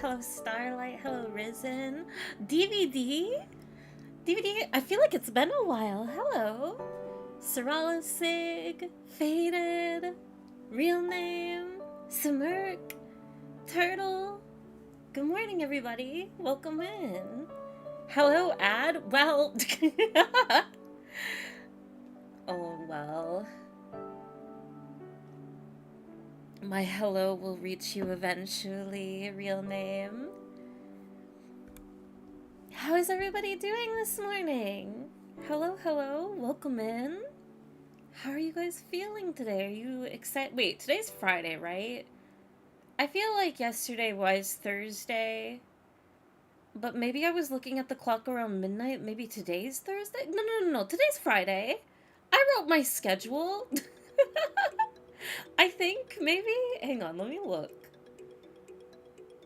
Hello, Starlight. Hello, Risen. DVD? DVD? I feel like it's been a while. Hello. Sorala Sig. Faded. Real name. Smirk. Turtle. Good morning, everybody. Welcome in. Hello, Ad. Well. Oh, well. My hello will reach you eventually, real name. How is everybody doing this morning? Hello, hello, welcome in. How are you guys feeling today? Are you excited? Wait, today's Friday, right? I feel like yesterday was Thursday, but maybe I was looking at the clock around midnight. Maybe today's Thursday? No, today's Friday. I wrote my schedule. I think, maybe? Hang on, let me look.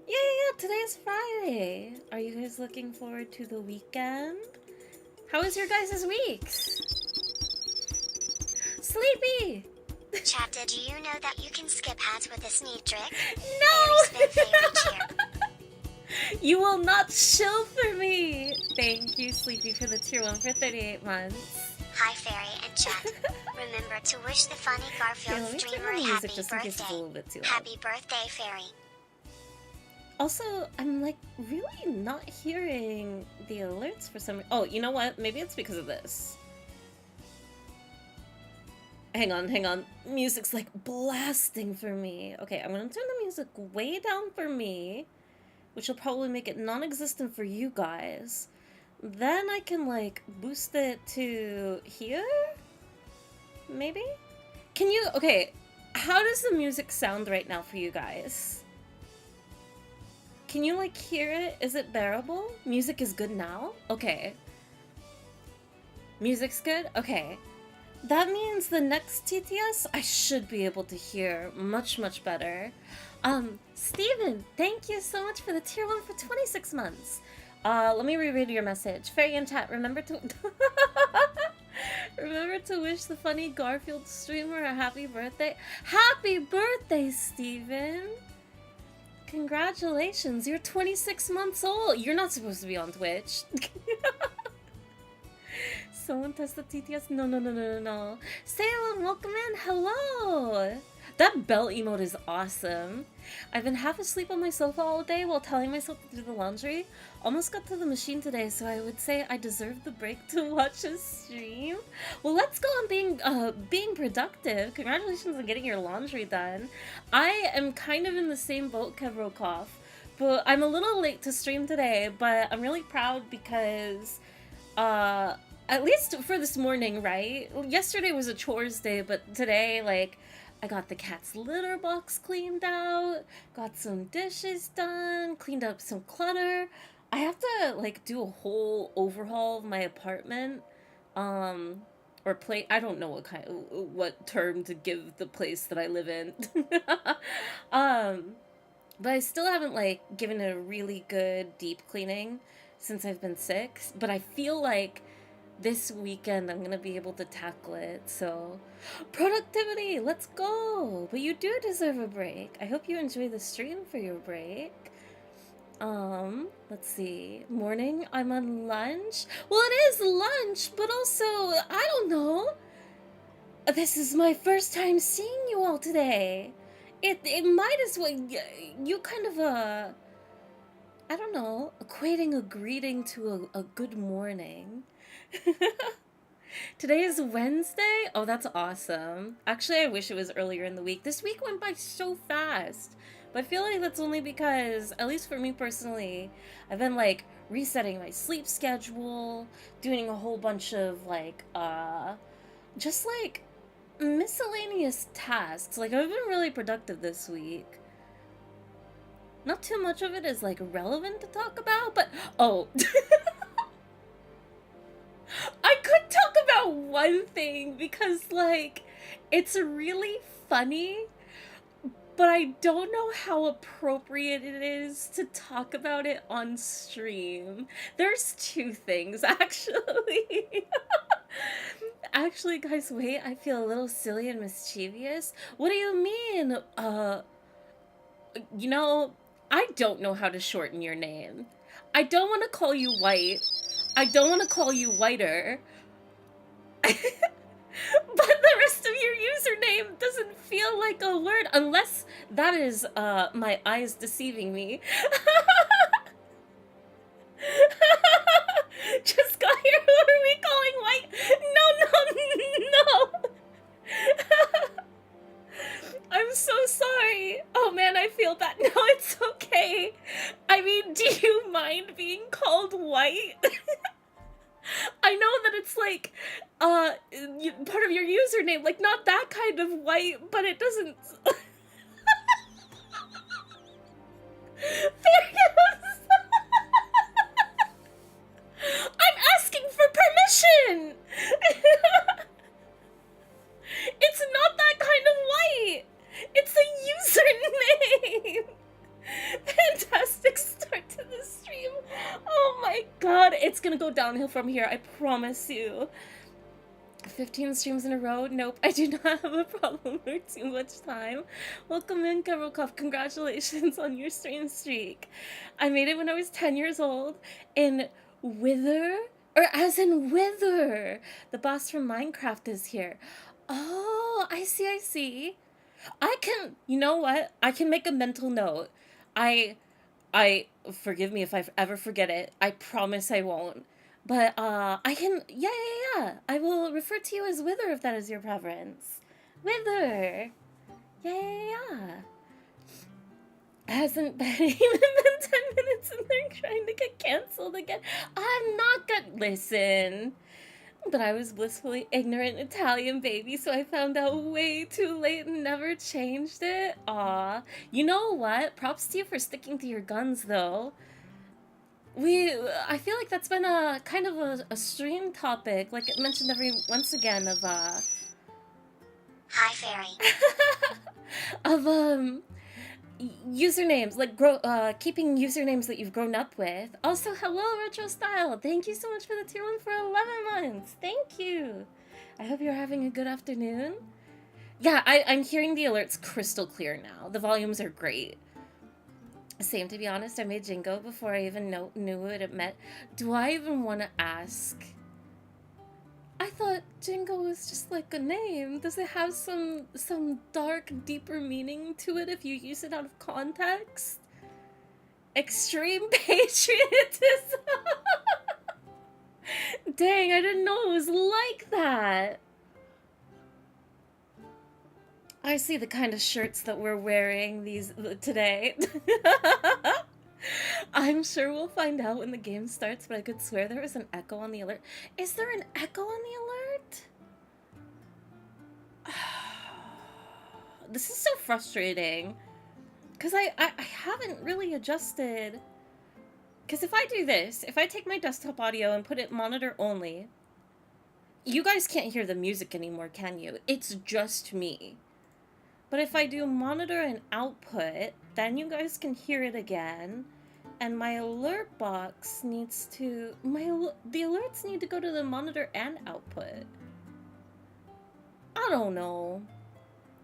Yeah, today's Friday. Are you guys looking forward to the weekend? How was your guys' weeks? Sleepy! Chat, did you know that you can skip ads with this neat trick? No! You will not shill for me! Thank you, Sleepy, for the tier 1 for 38 months. Hi, Fairy and chat. Remember to wish the funny Garfield streamer a happy birthday. Happy birthday, Fairy. Also, I'm like really not hearing the alerts for some. Oh, you know what? Maybe it's because of this. Hang on. Music's like blasting for me. Okay, I'm gonna turn the music way down for me, which will probably make it non-existent for you guys. Then I can like boost it to here? Maybe? Can you, okay, how does the music sound right now for you guys? Can you like hear it? Is it bearable? Music is good now? Okay. Music's good? Okay. That means the next TTS I should be able to hear much better. Steven, thank you so much for the tier 1 for 26 months. Let me reread your message. Fairy in chat, remember to remember to wish the funny Garfield streamer a happy birthday. Happy birthday, Steven! Congratulations, you're 26 months old. You're not supposed to be on Twitch. Someone test the TTS? No. Salem, welcome in. Hello! That bell emote is awesome. I've been half asleep on my sofa all day while telling myself to do the laundry. Almost got to the machine today, so I would say I deserve the break to watch a stream. Well, let's go on being productive. Congratulations on getting your laundry done. I am kind of in the same boat, Kevrokov, but I'm a little late to stream today, but I'm really proud because, at least for this morning, right? Yesterday was a chores day, but today, like, I got the cat's litter box cleaned out, got some dishes done, cleaned up some clutter. I have to, like, do a whole overhaul of my apartment, or I don't know what term to give the place that I live in. But I still haven't, like, given it a really good deep cleaning since I've been sick, but I feel like this weekend I'm gonna be able to tackle it, so productivity, let's go. But you do deserve a break. I hope you enjoy the stream for your break. Let's see. Morning, I'm on lunch. Well, it is lunch, but also, I don't know. This is my first time seeing you all today. It might as well, you kind of, I don't know, equating a greeting to a good morning. Today is Wednesday? Oh, that's awesome. Actually, I wish it was earlier in the week. This week went by so fast. But I feel like that's only because, at least for me personally, I've been, like, resetting my sleep schedule, doing a whole bunch of, like, just, like, miscellaneous tasks. Like, I've been really productive this week. Not too much of it is, like, relevant to talk about, but, oh. I could talk about one thing because, like, it's really funny, but I don't know how appropriate it is to talk about it on stream. There's two things, actually. Actually, guys, wait, I feel a little silly and mischievous. What do you mean? You know, I don't know how to shorten your name. I don't want to call you White. I don't want to call you Whiter. But the rest of your username doesn't feel like a word, unless that is my eyes deceiving me. Just got here, who are we calling White? No. I'm so sorry. Oh man, I feel bad. No, it's okay. I mean, do you mind being called White? I know that it's like, part of your username, like not that kind of white, but it doesn't... There is. I'm asking for permission! It's not that kind of white! It's a username! Fantastic start to the stream. Oh my god, it's gonna go downhill from here, I promise you. 15 streams in a row? Nope, I do not have a problem or too much time. Welcome in, Karokov. Congratulations on your stream streak. I made it when I was 10 years old in Wither, or as in Wither. The boss from Minecraft is here. Oh, I see. I can, you know what? I can make a mental note. I forgive me if I ever forget it. I promise I won't. But, I can, yeah. I will refer to you as Wither if that is your preference. Wither. Yeah. It hasn't been even been 10 minutes and they're trying to get canceled again. I'm not gonna, listen. But I was blissfully ignorant Italian baby, so I found out way too late and never changed it. Aw. You know what? Props to you for sticking to your guns, though. I feel like that's been a kind of a stream topic, like it mentioned once again of, Hi, Fairy. of, usernames, like keeping usernames that you've grown up with. Also, hello, Retro Style. Thank you so much for the tier 1 for 11 months. Thank you. I hope you're having a good afternoon. Yeah, I'm hearing the alerts crystal clear now. The volumes are great. Same, to be honest. I made Jingo before I even knew what it meant. Do I even want to ask? I thought Jingo was just like a name. Does it have some dark, deeper meaning to it if you use it out of context? Extreme patriotism! Dang, I didn't know it was like that. I see the kind of shirts that we're wearing today. I'm sure we'll find out when the game starts, but I could swear there was an echo on the alert. Is there an echo on the alert? This is so frustrating. Because I haven't really adjusted. Because if I do this, if I take my desktop audio and put it monitor only, you guys can't hear the music anymore, can you? It's just me. But if I do monitor and output, then you guys can hear it again. And my alert box needs to... the alerts need to go to the monitor and output. I don't know.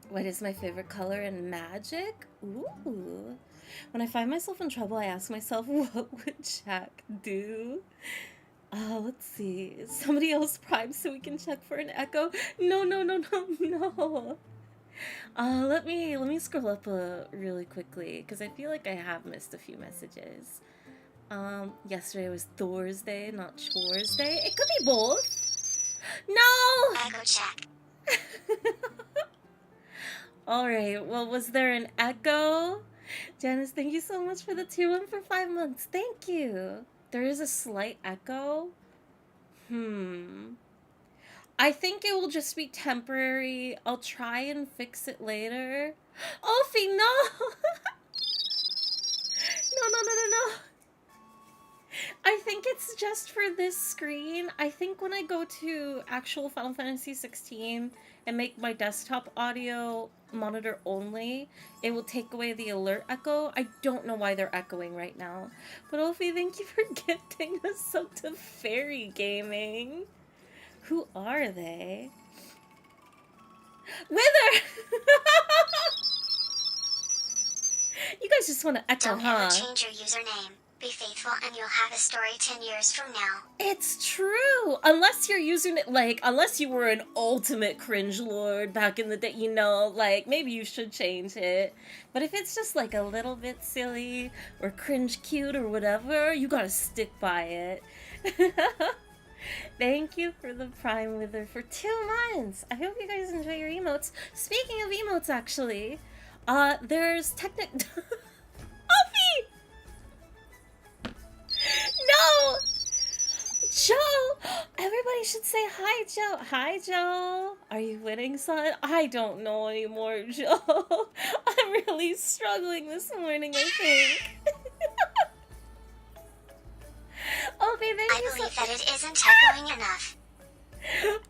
What is my favorite color in Magic? Ooh. When I find myself in trouble, I ask myself, what would Jack do? Let's see. Is somebody else primed so we can check for an echo? No. Let me scroll up really quickly, because I feel like I have missed a few messages. Yesterday was Thor's Day, not Chores Day. It could be both. No! Echo check. Alright, well, was there an echo? Janice, thank you so much for the tier 1 for 5 months. Thank you. There is a slight echo. I think it will just be temporary. I'll try and fix it later. Ophi, no! No. I think it's just for this screen. I think when I go to actual Final Fantasy 16 and make my desktop audio monitor only, it will take away the alert echo. I don't know why they're echoing right now. But Ophi, thank you for gifting us sub to Fairy Gaming. Who are they? Wither! You guys just want to echo, Don't huh? ever change your username. Be faithful and you'll have a story 10 years from now. It's true! Unless you're using it, like, unless you were an ultimate cringe lord back in the day, you know, like, maybe you should change it. But if it's just, like, a little bit silly, or cringe cute, or whatever, you gotta stick by it. Thank you for the Prime Wither for 2 months! I hope you guys enjoy your emotes. Speaking of emotes, actually, there's Offie! No! Joe! Everybody should say hi, Joe. Hi, Joe. Are you winning, son? I don't know anymore, Joe. I'm really struggling this morning, I think. Okay, thank I you believe so that it isn't echoing enough.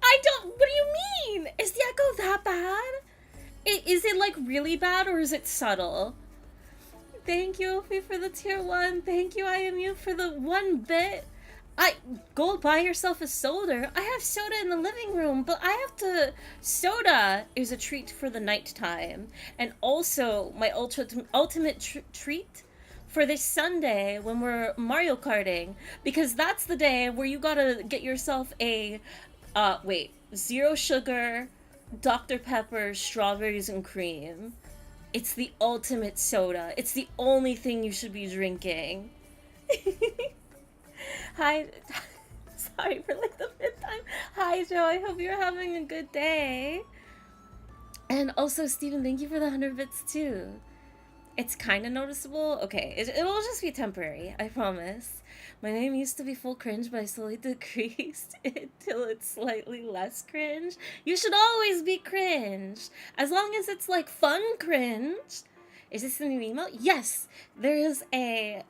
I don't. What do you mean? Is the echo that bad? Is it like really bad or is it subtle? Thank you, Opie, for the tier 1. Thank you, IMU, for the 1 bit. Go buy yourself a soda. I have soda in the living room, but I have to... Soda is a treat for the nighttime. And also, my ultimate treat for this Sunday when we're Mario Karting. Because that's the day where you gotta get yourself a... Zero sugar, Dr. Pepper, strawberries, and cream. It's the ultimate soda. It's the only thing you should be drinking. Hi. Sorry for like the 5th time. Hi, Joe. I hope you're having a good day. And also, Steven, thank you for the 100 bits too. It's kind of noticeable. Okay, it'll just be temporary. I promise. My name used to be full cringe, but I slowly decreased it till it's slightly less cringe. You should always be cringe, as long as it's like fun cringe. Is this the new emote? Yes, there is a,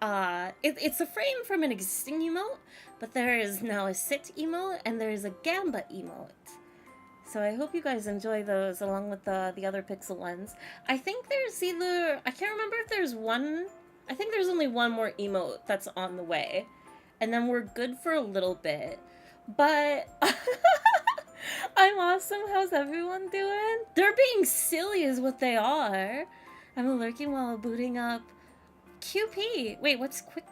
it's a frame from an existing emote, but there is now a sit emote, and there is a gamba emote. So I hope you guys enjoy those, along with the other pixel ones. I think there's either, I can't remember if there's one, I think there's only one more emote that's on the way. And then we're good for a little bit. But I'm awesome. How's everyone doing? They're being silly is what they are. I'm lurking while booting up QP. Wait, what's quick?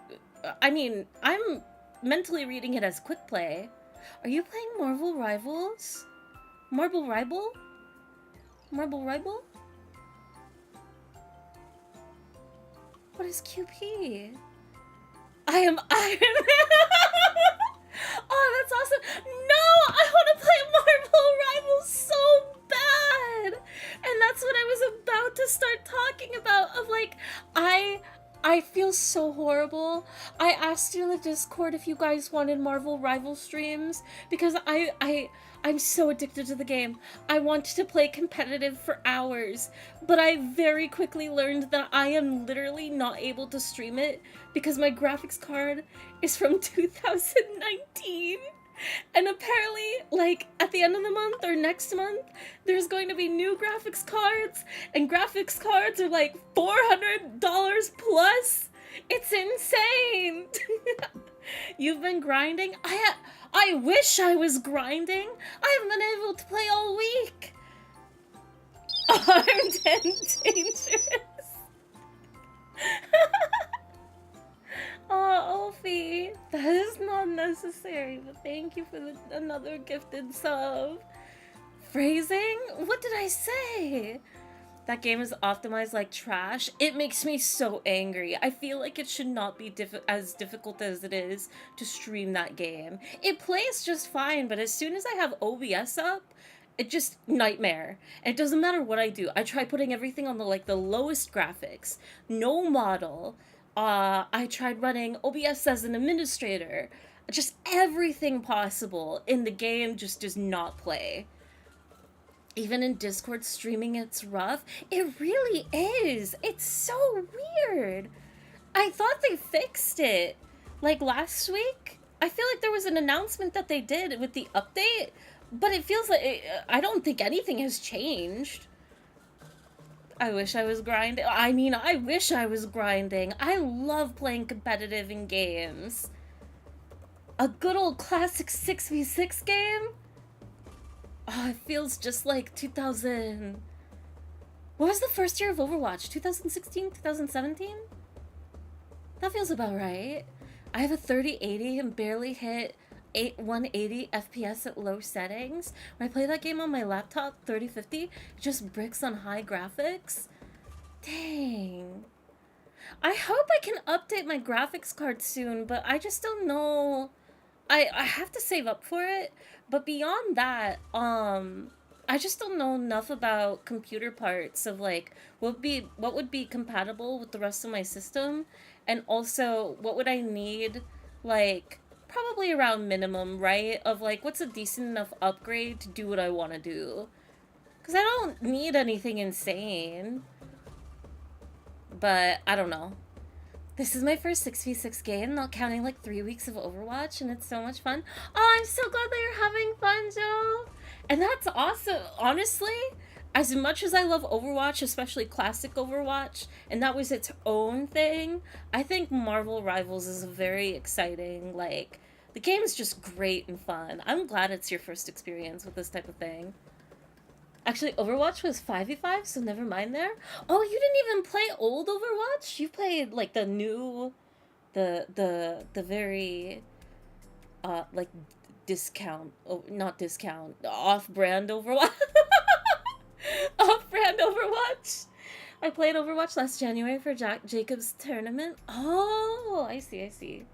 I mean, I'm mentally reading it as quick play. Are you playing Marvel Rivals? Marble Rival? Marble Rival? What is QP? I am Iron Man! Oh, that's awesome! No! I want to play Marble Rivals so bad! And that's what I was about to start talking about, of like, I feel so horrible. I asked you in the Discord if you guys wanted Marvel Rival streams, because I'm so addicted to the game. I wanted to play competitive for hours, but I very quickly learned that I am literally not able to stream it because my graphics card is from 2019. And apparently, like, at the end of the month or next month, there's going to be new graphics cards, and graphics cards are like $400 plus. It's insane. You've been grinding? I wish I was grinding. I haven't been able to play all week. Armed and dangerous. Oh, Ophi, that is not necessary, but thank you for another gifted sub. Phrasing? What did I say? That game is optimized like trash. It makes me so angry. I feel like it should not be as difficult as it is to stream that game. It plays just fine, but as soon as I have OBS up, it just nightmare. And it doesn't matter what I do. I try putting everything on the lowest graphics, no model. I tried running OBS as an administrator. Just everything possible in the game just does not play. Even in Discord streaming, it's rough. It really is. It's so weird. I thought they fixed it, like, last week. I feel like there was an announcement that they did with the update, but it feels like I don't think anything has changed. I wish I was grinding. I mean, I wish I was grinding. I love playing competitive in games. A good old classic 6v6 game? Oh, it feels just like 2000... What was the first year of Overwatch? 2016? 2017? That feels about right. I have a 3080 and barely hit 180 FPS at low settings. When I play that game on my laptop, 3050, it just bricks on high graphics. Dang. I hope I can update my graphics card soon, but I just don't know. I have to save up for it, but beyond that, I just don't know enough about computer parts of like what would be compatible with the rest of my system, and also what would I need, like probably around minimum, right? Of like what's a decent enough upgrade to do what I want to do. Cuz I don't need anything insane. But I don't know. This is my first 6v6 game, not counting like 3 weeks of Overwatch, and it's so much fun. Oh, I'm so glad that you're having fun, Joe! And that's awesome. Honestly, as much as I love Overwatch, especially classic Overwatch, and that was its own thing, I think Marvel Rivals is a very exciting, like, the game is just great and fun. I'm glad it's your first experience with this type of thing. Actually, Overwatch was 5v5, so never mind there. Oh, you didn't even play old Overwatch? You played, like, the new... The very... like, discount... Oh, not discount. Off-brand Overwatch. Off-brand Overwatch. I played Overwatch last January for Jacob's tournament. Oh, I see, I see.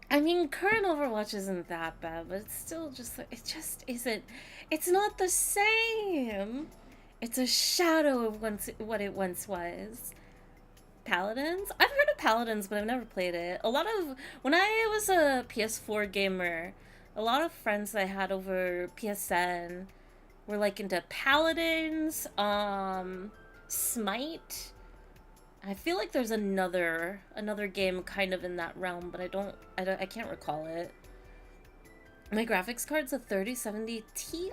I mean, current Overwatch isn't that bad, but it's still just, it just isn't, it's not the same. It's a shadow of what it once was. Paladins? I've heard of Paladins, but I've never played it. When I was a PS4 gamer, a lot of friends I had over PSN were like into Paladins, Smite. I feel like there's another game kind of in that realm, but I can't recall it. My graphics card's a 3070 Ti,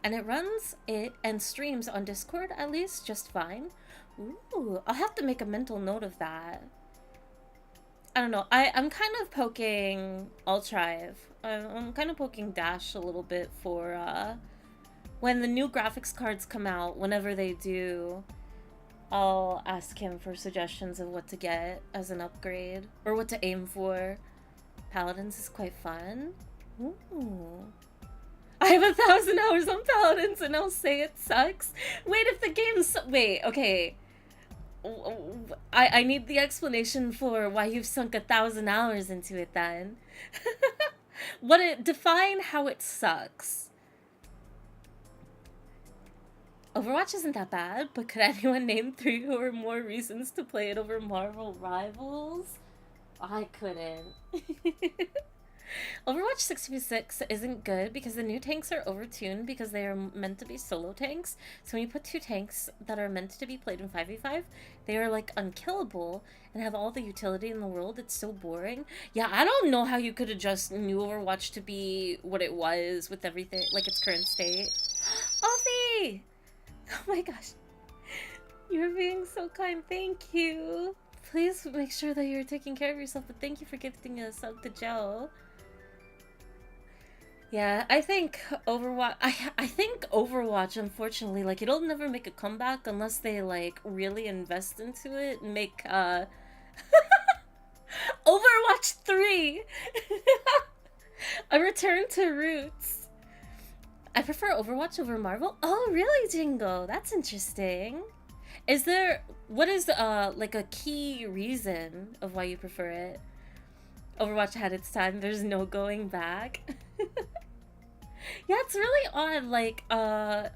and it runs it and streams on Discord at least just fine. Ooh, I'll have to make a mental note of that. I don't know. I'm kind of poking. I'll try. I'm kind of poking Dash a little bit for when the new graphics cards come out. Whenever they do, I'll ask him for suggestions of what to get as an upgrade, or what to aim for. Paladins is quite fun. Ooh. I have 1,000 hours on Paladins and I'll say it sucks. Wait, if the game's... Wait, okay. I need the explanation for why you've sunk 1,000 hours into it then. Define how it sucks. Overwatch isn't that bad, but could anyone name 3 or more reasons to play it over Marvel Rivals? I couldn't. Overwatch 6v6 isn't good because the new tanks are overtuned because they are meant to be solo tanks. So when you put 2 tanks that are meant to be played in 5v5, they are like unkillable and have all the utility in the world. It's so boring. Yeah, I don't know how you could adjust new Overwatch to be what it was with everything, like its current state. Offie! Oh my gosh. You're being so kind. Thank you. Please make sure that you're taking care of yourself, but thank you for gifting a sub to Joe. Yeah, I think Overwatch, I think Overwatch, unfortunately, like, it'll never make a comeback unless they, like, really invest into it and make, Overwatch 3! A return to roots. I prefer Overwatch over Marvel? Oh, really, Jingo? That's interesting. What is, like, a key reason of why you prefer it? Overwatch had its time, there's no going back. Yeah, it's really odd, like, I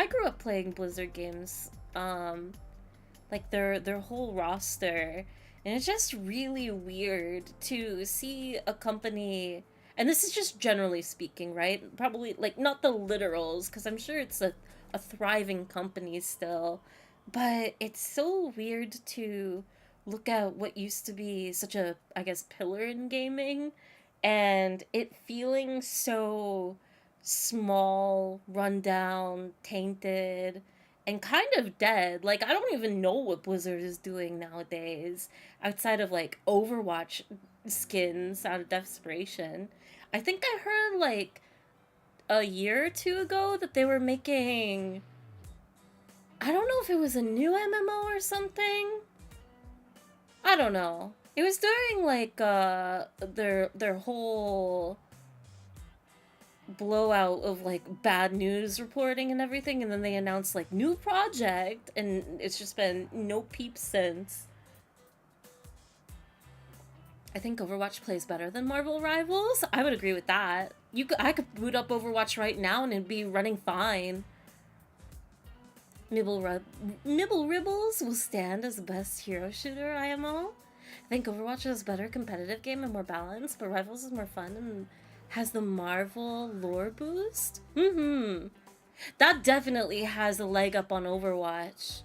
grew up playing Blizzard games, like, their whole roster, and it's just really weird to see a company, and this is just generally speaking, right? Probably, like, not the literals, because I'm sure it's a thriving company still, but it's so weird to look at what used to be such a, I guess, pillar in gaming, and it feeling so small, rundown, tainted, and kind of dead. Like, I don't even know what Blizzard is doing nowadays, outside of, like, Overwatch skins out of desperation. I think I heard, like, a year or two ago that they were making, I don't know if it was a new MMO or something. I don't know. It was during like their whole blowout of like bad news reporting and everything, and then they announced like new project, and it's just been no peep since. I think Overwatch plays better than Marvel Rivals. I would agree with that. I could boot up Overwatch right now and it'd be running fine. Nibble Ribbles will stand as the best hero shooter IMO. I think Overwatch is a better competitive game and more balanced, but Rivals is more fun and has the Marvel lore boost. That definitely has a leg up on Overwatch.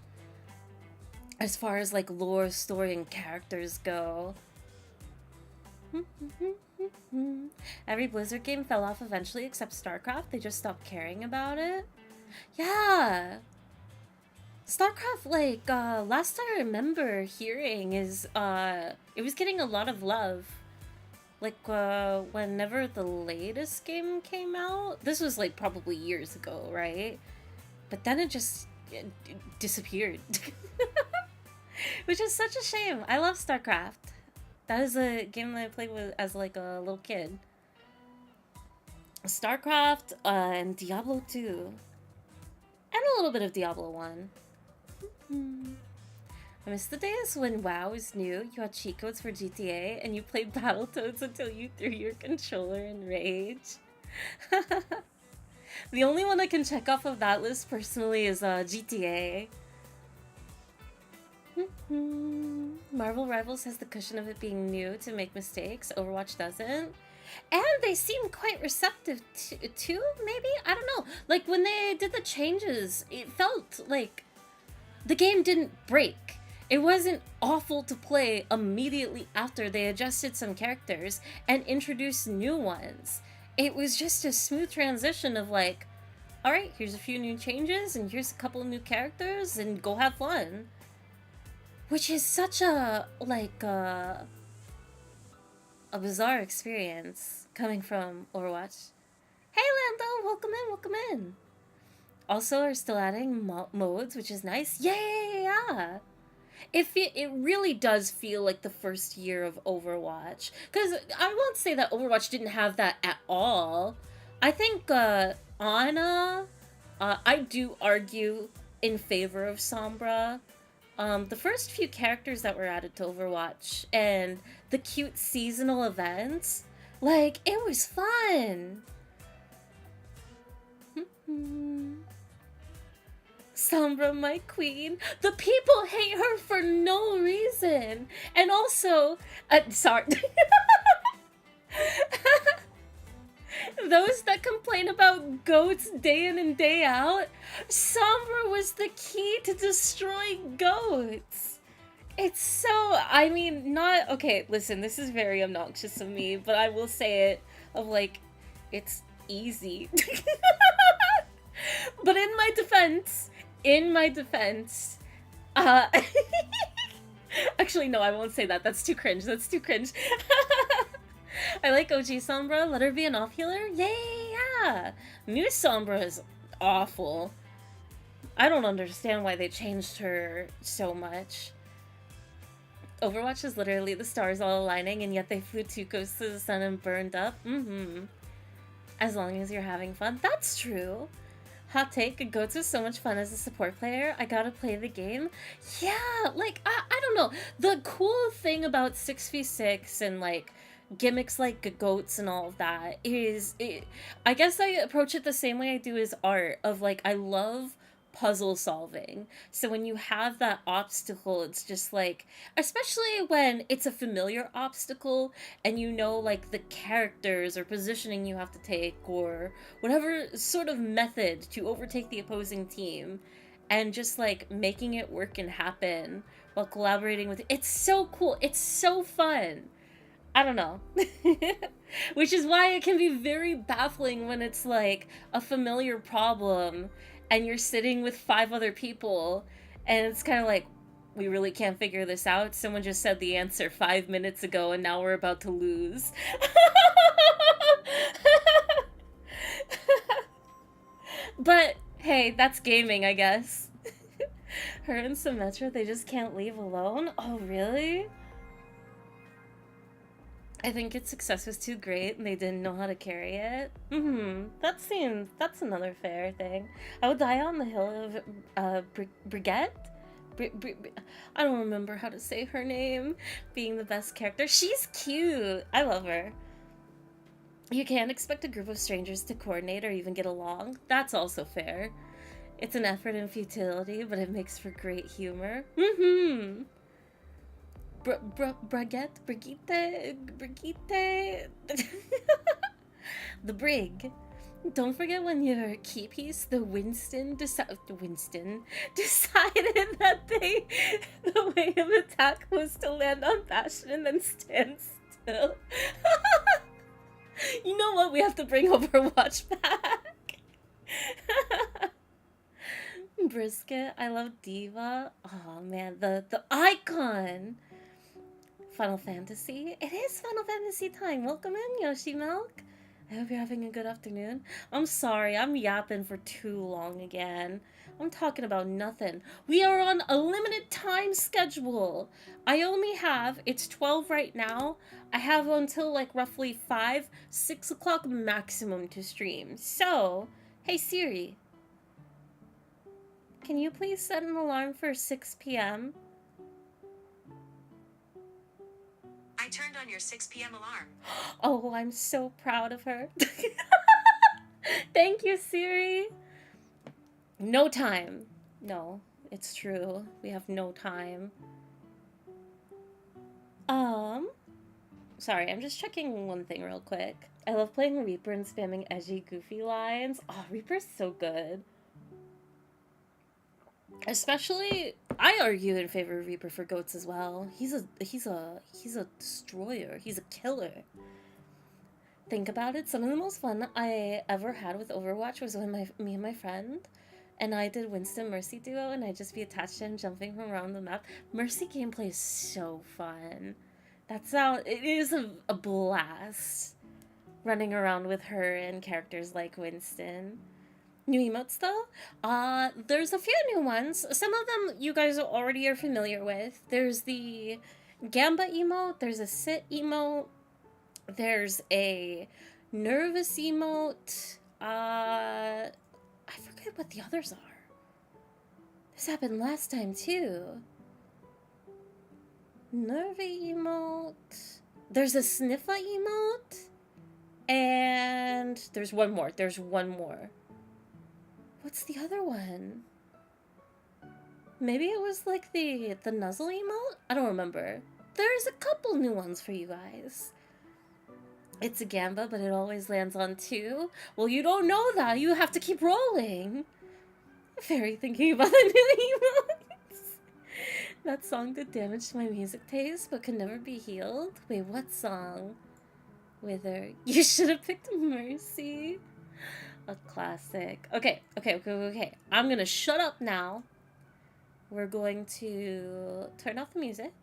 As far as like lore, story, and characters go. Every Blizzard game fell off eventually except StarCraft. They just stopped caring about it. Yeah. StarCraft, like, last I remember hearing is, it was getting a lot of love. Like, whenever the latest game came out. This was, like, probably years ago, right? But then it just disappeared. Which is such a shame. I love StarCraft. That is a game that I played with as, like, a little kid. StarCraft, and Diablo 2. And a little bit of Diablo 1. I miss the days when WoW was new, you had cheat codes for GTA, and you played Battletoads until you threw your controller in rage. The only one I can check off of that list personally is GTA. Marvel Rivals has the cushion of it being new to make mistakes. Overwatch doesn't. And they seem quite receptive to maybe? I don't know. Like, when they did the changes, it felt like the game didn't break. It wasn't awful to play immediately after they adjusted some characters and introduced new ones. It was just a smooth transition of like, alright, here's a few new changes, and here's a couple new characters, and go have fun. Which is such a, like, a bizarre experience coming from Overwatch. Hey Lando, welcome in, welcome in. Also are still adding modes, which is nice. Yeah. It really does feel like the first year of Overwatch. Because I won't say that Overwatch didn't have that at all. I think Ana, I do argue in favor of Sombra. The first few characters that were added to Overwatch and the cute seasonal events, like, it was fun. Sombra, my queen. The people hate her for no reason. And also, sorry. Those that complain about goats day in and day out, Sombra was the key to destroying goats. It's so, I mean, not, okay, listen, this is very obnoxious of me, but I will say it, of like, it's easy. But in my defense, actually, no, I won't say that. That's too cringe. I like OG Sombra. Let her be an off healer. Yeah. New Sombra is awful. I don't understand why they changed her so much. Overwatch is literally the stars all aligning, and yet they flew 2 coasts to the sun and burned up. As long as you're having fun. That's true. Hot take, Goats is so much fun as a support player. I gotta play the game. Yeah, like, I don't know. The cool thing about 6v6 and, like, gimmicks like Goats and all of that is, I guess I approach it the same way I do as art, of, like, I love puzzle solving. So when you have that obstacle, it's just like, especially when it's a familiar obstacle and you know, like, the characters or positioning you have to take or whatever sort of method to overtake the opposing team, and just like making it work and happen while collaborating with it. It's so cool. It's so fun. I don't know. Which is why it can be very baffling when it's like a familiar problem and you're sitting with 5 other people, and it's kind of like, we really can't figure this out. Someone just said the answer 5 minutes ago, and now we're about to lose. But hey, that's gaming, I guess. Her and Symmetra, they just can't leave alone? Oh, really? I think its success was too great and they didn't know how to carry it. That's another fair thing. I would die on the hill of Brigitte? I don't remember how to say her name. Being the best character. She's cute. I love her. You can't expect a group of strangers to coordinate or even get along. That's also fair. It's an effort in futility, but it makes for great humor. Brigitte? The Brig. Don't forget when your key piece, the Winston decided that the way of attack was to land on Bastion and then stand still. You know what? We have to bring Overwatch back. Brisket. I love Diva. Oh man, the icon. Final Fantasy. It is Final Fantasy time. Welcome in, Yoshi Milk. I hope you're having a good afternoon. I'm sorry, I'm yapping for too long again. I'm talking about nothing. We are on a limited time schedule. I only have, it's 12 right now. I have until like roughly 5, 6 o'clock maximum to stream. So, hey Siri, can you please set an alarm for 6 p.m.? I turned on your 6 p.m. alarm. Oh, I'm so proud of her. Thank you, Siri. No time. No, it's true. We have no time. Sorry, I'm just checking one thing real quick. I love playing Reaper and spamming edgy, goofy lines. Oh, Reaper's so good. Especially, I argue in favor of Reaper for goats as well. He's a destroyer. He's a killer. Think about it. Some of the most fun I ever had with Overwatch was when me and my friend and I did Winston Mercy duo, and I'd just be attached to him jumping from around the map. Mercy gameplay is so fun. It is a blast running around with her and characters like Winston. New emotes though? There's a few new ones. Some of them you guys already are familiar with. There's the Gamba emote, there's a sit emote, there's a nervous emote, I forget what the others are. This happened last time too. Nervy emote, there's a sniffa emote, and there's one more. What's the other one? Maybe it was like the nuzzle emote? I don't remember. There's a couple new ones for you guys. It's a Gamba, but it always lands on 2. Well, you don't know that. You have to keep rolling. Very thinking about the new emotes. That song did damage to my music taste, but could never be healed. Wait, what song? Wither. You should have picked Mercy. A classic. Okay. I'm gonna shut up now. We're going to turn off the music.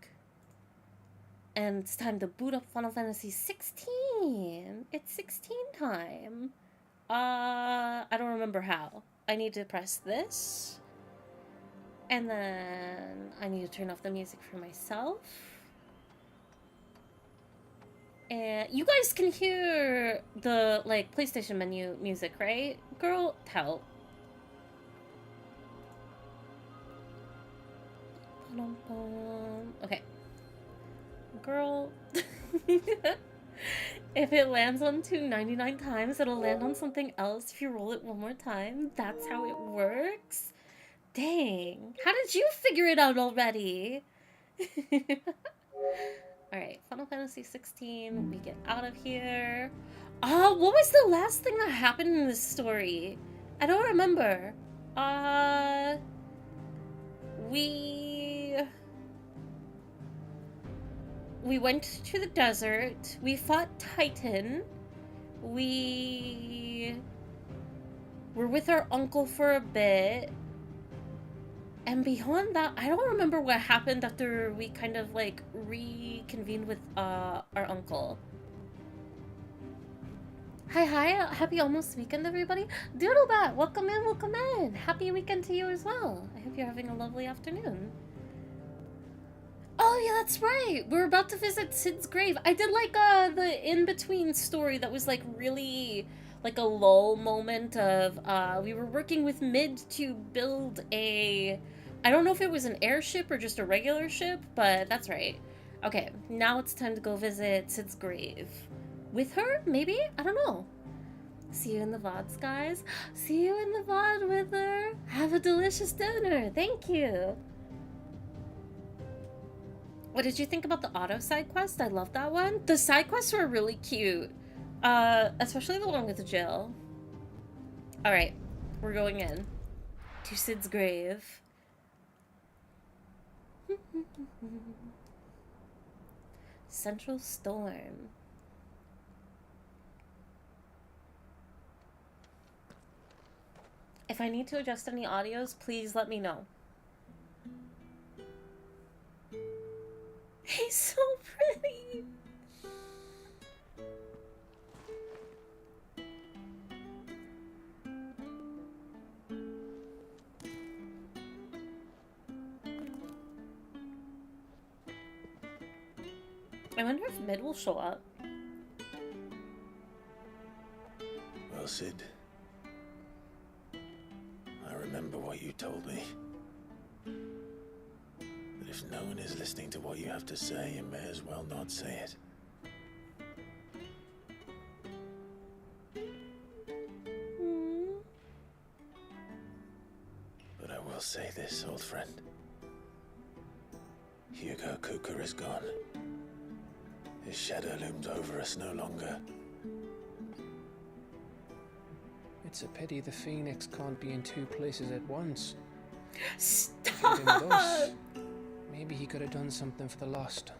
And it's time to boot up Final Fantasy 16. It's 16 time. I don't remember how. I need to press this. And then I need to turn off the music for myself. And you guys can hear the, like, PlayStation menu music, right? Girl, help. Okay. Girl. If it lands on 299 times, it'll land on something else if you roll it one more time. That's how it works? Dang. How did you figure it out already? Alright, Final Fantasy 16, we get out of here. Oh, what was the last thing that happened in this story? I don't remember. We went to the desert, we fought Titan, we were with our uncle for a bit, and beyond that, I don't remember what happened after we kind of, like, reconvened with, our uncle. Hi, hi. Happy almost weekend, everybody. Doodlebat, welcome in, welcome in. Happy weekend to you as well. I hope you're having a lovely afternoon. Oh, yeah, that's right. We're about to visit Sid's grave. I did like the in-between story that was like really like a lull moment of we were working with Mid to build a I don't know if it was an airship or just a regular ship, but that's right. Okay, now it's time to go visit Sid's grave. With her, maybe? I don't know. See you in the VODs, guys. See you in the VOD with her. Have a delicious dinner. Thank you. What did you think about the auto side quest? I love that one. The side quests were really cute. Especially the one with Jill. Alright, we're going in. To Sid's grave. Central Storm. If I need to adjust any audios, please let me know. He's so pretty! I wonder if Mid will show up. Well, Sid, I remember what you told me. That if no one is listening to what you have to say, you may as well not say it. But I will say this, old friend. Hugo Kuka is gone. His shadow looms over us no longer. It's a pity the Phoenix can't be in two places at once. Stop! With us, maybe he could have done something for the lost.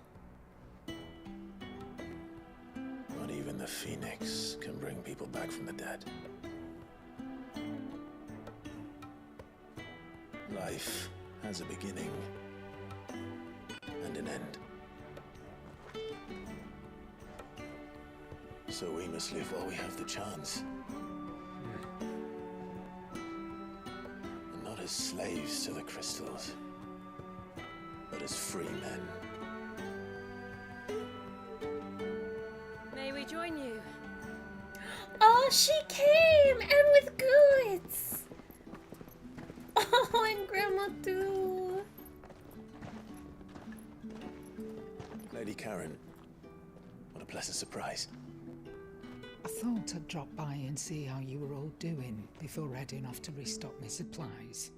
Not even the Phoenix can bring people back from the dead. Life has a beginning and an end. So we must live while we have the chance. And not as slaves to the crystals, but as free men. May we join you? Oh, she came! And with goods! Oh, and Grandma too. Lady Karen, what a pleasant surprise. I thought I'd drop by and see how you were all doing before heading off to restock my supplies.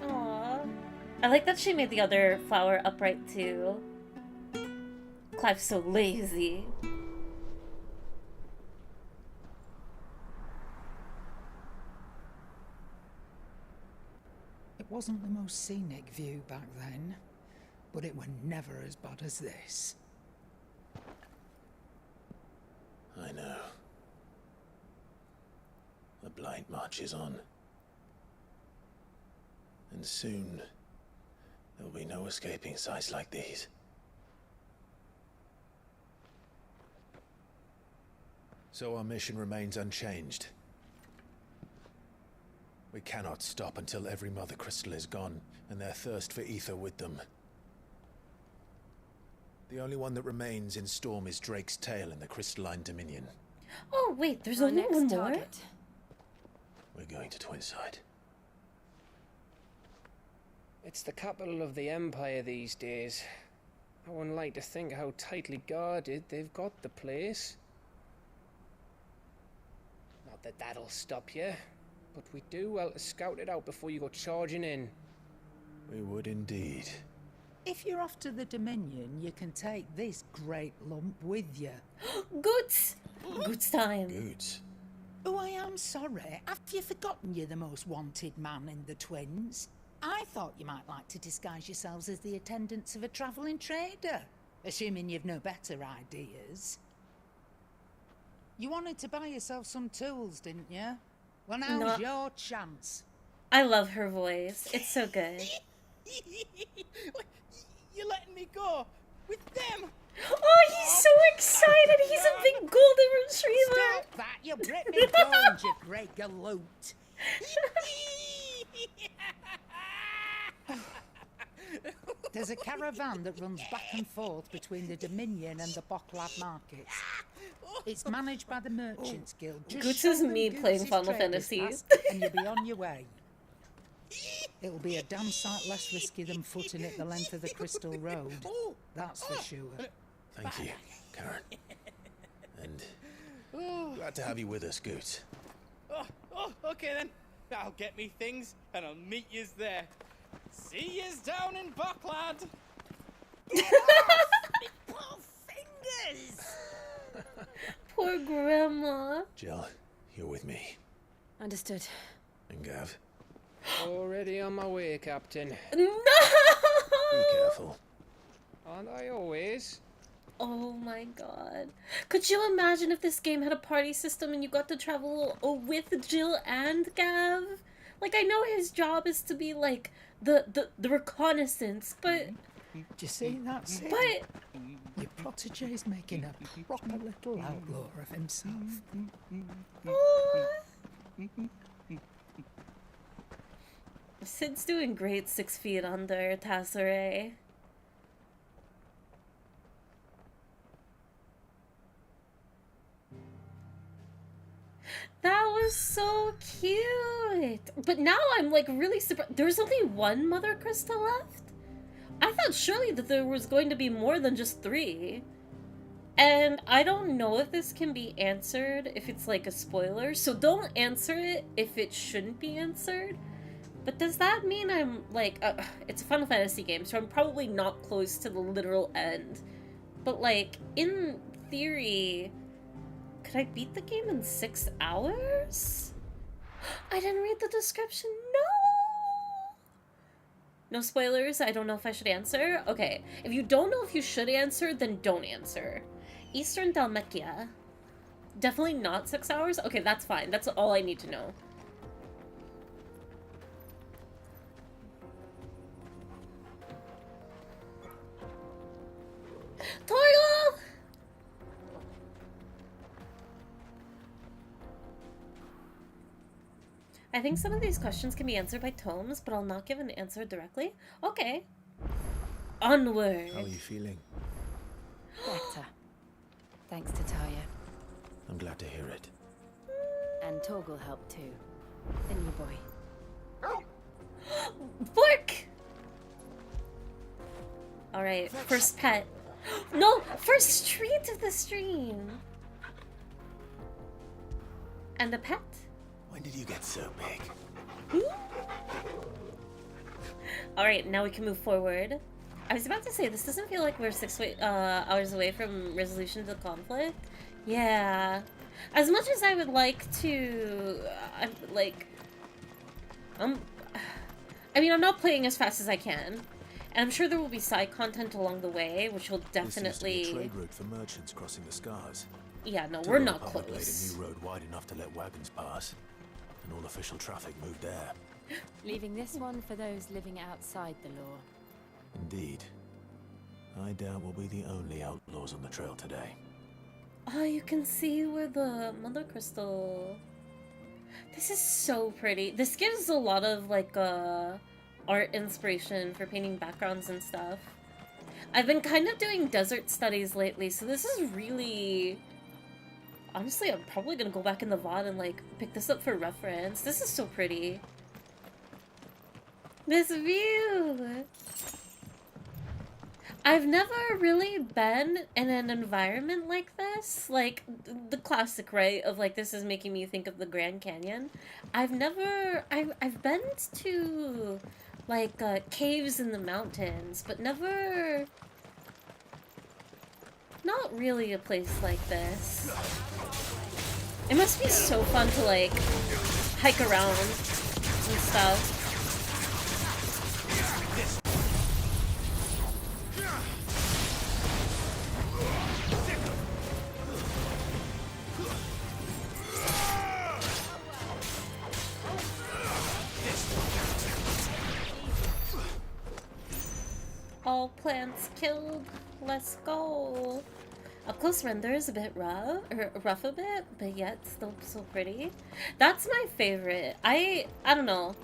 Aww. I like that she made the other flower upright too. Clive's so lazy. It wasn't the most scenic view back then, but it were never as bad as this. I know. The blight marches on. And soon, there will be no escaping sights like these. So our mission remains unchanged. We cannot stop until every Mother Crystal is gone, and their thirst for ether with them. The only one that remains in Storm is Drake's tail in the Crystalline Dominion. Oh wait, there's Our only next one more? target. We're going to Twinside. It's the capital of the Empire these days. I wouldn't like to think how tightly guarded they've got the place. Not that that'll stop you, but we do well to scout it out before you go charging in. We would indeed. If you're off to the Dominion, you can take this great lump with you. Goods! Goods time. Goods. Oh, I am sorry. Have you forgotten you're the most wanted man in the Twins? I thought you might like to disguise yourselves as the attendants of a travelling trader, assuming you've no better ideas. You wanted to buy yourself some tools, didn't you? Well, now's No. your chance. I love her voice. It's so good. You're letting me go with them. Oh, he's so excited. He's a big golden retriever. Stop that, you Brit me bones, you great galoot. There's a caravan that runs back and forth between the Dominion and the Bocklab markets. It's managed by the Merchants Guild. Just Goots show is them me Goots' playing Final traders Fantasy. pass and you'll be on your way. It'll be a damn sight less risky than footing it the length of the Crystal Road. That's for sure. Thank you, Karen. And glad to have you with us, Goot. Okay then. I'll get me things and I'll meet yous there. See yous down in Buckland. Poor fingers! Poor grandma. Jill, you're with me. Understood. And Gav, Already on my way, Captain. be No! careful. Aren't I always? Oh my god. Could you imagine if this game had a party system and you got to travel with Jill and Gav? Like, I know his job is to be like the reconnaissance, but Do you see that? Sid? but Your protege's making a proper little outlaw of himself. oh. Sid's doing great 6 feet under Tasseray. That was so cute. But now I'm like really surprised. There's only one Mother Crystal left? I thought surely that there was going to be more than just 3. And I don't know if this can be answered if it's like a spoiler. So don't answer it if it shouldn't be answered. But does that mean I'm like, it's a Final Fantasy game, so I'm probably not close to the literal end. But like, in theory, could I beat the game in 6 hours? I didn't read the description. No! No spoilers. I don't know if I should answer. Okay, if you don't know if you should answer, then don't answer. Eastern Dalmatia. Definitely not 6 hours? Okay, that's fine. That's all I need to know. Torgal! I think some of these questions can be answered by tomes, but I'll not give an answer directly. Okay. Onward. How are you feeling? Better. Thanks to Talia. I'm glad to hear it. And Torgal helped too. Didn't you, boy? Fork! Alright, first pet. No! First treat of the stream! And a pet? When did you get so big? Alright, now we can move forward. I was about to say, this doesn't feel like we're 6 hours away from resolution of the conflict. Yeah. As much as I would like to... I mean, I'm not playing as fast as I can. And I'm sure there will be side content along the way, which will This used to be a definitely... trade route for merchants crossing the scars. Yeah, no, Till we're the not Republic laid close. a new road wide enough to let wagons pass, and all official traffic moved there. Leaving this one for those living outside the law. Indeed. I doubt we'll be the only outlaws on the trail today. Oh, you can see where the Mother Crystal... This is so pretty. This gives a lot of, like, art inspiration for painting backgrounds and stuff. I've been kind of doing desert studies lately, so this is really... Honestly, I'm probably gonna go back in the VOD and, like, pick this up for reference. This is so pretty. This view! I've never really been in an environment like this. Like, the classic, right? Of, like, this is making me think of the Grand Canyon. I've been to, like, caves in the mountains, but never... Not really a place like this. It must be so fun to, like, hike around and stuff. All plants killed. Let's go. Up close render is a bit rough a bit, but yet still so pretty. That's my favorite. I don't know.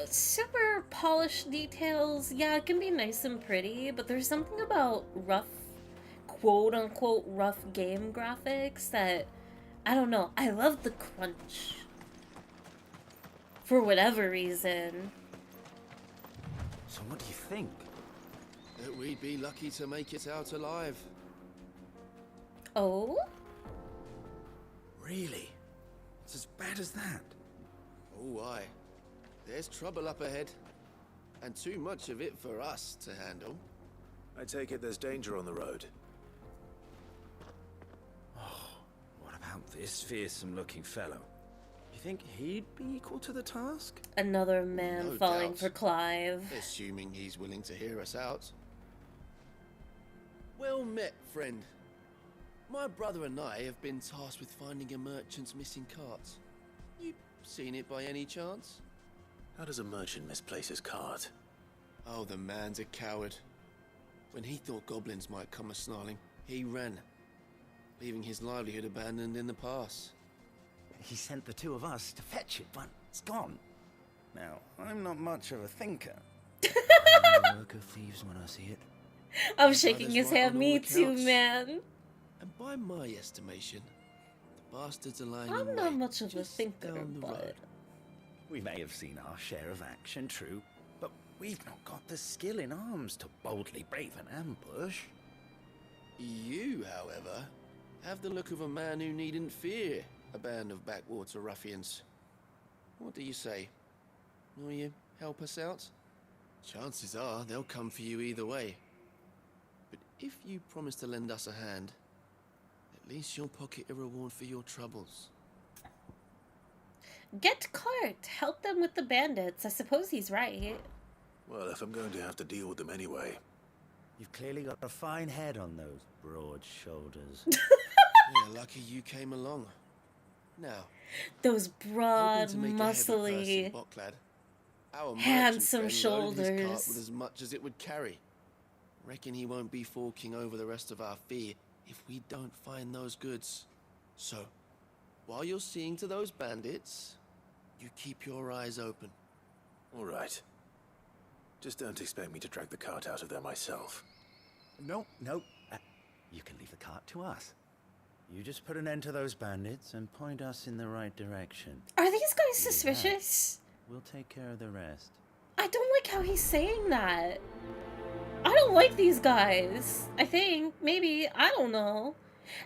Super polished details, yeah, it can be nice and pretty, but there's something about rough, quote-unquote rough game graphics that, I don't know, I love the crunch. For whatever reason. So what do you think? That we'd be lucky to make it out alive. Oh? Really? It's as bad as that? Oh, aye. There's trouble up ahead. And too much of it for us to handle. I take it there's danger on the road. Oh, what about this fearsome-looking fellow? You think he'd be equal to the task? Another man No falling doubt. for Clive. Assuming he's willing to hear us out. Well met, friend. My brother and I have been tasked with finding a merchant's missing cart. You seen it by any chance? How does a merchant misplace his cart? Oh, the man's a coward. When he thought goblins might come a-snarling, he ran, leaving his livelihood abandoned in the pass. He sent the two of us to fetch it, but it's gone. Now, I'm not much of a thinker. I work of thieves when I see it. I'm shaking his right hand, on all me too, accounts. man. And by my estimation, the bastards are lying I'm in not wait much of a just thinker, down the but... road. We may have seen our share of action, true, but we've not got the skill in arms to boldly brave an ambush. You, however, have the look of a man who needn't fear a band of backwater ruffians. What do you say? Will you help us out? Chances are they'll come for you either way. But if you promise to lend us a hand, at least you'll pocket a reward for your troubles. Get cart! Help them with the bandits. I suppose he's right. Well, if I'm going to have to deal with them anyway. You've clearly got a fine head on those broad shoulders. Yeah, lucky you came along. Now, Those broad, hoping to make a heavy muscly... person, Bocklad. Our merchant handsome friend loaded his cart shoulders. with as much as it would carry. Reckon he won't be forking over the rest of our fee if we don't find those goods. So, while you're seeing to those bandits, you keep your eyes open. All right. Just don't expect me to drag the cart out of there myself. No. You can leave the cart to us. You just put an end to those bandits and point us in the right direction. Are these guys suspicious? We'll take care of the rest. I don't like how he's saying that. I don't like these guys. I think. Maybe. I don't know.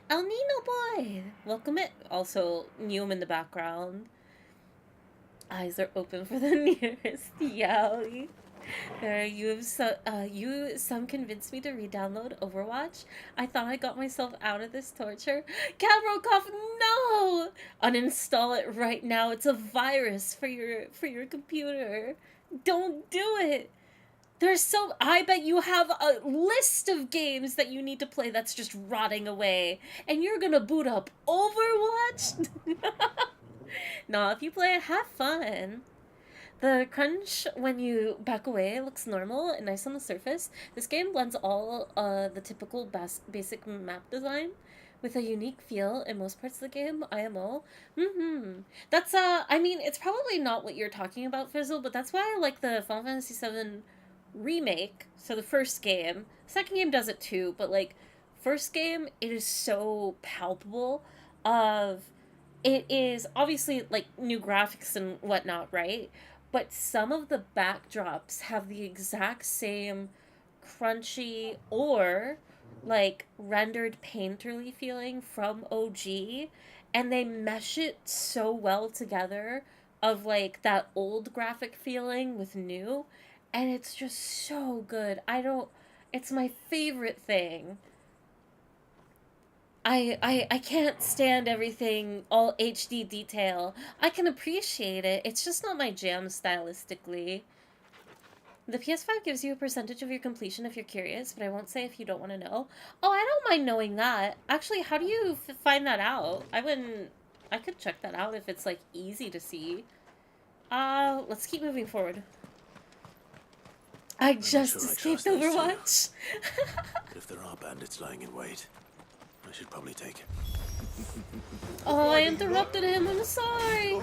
El Nino boy. Welcome it. Also, Neum in the background. Eyes are open for the nearest Yowie. There, some convinced me to re-download Overwatch. I thought I got myself out of this torture. Kabrokov, no! Uninstall it right now. It's a virus for your computer. Don't do it. I bet you have a list of games that you need to play that's just rotting away. And you're gonna boot up Overwatch? No, if you play it, have fun. The crunch when you back away looks normal and nice on the surface. This game blends all the typical basic map design with a unique feel in most parts of the game. IMO. That's, I mean, it's probably not what you're talking about, Fizzle, but that's why I like the Final Fantasy VII Remake. So the first game. Second game does it too, but, like, first game, it is so palpable of... It is obviously, like, new graphics and whatnot, right? But some of the backdrops have the exact same crunchy or, like, rendered painterly feeling from OG. And they mesh it so well together of, like, that old graphic feeling with new. And it's just so good. It's my favorite thing. I can't stand everything all HD detail. I can appreciate it. It's just not my jam stylistically. The PS5 gives you a percentage of your completion if you're curious, but I won't say if you don't want to know. Oh, I don't mind knowing that. Actually, how do you find that out? I could check that out if it's, like, easy to see. Let's keep moving forward. I not just sure I escaped trust those two. Overwatch. But if there are bandits lying in wait, I should probably take it. Oh, I interrupted him. I'm sorry.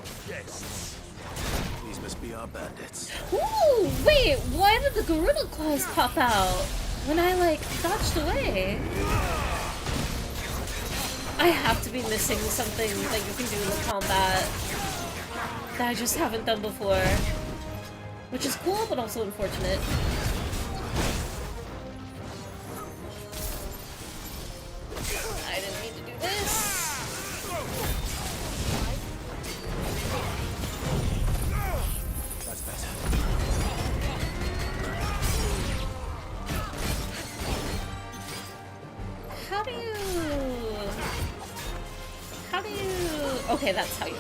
These must be our bandits. Ooh, wait, why did the Garuda claws pop out when I, like, dodged away? I have to be missing something that you can do in the combat that I just haven't done before. Which is cool, but also unfortunate. I didn't need to do this. That's better. How do you... Okay, that's how you...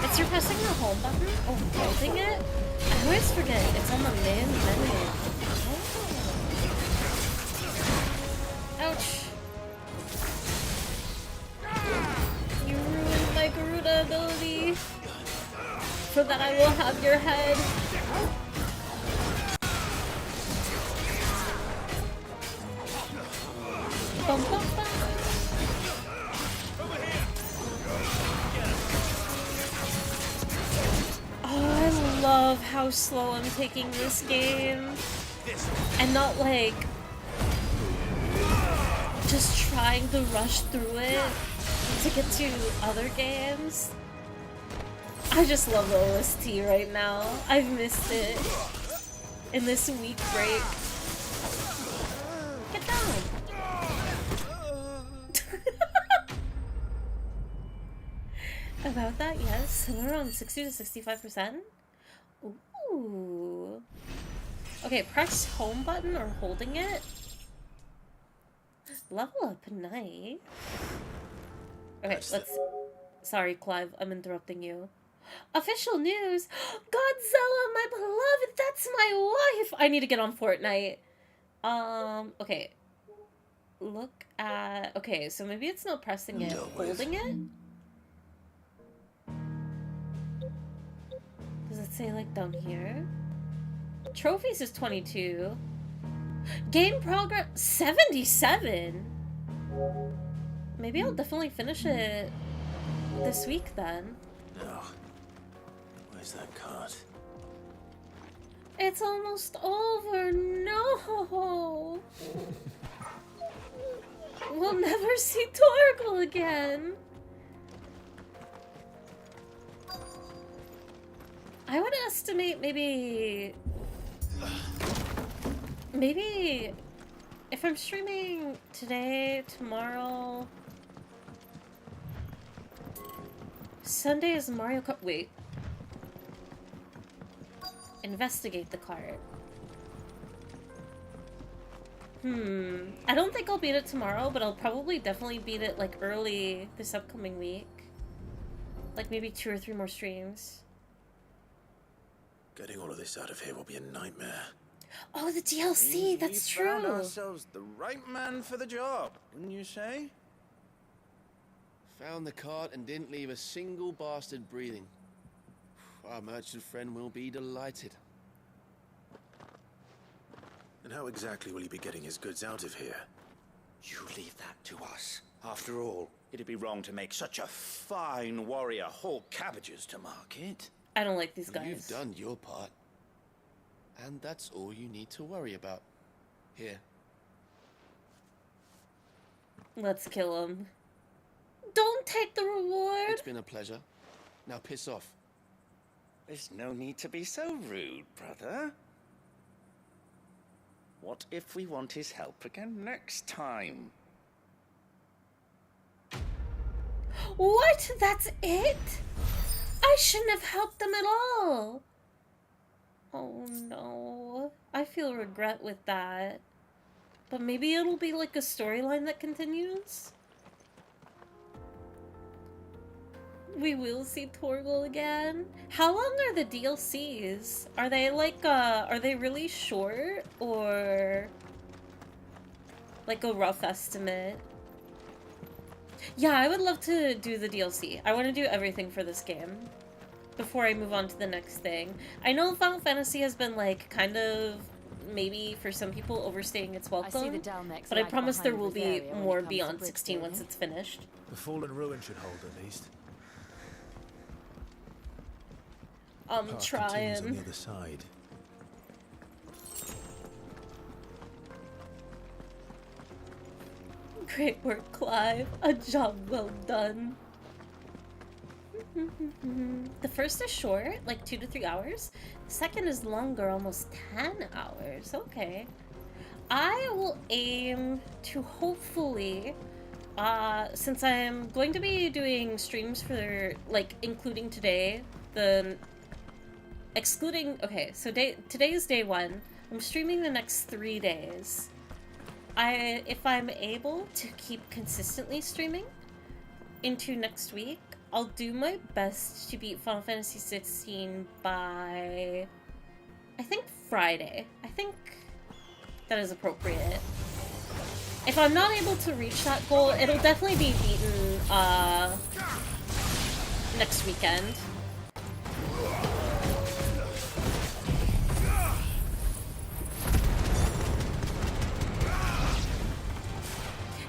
It's you're pressing the home button? Oh, holding it? I always forget it's on the main menu. Oh. Ouch. You ruined my Garuda ability. So that I will have your head. Bum, bum, bum. I love how slow I'm taking this game. And not like just trying to rush through it to get to other games. I just love the OST right now. I've missed it in this week break. Get down! About that, yes. We're around 60 to 65%. Ooh. Okay, press home button or holding it. Level up, nice. Okay, let's... Sorry, Clive, I'm interrupting you. Official news! Godzilla, my beloved, that's my wife! I need to get on Fortnite. Okay. Look at... Okay, so maybe it's not pressing it, holding it? Does it say, like, down here? Trophies is 22. Game progress 77? Maybe I'll definitely finish it this week then. No. Where's that card? It's almost over. No. We'll never see Torgal again. I would estimate maybe if I'm streaming today, tomorrow, Sunday is Mario Kart. Wait. Investigate the cart. I don't think I'll beat it tomorrow, but I'll probably definitely beat it like early this upcoming week. Like maybe 2 or 3 more streams. Getting all of this out of here will be a nightmare. Oh, the DLC, that's true. We found ourselves the right man for the job, wouldn't you say? Found the cart and didn't leave a single bastard breathing. Our merchant friend will be delighted. And how exactly will he be getting his goods out of here? You leave that to us. After all, it'd be wrong to make such a fine warrior haul cabbages to market. I don't like these guys. You've done your part. And that's all you need to worry about. Here. Let's kill him. Don't take the reward! It's been a pleasure. Now piss off. There's no need to be so rude, brother. What if we want his help again next time? What? That's it? I shouldn't have helped them at all. Oh no. I feel regret with that. But maybe it'll be like a storyline that continues? We will see Torgal again. How long are the DLCs? Are they like, are they really short? Or... Like a rough estimate. Yeah, I would love to do the DLC. I want to do everything for this game before I move on to the next thing. I know Final Fantasy has been like kind of maybe for some people overstaying its welcome, but I promise there will be more beyond 16 once it's finished. The fallen ruin should hold at least. I'm Path continues on the trying. other side. Great work, Clive. A job well done. The first is short, like 2 to 3 hours. The second is longer, almost 10 hours. Okay. I will aim to hopefully, since I'm going to be doing streams for, like, including today, okay, so today is day 1. I'm streaming the next 3 days. If I'm able to keep consistently streaming into next week, I'll do my best to beat Final Fantasy 16 by, I think, Friday. I think that is appropriate. If I'm not able to reach that goal, it'll definitely be beaten next weekend.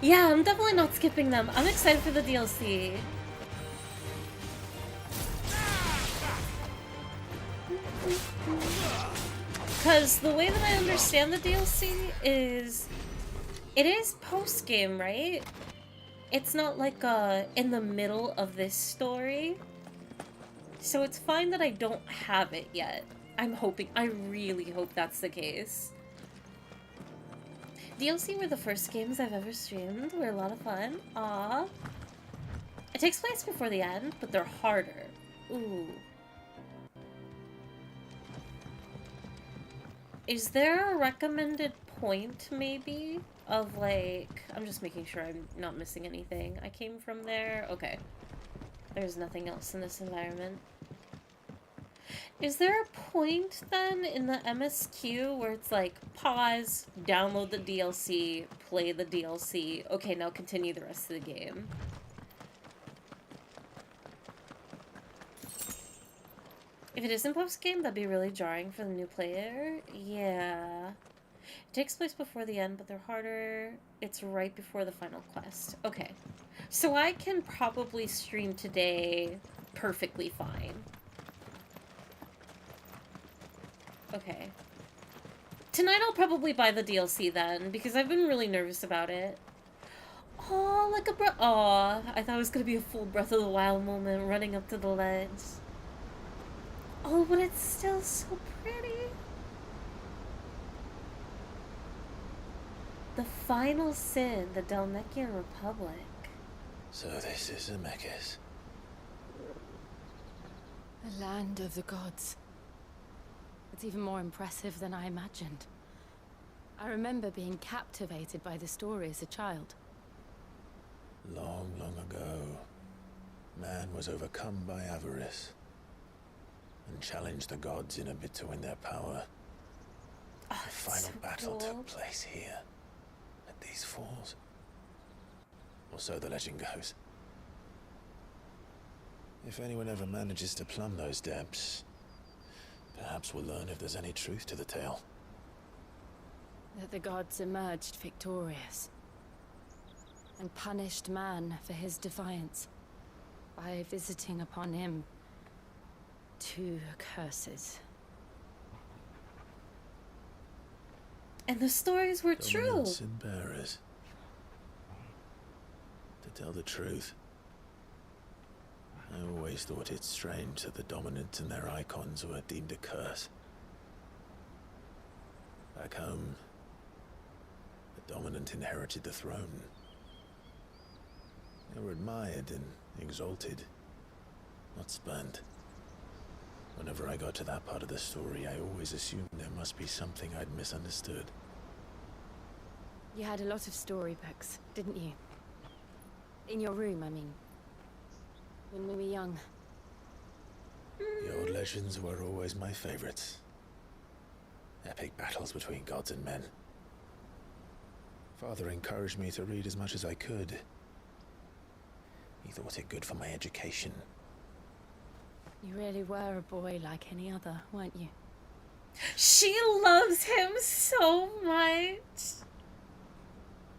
Yeah, I'm definitely not skipping them. I'm excited for the DLC. Because the way that I understand the DLC is, it is post-game, right? It's not like in the middle of this story. So it's fine that I don't have it yet. I'm hoping, I really hope that's the case. DLC were the first games I've ever streamed. Were a lot of fun. Aww. It takes place before the end, but they're harder. Ooh. Is there a recommended point, maybe? Of, like... I'm just making sure I'm not missing anything. I came from there. Okay. There's nothing else in this environment. Is there a point, then, in the MSQ where it's like, pause, download the DLC, play the DLC, okay, now continue the rest of the game? If it isn't post-game, that'd be really jarring for the new player. Yeah. It takes place before the end, but they're harder. It's right before the final quest. Okay. So I can probably stream today perfectly fine. Okay. Tonight I'll probably buy the DLC then, because I've been really nervous about it. Oh, like a Aw, I thought it was gonna be a full Breath of the Wild moment running up to the ledge. Oh, but it's still so pretty. The final sin, the Dalmekian Republic. So this is Zemeckis. The land of the gods. It's even more impressive than I imagined. I remember being captivated by the story as a child. Long, long ago, man was overcome by avarice and challenged the gods in a bid to win their power. Oh, the final so battle cool. took place here, at these falls. Or so the legend goes. If anyone ever manages to plumb those depths, perhaps we'll learn if there's any truth to the tale. That the gods emerged victorious and punished man for his defiance by visiting upon him 2 curses. And the stories were true. Dominants and bearers. To tell the truth, I always thought it strange that the dominant and their icons were deemed a curse. Back home, the dominant inherited the throne. They were admired and exalted, not spurned. Whenever I got to that part of the story, I always assumed there must be something I'd misunderstood. You had a lot of storybooks, didn't you? In your room, I mean. When we were young. The old legends were always my favorites. Epic battles between gods and men. Father encouraged me to read as much as I could. He thought it good for my education. You really were a boy like any other, weren't you? She loves him so much.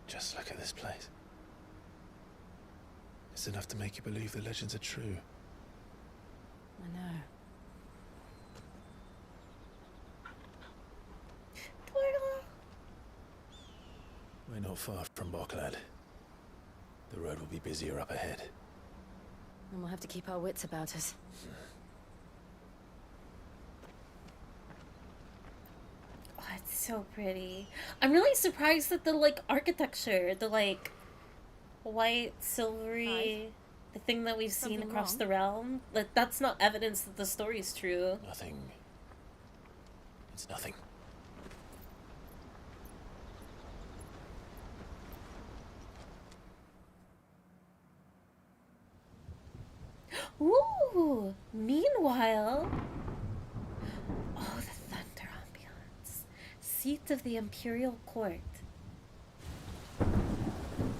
Just look at this place. It's enough to make you believe the legends are true. I know. We're not far from Boklad. The road will be busier up ahead. And we'll have to keep our wits about us. Oh, it's so pretty. I'm really surprised that the, like, architecture, the, like, white, silvery, the thing that we've seen across the realm, like, that's not evidence that the story's true. Nothing. It's nothing. Ooh! Meanwhile... Oh, the thunder ambiance. Seat of the Imperial Court.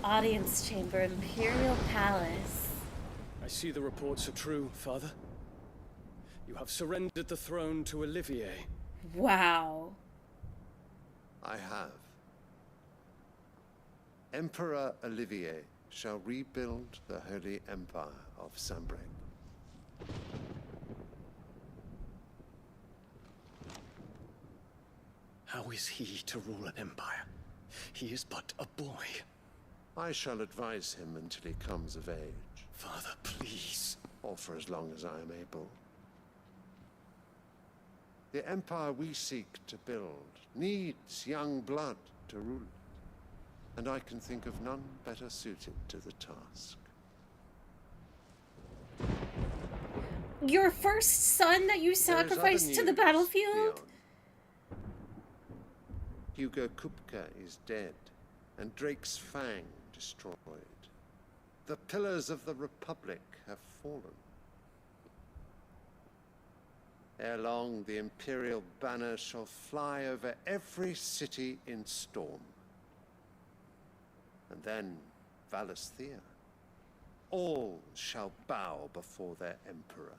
Audience chamber, Imperial Palace. I see the reports are true, Father. You have surrendered the throne to Olivier. Wow. I have. Emperor Olivier shall rebuild the Holy Empire of Sanbreque. How is he to rule an empire? He is but a boy. I shall advise him until he comes of age. Father, please. Or for as long as I am able. The empire we seek to build needs young blood to rule it, and I can think of none better suited to the task. Your first son that you sacrificed to the battlefield? Leon. Hugo Kupka is dead, and Drake's Fang destroyed. The pillars of the Republic have fallen. Ere long, the Imperial banner shall fly over every city in Storm. And then, Valisthea. All shall bow before their Emperor.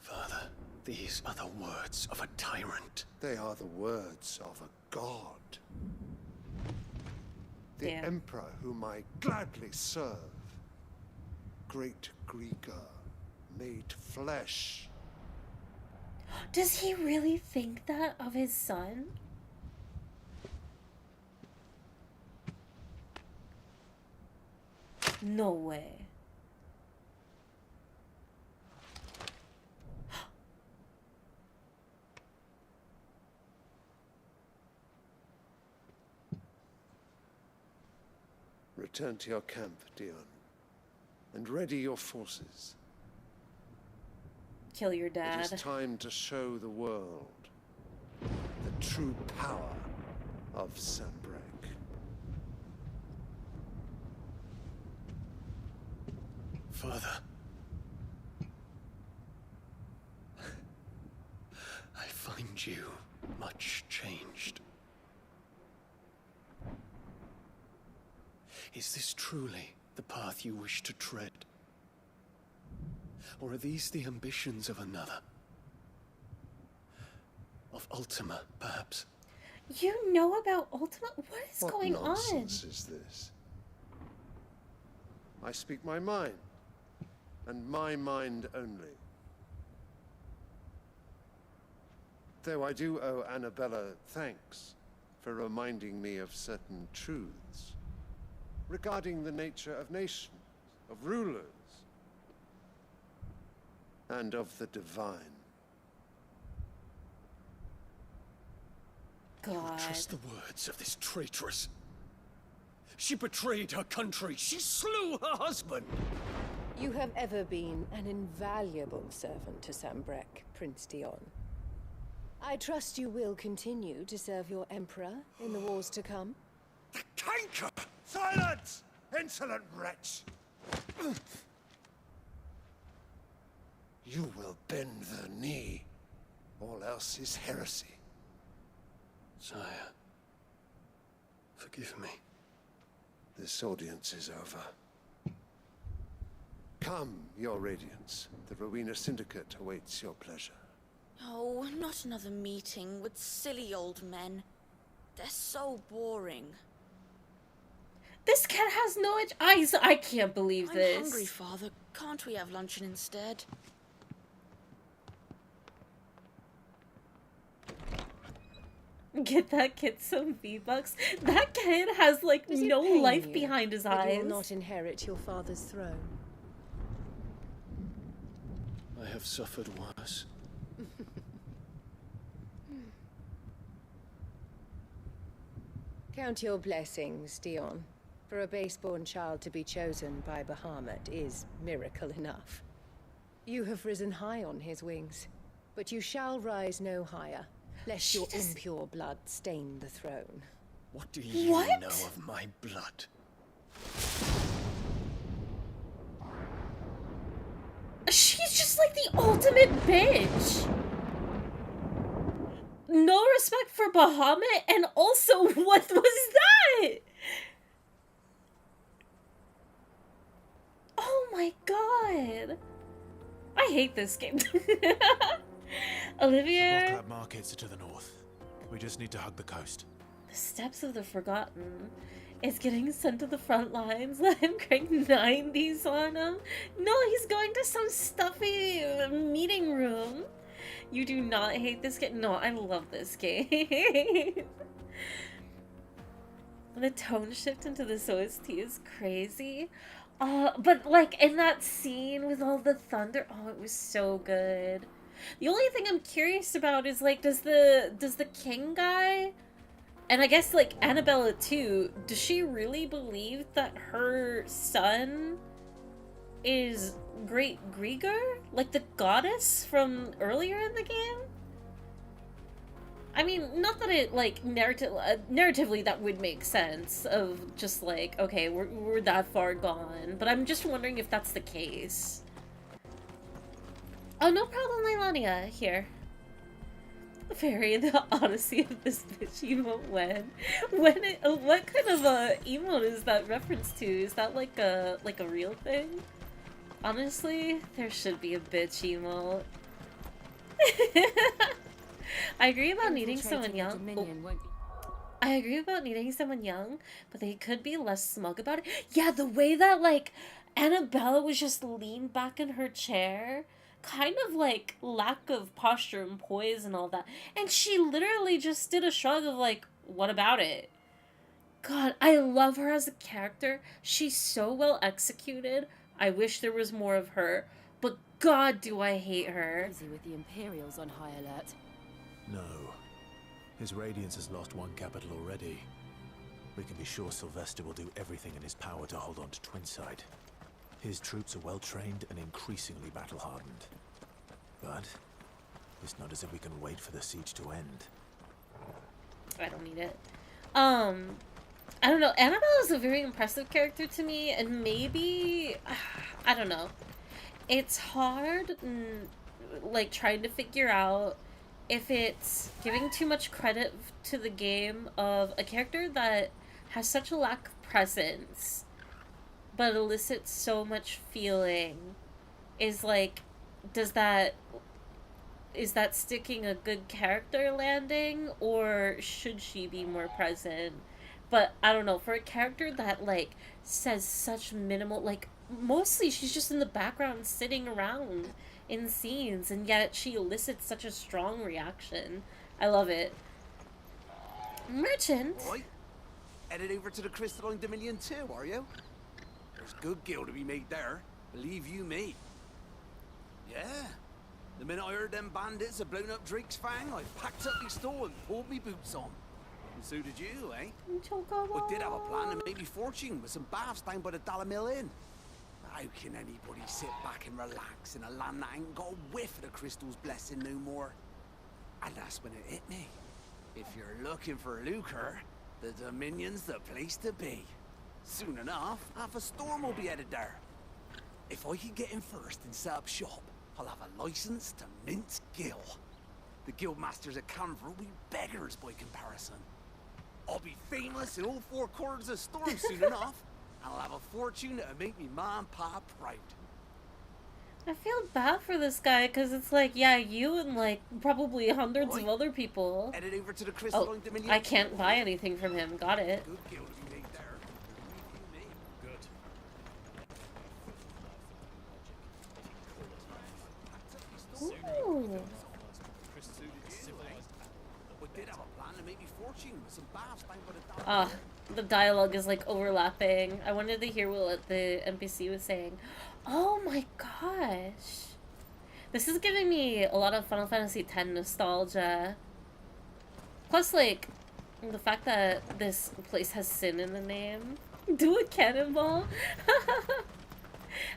Father, these are the words of a tyrant. They are the words of a god. The Damn. Emperor whom I gladly serve. Great Grieger, made flesh. Does he really think that of his son? No way. Return to your camp, Dion, and ready your forces. Kill your It dad. is time to show the world the true power of Sanbreque. Father. I find you much changed. Is this truly the path you wish to tread? Or are these the ambitions of another? Of Ultima, perhaps? You know about Ultima? What is going on? What nonsense is this? I speak my mind, and my mind only. Though I do owe Annabella thanks for reminding me of certain truths regarding the nature of nations, of rulers, and of the divine. God. Trust the words of this traitress. She betrayed her country. She slew her husband. You have ever been an invaluable servant to Sanbreque, Prince Dion. I trust you will continue to serve your Emperor in the wars to come. The canker! Silence! Insolent wretch! You will bend the knee. All else is heresy. Sire, Forgive me. This audience is over. Come, Your Radiance. The Rowena Syndicate awaits your pleasure. Oh, not another meeting with silly old men. They're so boring. This cat has no eyes. I can't believe this. I'm hungry, Father. Can't we have luncheon instead? Get that kid some V-Bucks. That kid has like Does it no pain life you behind his that you eyes. will not inherit your father's throne? I have suffered worse. Count your blessings, Dion. For a base-born child to be chosen by Bahamut is miracle enough. You have risen high on his wings, but you shall rise no higher, lest your impure blood stain the throne. What do you know of my blood? She's just like the ultimate bitch. No respect for Bahamut, and also, what was that? Oh my god. I hate this game. Olivia. The Boklab markets are to the north. We just need to hug the coast. The Steps of the Forgotten is getting sent to the front lines. Let him crank 90s on him. No, he's going to some stuffy meeting room. You do not hate this game. No, I love this game. The tone shift into this OST is crazy. But like in that scene with all the thunder, oh, it was so good. The only thing I'm curious about is like, does the king guy, and I guess like Annabella too, does she really believe that her son is Great Grieger? Like the goddess from earlier in the game? I mean, not that it, like, narratively that would make sense of just like, okay, we're that far gone, but I'm just wondering if that's the case. Oh, no problem, Leilania. Here. Fairy, the odyssey of this bitch emote what kind of a emote is that reference to? Is that like a real thing? Honestly, there should be a bitch emote. I agree about needing someone young. I agree about needing someone young, but they could be less smug about it. Yeah, the way that, like, Annabella was just leaned back in her chair, kind of, like, lack of posture and poise and all that. And she literally just did a shrug of, like, what about it? God, I love her as a character. She's so well executed. I wish there was more of her, but God, do I hate her. Busy with the Imperials on high alert. No. His Radiance has lost one capital already. We can be sure Sylvester will do everything in his power to hold on to Twinside. His troops are well trained and increasingly battle-hardened. But it's not as if we can wait for the siege to end. I don't need it. I don't know. Annabelle is a very impressive character to me, and maybe I don't know. It's hard, like, trying to figure out if it's giving too much credit to the game of a character that has such a lack of presence but elicits so much feeling. Is like, is that sticking a good character landing, or should she be more present? But I don't know, for a character that like says such minimal, like mostly she's just in the background sitting around in scenes, and yet she elicits such a strong reaction. I love it. Merchant. Right. Headed over to the Crystalline Dominion too, are you? There's good gil to be made there, believe you me. Yeah. The minute I heard them bandits had blown up Drake's Fang, I packed up my store and pulled me boots on. And so did you, eh? I did have a plan to make me fortune with some baths down by the Dollar Mill Inn. How can anybody sit back and relax in a land that ain't got a whiff of the crystal's blessing no more? And that's when it hit me. If you're looking for lucre, the Dominion's the place to be. Soon enough, half a storm will be headed there. If I can get in first and set up shop, I'll have a license to mince gil. The guildmasters at Canver will be beggars by comparison. I'll be famous in all four corners of Storm soon enough. I'll have a fortune that'll make me ma and pa proud. I feel bad for this guy because it's like, yeah, you and like probably hundreds of other people. Headed over to the Crystal Oh, Dominion. I can't buy anything from him. Got it. Good guild to be made there. Good. Ooh. We did have a plan to make me fortune with some baths down by the dock. Ah, the dialogue is like overlapping. I wanted to hear what the NPC was saying. Oh my gosh. This is giving me a lot of Final Fantasy X nostalgia. Plus, like, the fact that this place has sin in the name. Do a cannonball.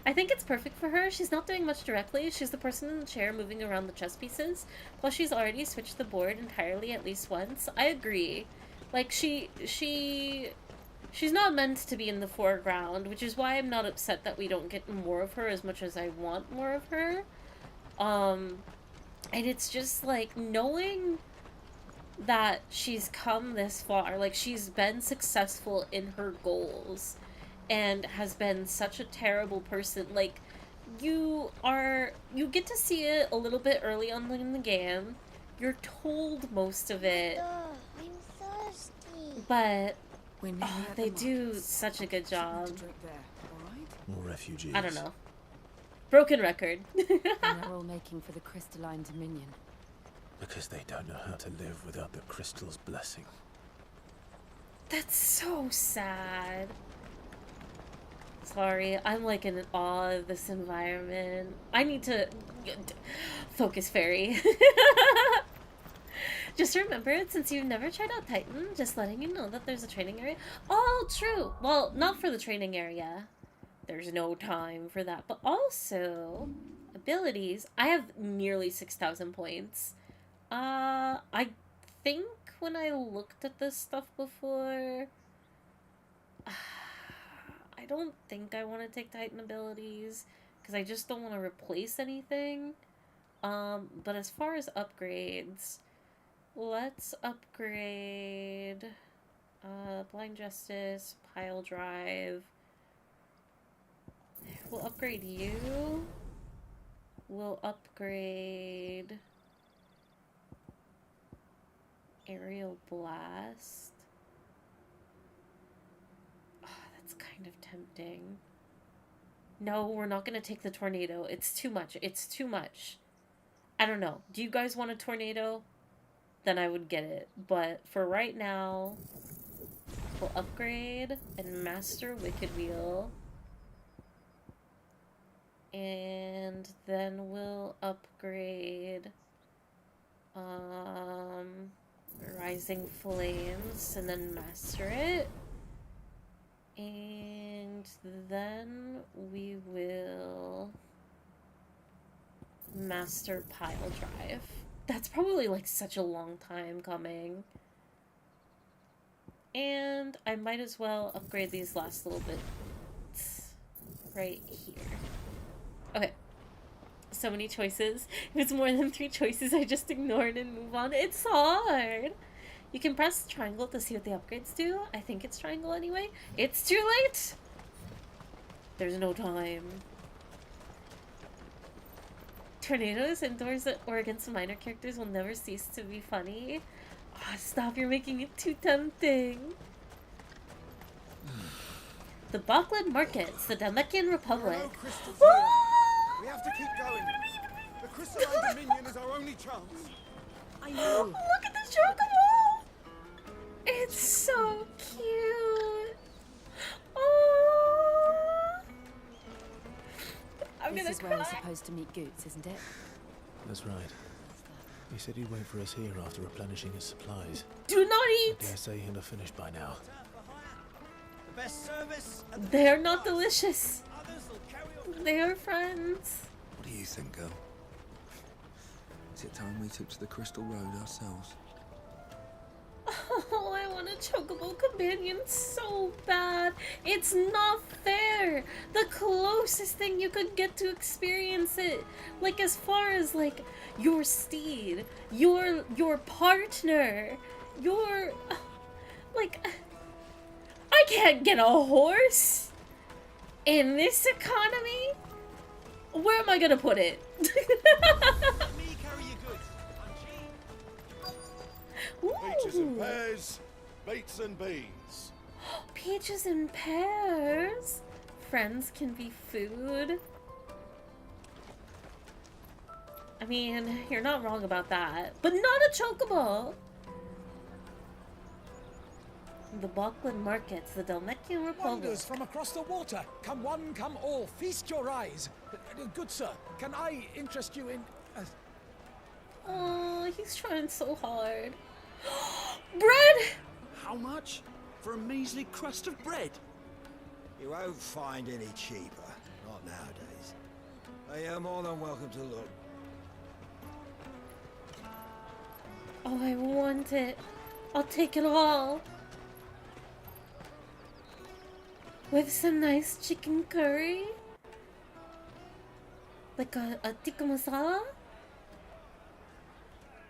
I think it's perfect for her. She's not doing much directly. She's the person in the chair moving around the chess pieces. Plus, she's already switched the board entirely at least once. I agree. Like, she's not meant to be in the foreground, which is why I'm not upset that we don't get more of her as much as I want more of her. And it's just, like, knowing that she's come this far, like, she's been successful in her goals and has been such a terrible person. Like, you get to see it a little bit early on in the game. You're told most of it. I'm thirsty. But they do such a good job. More refugees. I don't know. Broken record. And they're all making for the crystalline dominion. Because they don't know how to live without the crystal's blessing. That's so sad. Sorry, I'm like in awe of this environment. I need to focus, Fairy. Just remember, since you've never tried out Titan, just letting you know that there's a training area. Oh, true. Well, not for the training area. There's no time for that. But also, abilities. I have nearly 6,000 points. I think when I looked at this stuff before, I don't think I want to take Titan abilities because I just don't want to replace anything. But as far as upgrades, let's upgrade Blind Justice, Pile Drive. We'll upgrade you. We'll upgrade Aerial Blast. Oh, that's kind of tempting. No, we're not going to take the tornado. It's too much. It's too much. I don't know. Do you guys want a tornado? Then I would get it. But for right now, we'll upgrade and master Wicked Wheel. And then we'll upgrade Rising Flames and then master it. And then we will master Pile Drive. That's probably like such a long time coming. And I might as well upgrade these last little bits right here. Okay. So many choices. If it's more than 3 choices, I just ignore it and move on. It's hard. You can press triangle to see what the upgrades do. I think it's triangle anyway. It's too late. There's no time. Tornadoes indoors or against minor characters will never cease to be funny. Oh, stop, you're making it too tempting. The Bakland Markets, the Namekian Republic. We have to keep going. The crystalline dominion is our only chance. I know. Look at this chocobo! It's so cute. Oh. This is where we're supposed to meet Goots, isn't it? That's right. He said he'd wait for us here after replenishing his supplies. Do not eat! I dare say he'll have finished by now. The best service. They're not delicious. They are friends. What do you think, girl? Is it time we took to the Crystal Road ourselves? Oh, I want a chocobo companion so bad. It's not fair. The closest thing you could get to experience it, like as far as like your steed, your partner, your Like, I can't get a horse in this economy? Where am I gonna put it? Peaches and pears, beets and beans. Peaches and pears. Friends can be food. I mean, you're not wrong about that. But not a chocobo! The Balkland markets, the Dalmatian Republic. Wonders from across the water. Come one, come all. Feast your eyes. Good sir, can I interest you in... Oh, he's trying so hard. Bread! How much? For a measly crust of bread? You won't find any cheaper. Not nowadays. But you're more than welcome to look. Oh, I want it. I'll take it all. With some nice chicken curry? Like a tikka masala?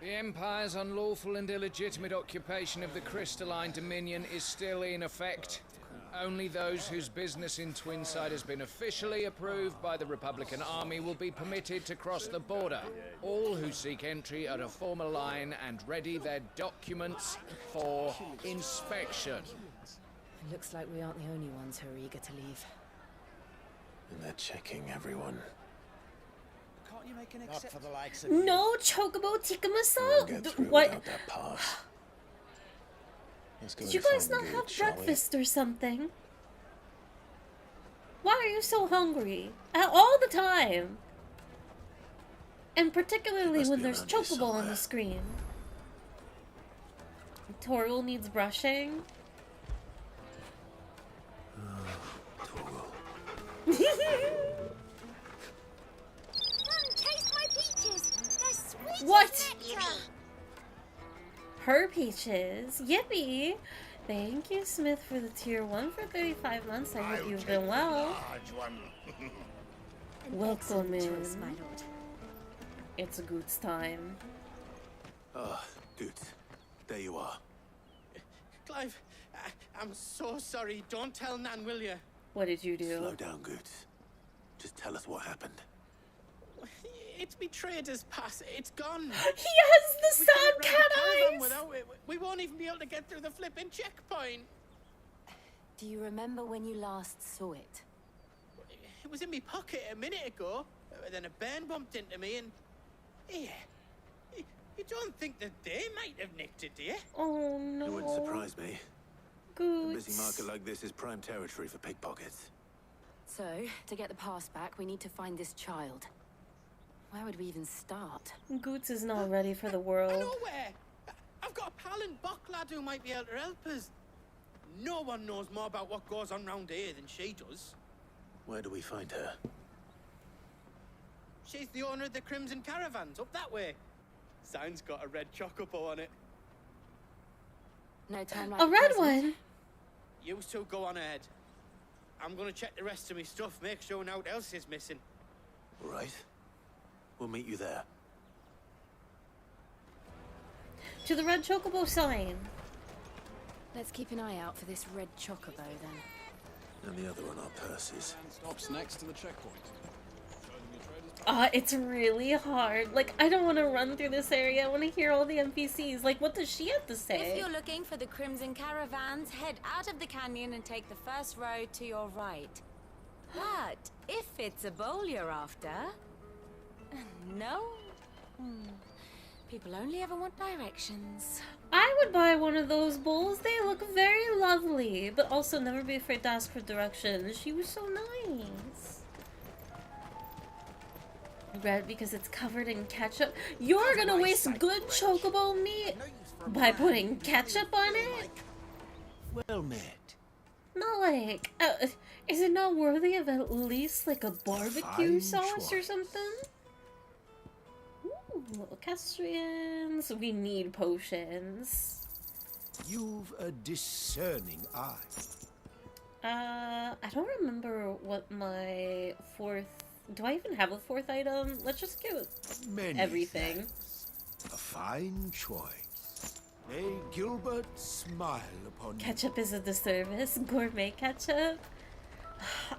The Empire's unlawful and illegitimate occupation of the crystalline dominion is still in effect. Only those whose business in Twinside has been officially approved by the Republican Army will be permitted to cross the border. All who seek entry are to form a line and ready their documents for inspection. It looks like we aren't the only ones who are eager to leave. And they're checking everyone. Can't you make an Not for the likes of No chocobo tikka We'll get masala. through What? without that pass. Let's go Did you and guys find not the have goods, shall we? breakfast or something? Why are you so hungry? All the time. And particularly must when be there's around here chocobo on somewhere. the screen. Toril needs brushing. Taste my peaches. They're sweet. What? Yippee. Her peaches. Yippee! Thank you, Smith, for the tier 1 for 35 months. I hope you've been well. Welcome in. Choice, my lord. It's a good time. Ah, good. There you are. Clive, I'm so sorry. Don't tell Nan, will you? What did you do? Slow down, Goods. Just tell us what happened. It's me trader's pass. It's gone. He has the We sad can't cat run the caravan eyes! without it. We won't even be able to get through the flipping checkpoint. Do you remember when you last saw it? It was in my pocket a minute ago. Then a bairn bumped into me and... Yeah. You don't think that they might have nicked it, do you? Oh no. It wouldn't surprise me. A Good. busy market like this is prime territory for pickpockets. So, to get the pass back, we need to find this child. Where would we even start? Goots is not ready for the I world. know where. I've got a pal in Bocklad who might be able to help us. No one knows more about what goes on round here than she does. Where do we find her? She's the owner of the Crimson Caravans, up that way. Sign's got a red chocobo on it. No time like A the red present. one? You two go on ahead. I'm gonna check the rest of my stuff, make sure naught else is missing. All right. We'll meet you there. To the red chocobo sign. Let's keep an eye out for this red chocobo then. And the other on our purses. Stops next to the checkpoint. It's really hard. Like, I don't want to run through this area. I want to hear all the NPCs. Like, what does she have to If say? you're looking for the Crimson Caravans, head out of the canyon and take the first road to your right. But if it's a bowl you're after... No? People only ever want directions. I would buy one of those bowls. They look very lovely. But also never be afraid to ask for directions. She was so nice. Red because it's covered in ketchup. You're gonna waste good chocobo meat by putting ketchup on it? Well met. Not like... is it not worthy of at least like a barbecue Fine sauce or choice. something? Ooh, little castrians. We need potions. You've a discerning eye. I don't remember what my fourth... Do I even have a fourth item? Let's just get Many everything. thanks. A fine choice. May Gilbert smile upon you. Ketchup is a disservice. Gourmet ketchup.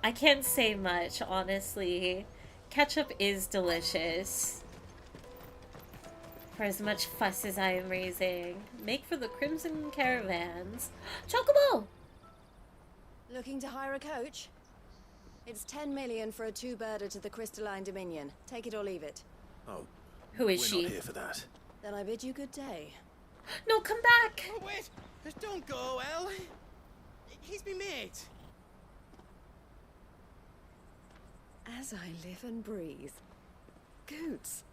I can't say much, honestly. Ketchup is delicious. For as much fuss as I am raising. Make for the Crimson Caravans. Chocobo! Looking to hire a coach? It's 10 million for a two-birder to the Crystalline Dominion. Take it or leave it. Oh, who is we're she? Not here for that. Then I bid you good day. No, come back! Oh, wait! Just don't go, El. He's me mate. As I live and breathe. Goots,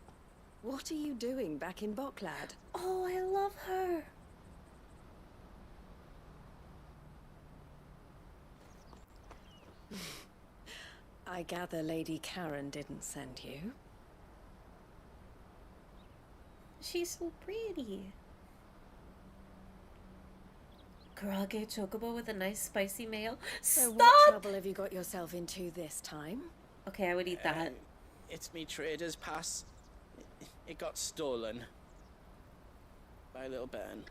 what are you doing back in Boklad? Oh, I love her. I gather Lady Karen didn't send you. She's so pretty. Karage chocobo with a nice spicy mayo. So Stop! what trouble have you got yourself into this time? Okay, I would eat that. It's me trader's pass. It got stolen. By a little bairn.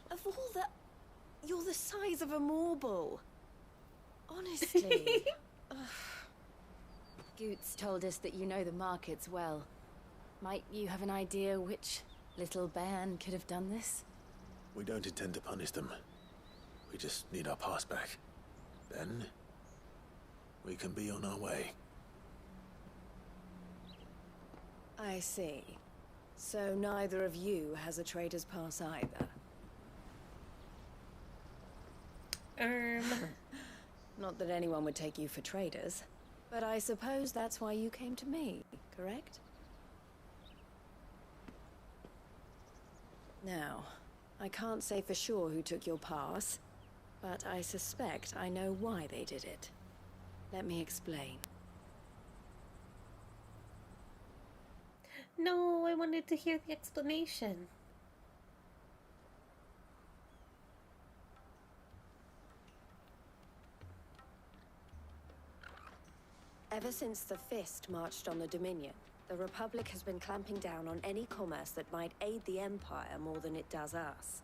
Of all the... You're the size of a marble. Honestly. Goots told us that you know the markets well. Might you have an idea which little bairn could have done this? We don't intend to punish them. We just need our pass back. Then, we can be on our way. I see. So neither of you has a trader's pass either. Not that anyone would take you for traders, but I suppose that's why you came to me, correct? Now, I can't say for sure who took your pass, but I suspect I know why they did it. Let me explain. No, I wanted to hear the explanation. Ever since the Fist marched on the Dominion, the Republic has been clamping down on any commerce that might aid the Empire more than it does us.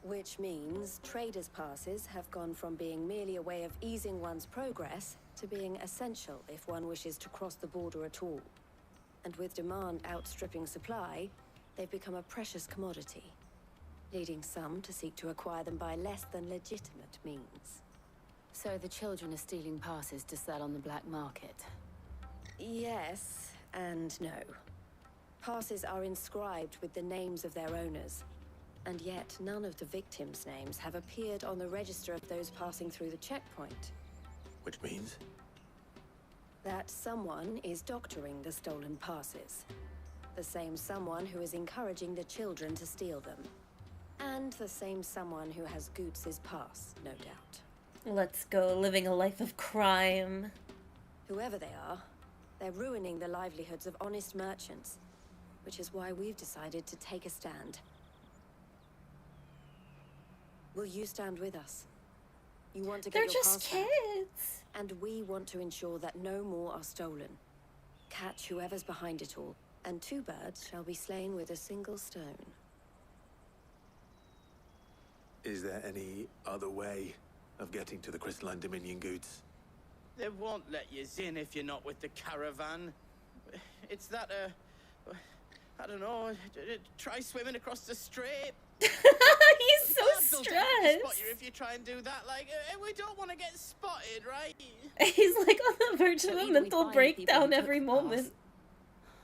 Which means traders' passes have gone from being merely a way of easing one's progress to being essential if one wishes to cross the border at all. And with demand outstripping supply, they've become a precious commodity, leading some to seek to acquire them by less than legitimate means. So the children are stealing passes to sell on the black market? Yes and no. Passes are inscribed with the names of their owners, and yet none of the victims' names have appeared on the register of those passing through the checkpoint. Which means? That someone is doctoring the stolen passes. The same someone who is encouraging the children to steal them. And the same someone who has Goots' pass, no doubt. Let's go, living a life of crime. Whoever they are, they're ruining the livelihoods of honest merchants, which is why we've decided to take a stand. Will you stand with us? You want to get They're your just pass back, kids. and we want to ensure that no more are stolen. Catch whoever's behind it all, and two birds shall be slain with a single stone. Is there any other way of getting to the Crystalline Dominion, Goots? They won't let you in if you're not with the caravan. It's that, I don't know, try swimming across the strait. He's so stressed. Spot you if you try and do that. Like, we don't want to get spotted, right? He's like on the verge of a Even mental we find people breakdown who took every the moment. pass,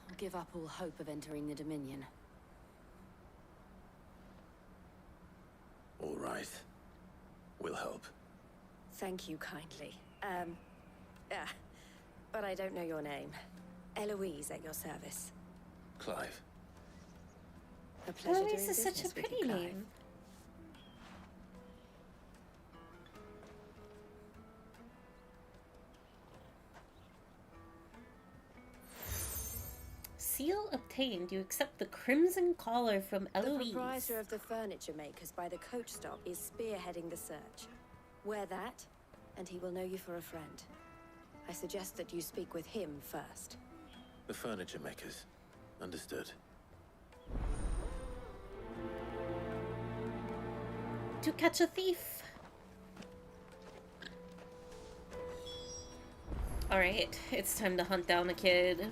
I'll give up all hope of entering the Dominion. All right. We'll help. Thank you kindly. But I don't know your name. Eloise at your service. Clive. A pleasure doing Eloise is such a business with pretty you, Clive. name. Seal obtained. You accept the crimson collar from The Eloise. proprietor of the furniture makers by the coach stop is spearheading the search. Wear that, and he will know you for a friend. I suggest that you speak with him first. The furniture makers. Understood. to catch a thief. Alright, it's time to hunt down a kid.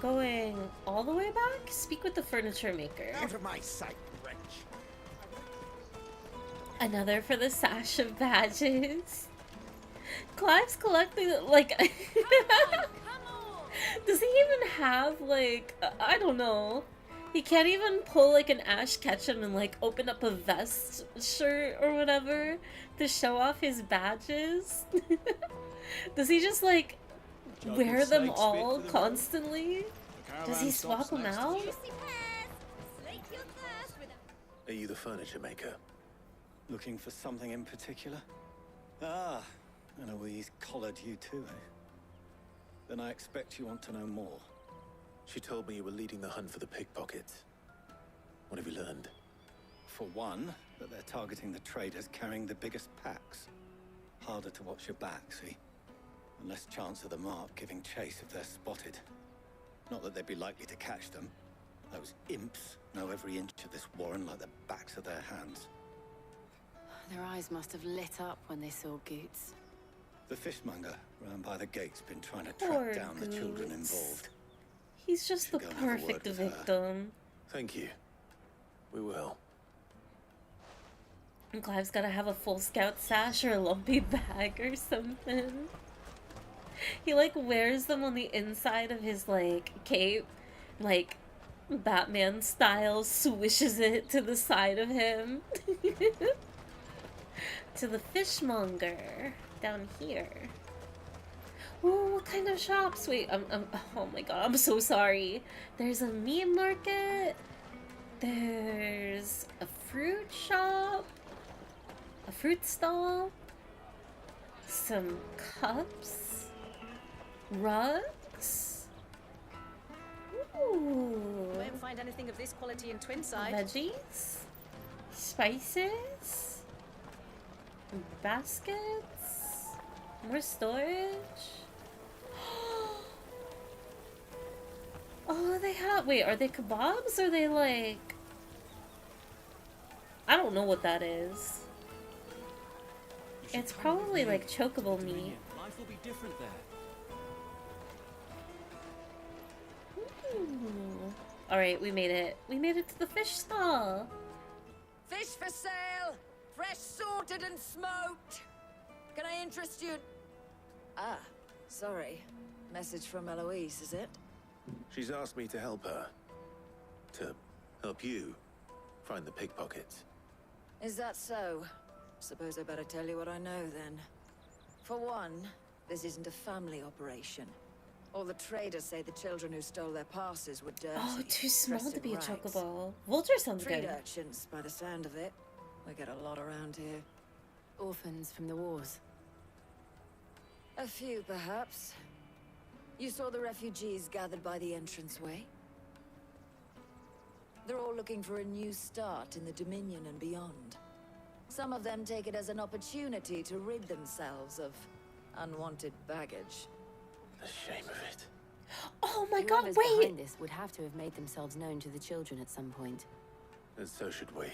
Going all the way back? Speak with the furniture maker. Out of my sight, wretch. Another for the sash of badges. Clive's collecting, like... Does he even have, like... I don't know. He can't even pull, like, an Ash Ketchum and, like, open up a vest shirt or whatever to show off his badges? Does he just, like, wear them all constantly? Does he swap them out? Are you the furniture maker? Looking for something in particular? Ah, and Eloise collared you too, eh? Then I expect you want to know more. She told me you were leading the hunt for the pickpockets. What have you learned? For one, that they're targeting the traders carrying the biggest packs. Harder to watch your back, see? And less chance of the mark giving chase if they're spotted. Not that they'd be likely to catch them. Those imps know every inch of this warren like the backs of their hands. Their eyes must have lit up when they saw Goots. The fishmonger round by the gate's been trying to Poor track down the children Goots. involved. He's just the Should go and have a word perfect with her. victim. Thank you. We will. And Clive's gotta have a full scout sash or a lumpy bag or something. He, like, wears them on the inside of his, like, cape. Like, Batman style, swishes it to the side of him. To the fishmonger down here. Ooh, what kind of shops? Wait, oh my god, I'm so sorry. There's a meat market. There's a fruit shop. A fruit stall. Some cups. Rugs. Ooh. Won't find anything of this quality in Twinside. Veggies. Spices. Baskets. More storage. Oh, they have... Wait, are they kebabs? Or are they like... I don't know what that is. It's probably like chocobo meat. Life will be different there. Ooh. Alright, we made it. We made it to the fish stall. Fish for sale! Fresh sorted and smoked! Can I interest you? Ah, sorry. Message from Eloise, is it? She's asked me to help her. To help you find the pickpockets. Is that so? Suppose I better tell you what I know then. For one, this isn't a family operation. All the traders say the children who stole their passes were dirty. Oh, too small dressed to be in a rags. chocobo. Vulture sounds Street good. urchins, by the sound of it. We get a lot around here. Orphans from the wars. A few, perhaps. You saw the refugees gathered by the entranceway? They're all looking for a new start in the Dominion and beyond. Some of them take it as an opportunity to rid themselves of unwanted baggage. The shame of it. Oh my god, Whoever's wait! behind this would have to have made themselves known to the children at some point. And so should we.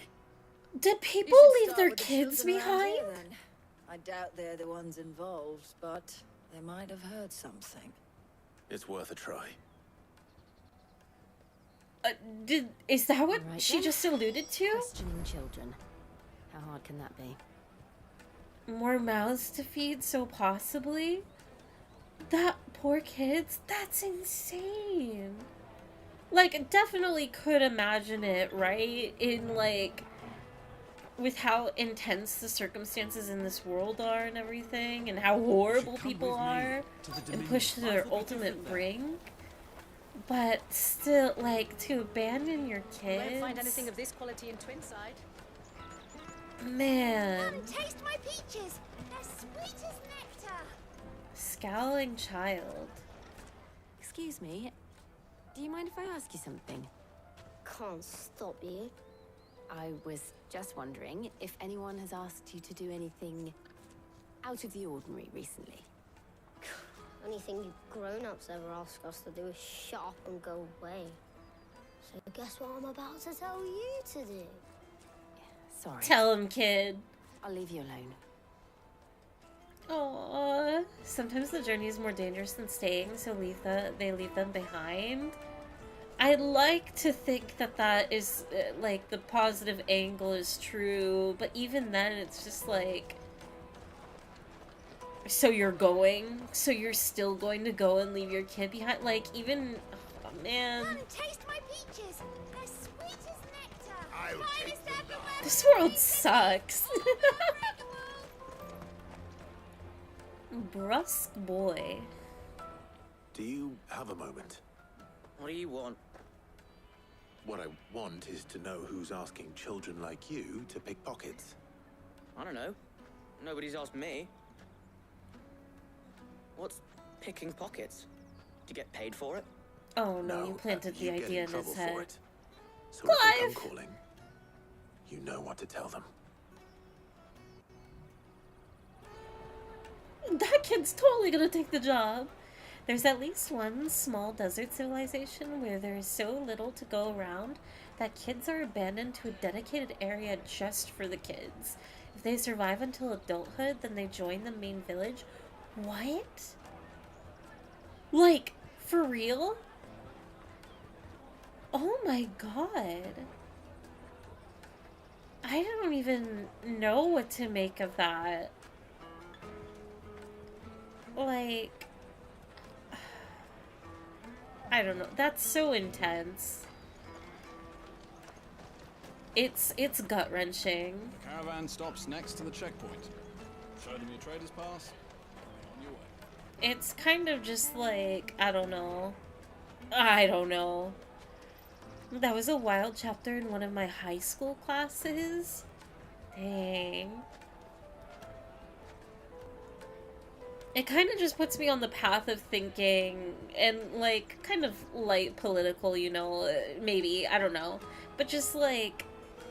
Did people You should leave start their with the kids children around behind? here, then. I doubt they're the ones involved, but they might have heard something. It's worth a try. Is that what Right she then. just alluded to? Questioning children. How hard can that be? More mouths to feed, so possibly? That poor kids? That's insane. Like, definitely could imagine it, right? In, like, with how intense the circumstances in this world are and everything, and how horrible people are, and pushed to their ultimate brink. But still, like, to abandon your kids? Won't find anything of this quality in Twinside. Man. Taste my peaches! They're sweet as nectar! Scowling child. Excuse me. Do you mind if I ask you something? Can't stop you. I was just wondering if anyone has asked you to do anything out of the ordinary recently. Only thing you grown-ups ever ask us to do is shut up and go away. So guess what I'm about to tell you to do? Sorry. Tell him, kid. I'll leave you alone. Aww. Sometimes the journey is more dangerous than staying, so they leave them behind. I like to think that that is, like, the positive angle is true, but even then, it's just like... So you're going? So you're still going to go and leave your kid behind? Like, even... Oh, man. Come taste my peaches. They're sweet as nectar. I'll take them now. This world sucks. Brusque boy. Do you have a moment? What do you want? What I want is to know who's asking children like you to pick pockets. I don't know. Nobody's asked me. What's picking pockets? Do you get paid for it? Oh no, you planted the idea in his head. So if they come calling, you know what to tell them. That kid's totally gonna take the job. There's at least one small desert civilization where there is so little to go around that kids are abandoned to a dedicated area just for the kids. If they survive until adulthood, then they join the main village. What? Like, for real? Oh my god. I don't even know what to make of that. Like... I don't know. That's so intense. It's gut-wrenching. The caravan stops next to the checkpoint. Show them your trader's pass, and on your way. It's kind of just like, I don't know. I don't know. That was a wild chapter in one of my high school classes. Dang. It kind of just puts me on the path of thinking, and like, kind of light political, you know, maybe, I don't know. But just like,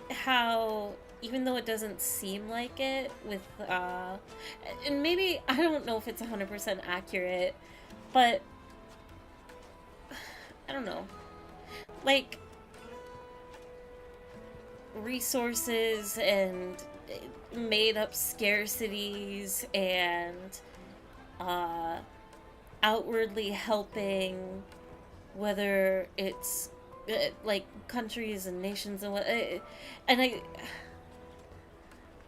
how, even though it doesn't seem like it, with, and maybe, I don't know if it's 100% accurate, but, I don't know. Like, resources and made up scarcities and outwardly helping, whether it's like countries and nations and what, and I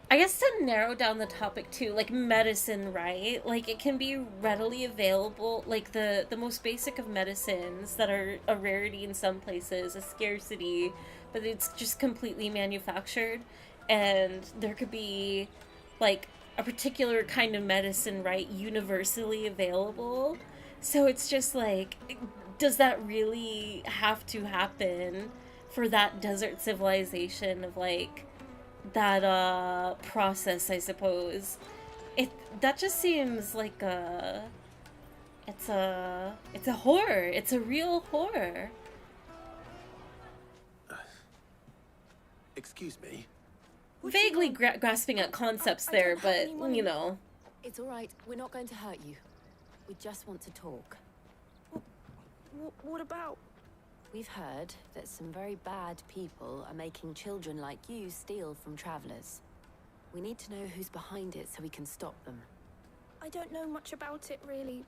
guess to narrow down the topic too, like medicine, right? Like it can be readily available, like the most basic of medicines that are a rarity in some places, a scarcity, but it's just completely manufactured, and there could be like a particular kind of medicine, right, universally available. So it's just like, does that really have to happen for that desert civilization of like that process, I suppose? That just seems like it's a horror. It's a real horror. Excuse me. Vaguely grasping at concepts there, but, you know. It's alright, we're not going to hurt you. We just want to talk. What about? We've heard that some very bad people are making children like you steal from travelers. We need to know who's behind it so we can stop them. I don't know much about it, really.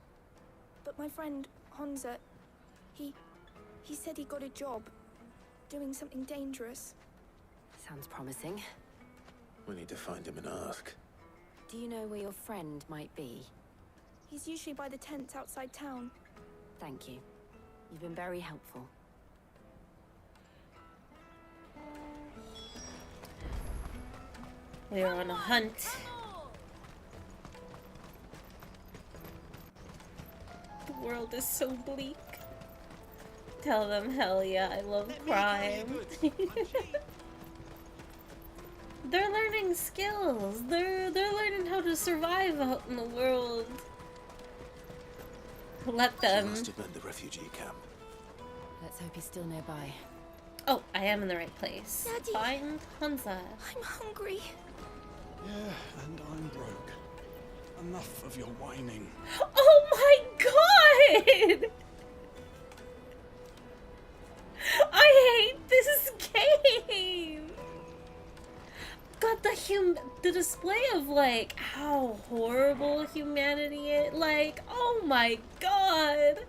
But my friend, Honza, he said he got a job doing something dangerous. Sounds promising. We need to find him and ask. Do you know where your friend might be? He's usually by the tents outside town. Thank you. You've been very helpful. We are on a hunt. The world is so bleak. Tell them, hell yeah, I love crime. They're learning skills. They're learning how to survive out in the world. Let them. He must have meant the refugee camp. Let's hope he's still nearby. Oh, I am in the right place. Daddy. Find Hansa. I'm hungry. Yeah, and I'm broke. Enough of your whining. Oh my god! I hate this game! the display of like how horrible humanity is, like, oh my god,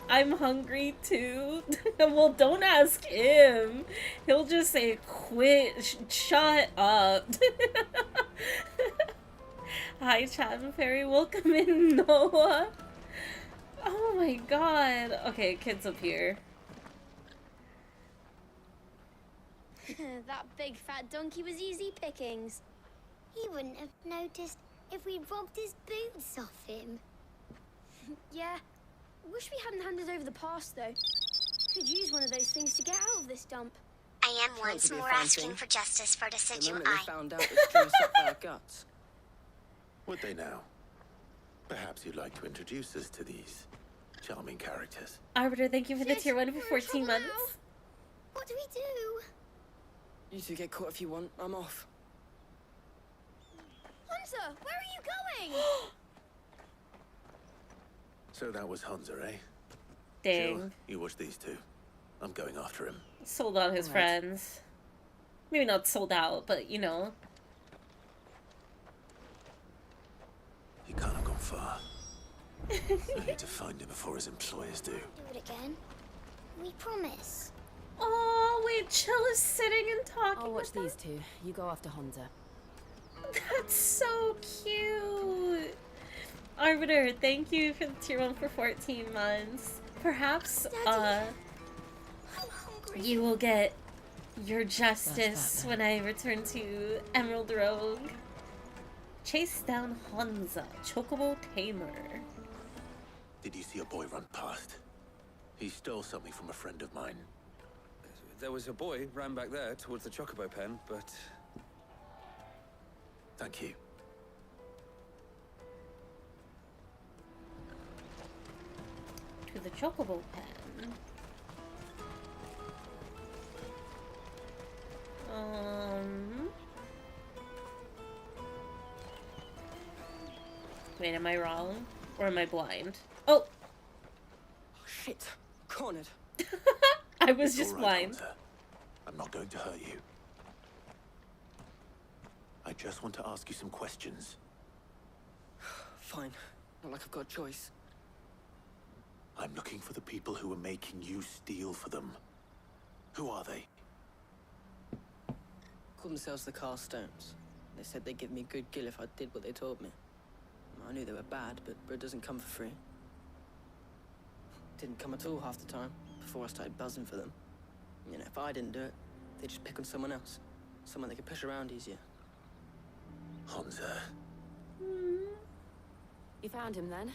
I'm hungry too. Well, don't ask him. He'll just say, quit, shut up. Hi, Chad Fairy, welcome in, Noah. Oh my god. Okay, kids up here. That big fat donkey was easy pickings. He wouldn't have noticed if we'd robbed his boots off him. Yeah. Wish we hadn't handed over the pass, though. Could use one of those things to get out of this dump. I am once more asking for justice for decision The moment I. they found out, the stream sucked our guts. Would they now? Perhaps you'd like to introduce us to these charming characters. Arbiter, thank you for the tier 1 for 14 months. What do we do? You two get caught if you want. I'm off. Hunter, where are you going? So that was Hunter, eh? Dang. Jill, you watch these two. I'm going after him. Sold out his friends. Maybe not sold out, but you know. He can't have gone far. I need to find him before his employers do. Do it again. We promise. Oh, wait, Chill is sitting and talking. I'll watch these two. You go after Hunter. That's so cute. Arbiter, thank you for the tier 1 for 14 months. Perhaps, you will get your justice when I return to Emerald Rogue. Chase down Hansa, Chocobo Tamer. Did you see a boy run past? He stole something from a friend of mine. There was a boy ran back there towards the Chocobo pen, but... Thank you. To the Chocobo pen. Wait, am I wrong? Or am I blind? Oh! Oh shit. Cornered. I was It's just all right, blind. Hunter. I'm not going to hurt you. I just want to ask you some questions. Fine. Not like I've got a choice. I'm looking for the people who are making you steal for them. Who are they? Called themselves the Carstones. They said they'd give me good gill if I did what they told me. I knew they were bad, but bread doesn't come for free. Didn't come at all half the time, before I started buzzing for them. You know, if I didn't do it, they'd just pick on someone else. Someone they could push around easier. Hunter. You found him then?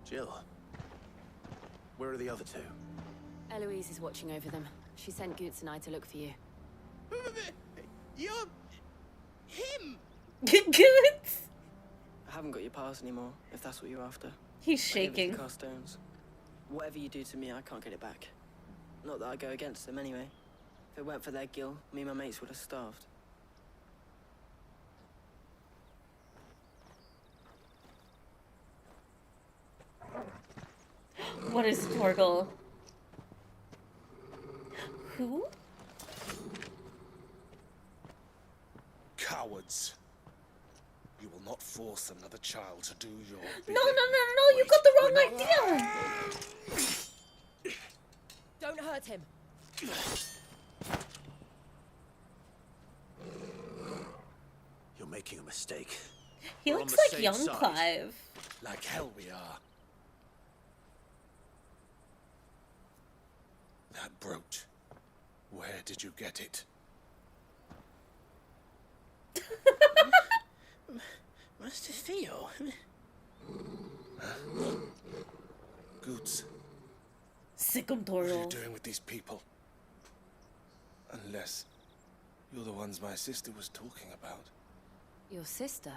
Jill. Where are the other two? Eloise is watching over them. She sent Goots and I to look for you. You're... him! Goots! I haven't got your pass anymore, if that's what you're after. He's I gave it to shaking. the Carstones. Whatever you do to me, I can't get it back. Not that I go against them anyway. If it weren't for their gill, me and my mates would have starved. What is Torgal? Who? Cowards. You will not force another child to do your bidding. No, you got the wrong idea! Don't hurt him. You're making a mistake. He We're on looks the like same young side. Clive. Like hell we are. That brooch. Where did you get it? Master Theo? Goots. Sickum What are you Torgal. doing with these people? Unless you're the ones my sister was talking about. Your sister?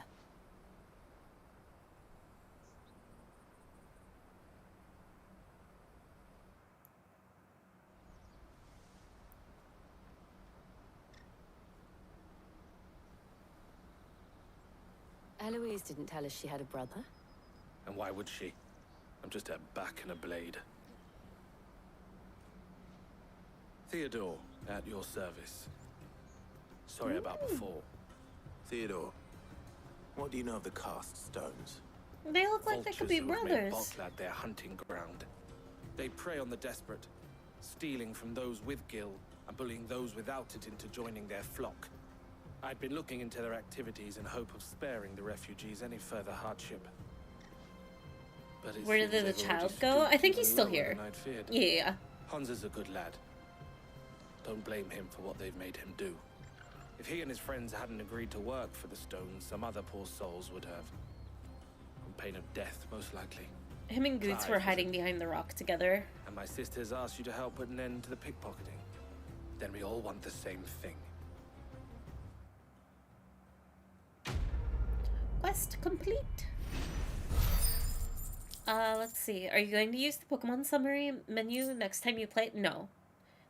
Eloise didn't tell us she had a brother. And why would she? I'm just a back and a blade. Theodore, at your service. Sorry about before. Theodore, what do you know of the cast stones? They look like they could be brothers. Boklad their hunting ground. They prey on the desperate, stealing from those with gil and bullying those without it into joining their flock. I'd been looking into their activities in hope of sparing the refugees any further hardship. But where did the child go? I think he's still here. Yeah. Hans is a good lad. Don't blame him for what they've made him do. If he and his friends hadn't agreed to work for the stones, some other poor souls would have. On pain of death, most likely. Him and Goots were hiding behind the rock together. And my sisters asked you to help put an end to the pickpocketing. Then we all want the same thing. Quest complete. Let's see. Are you going to use the Pokemon summary menu next time you play it? No.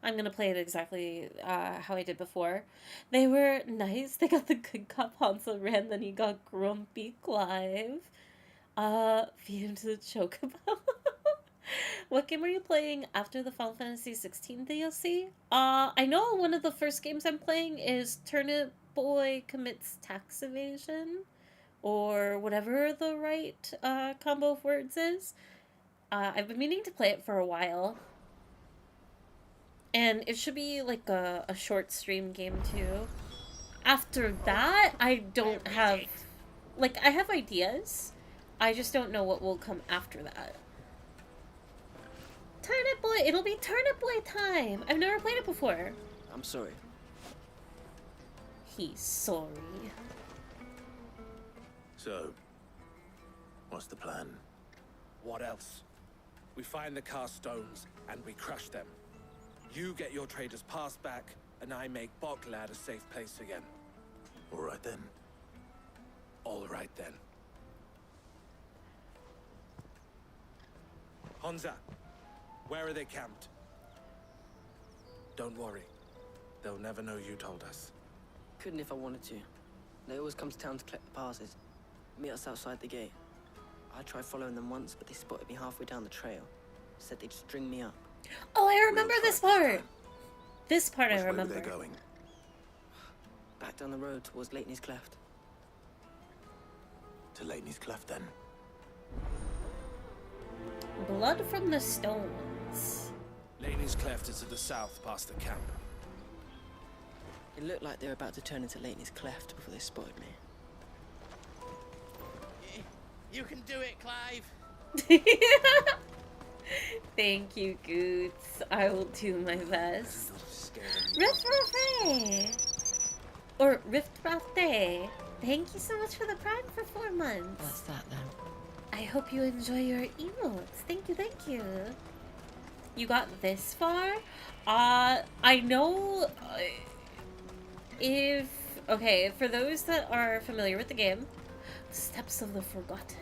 I'm gonna play it exactly how I did before. They were nice. They got the good cop Hansa ran, then he got grumpy Clive. Feed him to the chocobo. What game are you playing after the Final Fantasy 16 DLC? I know one of the first games I'm playing is Turnip Boy Commits Tax Evasion, or whatever the right combo of words is. I've been meaning to play it for a while. And it should be like a short stream game too. After that, I don't have... Like, I have ideas. I just don't know what will come after that. Turnip Boy! It'll be Turnip Boy time! I've never played it before. I'm sorry. He's sorry. So, what's the plan? What else? We find the cast stones and we crush them. You get your trader's pass back, and I make Boklad a safe place again. All right then. All right then. Hansa, where are they camped? Don't worry. They'll never know you told us. Couldn't if I wanted to. They always come to town to collect the passes. Meet us outside the gate. I tried following them once, but they spotted me halfway down the trail. Said they'd string me up. Oh, I remember this part! This part I remember. Where were they going? Back down the road towards Leitney's Cleft. To Leitney's Cleft, then. Blood from the stones. Leitney's Cleft is to the south, past the camp. It looked like they were about to turn into Leitney's Cleft before they spotted me. You can do it, Clive! Thank you, Goots. I will do my best. Rift Rafe! Or Rift Rafe. Thank you so much for the Prime for 4 months. What's that then? I hope you enjoy your emotes. Thank you, thank you. You got this far? I know if... Okay, for those that are familiar with the game, Steps of the Forgotten.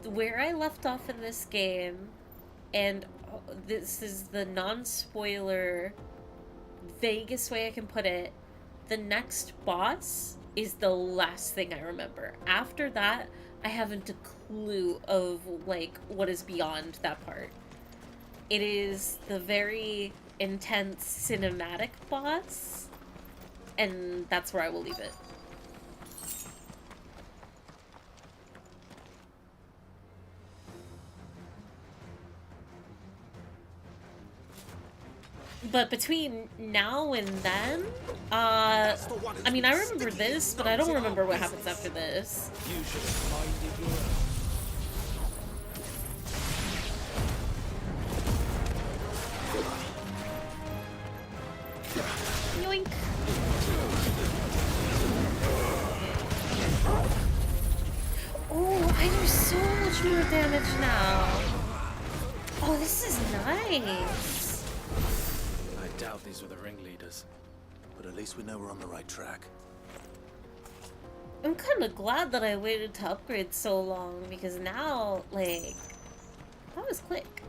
Where I left off in this game, and this is the non-spoiler vaguest way I can put it, the next boss is the last thing I remember. After that, I haven't a clue of, like, what is beyond that part. It is the very intense cinematic boss, and that's where I will leave it. But between now and then, I mean, I remember this, but I don't remember what happens after this. You should have minded your Yoink. Oh, I do so much more damage now. Oh, this is nice. I doubt these were the ringleaders. But at least we know we're on the right track. I'm kind of glad that I waited to upgrade so long, because now, like, that was quick.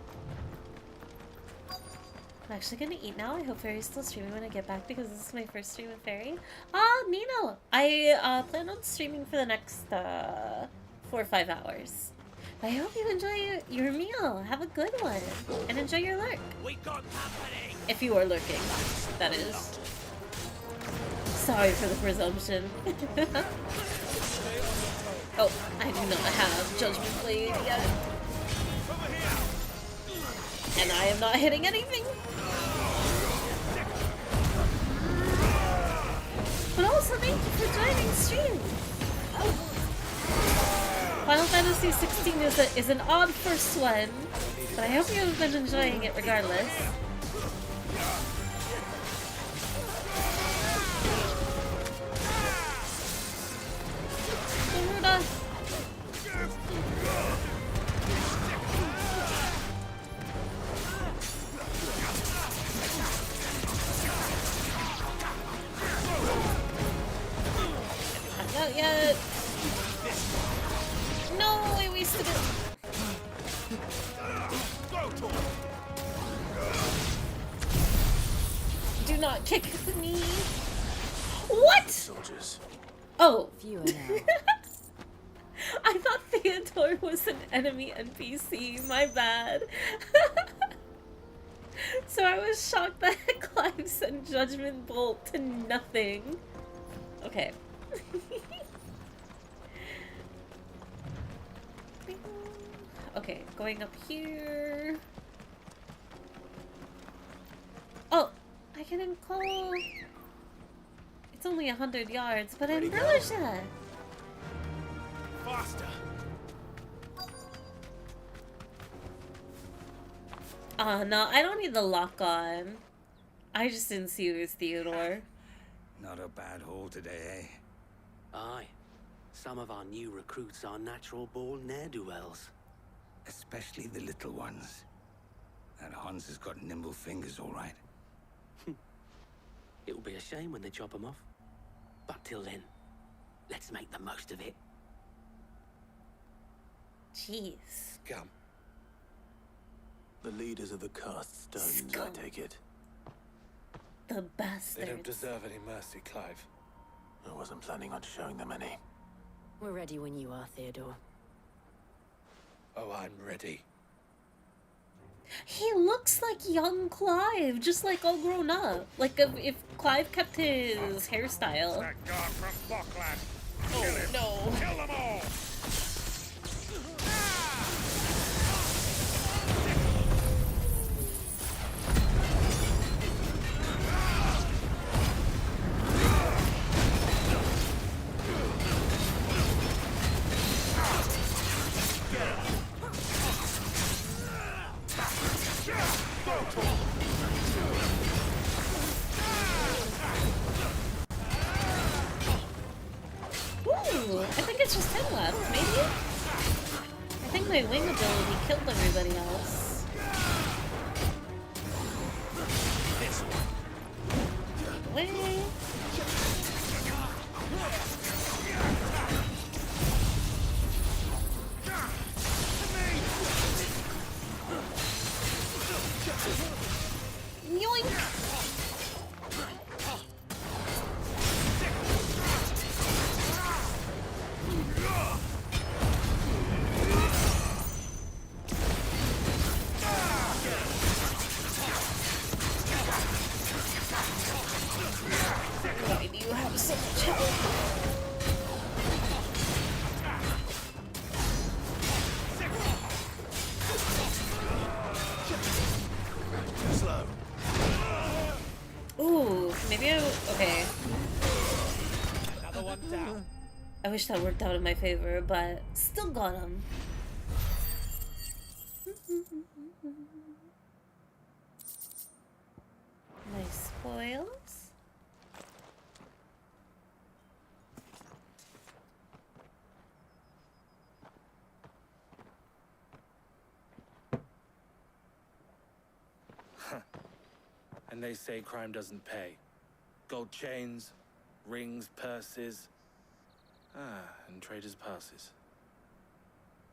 I'm actually gonna eat now. I hope Fairy's still streaming when I get back, because this is my first stream with Fairy. Nino! I plan on streaming for the next 4 or 5 hours. I hope you enjoy your meal. Have a good one. And enjoy your lurk. We got company. If you are lurking, that is. sorry for the presumption. Oh, I do not have Judgment Blade yet. And I am not hitting anything. But also, thank you for joining stream. Final Fantasy 16 is an odd first one, but I hope you have been enjoying it regardless. Not yet. No, I wasted it. Do not kick me. What? Soldiers. Oh. Fewer now. I thought Theodore was an enemy NPC. My bad. So I was shocked that Clive sent Judgment Bolt to nothing. Okay. Okay, going up here. Oh, I can call. It's only 100 yards, but I'm Berger. Faster. No, I don't need the lock on. I just didn't see it was Theodore. Not a bad haul today, eh? Aye. Some of our new recruits are natural-born ne'er-do-wells. Especially the little ones. That Hans has got nimble fingers, all right. It'll be a shame when they chop them off. But till then, let's make the most of it. Jeez. Scum. The leaders of the cursed stones, I take it. The bastards. They don't deserve any mercy, Clive. I wasn't planning on showing them any. We're ready when you are, Theodore. Oh, I'm ready. He looks like young Clive, just like all grown up. Like if Clive kept his hairstyle. That guard from Buckland. Oh no. Kill them all. Ooh, I think it's just him left, maybe? I think my wing ability killed everybody else. Wait. Yoink! Why do you have so much health? Slow. Ooh, maybe okay. Another one down. I wish that worked out in my favor, but still got him. Nice spoils. And they say crime doesn't pay. Gold chains, rings, purses. And traders' passes.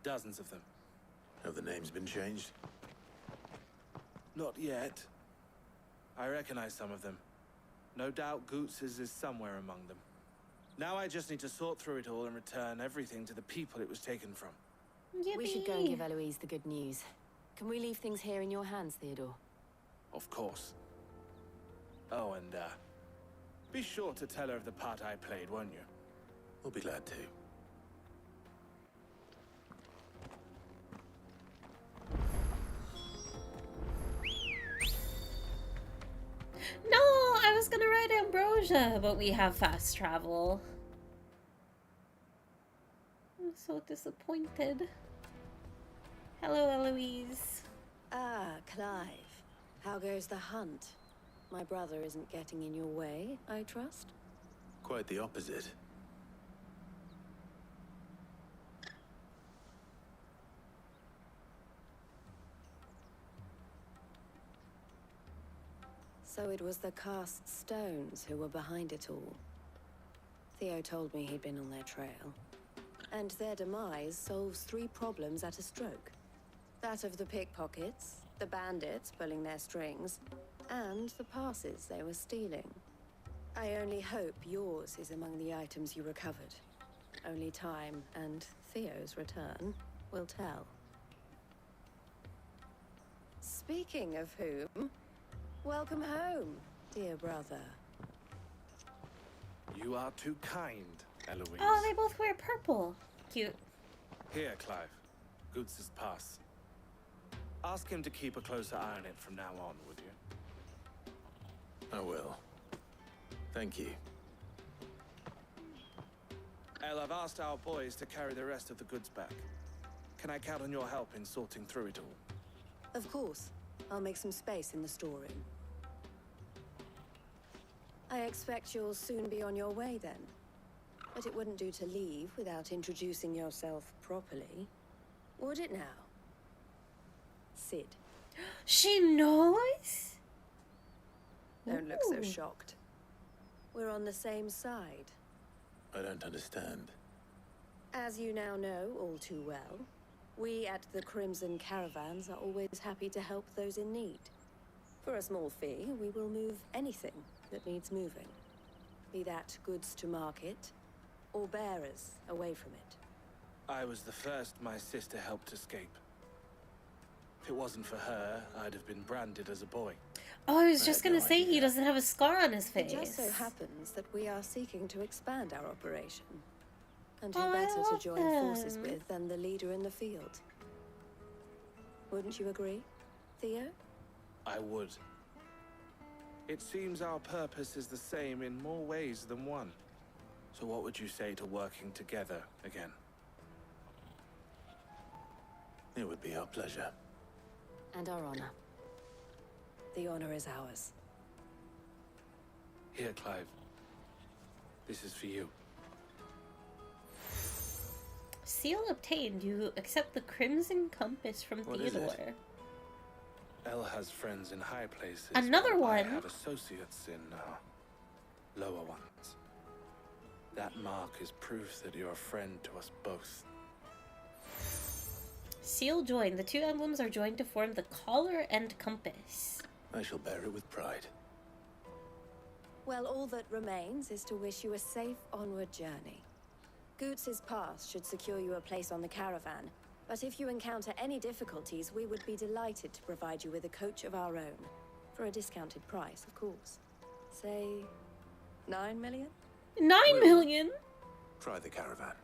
Dozens of them. Have the names been changed? Not yet. I recognize some of them. No doubt Goots's is somewhere among them. Now I just need to sort through it all and return everything to the people it was taken from. We should go and give Eloise the good news. Can we leave things here in your hands, Theodore? Of course. Oh, and, Be sure to tell her of the part I played, won't you? We'll be glad to. No, I was gonna write Ambrosia, but we have fast travel. I'm so disappointed. Hello, Eloise. Ah, Clive. How goes the hunt? My brother isn't getting in your way, I trust? Quite the opposite. So it was the cast stones who were behind it all. Theo told me he'd been on their trail. And their demise solves 3 problems at a stroke. That of the pickpockets, the bandits pulling their strings, and the passes they were stealing. I only hope yours is among the items you recovered. Only time and Theo's return will tell. Speaking of whom, welcome home, dear brother. You are too kind, Eloise. Oh, they both wear purple. Cute. Here, Clive. Goots' pass. Ask him to keep a closer eye on it from now on, would you? I will. Thank you. El, I've asked our boys to carry the rest of the goods back. Can I count on your help in sorting through it all? Of course. I'll make some space in the storeroom. I expect you'll soon be on your way then. But it wouldn't do to leave without introducing yourself properly. Would it now? Sid. She knows? Don't look so Ooh. shocked. We're on the same side. I don't understand. As you now know all too well, we at the Crimson Caravans are always happy to help those in need. For a small fee, we will move anything that needs moving. Be that goods to market, or bearers away from it. I was the first my sister helped escape. If it wasn't for her, I'd have been branded as a boy. Oh, I was just gonna say he doesn't have a scar on his face. It just so happens that we are seeking to expand our operation. And who Oh, I better to love join forces them. with than the leader in the field? Wouldn't you agree, Theo? I would. It seems our purpose is the same in more ways than one. So what would you say to working together again? It would be our pleasure. And our honor. The honor is ours. Here, Clive. This is for you. Seal obtained. You accept the Crimson Compass from What is it? Theodore. Elle has friends in high places. Another while I one. have associates in lower ones. That mark is proof that you're a friend to us both. Seal joined. The 2 emblems are joined to form the collar and compass. I shall bear it with pride. Well, all that remains is to wish you a safe onward journey. Goots' pass should secure you a place on the caravan, but if you encounter any difficulties, we would be delighted to provide you with a coach of our own. For a discounted price, of course. Say, 9 million? 9 million? Try the caravan.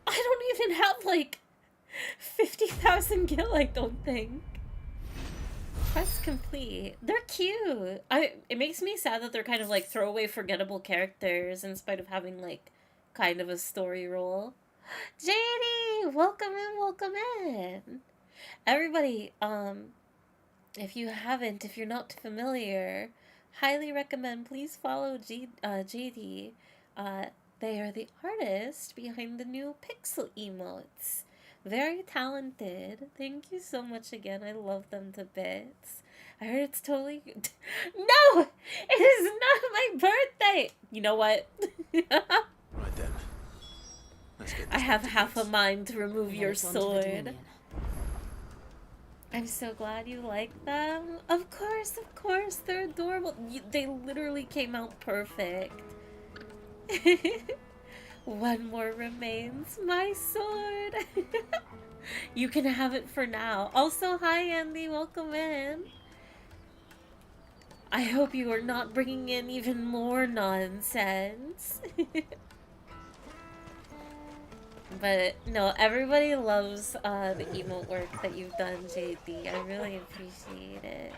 I don't even have, like, 50,000 gil, I don't think. Quest complete. They're cute. It makes me sad that they're kind of like throwaway forgettable characters in spite of having like kind of a story role. JD, welcome in. Everybody, if you're not familiar, highly recommend please follow JD. They are the artist behind the new pixel emotes. Very talented. Thank you so much again. I love them to bits. I heard it's totally... No! It is not my birthday! You know what? Right then. Let's get I have half a mind to remove your sword. I'm so glad you like them. Of course. They're adorable. They literally came out perfect. One more remains, my sword. You can have it for now. Also, hi Andy, welcome in. I hope you are not bringing in even more nonsense. But no, everybody loves the emote work that you've done, JD. I really appreciate it.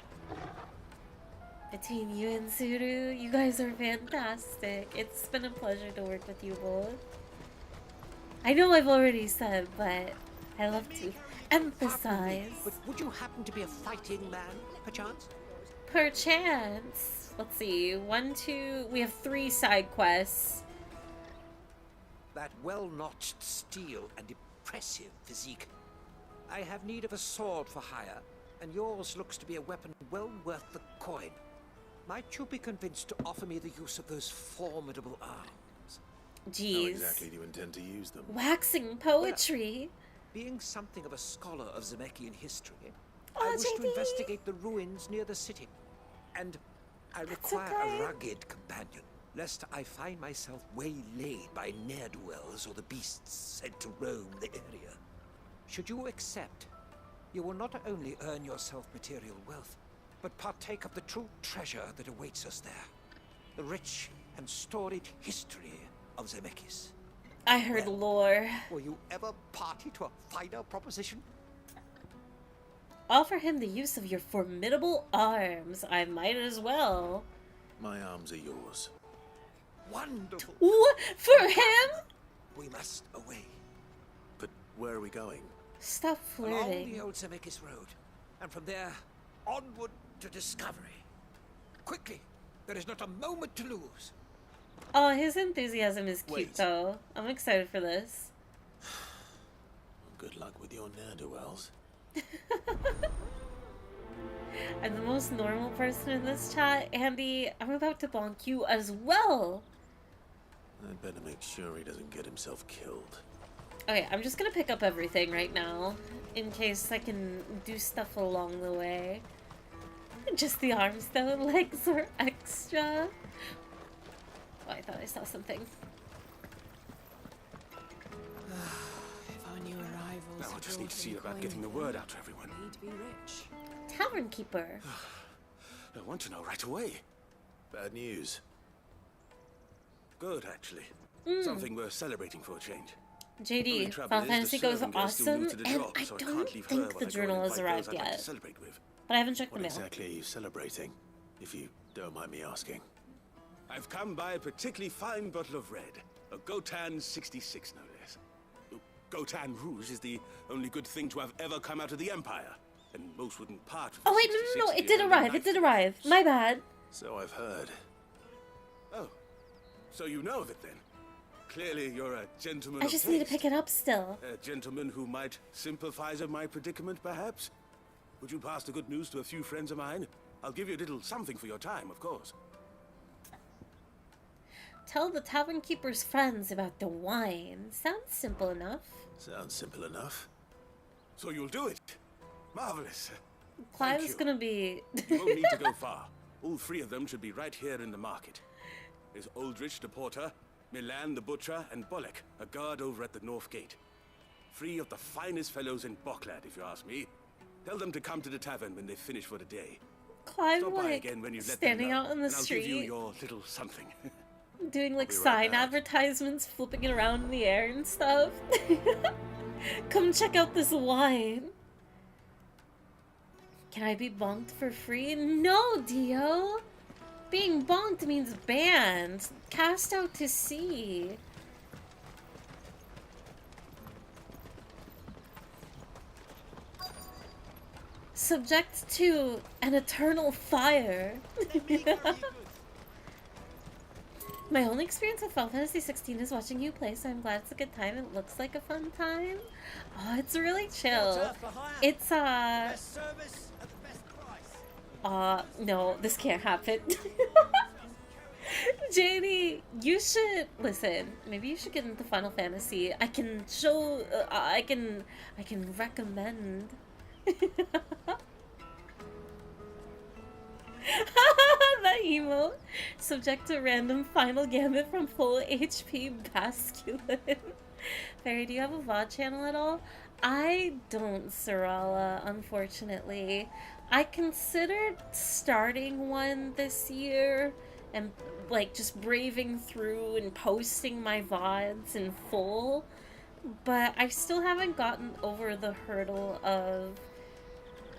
Between you and Suru, you guys are fantastic. It's been a pleasure to work with you both. I know I've already said, but I love to emphasize. But would you happen to be a fighting man, perchance? Perchance. Let's see. 1, 2. We have 3 side quests. That well-notched steel and impressive physique. I have need of a sword for hire, and yours looks to be a weapon well worth the coin. Might you be convinced to offer me the use of those formidable arms? Jeez. How exactly do you intend to use them? Waxing poetry. Well, being something of a scholar of Zemeckis history, Oh, I wish JD. to investigate the ruins near the city. And I require a rugged companion, lest I find myself waylaid by ne'er-do-wells or the beasts sent to roam the area. Should you accept, you will not only earn yourself material wealth, but partake of the true treasure that awaits us there. The rich and storied history of Zemeckis. I heard lore. Were you ever party to a finer proposition? Offer him the use of your formidable arms. I might as well. My arms are yours. Wonderful. What? For him? We must away. But where are we going? Stop Along flirting. the old Zemeckis road, and from there, onward to discovery. Quickly, there is not a moment to lose. Oh, his enthusiasm is cute, Wait. though. I'm excited for this. Good luck with your ne'er-do-wells. I'm the most normal person in this chat. Andy, I'm about to bonk you as well. I'd better make sure he doesn't get himself killed. Okay, I'm just gonna pick up everything right now, in case I can do stuff along the way. Just the arms, though. Legs are extra. Oh, I thought I saw something. If our new arrivals Now I just need to see about getting the word out to everyone. Need to be rich. Tavern keeper. I want to know right away. Bad news. Good, actually. Mm. Something worth celebrating for a change. JD, trouble Final is, Fantasy the goes servant girl's still awesome, new to the and job, I so I don't can't leave her think when the I go and journal has invite arrived those I'd like to yet. celebrate with. But I haven't checked What the mail. exactly are you celebrating? If you don't mind me asking. I've come by a particularly fine bottle of red. A Gotan 66, no less. Gotan Rouge is the only good thing to have ever come out of the Empire. And most wouldn't part with Oh the wait, no, 66 no, no, if it you did had arrive, knife it did to arrive. use. My bad. So I've heard. Oh, so you know of it then? Clearly you're a gentleman I of just need to taste. pick it up still. A gentleman who might sympathize with my predicament, perhaps? Would you pass the good news to a few friends of mine? I'll give you a little something for your time, of course. Tell the tavern keeper's friends about the wine. Sounds simple enough. Sounds simple enough. So you'll do it. Marvelous. Clive's gonna be... You won't need to go far. All 3 of them should be right here in the market. There's Aldrich the porter, Milan the butcher, and Bolek, a guard over at the north gate. 3 of the finest fellows in Boklad, if you ask me. Tell them to come to the tavern when they finish for the day. Clive, Stop by like, again when you've let standing them know, out in the and I'll give you street, your little something. doing like be right sign back. advertisements, flipping it around in the air and stuff. Come check out this wine. Can I be bonked for free? No, Dio! Being bonked means banned. Cast out to sea. Subject to an eternal fire. My only experience with Final Fantasy 16 is watching you play, so I'm glad it's a good time. It looks like a fun time. Oh, it's really chill. It's no, this can't happen. JD, you should listen. Maybe you should get into Final Fantasy. I can show. I can recommend. That emote. Subject to random final gambit from full HP masculine. Fairy, do you have a VOD channel at all? I don't, Sarala, unfortunately. I considered starting one this year and like just braving through and posting my VODs in full, but I still haven't gotten over the hurdle of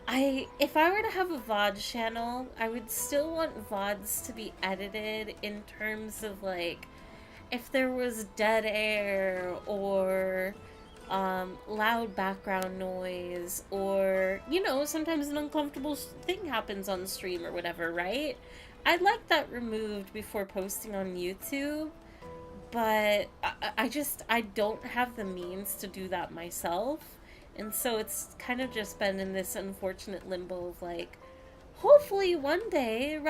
if I were to have a VOD channel, I would still want VODs to be edited in terms of like if there was dead air or loud background noise, or, you know, sometimes an uncomfortable thing happens on stream or whatever, right? I'd like that removed before posting on YouTube, but I don't have the means to do that myself, and so it's kind of just been in this unfortunate limbo of like, hopefully one day,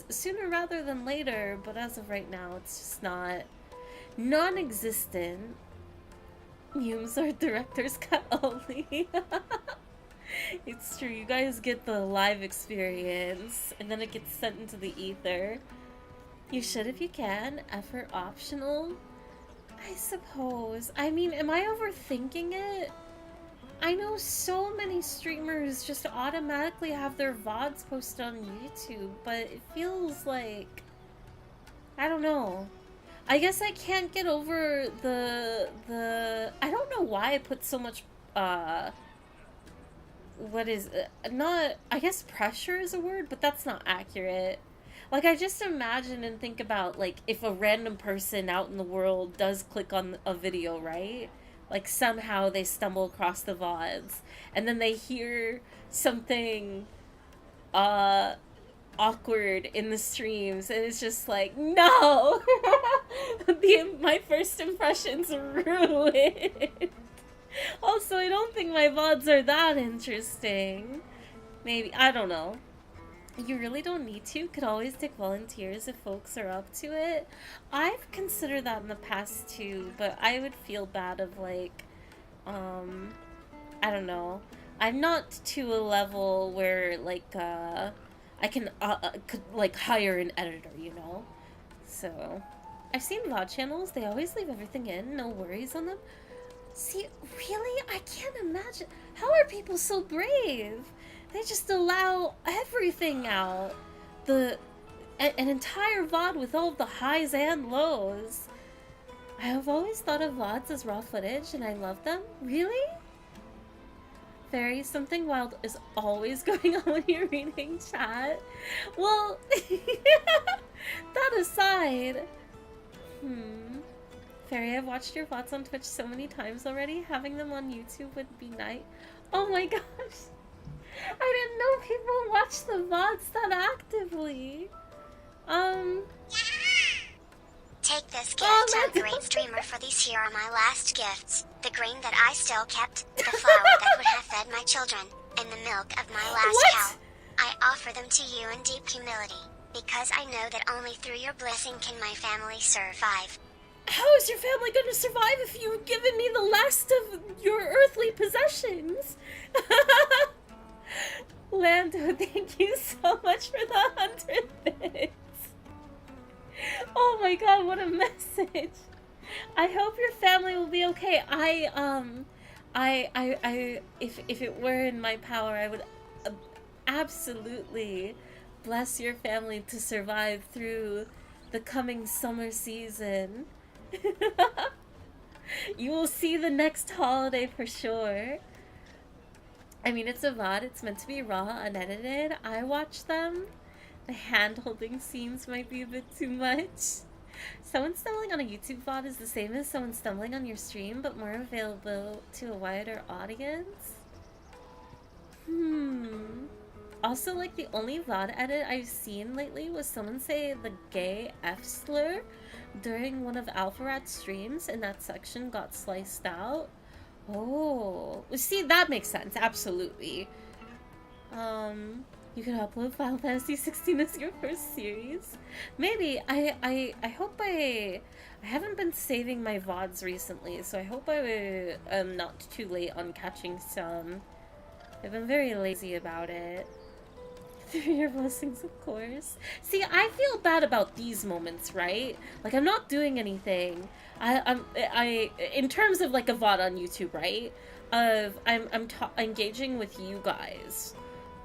sooner rather than later, but as of right now, it's just not non-existent. Memes are director's cut only. It's true, you guys get the live experience, and then it gets sent into the ether. You should if you can. Effort optional? I suppose. I mean, am I overthinking it? I know so many streamers just automatically have their VODs posted on YouTube, but it feels like... I don't know. I guess I can't get over the I don't know why I put so much, what is it? Not, I guess pressure is a word, but that's not accurate. Like, I just imagine and think about, like, if a random person out in the world does click on a video, right? Like, somehow they stumble across the VODs, and then they hear something, awkward in the streams, and it's just like, no! My first impression's ruined. Also, I don't think my VODs are that interesting. Maybe, I don't know. You really don't need to. Could always take volunteers if folks are up to it. I've considered that in the past too, but I would feel bad of like, I don't know. I'm not to a level where like, I can, could, like, hire an editor, you know? So, I've seen VOD channels, they always leave everything in, no worries on them. See, really? I can't imagine. How are people so brave? They just allow everything out. An entire VOD with all of the highs and lows. I have always thought of VODs as raw footage, and I love them. Really? Fairy, something wild is always going on when you're reading chat. Well, that aside, Fairy, I've watched your VODs on Twitch so many times already. Having them on YouTube would be nice. Oh my gosh. I didn't know people watch the VODs that actively. Take this gift, I'm a great streamer, for these here are my last gifts. The grain that I still kept, the flour that would have fed my children, and the milk of my last cow. I offer them to you in deep humility, because I know that only through your blessing can my family survive. How is your family going to survive if you've given me the last of your earthly possessions? Lando, thank you so much for the 100 bits. Oh my god, what a message. I hope your family will be okay. If it were in my power, I would absolutely bless your family to survive through the coming summer season. You will see the next holiday for sure. I mean, it's a VOD, it's meant to be raw, unedited. I watch them. The hand-holding scenes might be a bit too much. Someone stumbling on a YouTube VOD is the same as someone stumbling on your stream, but more available to a wider audience. Also, like, the only VOD edit I've seen lately was someone say the gay F slur during one of Alpharat's streams, and that section got sliced out. Oh, see, that makes sense, absolutely. You could upload Final Fantasy 16 as your first series. Maybe. I hope I haven't been saving my VODs recently, so I hope I am not too late on catching some. I've been very lazy about it. Through your blessings, of course. See, I feel bad about these moments, right? Like, I'm not doing anything. I in terms of like a VOD on YouTube, right? I'm engaging with you guys,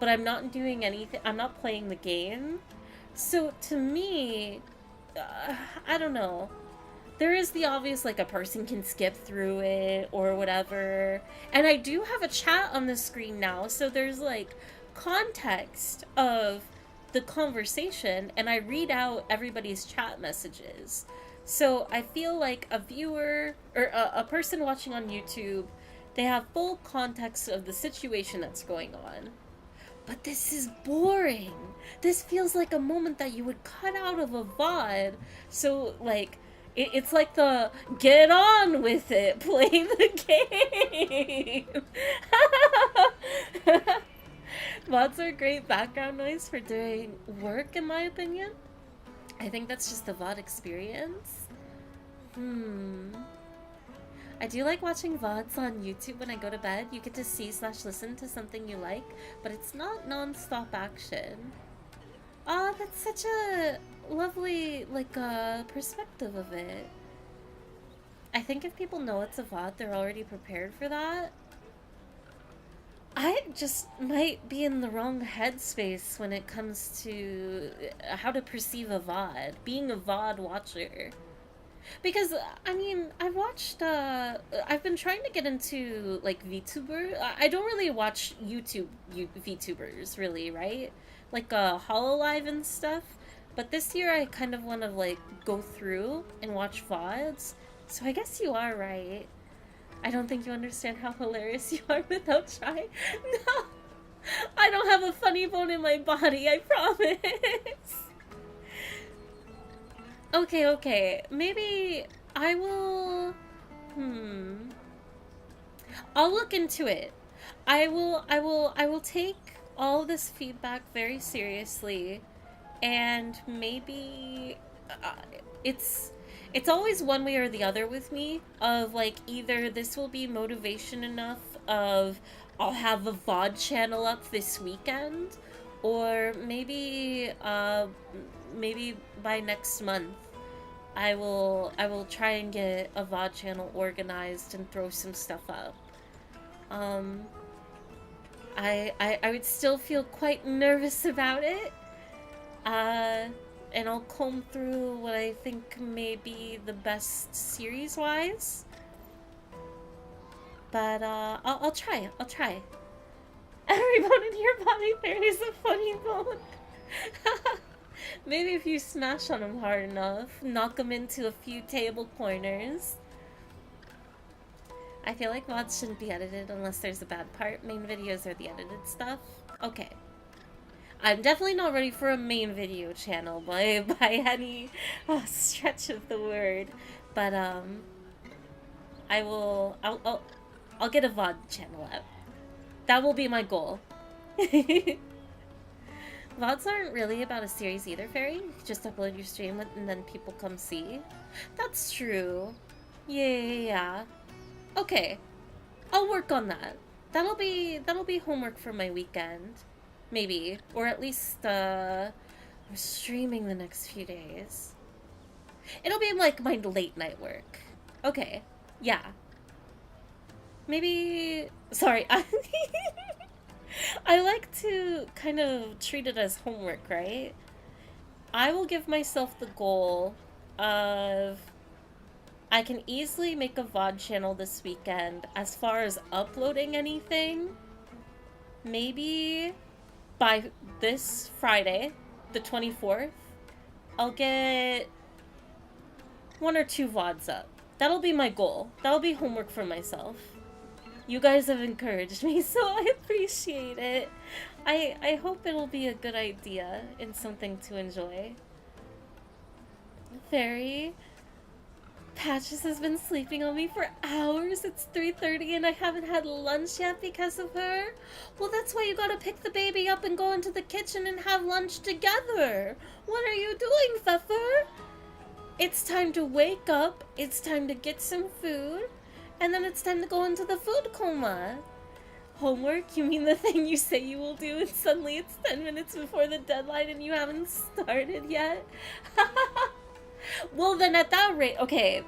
but I'm not doing anything. I'm not playing the game. So to me, I don't know. There is the obvious, like, a person can skip through it or whatever. And I do have a chat on the screen now, so there's, like, context of the conversation, and I read out everybody's chat messages. So I feel like a viewer, or a person watching on YouTube, they have full context of the situation that's going on. But this is boring. This feels like a moment that you would cut out of a VOD. So, like, it's like the get on with it, play the game. VODs are great background noise for doing work, in my opinion. I think that's just the VOD experience. I do like watching VODs on YouTube when I go to bed. You get to see/listen to something you like, but it's not non-stop action. Oh, that's such a lovely, like, perspective of it. I think if people know it's a VOD, they're already prepared for that. I just might be in the wrong headspace when it comes to how to perceive a VOD, being a VOD watcher. Because, I mean, I've watched, I've been trying to get into, like, VTuber. I don't really watch YouTube VTubers, really, right? Like, Hololive and stuff. But this year I kind of want to, like, go through and watch VODs. So I guess you are right. I don't think you understand how hilarious you are without trying. No! I don't have a funny bone in my body, I promise! Okay. Maybe I will... I'll look into it. I will take all this feedback very seriously, and maybe it's always one way or the other with me, of like, either this will be motivation enough of I'll have a VOD channel up this weekend, or maybe maybe by next month I will try and get a VOD channel organized and throw some stuff up. I would still feel quite nervous about it. And I'll comb through what I think may be the best series-wise. But, I'll try. Every bone in your body, there is a funny bone. Maybe if you smash on them hard enough, knock them into a few table corners. I feel like VODs shouldn't be edited unless there's a bad part. Main videos are the edited stuff. Okay. I'm definitely not ready for a main video channel by any stretch of the word. But, I'll get a VOD channel out. That will be my goal. VODs aren't really about a series either, Fairy. You just upload your stream and then people come see. That's true. Yeah. Okay. I'll work on that. That'll be homework for my weekend. Maybe. Or at least, we're streaming the next few days. It'll be like my late night work. Okay. Yeah. Maybe... Sorry. I like to kind of treat it as homework, right? I will give myself the goal of... I can easily make a VOD channel this weekend. As far as uploading anything, maybe by this Friday, the 24th, I'll get 1 or 2 VODs up. That'll be my goal. That'll be homework for myself. You guys have encouraged me, so I appreciate it. I hope it'll be a good idea and something to enjoy. Fairy, Patches has been sleeping on me for hours. It's 3:30 and I haven't had lunch yet because of her. Well, that's why you gotta pick the baby up and go into the kitchen and have lunch together. What are you doing, Pfeffer? It's time to wake up, it's time to get some food, and then it's time to go into the food coma. Homework? You mean the thing you say you will do and suddenly it's 10 minutes before the deadline and you haven't started yet? Well, then at that rate, okay,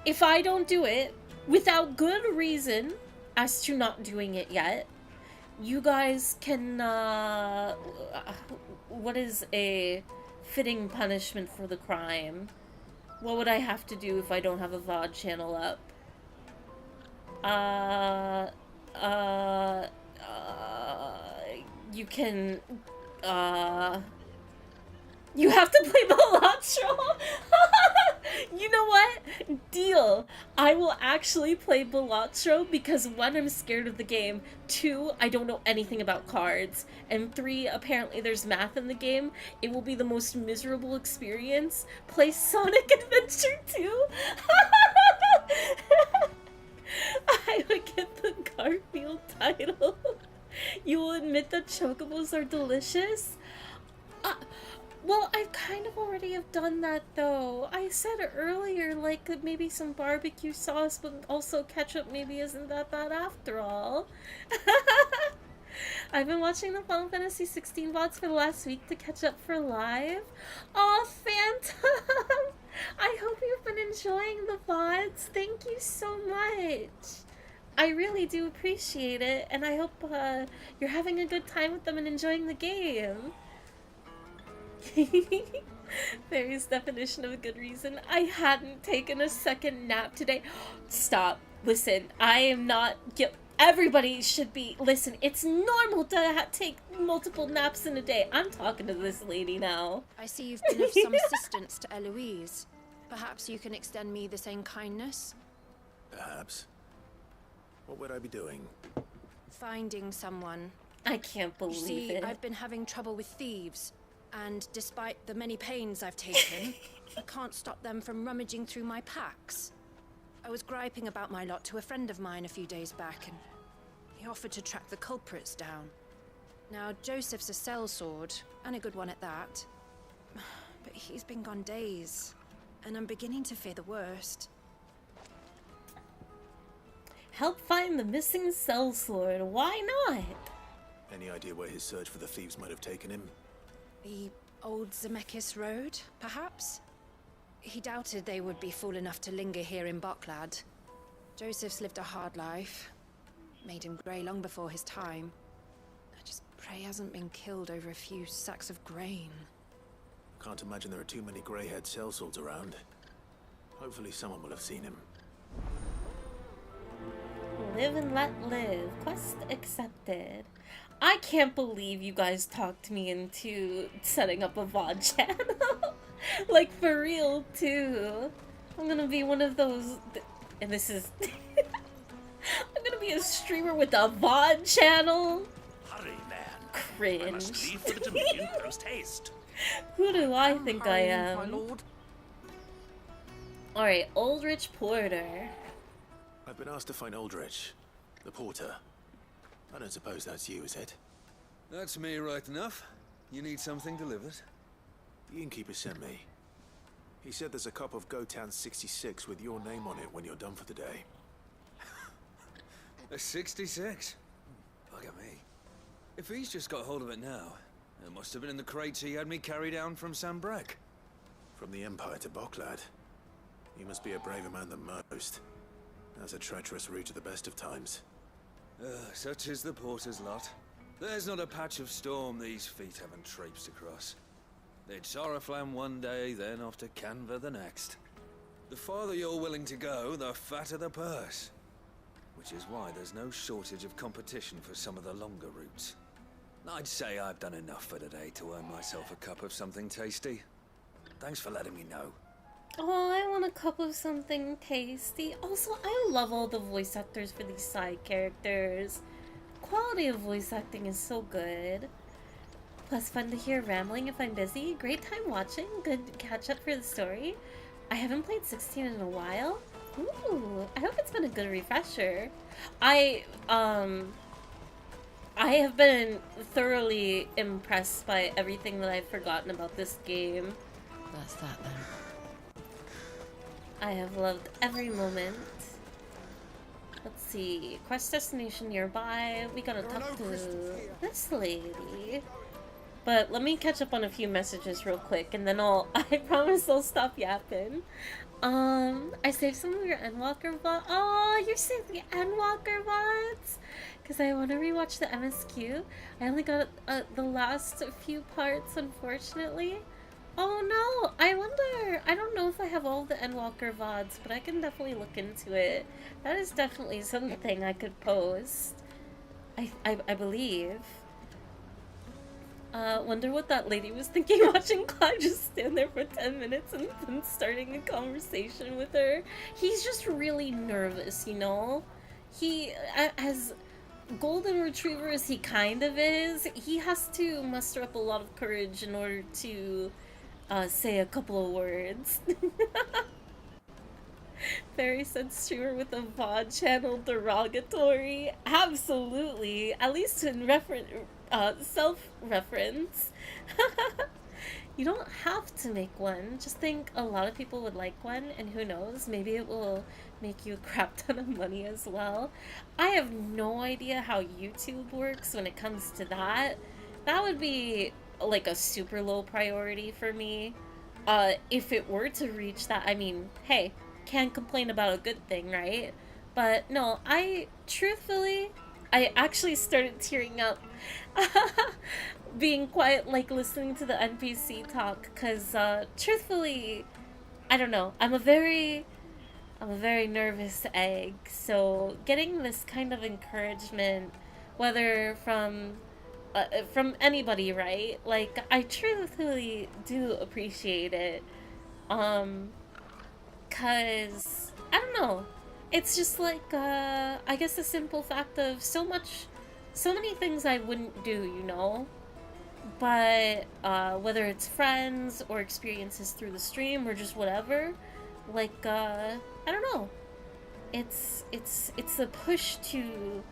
if I don't do it without good reason as to not doing it yet, you guys can, what is a fitting punishment for the crime? What would I have to do if I don't have a VOD channel up? You can, you have to play Balatro? You know what? Deal. I will actually play Balatro because 1, I'm scared of the game, 2, I don't know anything about cards, and 3, apparently there's math in the game. It will be the most miserable experience. Play Sonic Adventure 2? I would get the Garfield title. You will admit that chocobos are delicious? Well, I kind of already have done that, though. I said earlier, like, maybe some barbecue sauce, but also ketchup maybe isn't that bad after all. I've been watching the Final Fantasy 16 VODs for the last week to catch up for live. Aw, Phantom! I hope you've been enjoying the VODs. Thank you so much. I really do appreciate it, and I hope you're having a good time with them and enjoying the game. Various definition of a good reason. I hadn't taken a second nap today. Stop. Listen, I am not... Everybody should be... Listen, it's normal to take multiple naps in a day. I'm talking to this lady now. I see you've been of some assistance to Eloise. Perhaps you can extend me the same kindness? Perhaps. What would I be doing? Finding someone. I can't believe you see, it. I've been having trouble with thieves. And despite the many pains I've taken, I can't stop them from rummaging through my packs. I was griping about my lot to a friend of mine a few days back, and he offered to track the culprits down. Now, Joseph's a sellsword, and a good one at that. But he's been gone days, and I'm beginning to fear the worst. Help find the missing sellsword. Why not? Any idea where his search for the thieves might have taken him? The old Zemeckis Road, perhaps? He doubted they would be fool enough to linger here in Boklad. Joseph's lived a hard life. Made him grey long before his time. I just pray he hasn't been killed over a few sacks of grain. Can't imagine there are too many grey-haired sellswords around. Hopefully someone will have seen him. Live and let live. Quest accepted. I can't believe you guys talked me into setting up a VOD channel. Like, for real, too. I'm gonna be one of those... And this is... I'm gonna be a streamer with a VOD channel. Hurry, man. Cringe. I must leave for the Dominion post haste. Who do I think I am? My lord. Alright, Aldrich Porter. I've been asked to find Aldrich, the porter. I don't suppose that's you, is it? That's me right enough. You need something delivered? The innkeeper sent me. He said there's a cop of Gotown 66 with your name on it when you're done for the day. A 66? Look at me. If he's just got hold of it now, it must have been in the crates he had me carry down from Sambrek. From the Empire to Boklad. You must be a braver man than most. That's a treacherous route at the best of times. Such is the porter's lot. There's not a patch of storm these feet haven't traipsed across. It's Oriflamme one day, then off to Canva the next. The farther you're willing to go, the fatter the purse. Which is why there's no shortage of competition for some of the longer routes. I'd say I've done enough for today to earn myself a cup of something tasty. Thanks for letting me know. Oh, I want a cup of something tasty. Also, I love all the voice actors for these side characters. Quality of voice acting is so good. Plus fun to hear rambling if I'm busy. Great time watching. Good catch up for the story. I haven't played 16 in a while. Ooh, I hope it's been a good refresher. I have been thoroughly impressed by everything that I've forgotten about this game. That's that then. I have loved every moment. Let's see. Quest destination nearby. We gotta talk to this lady. But let me catch up on a few messages real quick, and then I promise I'll stop yapping. I saved some of your Endwalker VODs. Oh, you saved the Endwalker VODs! Because I want to rewatch the MSQ. I only got the last few parts, unfortunately. Oh no, I wonder. I don't know if I have all the Endwalker VODs, but I can definitely look into it. That is definitely something I could post. I believe. Wonder what that lady was thinking watching Clyde just stand there for 10 minutes and then starting a conversation with her. He's just really nervous, you know? He, as golden retriever as he kind of is, he has to muster up a lot of courage in order to say a couple of words. Fairy said streamer with a VOD channel derogatory. Absolutely. At least in self-reference. You don't have to make one. Just think a lot of people would like one, and who knows, maybe it will make you a crap ton of money as well. I have no idea how YouTube works when it comes to that. That would be like a super low priority for me. If it were to reach that, I mean, hey, can't complain about a good thing, right? But no, I actually started tearing up being quiet, like listening to the NPC talk, because truthfully, I don't know, I'm a very nervous egg, so getting this kind of encouragement, whether from anybody, right? Like, I truthfully do appreciate it, cause I don't know, it's just like I guess the simple fact of so many things I wouldn't do, you know, but whether it's friends or experiences through the stream or just whatever, like I don't know, it's a push to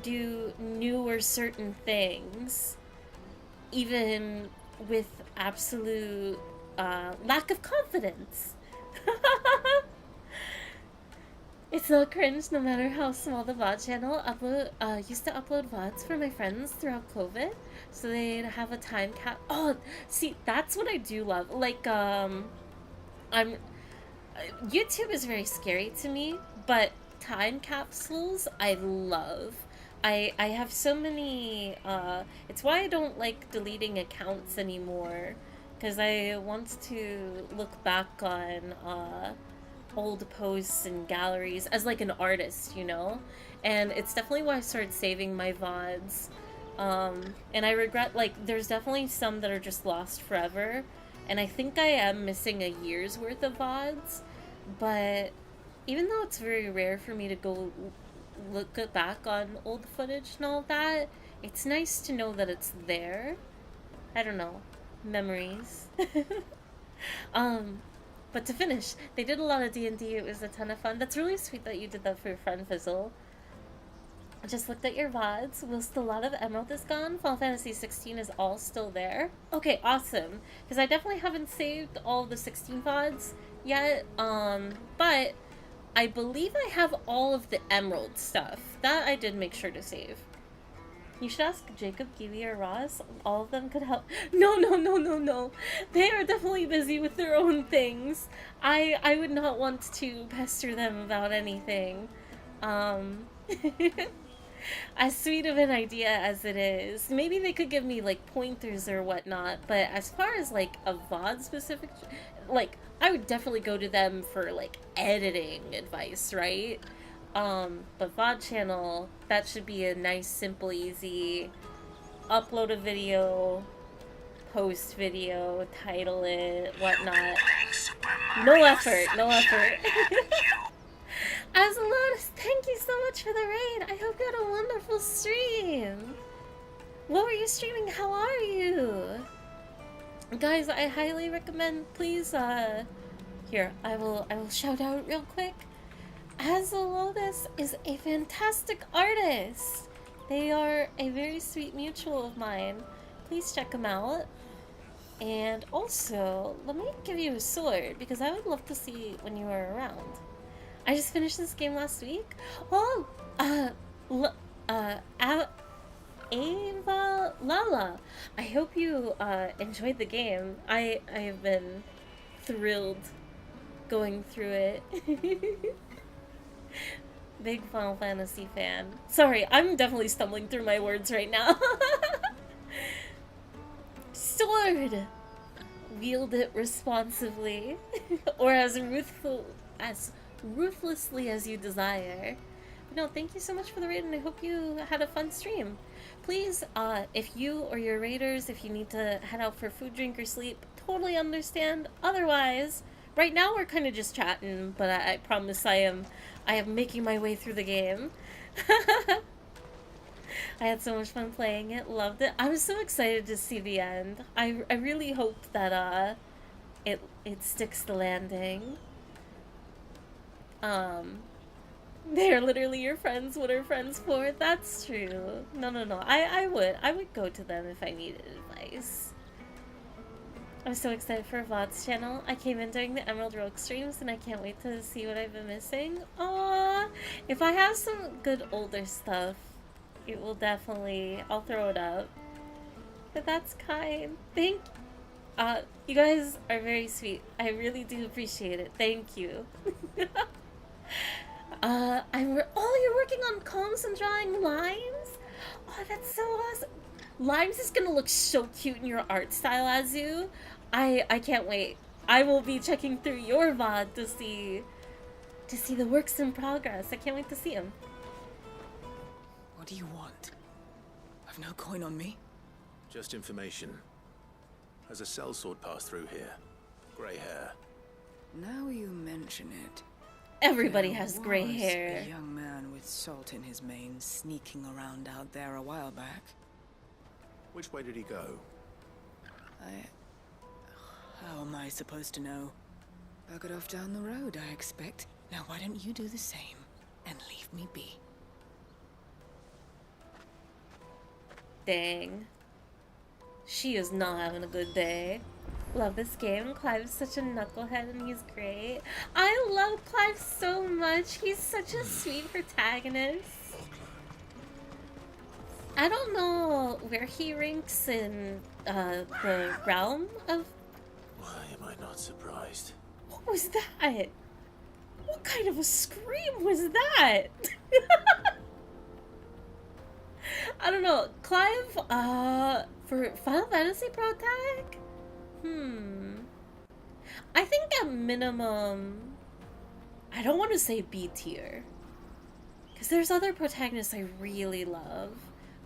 do new or certain things, even with absolute lack of confidence. It's not cringe no matter how small the VOD channel. Used to upload VODs for my friends throughout COVID, so they'd have a time cap. Oh, see, that's what I do love. Like, YouTube is very scary to me, but time capsules I love. I have so many, it's why I don't like deleting accounts anymore, because I want to look back on, old posts and galleries as like an artist, you know? And it's definitely why I started saving my VODs. And I regret, like, there's definitely some that are just lost forever, and I think I am missing a year's worth of VODs, but even though it's very rare for me to go look back on old footage and all that, it's nice to know that it's there. I don't know. Memories. But to finish, they did a lot of D&D. It was a ton of fun. That's really sweet that you did that for your friend Fizzle. I just looked at your VODs. Whilst a lot of Emerald is gone, Final Fantasy 16 is all still there. Okay, awesome. Because I definitely haven't saved all the 16 VODs yet. But I believe I have all of the Emerald stuff. That I did make sure to save. You should ask Jacob, Kiwi, or Ross. All of them could help. No. They are definitely busy with their own things. I would not want to pester them about anything. As sweet of an idea as it is, maybe they could give me like pointers or whatnot, but as far as like a VOD specific, like, I would definitely go to them for like editing advice, right? But VOD channel, that should be a nice, simple, easy, upload a video, post video, title it, whatnot. No effort. As Lotus, thank you so much for the raid. I hope you had a wonderful stream. What were you streaming? How are you? Guys, I highly recommend, please, here, I will shout out real quick. As Lotus is a fantastic artist. They are a very sweet mutual of mine. Please check them out. And also, let me give you a sword, because I would love to see when you are around. I just finished this game last week. Oh, Ava Lala. I hope you enjoyed the game. I have been thrilled going through it. Big Final Fantasy fan. Sorry, I'm definitely stumbling through my words right now. Sword! Wield it responsibly. Or as ruthlessly as you desire. But no, thank you so much for the raid, and I hope you had a fun stream. Please, if you or your raiders, if you need to head out for food, drink, or sleep, totally understand. Otherwise, right now we're kind of just chatting, but I promise I am making my way through the game. I had so much fun playing it, loved it. I was so excited to see the end. I really hoped that it sticks the landing. They're literally your friends. What are friends for? That's true. No. I would go to them if I needed advice. I'm so excited for Vlad's channel. I came in during the Emerald Rogue streams and I can't wait to see what I've been missing. Aww! If I have some good older stuff, it will definitely, I'll throw it up. But that's kind. You guys are very sweet. I really do appreciate it. Thank you. Oh, you're working on columns and drawing lines? Oh, that's so awesome. Limes is gonna look so cute in your art style, Azu. I can't wait. I will be checking through your VOD to see the works in progress. I can't wait to see them. What do you want? I've no coin on me. Just information. Has a sellsword passed through here? Grey hair. Now you mention it. Everybody has gray hair. A young man with salt in his mane sneaking around out there a while back. Which way did he go? How am I supposed to know? Buggered off down the road, I expect. Now why don't you do the same and leave me be? Dang. She is not having a good day. Love this game. Clive is such a knucklehead and he's great. I love Clive so much. He's such a sweet protagonist. I don't know where he ranks in the realm of... Why am I not surprised? What was that? What kind of a scream was that? I don't know. Clive, for Final Fantasy Pro Tag? I think at minimum, I don't want to say B tier. Because there's other protagonists I really love.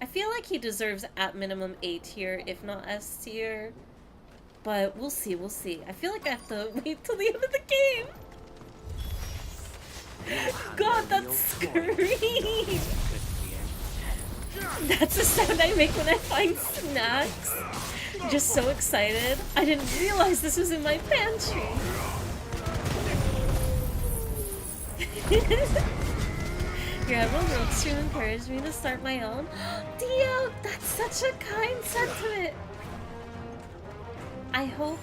I feel like he deserves at minimum A tier, if not S tier. But we'll see, we'll see. I feel like I have to wait till the end of the game. God, that scream! That's the sound I make when I find snacks. Just so excited. I didn't realize this was in my pantry. Your Emerald Road stream encouraged me to start my own. Dio, that's such a kind sentiment. I hope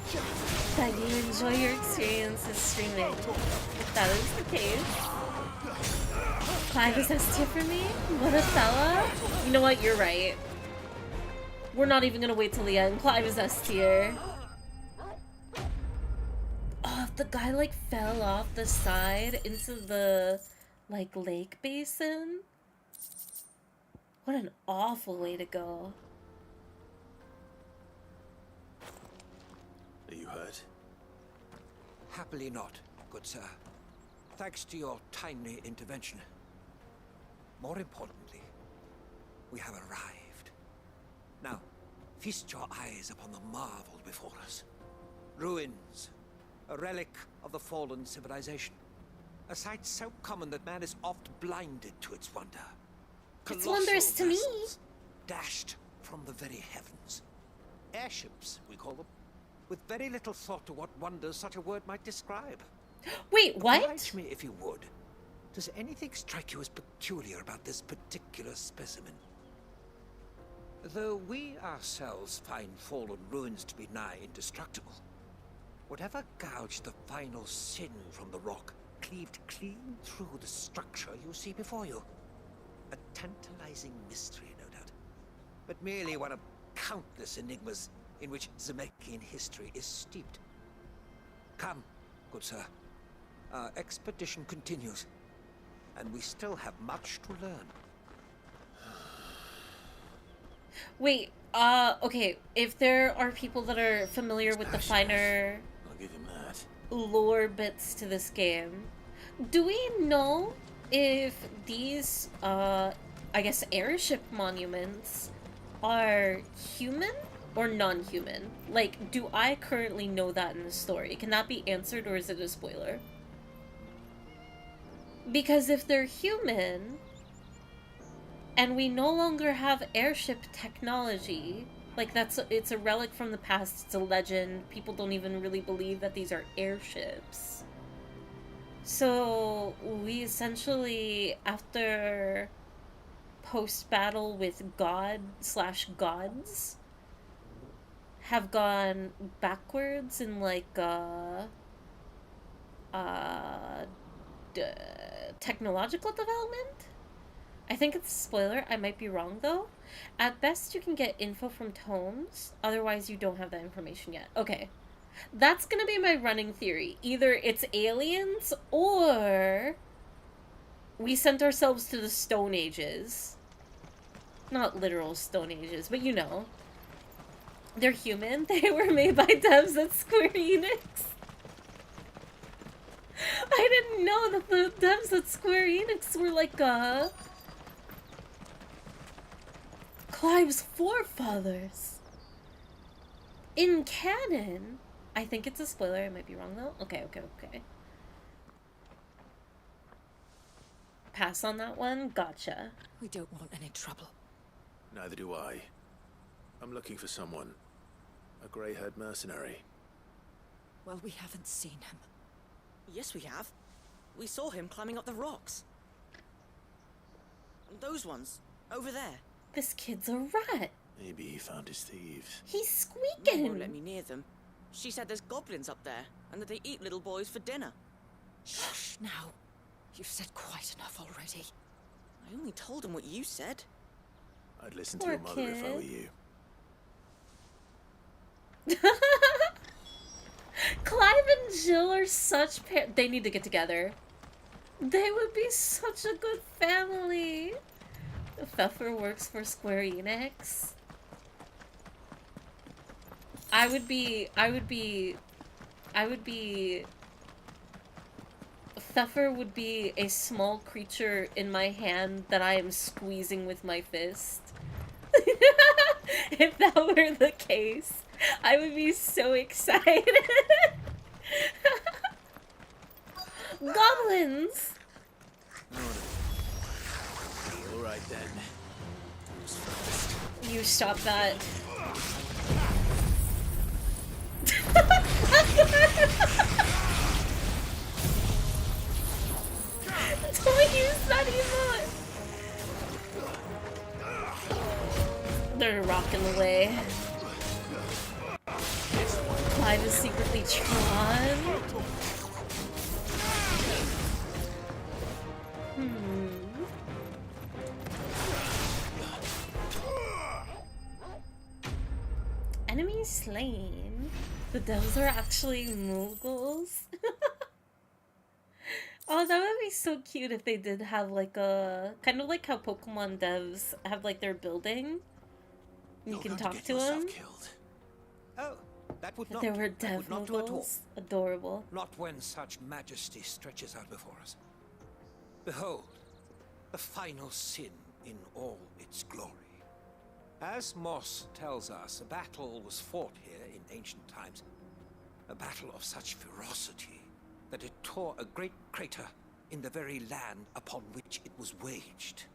that you enjoy your experiences streaming. If that is the case. Clive is S tier for me? What a fella. You know what? You're right. We're not even gonna wait till the end. Clive is S tier. Oh, if the guy like fell off the side into the like lake basin. What an awful way to go. Are you hurt? Happily not, good sir. Thanks to your timely intervention. More importantly, we have arrived. Now, feast your eyes upon the marvel before us. Ruins, a relic of the fallen civilization. A sight so common that man is oft blinded to its wonder. It's wondrous to me. Vessels, dashed from the very heavens. Airships, we call them. With very little thought to what wonders such a word might describe. Wait, what? Oblige me if you would. Does anything strike you as peculiar about this particular specimen? Though we ourselves find fallen ruins to be nigh indestructible, whatever gouged the final sin from the rock cleaved clean through the structure you see before you. A tantalizing mystery, no doubt, but merely one of countless enigmas in which Zemeckis history is steeped. Come, good sir. Our expedition continues, and we still have much to learn. Wait, okay, if there are people that are familiar with the finer I'll give him that. lore bits to this game, do we know if these, I guess airship monuments are human or non-human? Like, do I currently know that in the story? Can that be answered, or is it a spoiler? Because if they're human, and we no longer have airship technology, like it's a relic from the past, it's a legend, people don't even really believe that these are airships. So we essentially, after post-battle with God/gods, have gone backwards in like technological development? I think it's a spoiler. I might be wrong, though. At best, you can get info from tomes. Otherwise, you don't have that information yet. Okay. That's gonna be my running theory. Either it's aliens, or we sent ourselves to the Stone Ages. Not literal Stone Ages, but you know. They're human. They were made by devs at Square Enix. I didn't know that the devs at Square Enix were like, Clive's forefathers. In canon, I think it's a spoiler. I might be wrong though. Okay. Pass on that one. Gotcha. We don't want any trouble. Neither do I. I'm looking for someone. A grey-haired mercenary. Well, we haven't seen him. Yes, we have. We saw him climbing up the rocks. And those ones, over there. This kid's a rat. Maybe he found his thieves. He's squeaking. Mum won't let me near them. She said there's goblins up there, and that they eat little boys for dinner. Shh, now. You've said quite enough already. I only told him what you said. I'd listen to your mother if I were you. Clive and Jill are such they need to get together. They would be such a good family. Pfeffer works for Square Enix. I would be Pfeffer would be a small creature in my hand that I am squeezing with my fist. If that were the case, I would be so excited. Goblins! Alright then. You stop that. Don't use that emote! They're rocking away. Clive is secretly Tron. Enemies slain. The devs are actually Mughals. Oh, that would be so cute if they did have like a kind of like how Pokemon devs have like their building. You can talk to them. Oh, that would If not. there were That dev would not do at all. Mughals. Adorable. Not when such majesty stretches out before us. Behold, the final sin in all its glory. As Moss tells us, a battle was fought here in ancient times. A battle of such ferocity that it tore a great crater in the very land upon which it was waged.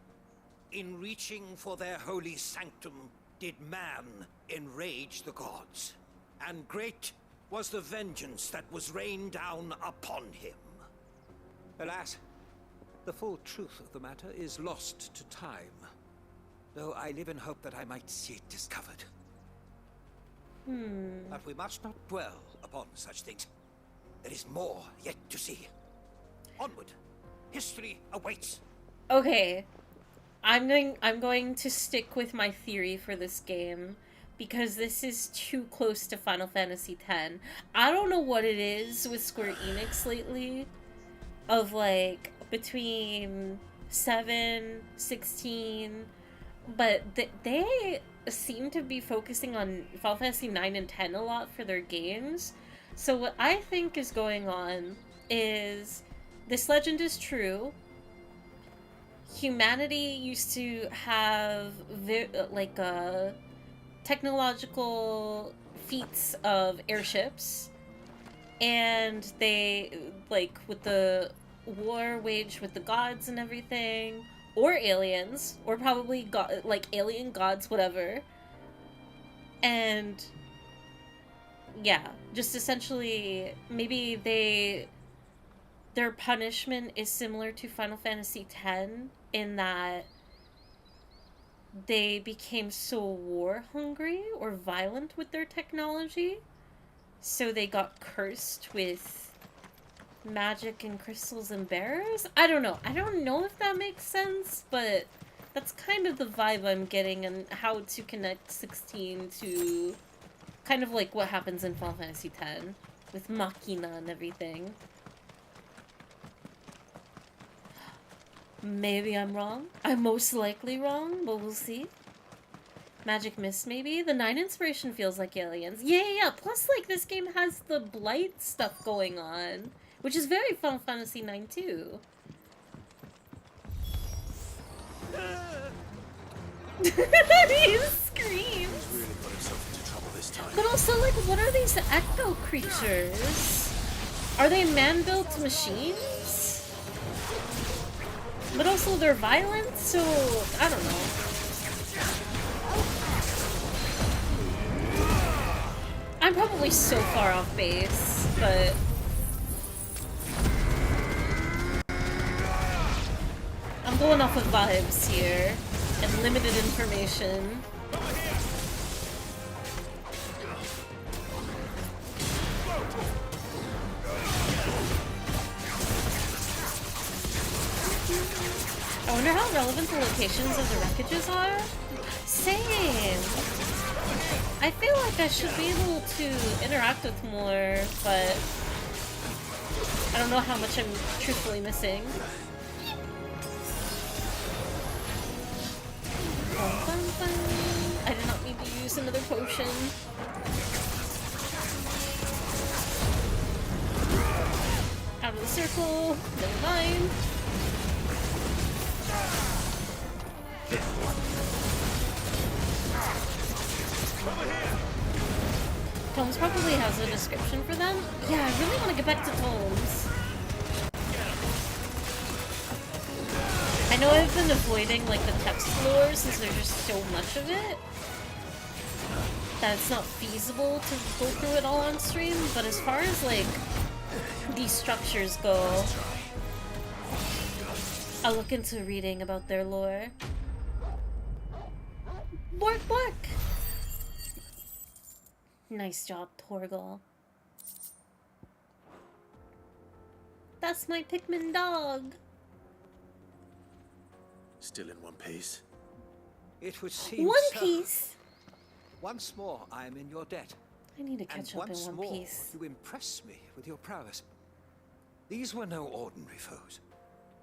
In reaching for their holy sanctum, did man enrage the gods, and great was the vengeance that was rained down upon him. Alas, the full truth of the matter is lost to time, though I live in hope that I might see it discovered. But we must not dwell upon such things. There is more yet to see. Onward. History awaits. Okay. I'm going to stick with my theory for this game because this is too close to Final Fantasy X. I don't know what it is with Square Enix lately of like between 7, 16, but they seem to be focusing on Final Fantasy 9 and 10 a lot for their games. So what I think is going on is this legend is true. Humanity used to have technological feats of airships, and they, like, with the war waged with the gods and everything, or aliens, or probably alien gods, whatever. And yeah, just essentially maybe their punishment is similar to Final Fantasy X in that they became so war hungry or violent with their technology, so they got cursed with magic and crystals and bears. I don't know if that makes sense, but that's kind of the vibe I'm getting and how to connect 16 to kind of like what happens in Final Fantasy X with Machina and everything. Maybe I'm wrong. I'm most likely wrong, but we'll see. Magic Mist, maybe? The 9 inspiration feels like aliens. Yeah. Plus, like, this game has the Blight stuff going on, which is very Final Fantasy 9 too. He screams. Really got himself into trouble this time. But also, like, what are these echo creatures? Are they man-built machines? But also they're violent, so I don't know. I'm probably so far off base, but I'm going off of vibes here and limited information. I wonder how relevant the locations of the wreckages are. Same. I feel like I should be able to interact with more, but I don't know how much I'm truthfully missing. I did not need to use another potion. Out of the circle. Never mind. Tomes probably has a description for them. Yeah, I really want to get back to Tomes. I know I've been avoiding like the text lore since there's just so much of it that it's not feasible to go through it all on stream, but as far as like these structures go, I'll look into reading about their lore. Bark, bark! Nice job, Torgal. That's my Pikmin dog. Still in one piece. It would seem One so. Piece? Once more, I am in your debt. I need to catch up in once One more, Piece. you impress me with your prowess. These were no ordinary foes,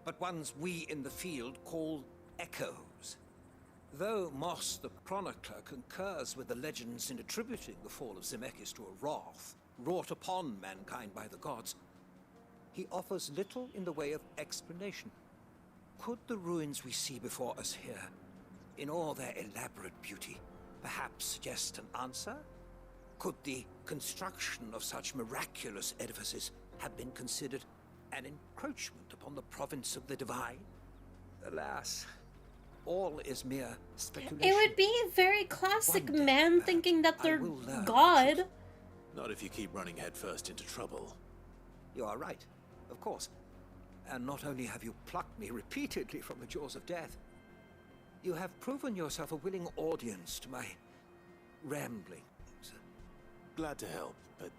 but ones we in the field call echoes. Though Moss the Chronicler concurs with the legends in attributing the fall of Zemeckis to a wrath wrought upon mankind by the gods, he offers little in the way of explanation. Could the ruins we see before us here, in all their elaborate beauty, perhaps suggest an answer? Could the construction of such miraculous edifices have been considered an encroachment upon the province of the divine? Alas, all is mere speculation. It would be very classic man thinking that they're will learn God. Not if you keep running headfirst into trouble. You are right, of course. And not only have you plucked me repeatedly from the jaws of death, you have proven yourself a willing audience to my ramblings. Glad to help, but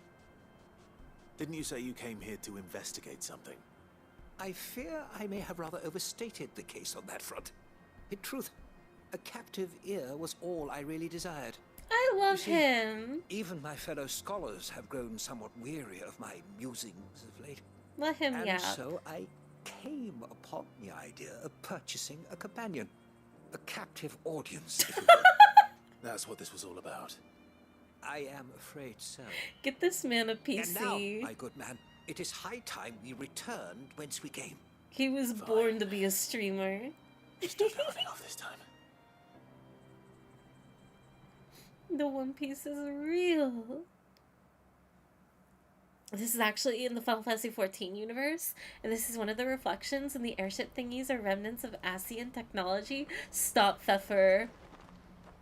didn't you say you came here to investigate something? I fear I may have rather overstated the case on that front. In truth, a captive ear was all I really desired. I love You see, him. Even my fellow scholars have grown somewhat weary of my musings of late. Let him And yap. so I came upon the idea of purchasing a companion. A captive audience, if you will. That's what this was all about. I am afraid so. Get this man a PC. And now, my good man, it is high time we returned whence we came. He was born to be a streamer. Just don't get nothing off this time. The One Piece is real. This is actually in the Final Fantasy XIV universe, and this is one of the reflections, and the airship thingies are remnants of Asian technology. Stop, Pfeffer.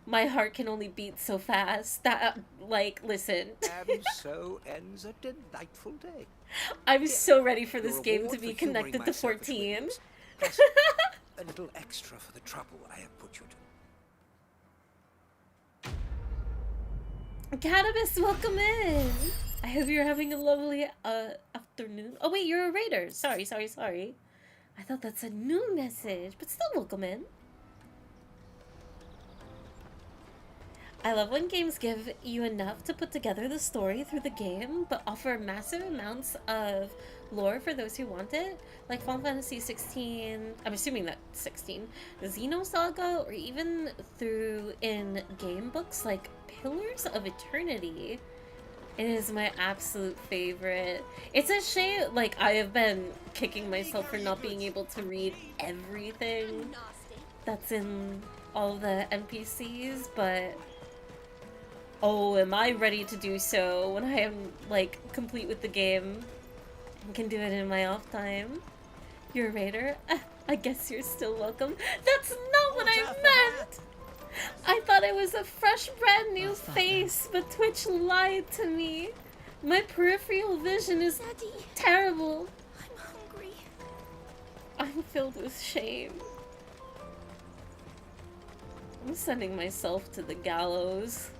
My heart can only beat so fast. That, like, listen. And so ends a delightful day. I'm so ready for this Your game reward to be for humoring connected my to selfish 14. whims, plus a little extra for the trouble I have put you to. Cannabis, welcome in. I hope you're having a lovely afternoon. Oh wait, you're a raider. Sorry. I thought that's a new message, but still welcome in. I love when games give you enough to put together the story through the game, but offer massive amounts of lore for those who want it. Like Final Fantasy 16, I'm assuming that's 16, Xenosaga, or even through in-game books like Pillars of Eternity. It is my absolute favorite. It's a shame, like, I have been kicking myself for not being able to read everything that's in all the NPCs, but oh, am I ready to do so when I am, like, complete with the game and can do it in my off time. You're a raider? I guess you're still welcome. That's not what I meant! I thought it was a fresh, brand new face, but Twitch lied to me. My peripheral vision is terrible. I'm hungry. I'm filled with shame. I'm sending myself to the gallows.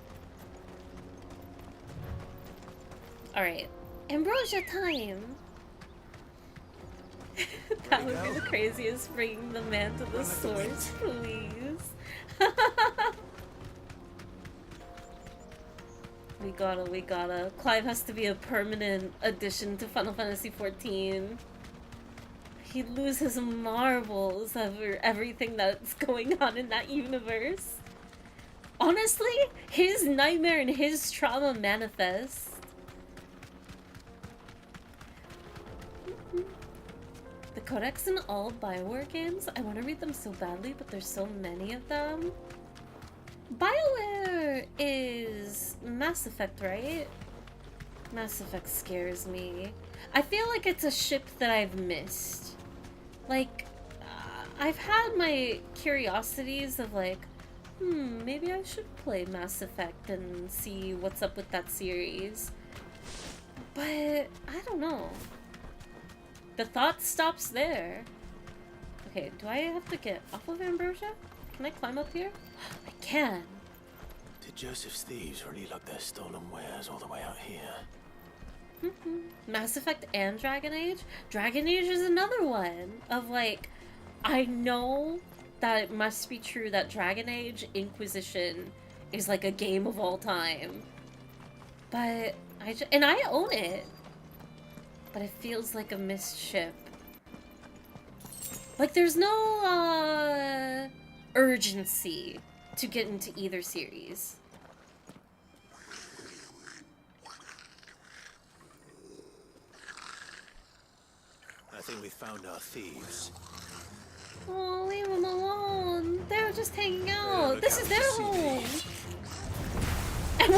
Alright. Ambrosia time! That would be the craziest, bringing the man to the source, please. We gotta. Clive has to be a permanent addition to Final Fantasy XIV. He'd lose his marbles over everything that's going on in that universe. Honestly, his nightmare and his trauma manifest. The codex in all BioWare games, I want to read them so badly, but there's so many of them. BioWare is Mass Effect, right? Mass Effect scares me. I feel like it's a ship that I've missed. Like, I've had my curiosities of like, maybe I should play Mass Effect and see what's up with that series. But, I don't know. The thought stops there. Okay, do I have to get off of Ambrosia? Can I climb up here? I can. Did Joseph's thieves really lug their stolen wares all the way out here? Mass Effect and Dragon Age? Dragon Age is another one of like, I know that it must be true that Dragon Age Inquisition is like a game of all time. But I own it. But it feels like a missed ship. Like there's no urgency to get into either series. I think we found our thieves. Oh, leave them alone. They're just hanging out. This is their home. And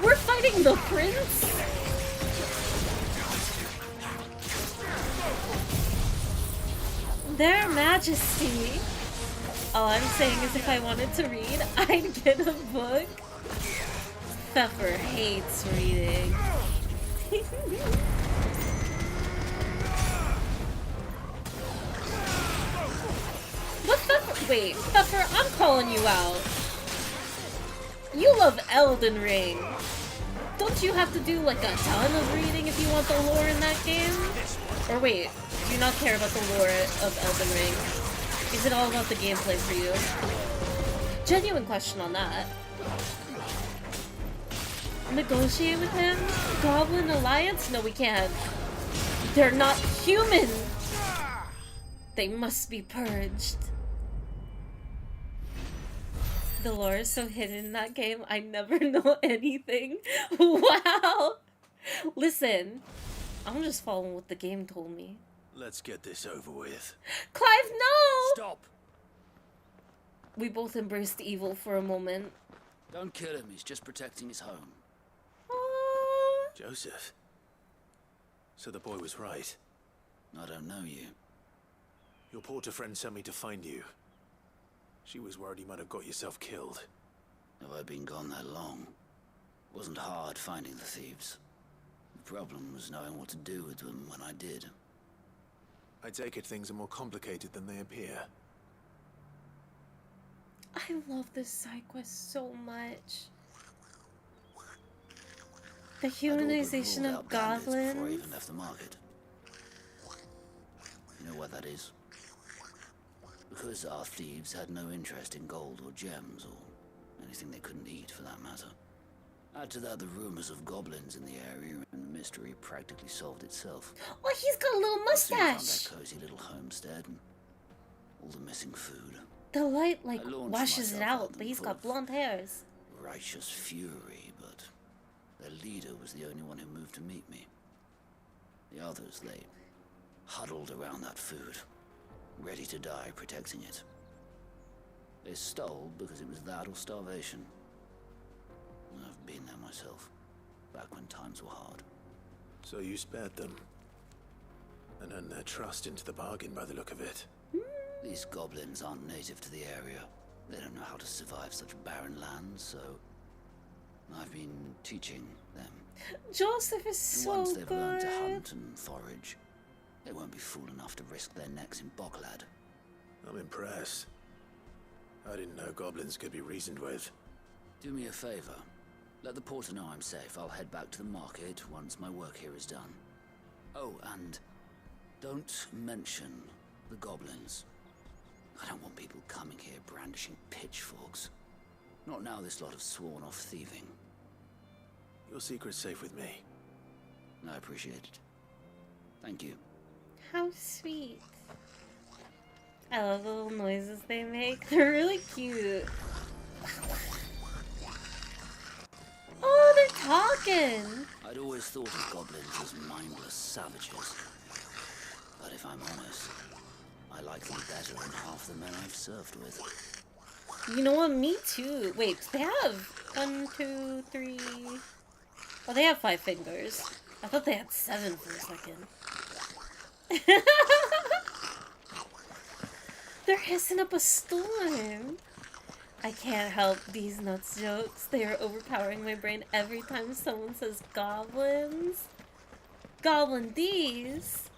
we're fighting the prince? Their Majesty. All I'm saying is if I wanted to read, I'd get a book. Pfeffer hates reading. What Pfeffer? Wait, Pfeffer, I'm calling you out. You love Elden Ring. Don't you have to do like a ton of reading if you want the lore in that game? Or wait, do not care about the lore of Elden Ring? Is it all about the gameplay for you? Genuine question on that. Negotiate with him? Goblin Alliance? No, we can't. They're not human! They must be purged. The lore is so hidden in that game, I never know anything. Wow! Listen, I'm just following what the game told me. Let's get this over with. Clive, no! Stop! We both embraced evil for a moment. Don't kill him, he's just protecting his home. Joseph. So the boy was right. I don't know you. Your porter friend sent me to find you. She was worried you might have got yourself killed. Have I been gone that long? Wasn't hard finding the thieves. The problem was knowing what to do with them when I did. I take it things are more complicated than they appear. I love this side quest so much. The humanization of goblins. Before I even left the market. You know what that is? Because our thieves had no interest in gold or gems or anything they couldn't eat for that matter. Add to that the rumors of goblins in the area and the mystery practically solved itself. Oh, he's got a little mustache! I soon found that cozy little homestead and all the missing food. The light, like, washes it out, but he's got blonde hairs. Righteous fury, but their leader was the only one who moved to meet me. The others, they huddled around that food, ready to die protecting it. They stole because it was that or starvation. I've been there myself, back when times were hard. So you spared them, and earned their trust into the bargain by the look of it. These goblins aren't native to the area. They don't know how to survive such barren lands, so I've been teaching them. Joseph is so good. Once they've learned to hunt and forage, they won't be fool enough to risk their necks in Boglad. I'm impressed. I didn't know goblins could be reasoned with. Do me a favor. Let the porter know I'm safe. I'll head back to the market once my work here is done. Oh, and don't mention the goblins. I don't want people coming here brandishing pitchforks. Not now this lot have sworn off thieving. Your secret's safe with me. I appreciate it. Thank you. How sweet. I love the little noises they make. They're really cute. Oh, they're talking! I'd always thought of goblins as mindless savages. But if I'm honest, I like them better than half the men I've served with. You know what? Me too. Wait, they have 1, 2, 3... Oh, they have 5 fingers. I thought they had 7 for a second. They're hissing up a storm. I can't help these nuts jokes. They are overpowering my brain every time someone says goblins. Goblin these.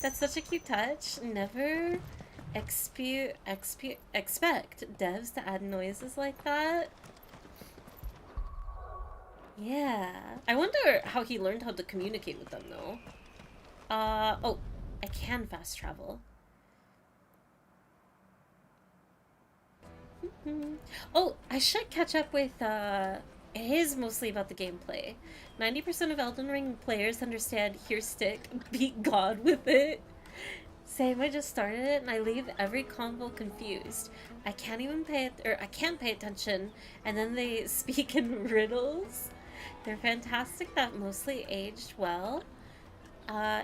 That's such a cute touch. Never expect devs to add noises like that. Yeah. I wonder how he learned how to communicate with them, though. Oh, I can fast travel. Oh, I should catch up with, it is mostly about the gameplay. 90% of Elden Ring players understand here's stick, beat God with it. Same, I just started it and I leave every combo confused. I can't even I can't pay attention, and then they speak in riddles. They're fantastic, that mostly aged well.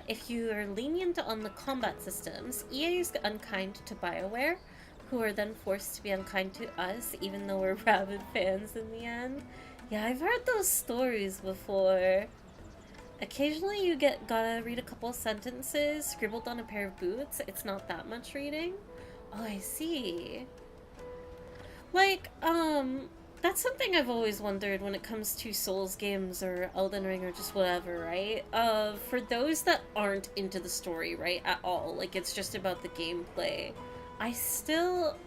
If you are lenient on the combat systems, EA is unkind to BioWare, who are then forced to be unkind to us, even though we're rabid fans in the end. Yeah, I've heard those stories before. Occasionally you gotta read a couple sentences scribbled on a pair of boots. It's not that much reading. Oh, I see. Like, that's something I've always wondered when it comes to Souls games or Elden Ring or just whatever, right? For those that aren't into the story, right, at all, like it's just about the gameplay, I still,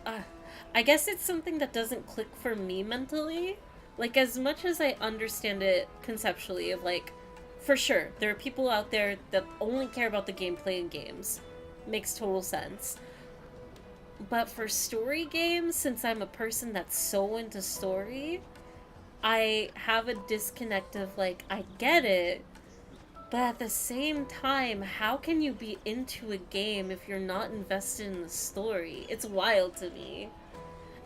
I guess it's something that doesn't click for me mentally. Like, as much as I understand it conceptually of, like, For sure, there are people out there that only care about the gameplay in games. Makes total sense. But for story games, since I'm a person that's so into story, I have a disconnect of, like, I get it, but at the same time, how can you be into a game if you're not invested in the story? It's wild to me.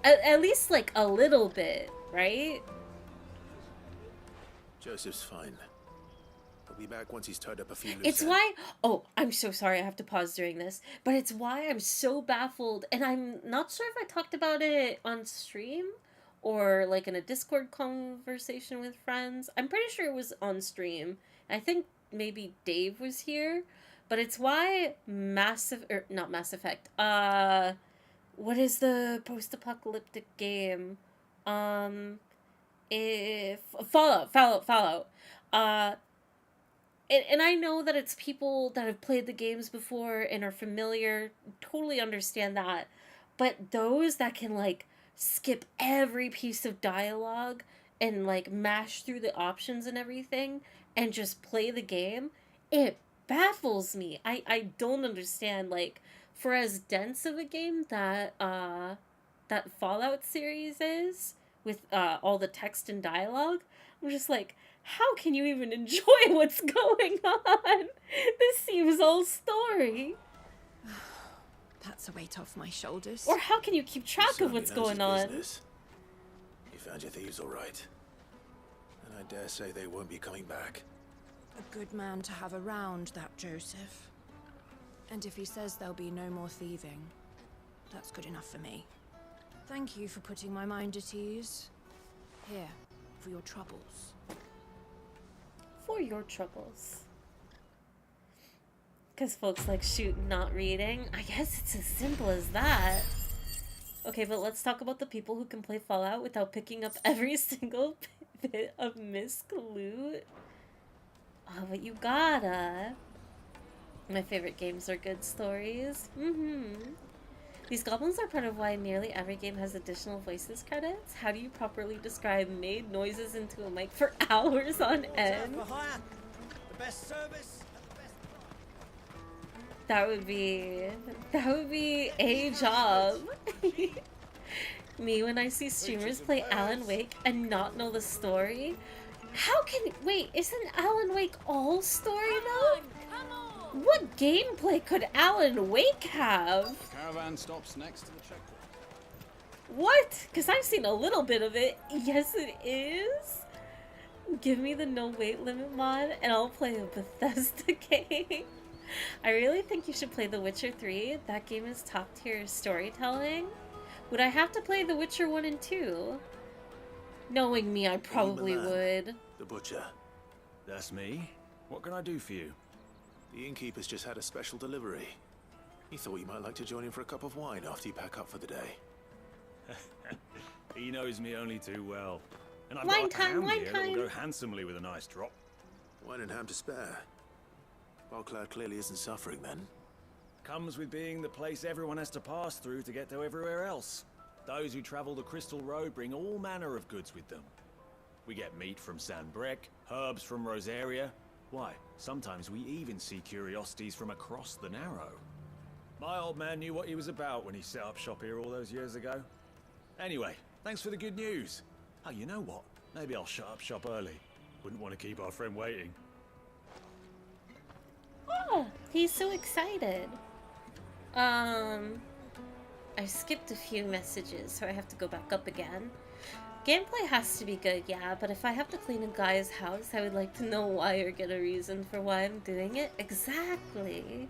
At least, like, a little bit, right? Joseph's fine. He'll be back once he's tied up a few loose It's ends. why... Oh, I'm so sorry I have to pause during this. But it's why I'm so baffled. And I'm not sure if I talked about it on stream or, like, in a Discord conversation with friends. I'm pretty sure it was on stream. I think maybe Dave was here. But it's why not Mass Effect. What is the post-apocalyptic game? Fallout. And I know that it's people that have played the games before and are familiar, totally understand that. But those that can, like, skip every piece of dialogue and, like, mash through the options and everything and just play the game, it baffles me. I don't understand, like, for as dense of a game that that Fallout series is, with all the text and dialogue, I'm just like, how can you even enjoy what's going on? This seems all story. That's a weight off my shoulders. Or how can you keep track of what's going on? You found your thieves all right. And I dare say they won't be coming back. A good man to have around, that Joseph. And if he says there'll be no more thieving, that's good enough for me. Thank you for putting my mind at ease. Here, for your troubles. For your troubles. Because folks like, shoot, not reading. I guess it's as simple as that. Okay, but let's talk about the people who can play Fallout without picking up every single bit of misc loot. Oh, but you gotta. My favorite games are good stories. These goblins are part of why nearly every game has additional voices credits. How do you properly describe made noises into a mic for hours on end? The best service. That would be a job. Me when I see streamers play Alan Wake and not know the story. How can, wait, isn't Alan Wake all story though? What gameplay could Alan Wake have? Caravan stops next to the checkpoint. What? Because I've seen a little bit of it. Yes, it is. Give me the no weight limit mod and I'll play a Bethesda game. I really think you should play The Witcher 3. That game is top tier storytelling. Would I have to play The Witcher 1 and 2? Knowing me, I probably would. The butcher. That's me. What can I do for you? The innkeeper's just had a special delivery. He thought you might like to join him for a cup of wine after you pack up for the day. He knows me only too well. And I've Wine got a time, ham wine here that will time. go handsomely with a nice drop. Wine and ham to spare. Barcloud clearly isn't suffering then. Comes with being the place everyone has to pass through to get to everywhere else. Those who travel the Crystal Road bring all manner of goods with them. We get meat from Sanbrec, herbs from Rosaria. Why, sometimes we even see curiosities from across the Narrow. My old man knew what he was about when he set up shop here all those years ago. Anyway, thanks for the good news. Oh, you know what? Maybe I'll shut up shop early. Wouldn't want to keep our friend waiting. Oh, he's so excited. I skipped a few messages, so I have to go back up again. Gameplay has to be good, yeah, but if I have to clean a guy's house, I would like to know why or get a reason for why I'm doing it. Exactly.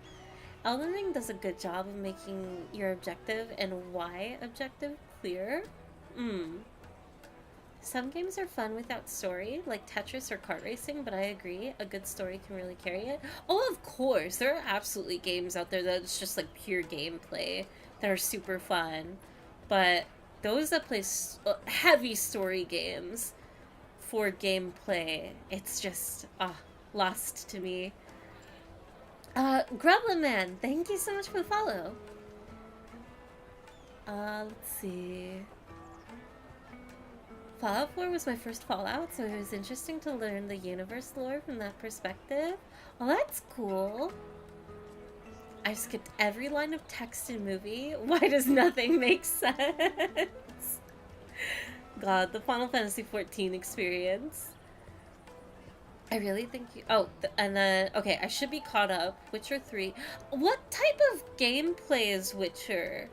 Elden Ring does a good job of making your objective and why objective clear. Some games are fun without story, like Tetris or kart racing, but I agree, a good story can really carry it. Oh, of course, there are absolutely games out there that's just like pure gameplay that are super fun, but those that play heavy story games for gameplay, it's just, lost to me. Gremlin Man, thank you so much for the follow. Let's see. Fallout 4 was my first Fallout, so it was interesting to learn the universe lore from that perspective. Well, that's cool. I've skipped every line of text in movie. Why does nothing make sense? God, the Final Fantasy XIV experience. I really think you... Oh, and then... Okay, I should be caught up. Witcher 3. What type of gameplay is Witcher?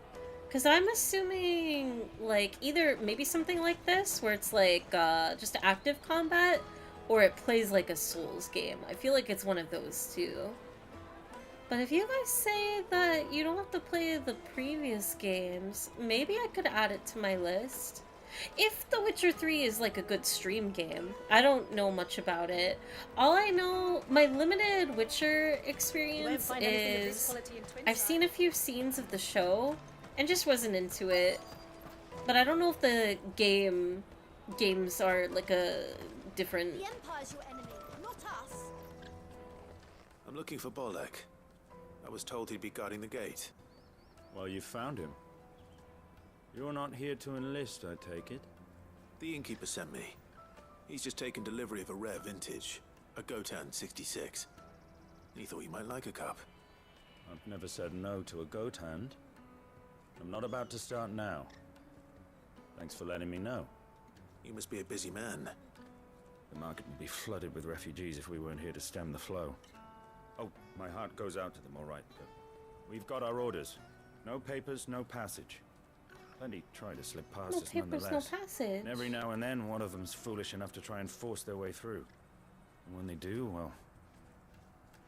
Because I'm assuming, like, either maybe something like this, where it's, like, just active combat, or it plays like a Souls game. I feel like it's one of those two. But if you guys say that you don't have to play the previous games, maybe I could add it to my list. If The Witcher 3 is like a good stream game. I don't know much about it. All I know, my limited Witcher experience is I've seen a few scenes of the show and just wasn't into it. But I don't know if the games are like a different... The Empire's your enemy, not us. I'm looking for Bolek. I was told he'd be guarding the gate. Well, you found him. You're not here to enlist, I take it? The innkeeper sent me. He's just taken delivery of a rare vintage, a Gotan 66. He thought you might like a cup. I've never said no to a goat hand. I'm not about to start now. Thanks for letting me know. You must be a busy man. The market would be flooded with refugees if we weren't here to stem the flow. Oh, my heart goes out to them, all right. But we've got our orders. No papers, no passage. Plenty try to slip past us nonetheless. No passage. And every now and then, one of them's foolish enough to try and force their way through. And when they do, well,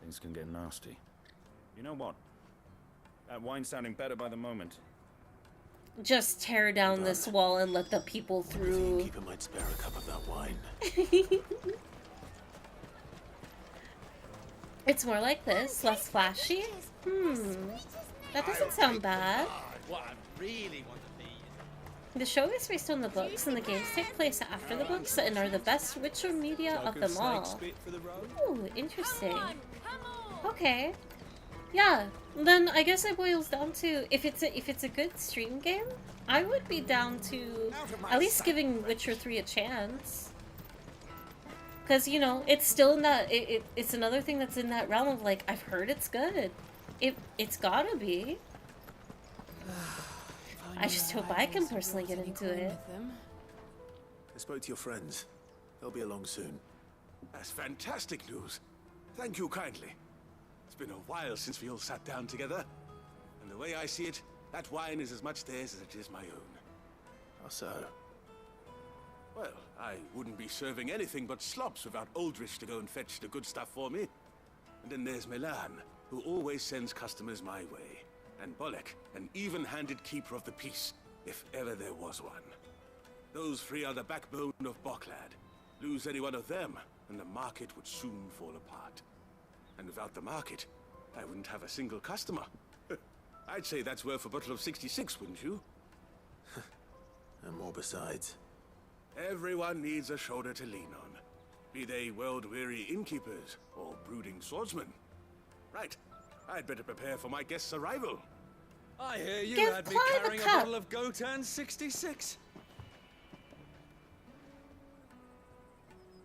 things can get nasty. You know what? That wine's sounding better by the moment. Just tear down this wall and let the people through. The innkeeper might spare a cup of that wine. It's more like this, less flashy. That doesn't sound bad. What I really want to be. The show is based on the books, and the games take place after the books and are the best Witcher media of them all. Ooh, interesting. Okay. Yeah, then I guess it boils down to if it's a good stream game, I would be down to at least giving Witcher 3 a chance. Because, you know, it's still in that, it's another thing that's in that realm of, like, I've heard it's good. It's gotta be. I just hope I can personally get into it. I spoke to your friends. They'll be along soon. That's fantastic news. Thank you kindly. It's been a while since we all sat down together. And the way I see it, that wine is as much theirs as it is my own. How so? Well, I wouldn't be serving anything but slops without Aldrich to go and fetch the good stuff for me. And then there's Milan, who always sends customers my way. And Bolek, an even-handed keeper of the peace, if ever there was one. Those three are the backbone of Boklad. Lose any one of them, and the market would soon fall apart. And without the market, I wouldn't have a single customer. I'd say that's worth a bottle of 66, wouldn't you? And more besides. Everyone needs a shoulder to lean on. Be they world-weary innkeepers or brooding swordsmen. Right. I'd better prepare for my guest's arrival. I hear you Give had me Clive a carrying a cup. bottle of Gotan 66.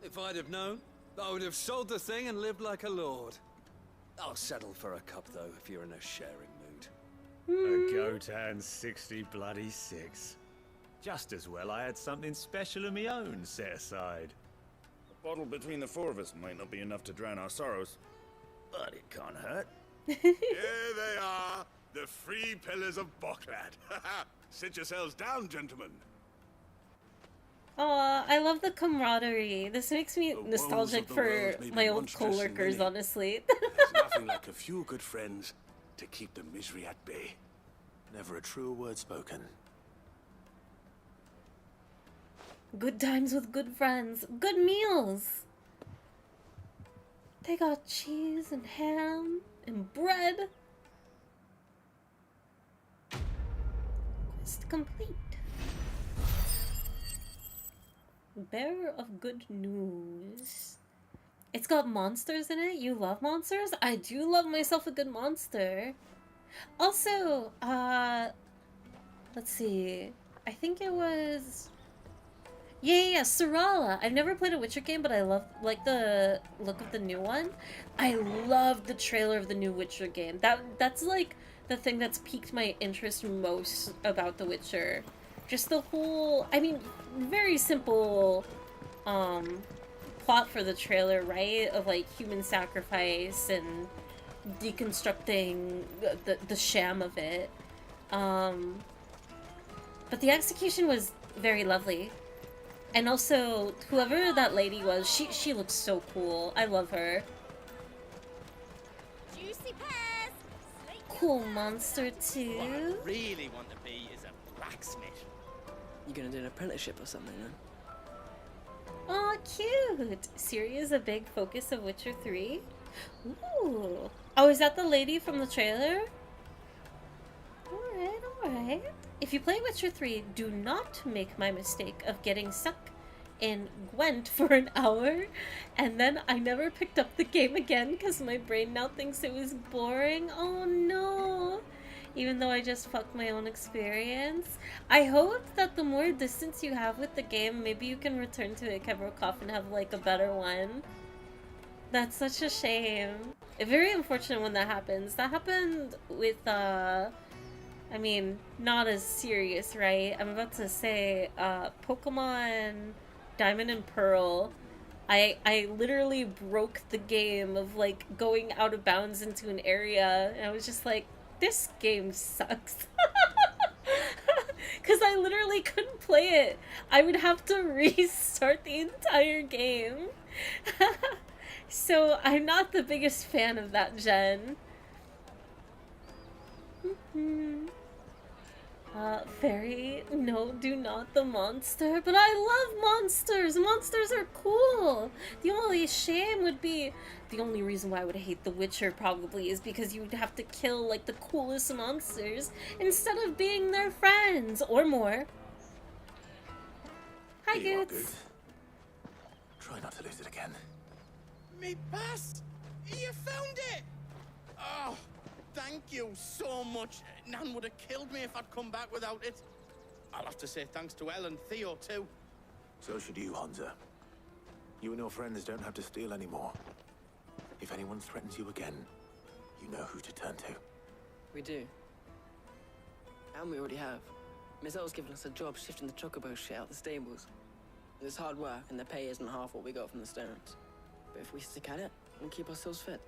If I'd have known, I would have sold the thing and lived like a lord. I'll settle for a cup, though, if you're in a sharing mood. A Gotan 60 Just as well I had something special of my own set aside. A bottle between the four of us might not be enough to drown our sorrows, but it can't hurt. Here they are, the three pillars of Boklad. Sit yourselves down, gentlemen. Aw, I love the camaraderie. This makes me nostalgic for my old coworkers, honestly. There's nothing like a few good friends to keep the misery at bay. Never a truer word spoken. Good times with good friends. Good meals. They got cheese and ham and bread. Quest complete. Bearer of good news. It's got monsters in it. You love monsters? I do love myself a good monster. Also, let's see. I think it was... Yeah, Sorala. I've never played a Witcher game, but I like the look of the new one. I love the trailer of the new Witcher game. That's like the thing that's piqued my interest most about the Witcher. Just the whole, I mean, very simple plot for the trailer, right? Of like human sacrifice and deconstructing the sham of it. But the execution was very lovely. And also, whoever that lady was, she looks so cool. I love her. Juicy pears. Cool monster too. What I really want to be is a blacksmith. You gonna do an apprenticeship or something then? Aw, cute! Ciri is a big focus of Witcher 3. Ooh. Oh, is that the lady from the trailer? Alright, alright. If you play Witcher 3, do not make my mistake of getting stuck in Gwent for an hour, and then I never picked up the game again because my brain now thinks it was boring. Oh no! Even though I just fucked my own experience. I hope that the more distance you have with the game, maybe you can return to it, Kevrokov, and have like a better one. That's such a shame. Very unfortunate when that happens. That happened with, I mean, not as serious, right? I'm about to say, Pokemon Diamond and Pearl. I literally broke the game of, like, going out of bounds into an area, and I was just like, this game sucks. Because I literally couldn't play it. I would have to restart the entire game. So, I'm not the biggest fan of that gen. Fairy, no, do not the monster. But I love monsters! Monsters are cool! The only shame would be... The only reason why I would hate The Witcher probably is because you would have to kill, like, the coolest monsters instead of being their friends, or more. Hi, Here you are, Goots. Goot. Try not to lose it again. Me pass! You found it! Oh, thank you so much. Nan would have killed me if I'd come back without it. I'll have to say thanks to Elle and Theo too. So should you, Hansa. You and your friends don't have to steal anymore. If anyone threatens you again, you know who to turn to. We do. And we already have. Miss Elle's given us a job shifting the chocobo shit out the stables. It's hard work, and the pay isn't half what we got from the Stones. But if we stick at it, we'll keep ourselves fit.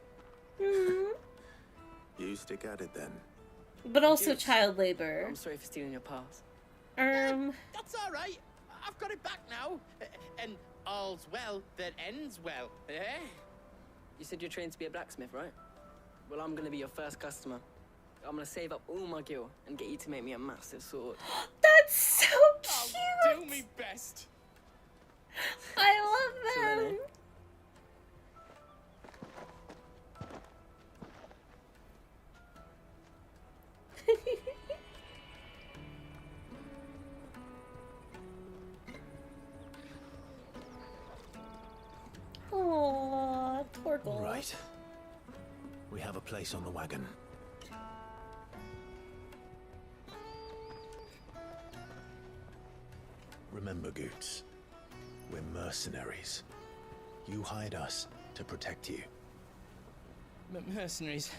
You stick at it then. But also child labor. I'm sorry for stealing your pass. That's all right. I've got it back now. And all's well that ends well. Eh? You said you're trained to be a blacksmith, right? Well, I'm gonna be your first customer. I'm gonna save up all my gil and get you to make me a massive sword. That's so cute! I'll do me best. I love them! Aww, Torgal. Right. We have a place on the wagon. Remember, Goots, we're mercenaries. You hired us to protect you. Mercenaries.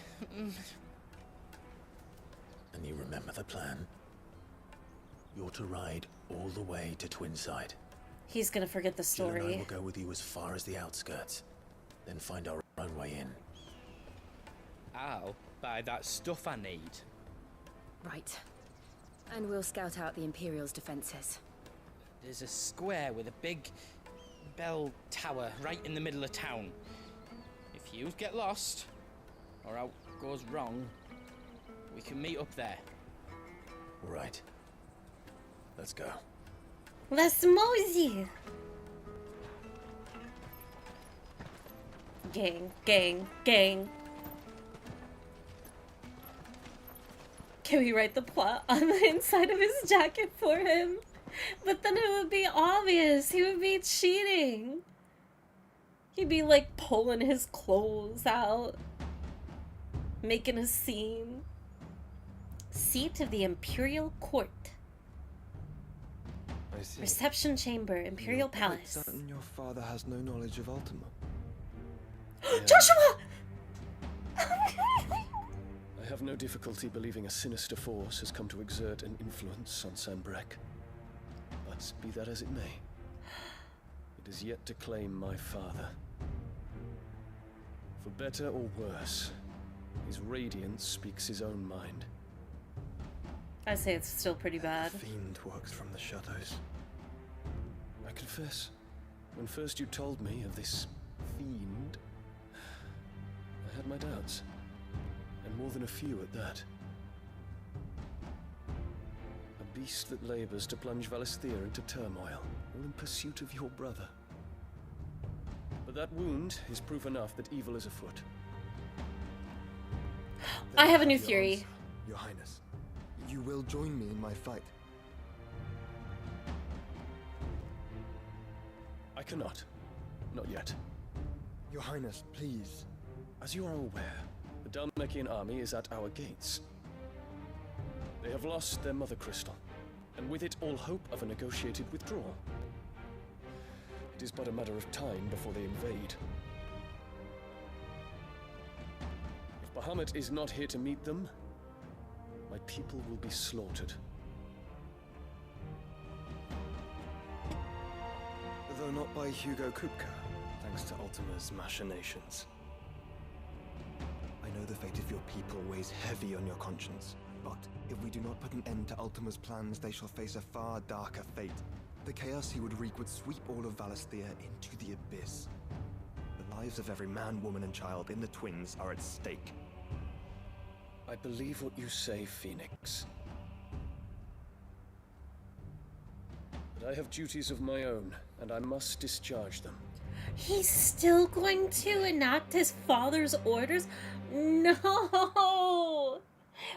And you remember the plan? You're to ride all the way to Twinside. He's gonna forget the Jill and I story. will go with you as far as the outskirts, then find our own way in. I'll buy that stuff I need. Right. And we'll scout out the Imperial's defenses. There's a square with a big bell tower right in the middle of town. If you get lost, or out goes wrong, we can meet up there. Right. Let's go. Let's mosey! Gang, gang, gang. Can we write the plot on the inside of his jacket for him? But then it would be obvious. He would be cheating. He'd be like pulling his clothes out. Making a scene. Seat of the Imperial Court. I see. Reception chamber, Imperial You're quite Palace. certain your father has no knowledge of Ultima? Joshua! I have no difficulty believing a sinister force has come to exert an influence on Sanbreque. But be that as it may, it is yet to claim my father. For better or worse, his radiance speaks his own mind. I'd say it's still pretty bad. The fiend works from the shadows. I confess, when first you told me of this fiend, I had my doubts. And more than a few at that. A beast that labors to plunge Valisthea into turmoil, all in pursuit of your brother. But that wound is proof enough that evil is afoot. I have a new theory. Your Highness, you will join me in my fight. I cannot. Not yet. Your Highness, please. As you are aware, the Dhalmekian army is at our gates. They have lost their mother crystal, and with it all hope of a negotiated withdrawal. It is but a matter of time before they invade. If Bahamut is not here to meet them, my people will be slaughtered. Though not by Hugo Kupka, thanks to Ultima's machinations. I know the fate of your people weighs heavy on your conscience, but if we do not put an end to Ultima's plans, they shall face a far darker fate. The chaos he would wreak would sweep all of Valisthea into the abyss. The lives of every man, woman, and child in the Twins are at stake. I believe what you say, Phoenix. But I have duties of my own, and I must discharge them. He's still going to enact his father's orders? No!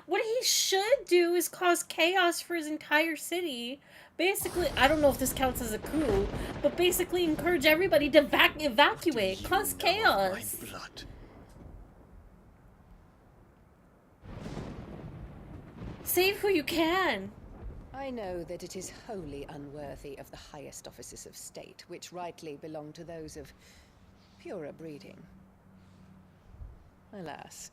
What he should do is cause chaos for his entire city. Basically, I don't know if this counts as a coup, but basically encourage everybody to evacuate, cause chaos. My blood. Save who you can. I know that it is wholly unworthy of the highest offices of state, which rightly belong to those of purer breeding. Alas.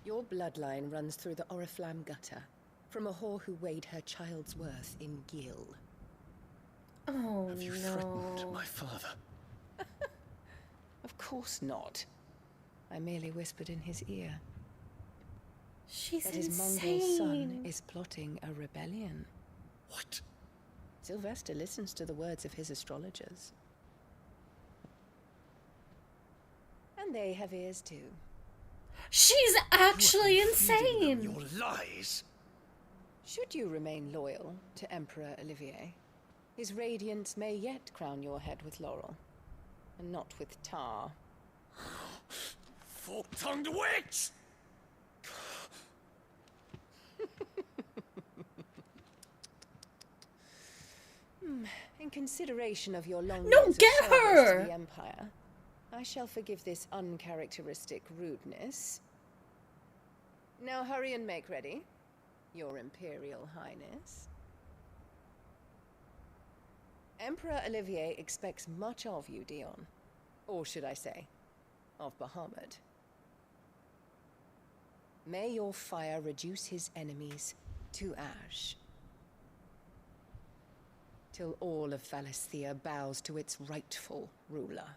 Your bloodline runs through the Oriflamme gutter, from a whore who weighed her child's worth in Gil. Oh, have you threatened my father? Of course not. I merely whispered in his ear. She's that his insane. mongrel son is plotting a rebellion. What? Sylvester listens to the words of his astrologers. And they have ears too. She's actually insane! Your lies! Should you remain loyal to Emperor Olivier, his radiance may yet crown your head with laurel, and not with tar. Fork-tongued witch! In consideration of your long No, years of get service her! to the Empire, I shall forgive this uncharacteristic rudeness. Now hurry and make ready, Your Imperial Highness. Emperor Olivier expects much of you, Dion. Or should I say, of Bahamut. May your fire reduce his enemies to ash. Till all of Valisthea bows to its rightful ruler.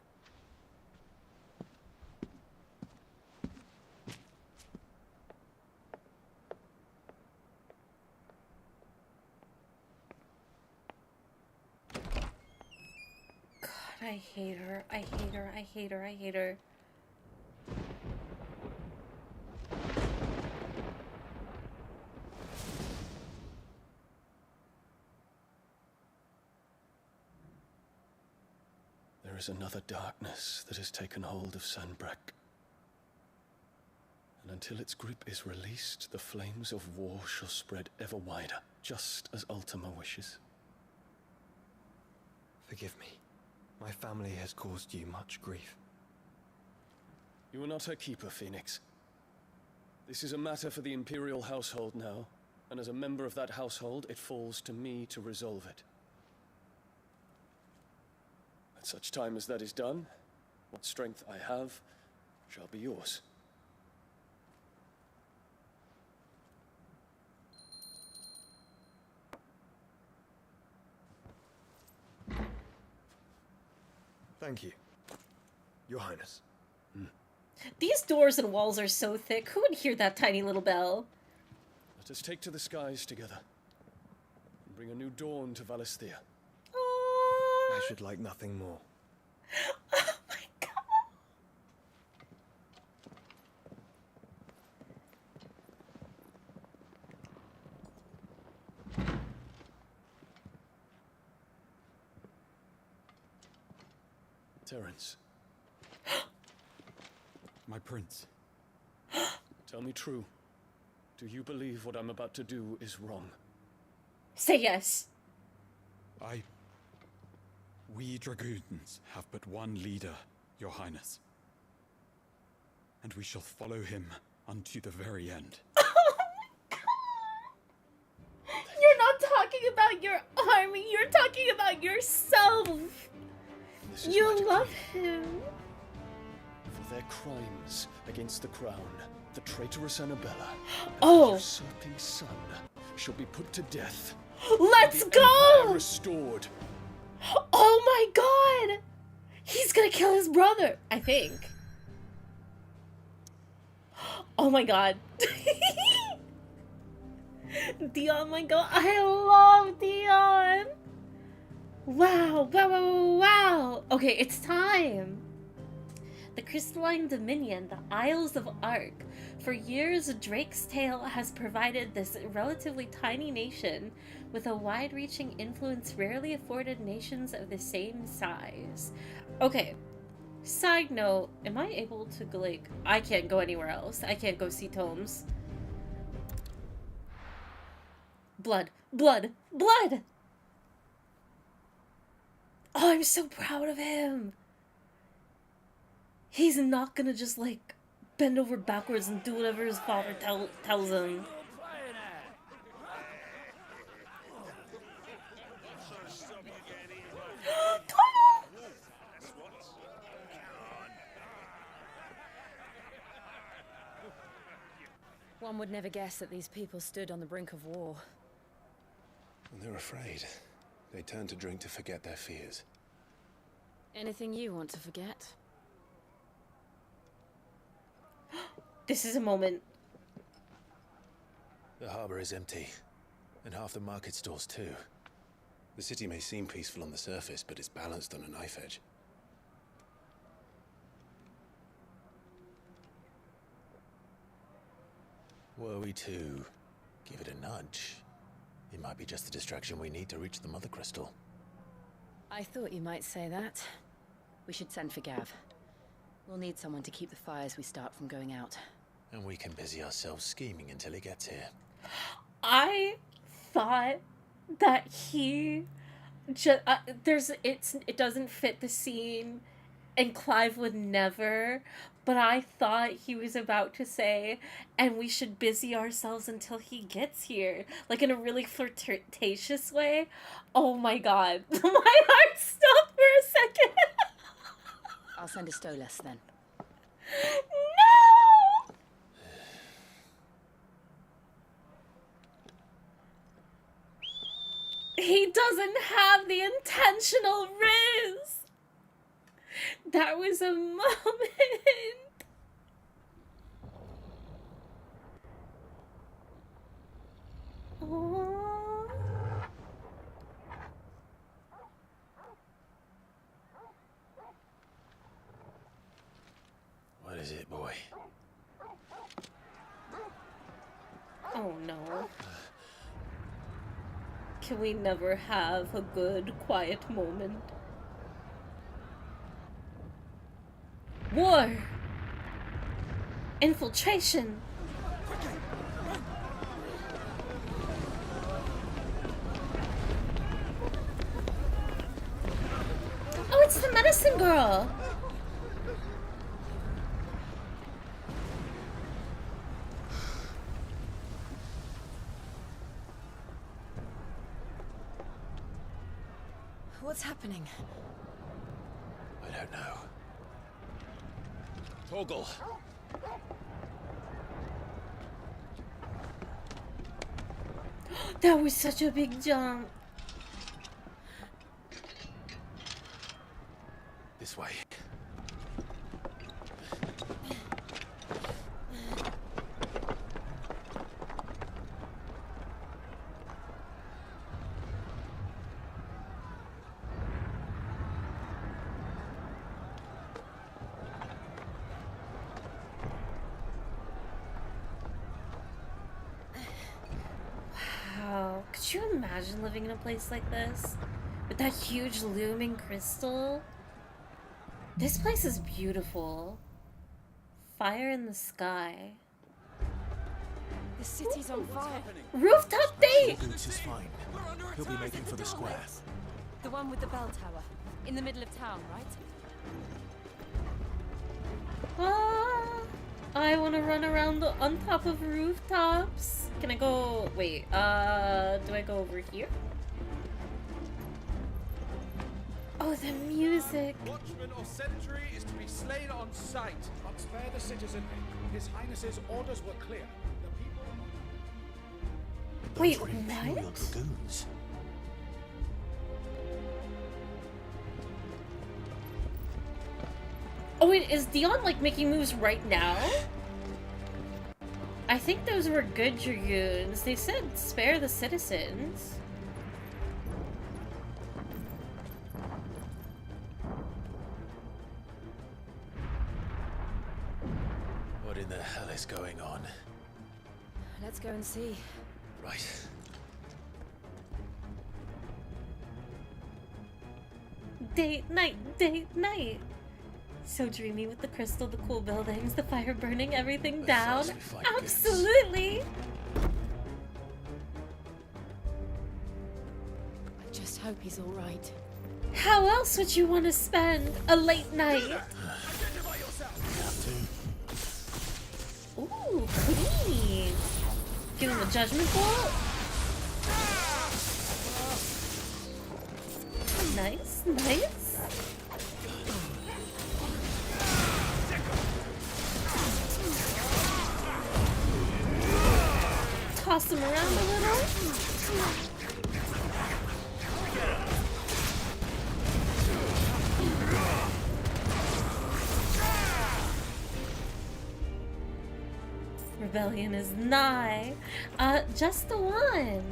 God, I hate her. I hate her. I hate her. I hate her. There is another darkness that has taken hold of Sanbreque. And until its grip is released, the flames of war shall spread ever wider, just as Ultima wishes. Forgive me. My family has caused you much grief. You are not her keeper, Phoenix. This is a matter for the Imperial household now, And as a member of that household, it falls to me to resolve it. At such time as that is done, what strength I have shall be yours. Thank you, Your Highness. These doors and walls are so thick. Who would hear that tiny little bell? Let us take to the skies together and bring a new dawn to Valisthea. I should like nothing more. Oh my god. Terence. My prince. Tell me true. Do you believe what I'm about to do is wrong? Say yes. We dragoons have but one leader, Your Highness. And we shall follow him unto the very end. You're not talking about your army, you're talking about yourself. You love him. For their crimes against the crown, the traitorous Annabella and Oh. the usurping son shall be put to death. Let's and the go! empire restored. Oh my god! He's gonna kill his brother, I think. Oh my god. Dion, my god, I love Dion! Wow, wow, wow, wow! Okay, it's time! The Crystalline Dominion, the Isles of Ark. For years, Drake's Tale has provided this relatively tiny nation with a wide-reaching influence rarely afforded nations of the same size. Okay, side note, am I able to, like, I can't go anywhere else. I can't go see tomes. Blood, blood, blood! Oh, I'm so proud of him! He's not gonna just, like, bend over backwards and do whatever his father tells him. One would never guess that these people stood on the brink of war. When they're afraid, they turn to drink to forget their fears. Anything you want to forget? This is a moment. The harbor is empty, and half the market stalls too. The city may seem peaceful on the surface, but it's balanced on a knife edge. Were we to give it a nudge, it might be just the distraction we need to reach the Mother Crystal. I thought you might say that. We should send for Gav. We'll need someone to keep the fires we start from going out. And we can busy ourselves scheming until he gets here. I thought that he just it doesn't fit the scene, and Clive would never. But I thought he was about to say, and we should busy ourselves until he gets here, like in a really flirtatious way. Oh my god, my heart stopped for a second. I'll send a Stolas then. No! He doesn't have the intentional riz. That was a moment. Aww. What is it, boy? Oh no. Can we never have a good, quiet moment? War! Infiltration! Oh, it's the medicine girl! What's happening? I don't know. Torgal! That was such a big jump. This way. Wow, could you imagine living in a place like this? With that huge looming crystal? This place is beautiful. Fire in the sky. The city's on fire. Rooftop date! Boots is fine. He'll be making for the square. The one with the bell tower. In the middle of town, right? Ah, I want to run around on top of rooftops. Can I go? Wait, do I go over here? Oh, the music. Watchman or sentry is to be slain on sight. But spare the citizen. His Highness's orders were clear. The people... Wait, Imperial what? dragoons. Oh wait, is Dion like making moves right now? I think those were good dragoons. They said spare the citizens. What in the hell is going on? Let's go and see. Right. Date night, date night. So dreamy with the crystal, the cool buildings, the fire burning everything down. Absolutely! I just hope he's all right. How else would you want to spend a late night? Ooh, clean. Give him a judgment bolt. Nice, nice. Toss him around a little. Rebellion is nigh. Just the one.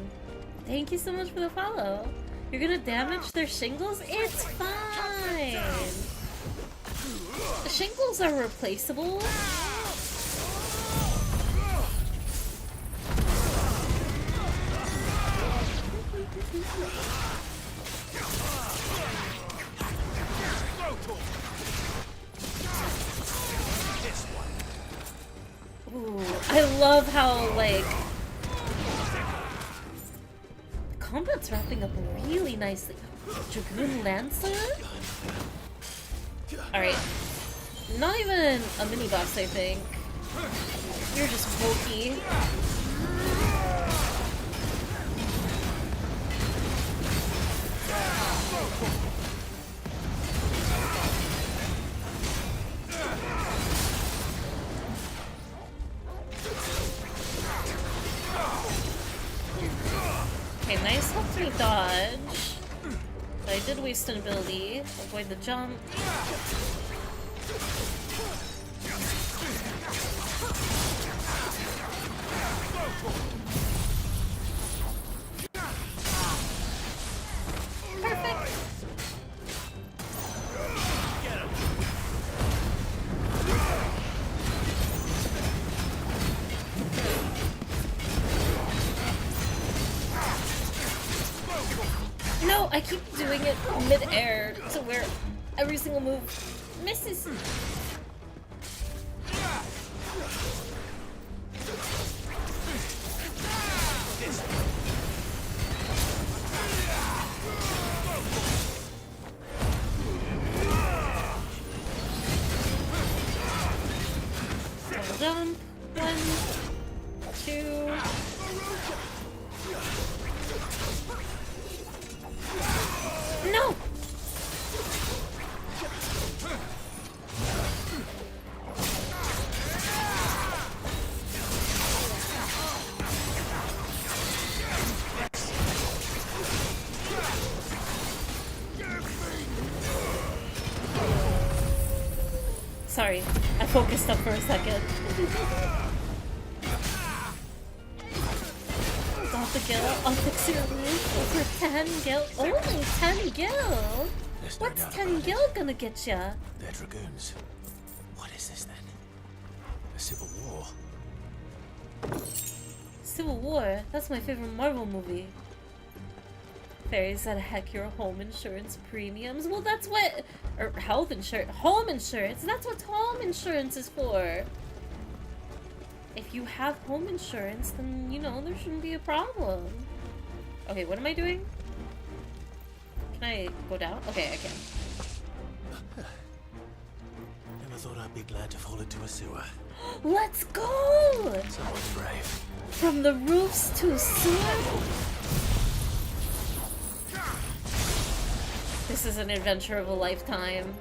Thank you so much for the follow. You're gonna damage their shingles? It's fine. The shingles are replaceable. Ooh, I love how, like, the combat's wrapping up really nicely. Dragoon Lancer? Alright. Not even a mini boss, I think. You're just bulky. Okay, nice helped me dodge. But I did waste an ability. Avoid the jump. Perfect. No, I keep doing it mid-air to where every single move misses. Double jump. 1, 2. No! Sorry, I focused up for a second. Got the gil. I'll fix your roof for 10 gil. Only 10 gil? What's 10 gil gonna get ya? They're dragoons. What is this then? A civil war? Civil War? That's my favorite Marvel movie. Fairy said, heck your home insurance premiums. Well, that's what... Or health insurance. Home insurance. That's what home insurance is for. If you have home insurance, then, you know, there shouldn't be a problem. Okay, what am I doing? Can I go down? Okay, I can. Never thought I'd be glad to fall into a sewer. Let's go! Someone's brave. From the roofs to sewer? This is an adventure of a lifetime.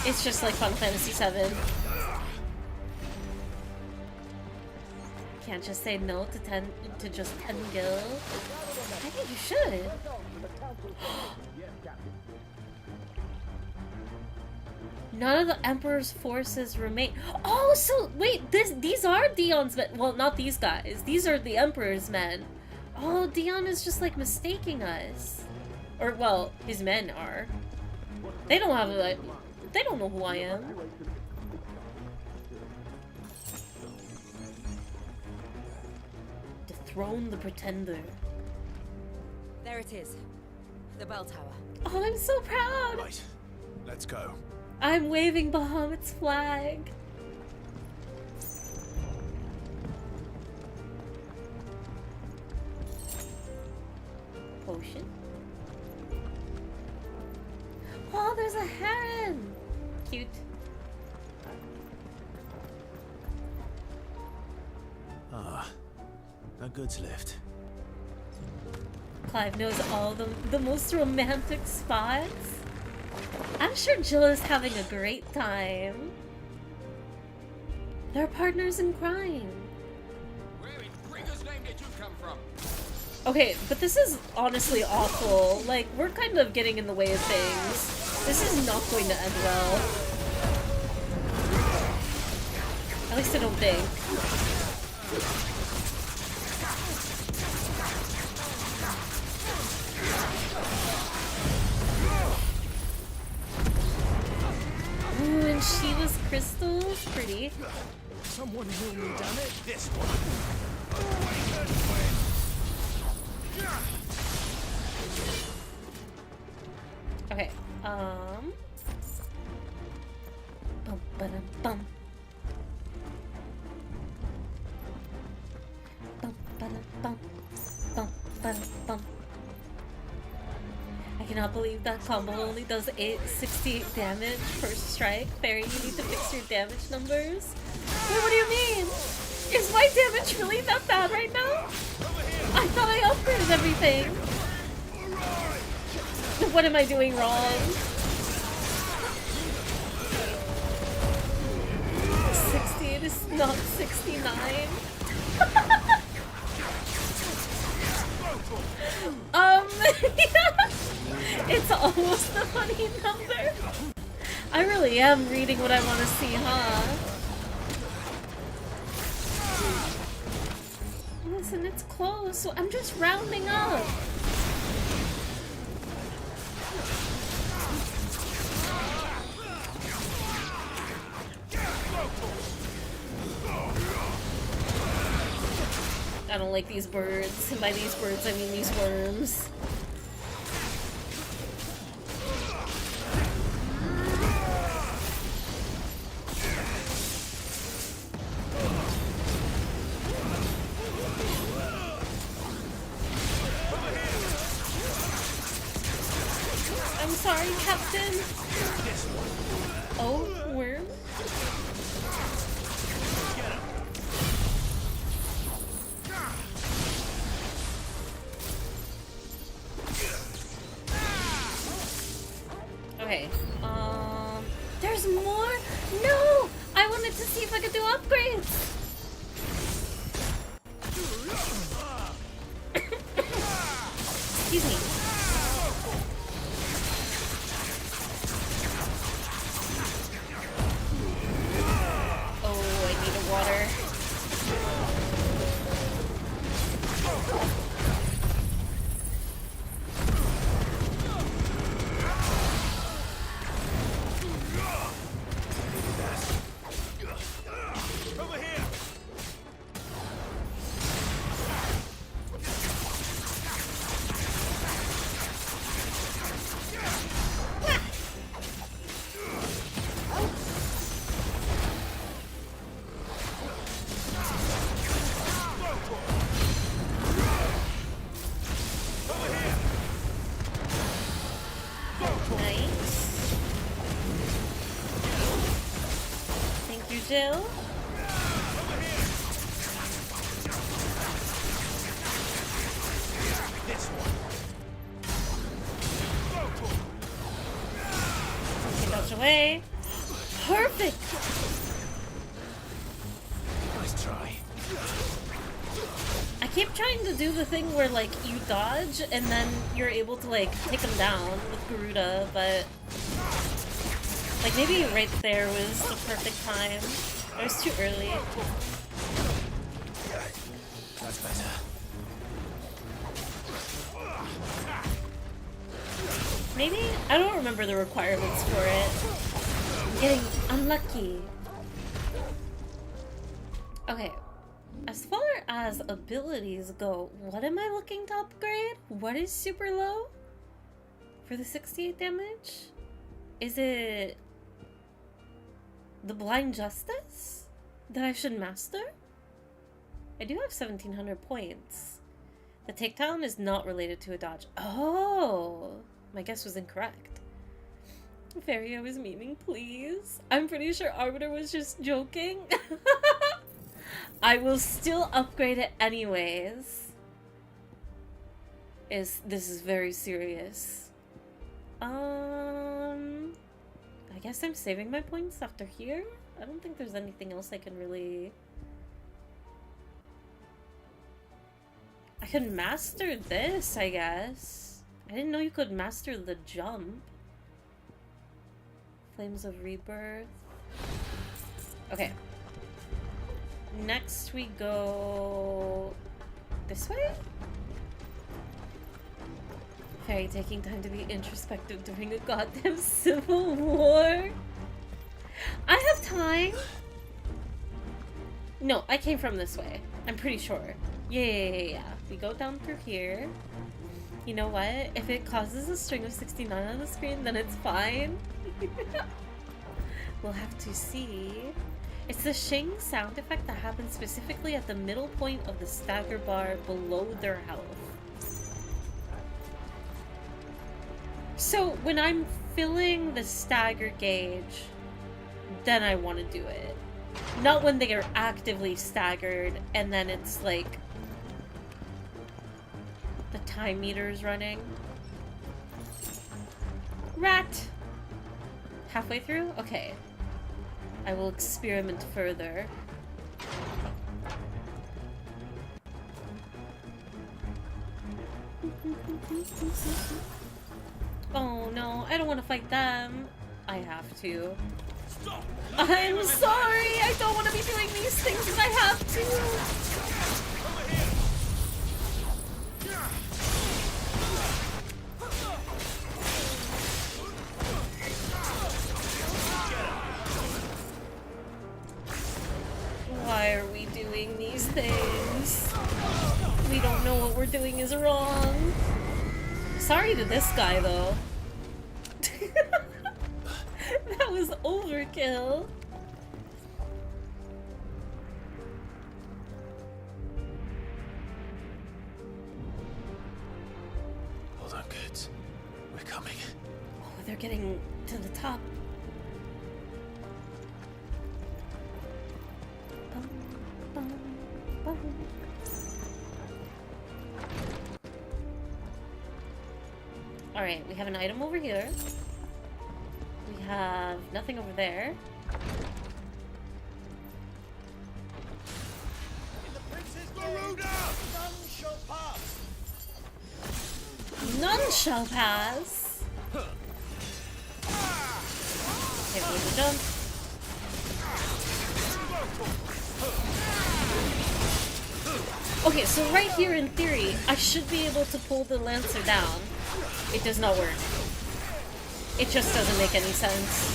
It's just like Final Fantasy VII. Can't just say no to just 10 gil. I think you should. None of the Emperor's forces remain. Oh, so wait, these are Dion's men. Well, not these guys. These are the Emperor's men. Oh, Dion is just like mistaking us. Or, well, his men are. They don't have a... They don't know who I am. Dethrone the Pretender. There it is. The bell tower. Oh, I'm so proud! Right, let's go. I'm waving Bahamut's flag. Potion. Oh, there's a heron! Cute. Ah, a goods lift. Clive knows all the most romantic spots. I'm sure Jill is having a great time. They're partners in crime. Where in Gringo's name did you come from? Okay, but this is honestly awful. Like, we're kind of getting in the way of things. This is not going to end well. At least I don't think. Ooh, and Sheila's crystals, pretty. Someone heal me, damn it! This one. Okay, bum, ba-dum, bum. Bum, ba-dum, bum. Bum, ba-dum, bum. I cannot believe that combo only does 68 damage per strike. Fairy, you need to fix your damage numbers. Wait, what do you mean? Is my damage really that bad right now? I thought I upgraded everything. What am I doing wrong? 68 is not 69. It's almost a funny number. I really am reading what I want to see, huh? Listen, it's close, so I'm just rounding up. I don't like these birds, and by these birds I mean these worms. I'm sorry, Captain. Oh, worm? Okay, there's more? No! I wanted to see if I could do upgrades! Excuse me. chill. This one. Okay, dodge away. Perfect! Nice try. I keep trying to do the thing where, like, you dodge and then you're able to, like, take him down with Garuda, but... Like, maybe right there was the perfect time. It was too early. That's better. Maybe? I don't remember the requirements for it. I'm getting unlucky. Okay. As far as abilities go, what am I looking to upgrade? What is super low? For the 68 damage? Is it... the Blind Justice? That I should master? I do have 1700 points. The takedown is not related to a dodge. Oh! My guess was incorrect. Fairy, I was meaning, please. I'm pretty sure Arbiter was just joking. I will still upgrade it anyways. This is very serious. I guess I'm saving my points after here. I don't think there's anything else I can really... I can master this, I guess. I didn't know you could master the jump. Flames of Rebirth. Okay. Next we go... this way? Fairy taking time to be introspective during a goddamn civil war. I have time. No, I came from this way. I'm pretty sure. Yeah. We go down through here. You know what? If it causes a string of 69 on the screen, then it's fine. We'll have to see. It's the shing sound effect that happens specifically at the middle point of the stagger bar below their health. So when I'm filling the stagger gauge, then I want to do it. Not when they are actively staggered and then it's like the time meter is running. Rat! Halfway through? Okay. I will experiment further. Oh no, I don't want to fight them. I have to. Stop. I'm sorry! I don't want to be doing these things, but I have to! Why are we doing these things? We don't know what we're doing is wrong. Sorry to this guy, though. That was overkill. Hold on, kids. We're coming. Oh, they're getting to the top. Alright, we have an item over here. We have nothing over there. In the Prince's Garuda! None shall pass! None shall pass! Okay, we'll jump. Okay, so right here in theory, I should be able to pull the Lancer down. It does not work. It just doesn't make any sense.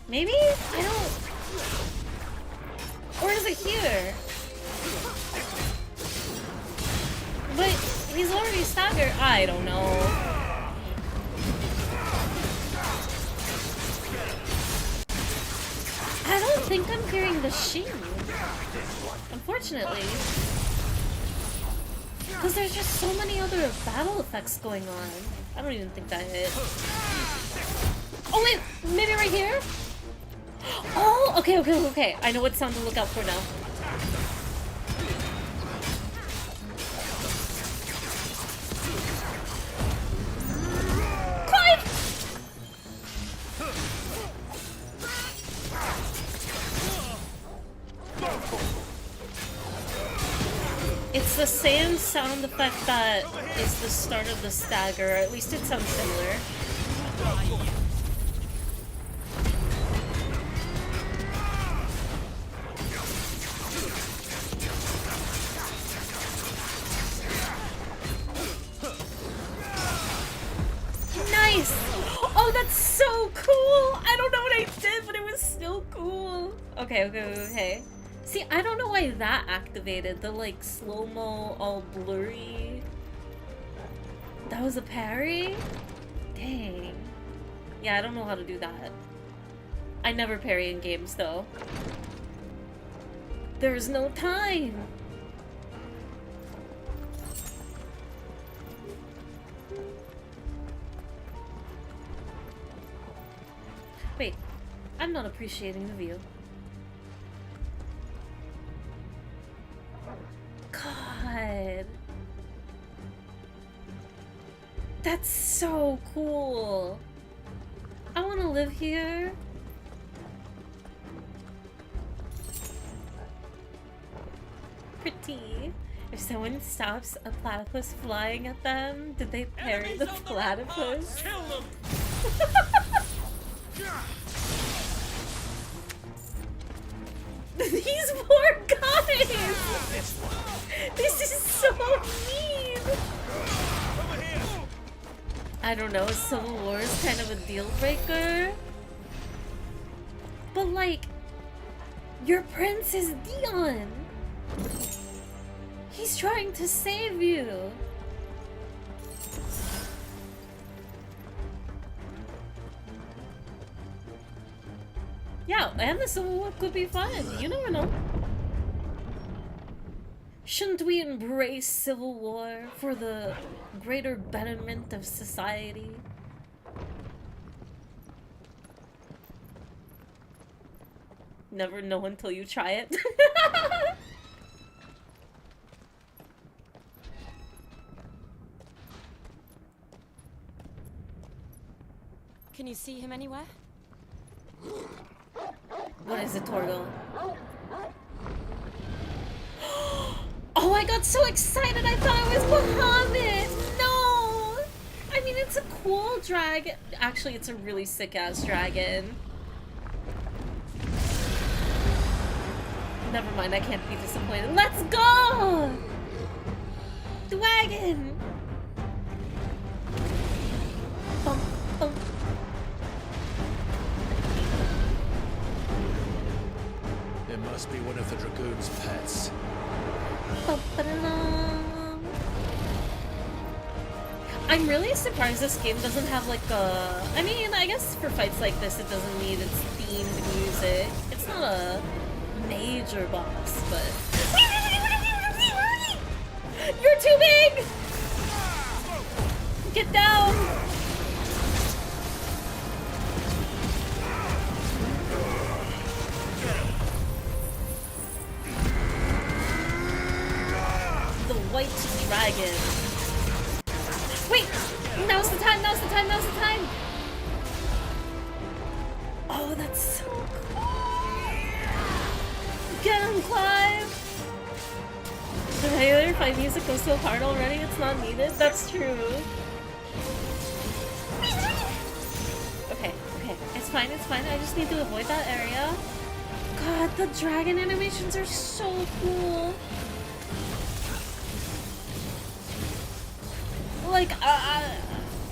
Maybe? I don't... Or is it here? But he's already staggered. I don't know. I don't think I'm hearing the shing. Unfortunately. Because there's just so many other battle effects going on. I don't even think that hit. Oh wait, maybe right here? Oh, okay. I know what sound to look out for now. Clive! It's the same sound effect that is the start of the stagger, or at least it sounds similar. Nice! Oh, that's so cool! I don't know what I did, but it was still cool. Okay. See, I don't know why that activated. The, like, slow-mo, all blurry. That was a parry? Dang. Yeah, I don't know how to do that. I never parry in games, though. There's no time! Wait, I'm not appreciating the view. God. That's so cool. I want to live here. Pretty. If someone stops a platypus flying at them, did they parry the platypus? Kill them! These poor guys! This is so mean! I don't know, Civil War is kind of a deal breaker. But like, your prince is Dion! He's trying to save you! Yeah, and the Civil War could be fun. You never know. Shouldn't we embrace Civil War for the greater betterment of society? Never know until you try it. Can you see him anywhere? What is it, Torgo? Oh, I got so excited, I thought it was Bahamut! No! I mean, it's a cool dragon. Actually, it's a really sick-ass dragon. Never mind, I can't be disappointed. Let's go! Dragon! Bum, bum. It must be one of the Dragoon's pets. I'm really surprised this game doesn't have like a... I mean, I guess for fights like this it doesn't need its themed music. It's not a major boss, but... You're too big! Get down! The white dragon. Wait! Now's the time, now's the time, now's the time! Oh, that's so cool! Get him, Clive! Did I hear fight music goes so hard already it's not needed? That's true. Okay, it's fine, I just need to avoid that area. God, the dragon animations are so cool! Like,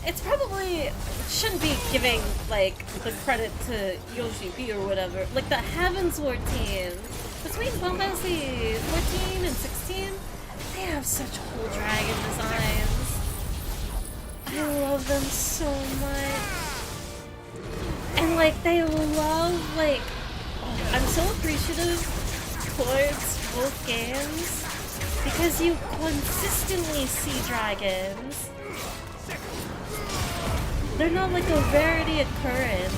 it's probably shouldn't be giving like the credit to Yoshi P or whatever. Like the Heavensward team between Final Fantasy 14 and 16, they have such cool dragon designs. I love them so much, and like they love I'm so appreciative towards both games Because you consistently see dragons. They're not like a rarity occurrence.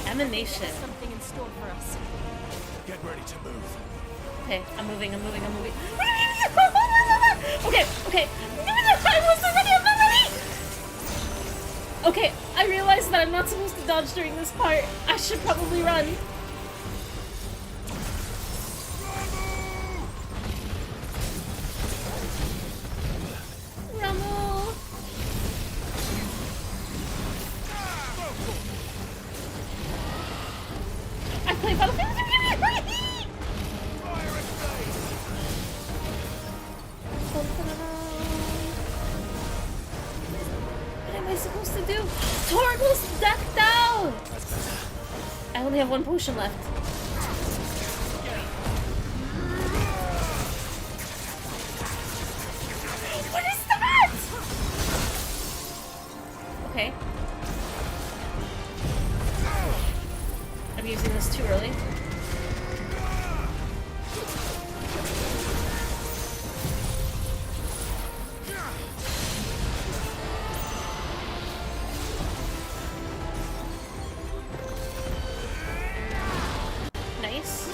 Emanation. Something in store for us. Get ready to move. Okay, I'm moving. Okay. Okay, I realized that I'm not supposed to dodge during this part. I should probably run. Rumble. I play Battlefield. What am I supposed to do? Torgal's decked out! I only have one potion left. What is that? Okay. I'm using this too early. Nice.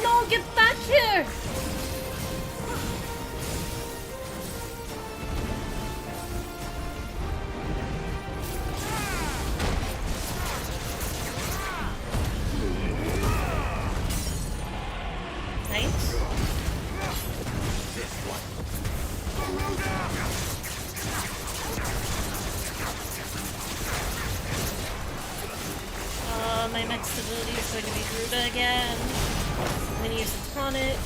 No, get back here! Nice. My next ability is going to be Gruda again. I'm going to use a tonic.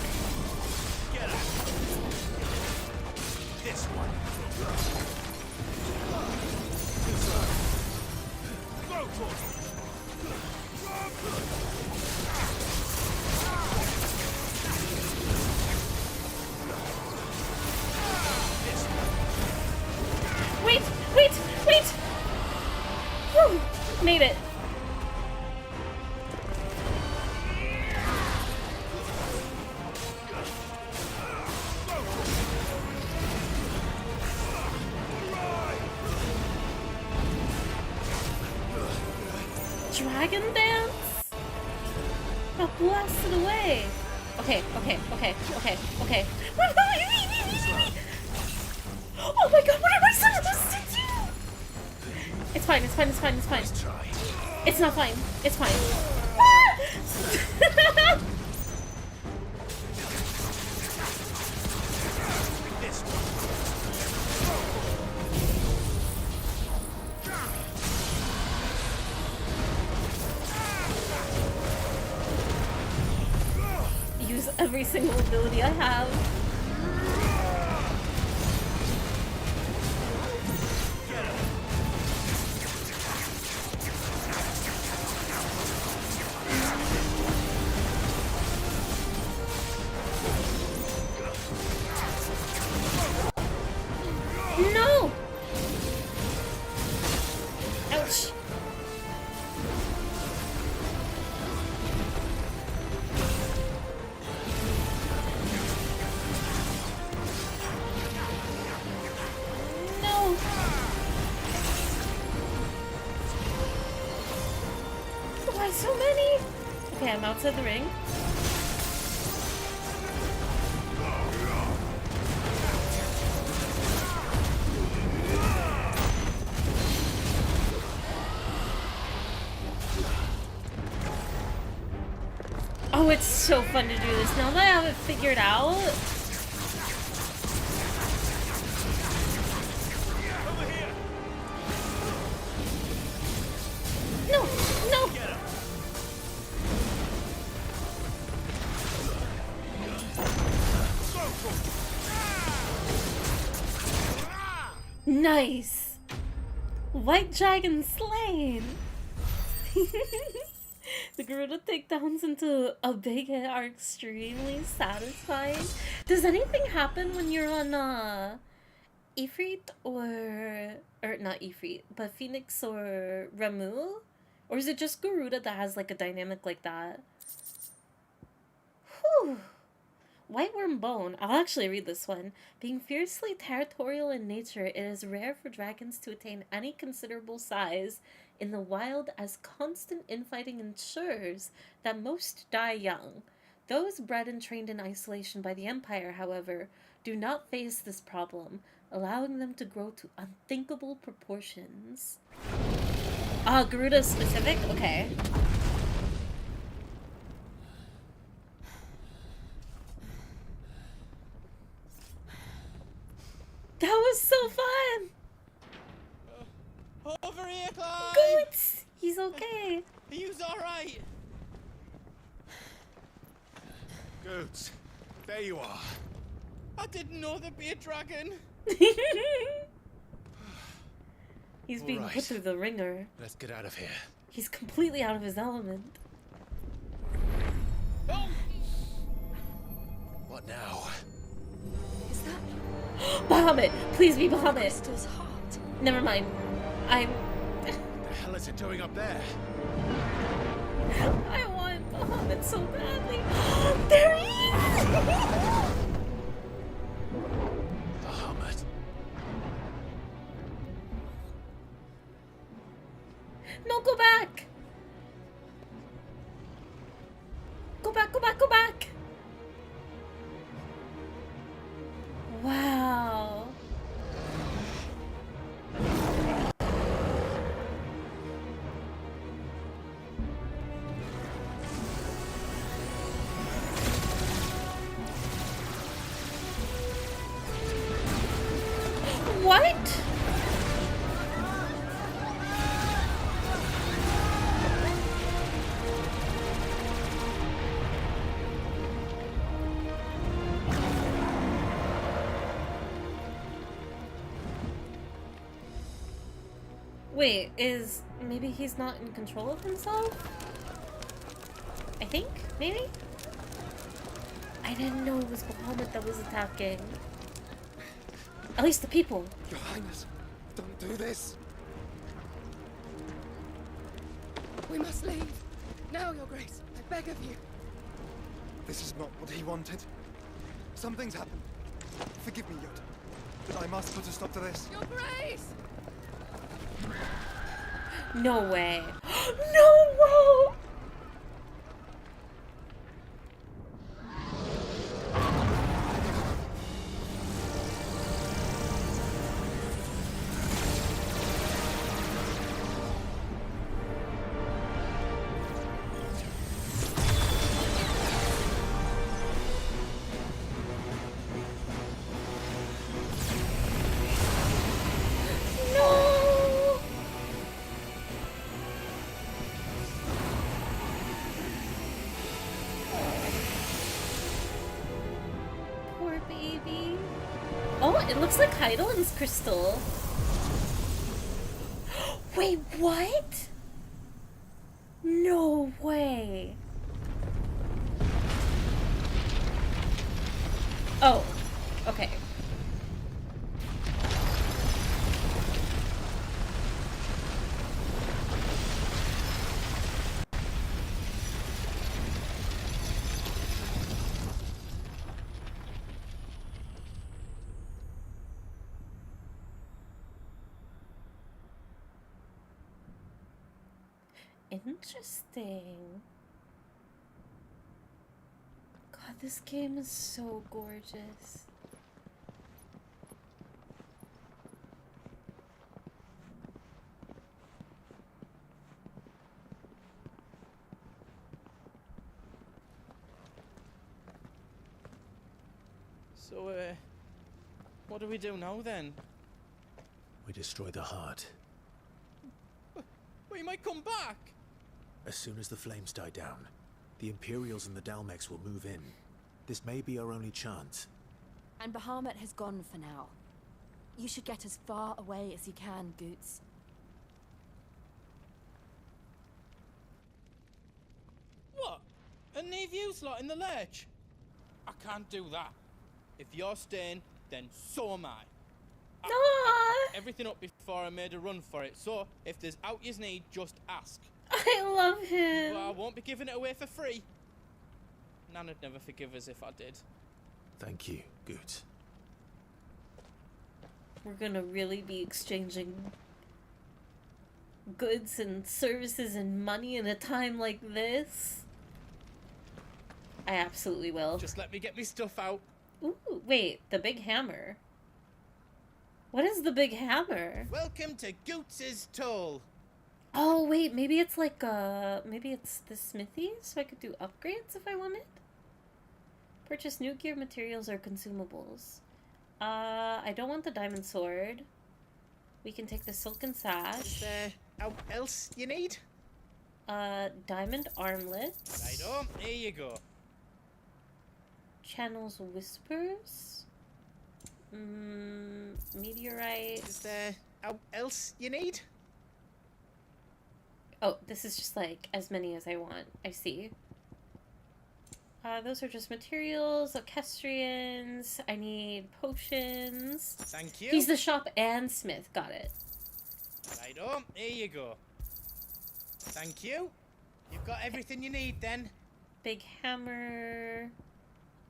This one. Wait! Whew, made it. Dragon dance? Got blasted away. Okay. Oh my god, what am I supposed to do? It's fine. It's not fine. It's fine. Use every single ability I have. No! Ouch. No! Why so many? Okay, I'm outside the ring. Oh, it's so fun to do this. Now that I have it figured out. No! Nice! White dragon slain! The Garuda takedowns into a big hit are extremely satisfying. Does anything happen when you're on Ifrit or not Ifrit, but Phoenix or Ramu? Or is it just Garuda that has like a dynamic like that? Whew. Whiteworm Bone. I'll actually read this one. Being fiercely territorial in nature, it is rare for dragons to attain any considerable size in the wild, as constant infighting ensures that most die young. Those bred and trained in isolation by the Empire, however, do not face this problem, allowing them to grow to unthinkable proportions. Ah, Garuda specific? Okay. That was so fun! Over here, Clive! Goots! He's okay. He's alright! Goots, there you are. I didn't know there'd be a dragon. He's being put through the ringer. Let's get out of here. He's completely out of his element. Oh. What now? Is that Bahamut! Please be Bahamut! Crystal's heart? Never mind. I'm... What the hell is it doing up there? I want Bahamut so badly. There he is! Bahamut. No, go back! Go back, go back, go back! Wow. What? Wait, is maybe he's not in control of himself? I think? Maybe? I didn't know it was Bahamut that was attacking. At least the people. Your Highness, don't do this. We must leave. Now, Your Grace. I beg of you. This is not what he wanted. Something's happened. Forgive me, Yoda, but I must put a stop to this. Your Grace! No way. No way! Looks like Heidel's crystal. Wait, what? No way. Oh, okay. Interesting. God, this game is so gorgeous. So, what do we do now then? We destroy the heart. We might come back! As soon as the flames die down, the Imperials and the Dalmex will move in. This may be our only chance. And Bahamut has gone for now. You should get as far away as you can, Goots. leave you lot in the lurch. I can't do that. If you're staying, then so am I. I picked everything up before I made a run for it, so if there's out you need, just ask. I love him. But I won't be giving it away for free. Nan'd never forgive us if I did. Thank you, Goot. We're gonna really be exchanging goods and services and money in a time like this? I absolutely will. Just let me get me stuff out. Ooh, wait, the big hammer. What is the big hammer? Welcome to Goots's Toll. Oh, wait, maybe it's like, maybe it's the smithy, so I could do upgrades if I wanted? Purchase new gear, materials, or consumables. I don't want the diamond sword. We can take the silken sash. Is there else you need? Diamond armlets. Righto, here you go. Channels whispers. Meteorite. Is there else you need? Oh, this is just like as many as I want. I see. Those are just materials, orchestrions. I need potions. Thank you. He's the shop and smith. Got it. Righto, here you go. Thank you. You've got everything you need then. Big hammer.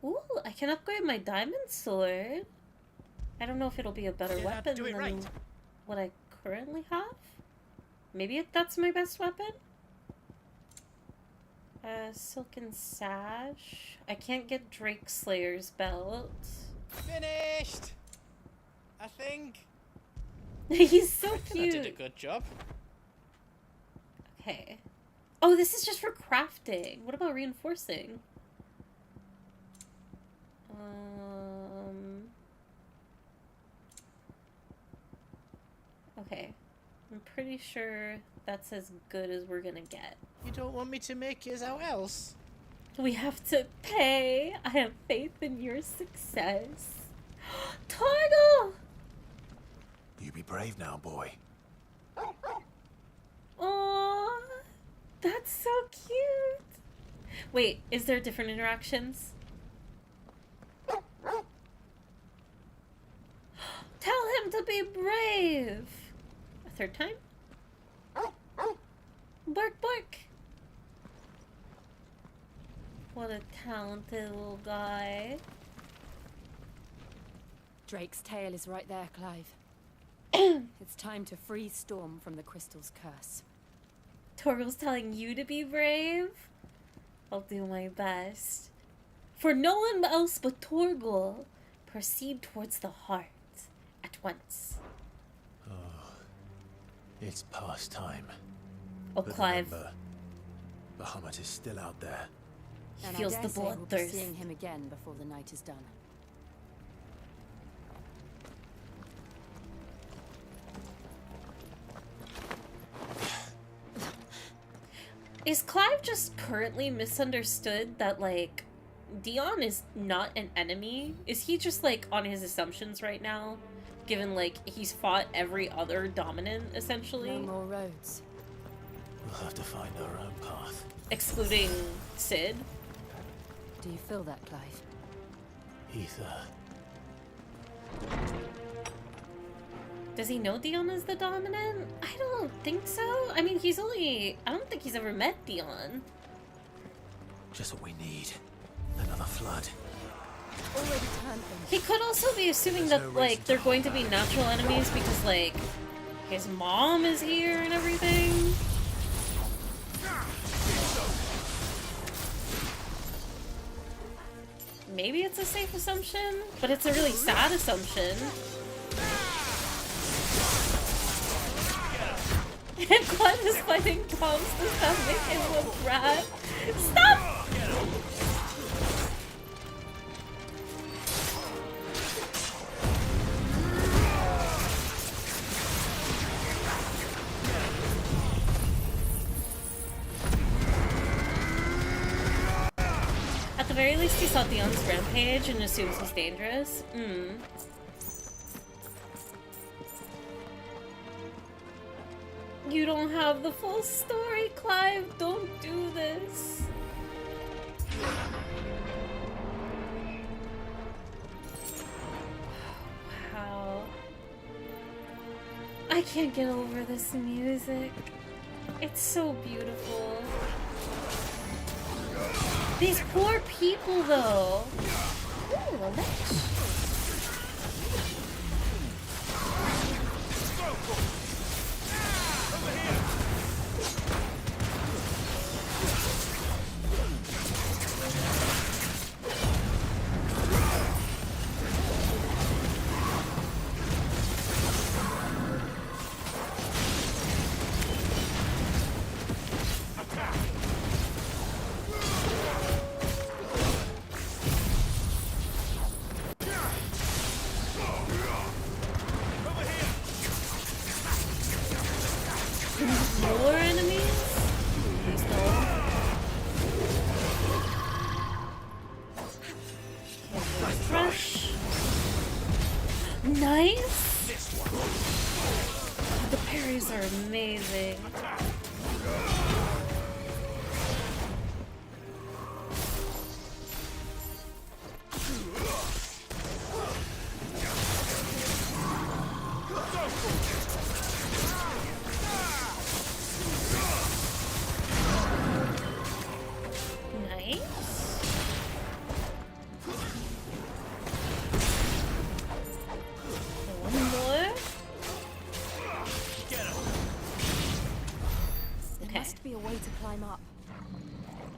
Ooh, I can upgrade my diamond sword. I don't know if it'll be a better weapon than what I currently have. Maybe that's my best weapon? Silken sash. I can't get Drake Slayer's belt. Finished! I think. He's so cute. I did a good job. Okay. Oh, this is just for crafting. What about reinforcing? Okay. I'm pretty sure that's as good as we're gonna get. You don't want me to make yours out else? We have to pay. I have faith in your success. Torgal! You be brave now, boy. Aww, that's so cute. Wait, is there different interactions? Tell him to be brave. A third time? Bark, bark. What a talented little guy. Drake's tail is right there, Clive. It's time to free Storm from the crystal's curse. Torgal's telling you to be brave? I'll do my best. For no one else but Torgal, proceed towards the heart at once. Oh, it's past time. Oh, But Clive. remember, Bahamut is still out there. And feels I the dare say we'll be bloodthirst. seeing him again before the night is done. Is Clive just currently misunderstood that, like, Dion is not an enemy? Is he just, like, on his assumptions right now? Given, like, he's fought every other dominant, essentially? No more roads. We'll have to find our own path. Excluding Sid? Do you feel that, Clive? Ether. Does he know Dion is the dominant? I don't think so. I mean, I don't think he's ever met Dion. Just what we need. Another flood. Already turned them. He could also be assuming There's that, no like, reason they're to going to be natural enemies because, like, his mom is here and everything. Maybe it's a safe assumption, but it's a really sad assumption. And Clive is fighting Tom's to stop making him a brat. Stop! At the very least, he saw Dion's rampage and assumes he's dangerous. You don't have the full story, Clive. Don't do this. I can't get over this music. It's so beautiful. These poor people, though. Ooh, a lich. More enemies? Please no. Refresh. Nice! The parries are amazing.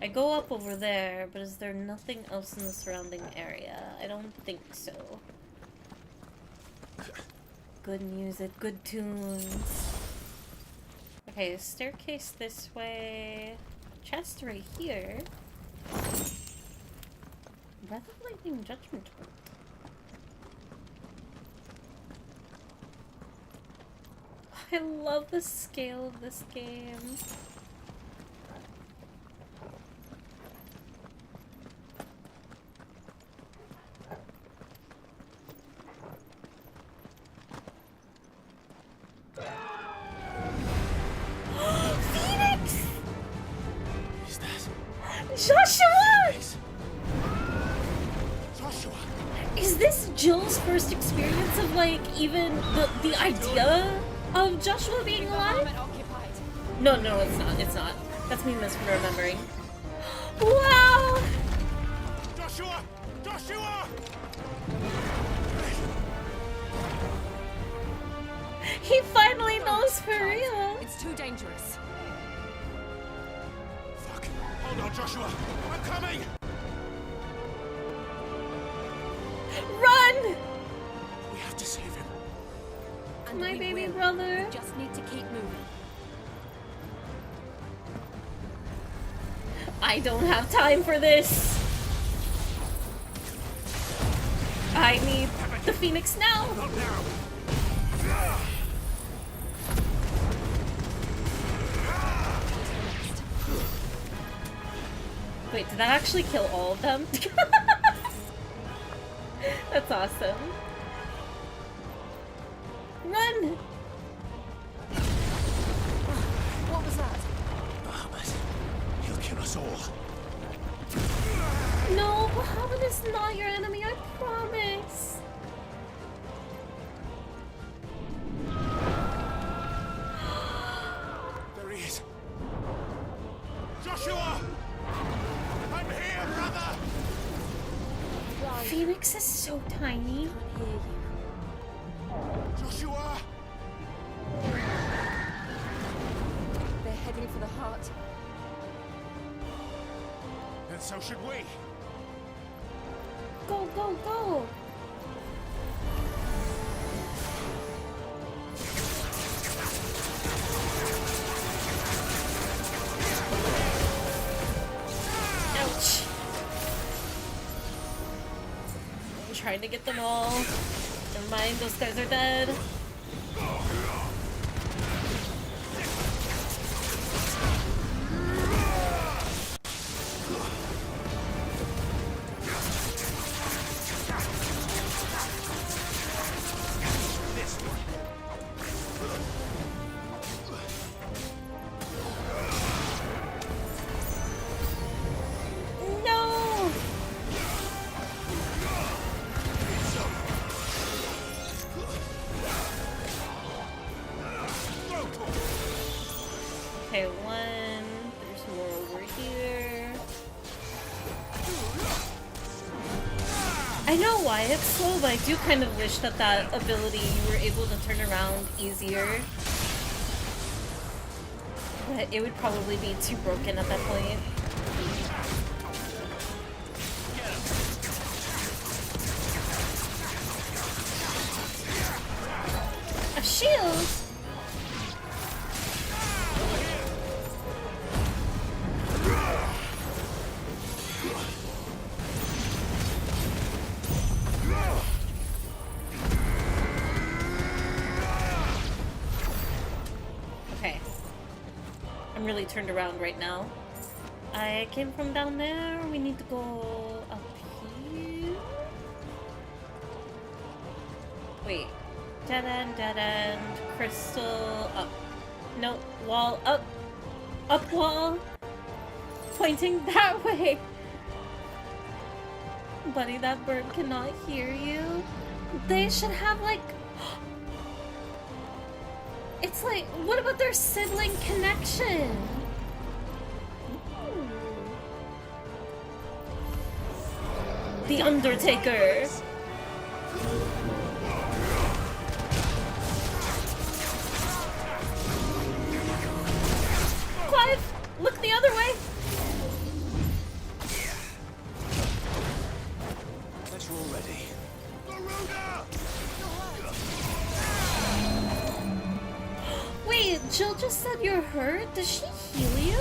I go up over there, but is there nothing else in the surrounding area? I don't think so. Good music, good tunes. Okay, staircase this way. Chest right here. Breath of Lightning Judgment Bolt. I love the scale of this game. Joshua! Joshua! Is this Jill's first experience of, like, even the idea of Joshua being alive? No, it's not. It's not. That's me misremembering. Wow! Joshua! Joshua! He finally knows for real. It's too dangerous. Hold on, Joshua! I'm coming! Run! We have to save him. And my we baby will. brother. We just need to keep moving. I don't have time for this. I need the Phoenix now. Wait, did that actually kill all of them? That's awesome. Run! What was that? Bahamut. He'll kill us all. No, Bahamut is not your enemy, I promise. There he is. Joshua! I'm here, brother! Phoenix is so tiny. Joshua! They're heading for the heart. And so should we. Go, go, go! Ouch. I'm trying to get them all. Never mind, those guys are dead. No! I know why it's slow, but I do kind of wish that that ability you were able to turn around easier. But it would probably be too broken at that point. A shield? Okay. I'm really turned around right now. I came from down there. We need to go up here. Wait. Dead end, crystal, up. No, wall, up. Up wall. Pointing that way. Buddy, that bird cannot hear you. They should have, like... It's like, what about their sibling connection? Ooh. The Undertaker. Clive, look the other way. Bet you're all ready. Wait, Jill just said you're hurt? Does she heal you?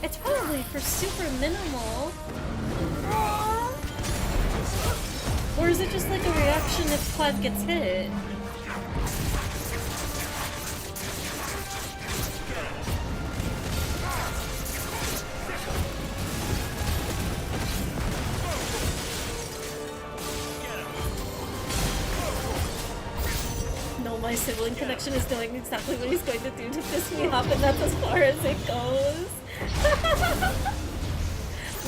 It's probably for super minimal. Aww. Or is it just like a reaction if Clive gets hit? No, my sibling connection is doing exactly what he's going to do to piss me off, and that's as far as it goes.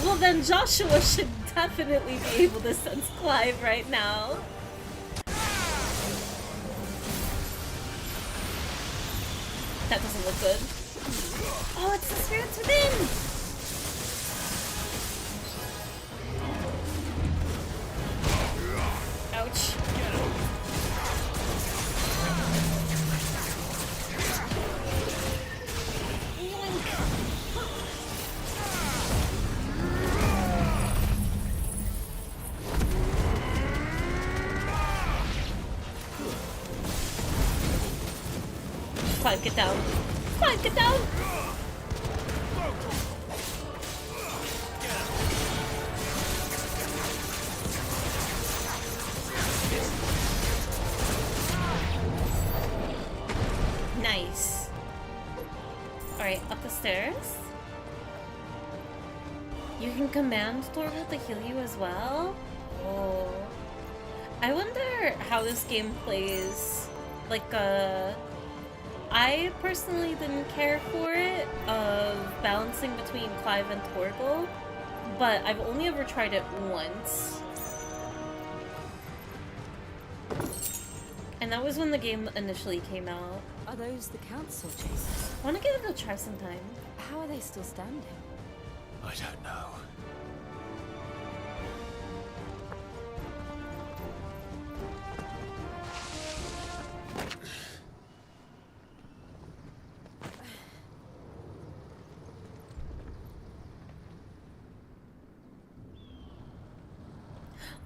Well, then Joshua should definitely be able to sense Clive right now. That doesn't look good. Oh, it's the spirits within! Ouch. Clive, get down. Clive, get down! Nice. Alright, up the stairs. You can command Torgal to heal you as well? Oh. I wonder how this game plays. Like, I personally didn't care for it, of balancing between Clive and Torgal, but I've only ever tried it once. And that was when the game initially came out. Are those the council chasers? I want to give it a try sometime. How are they still standing? I don't know.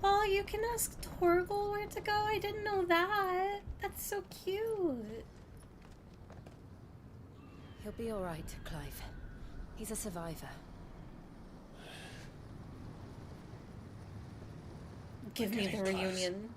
Oh, you can ask Torgal where to go? I didn't know that. That's so cute. He'll be all right, Clive. He's a survivor. Give me the reunion.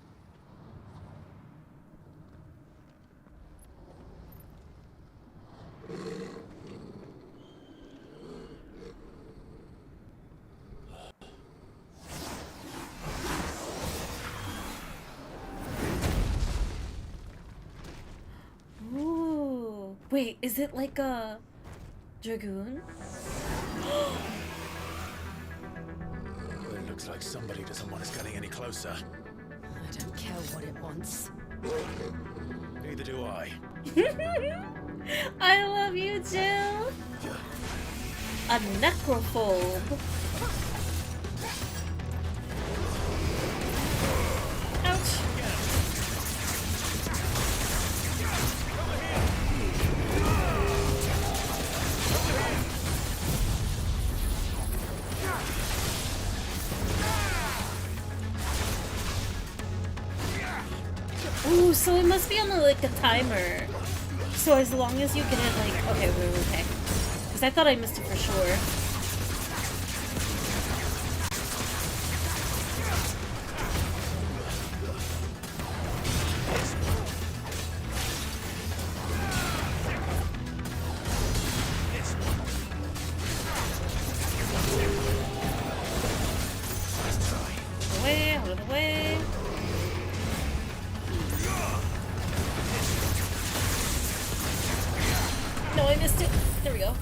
Ooh. Wait, is it like a dragoon? It looks like somebody doesn't want us getting any closer. I don't care what it wants. Neither do I. I love you, Jill. A necrophobe. Ooh, so it must be on like a timer. So as long as you get it like, okay. Because I thought I missed it for sure. Out of the way. No, I missed it. There we go.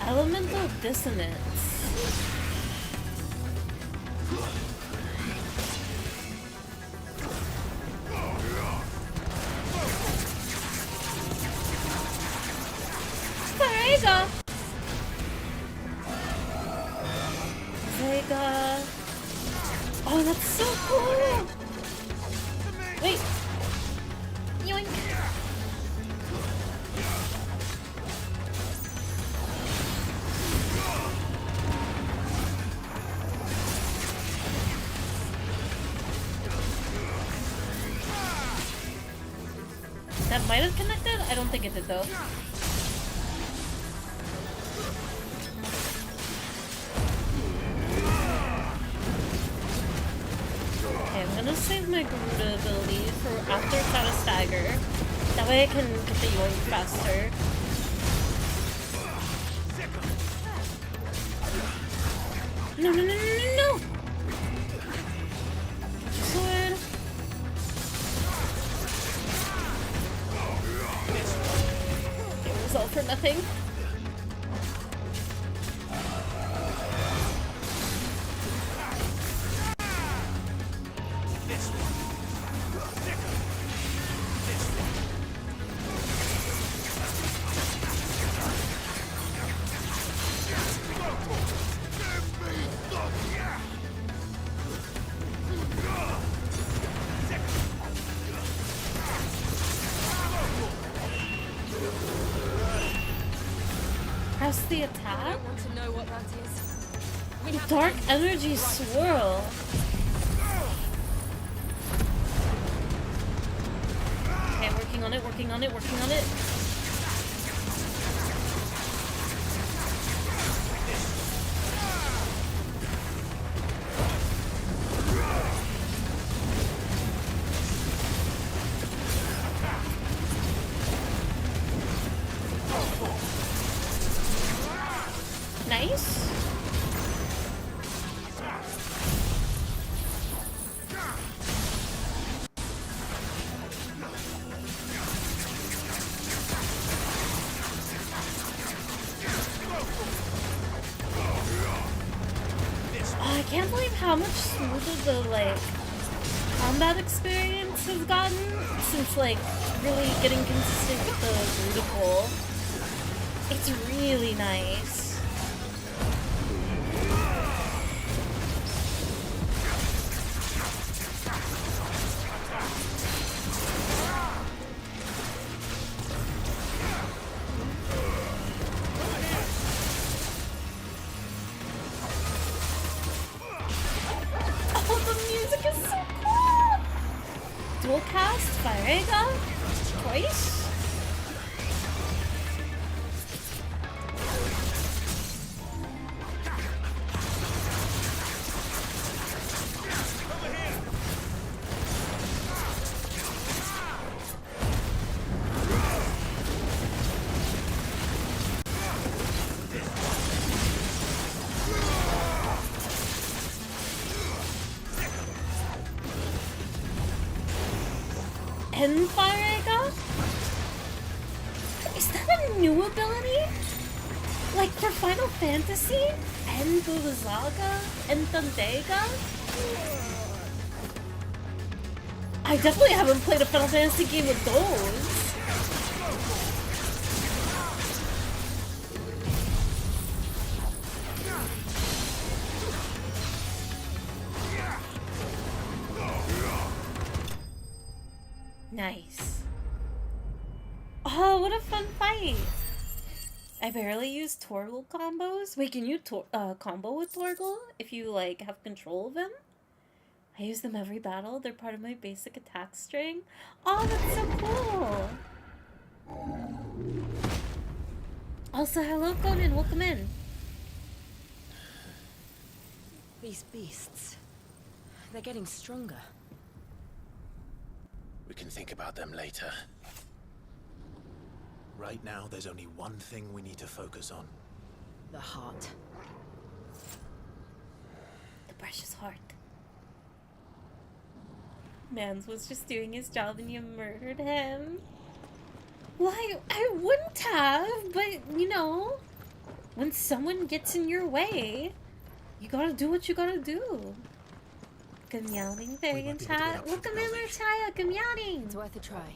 Elemental dissonance. Vega. Oh, that's so cool. Wait. Yoink. That might have connected? I don't think it did though. I'm gonna save my Garuda ability for after it's out of stagger. That way I can get the yoink faster. No! Sword. It was all for nothing. How's the attack? I don't want to know what that is. We have Dark energy swirl. Okay, working on it. Nice. Oh, I can't believe how much smoother the combat experience has gotten since really getting consistent with the beautiful. It's really nice. Oh, the music is so cool! Dual cast, Varega, twice? Varega? Is that a new ability? Like for Final Fantasy? And Buzaga? And Thundega? I definitely haven't played a Final Fantasy game with those. Nice. Oh, what a fun fight. I barely use Torgal combos. Wait, can you combo with Torgal if you, like, have control of him? I use them every battle. They're part of my basic attack string. Oh, that's so cool. Also, hello, Conan. Welcome in. These beasts, they're getting stronger. We can think about them later. Right now, there's only one thing we need to focus on. The heart. The precious heart. Mans was just doing his job and you murdered him. Well, I wouldn't have, but, you know, when someone gets in your way, you gotta do what you gotta do. Gamyouting very in chat. Welcome in, Marchaya. Gamyouting. It's worth a try.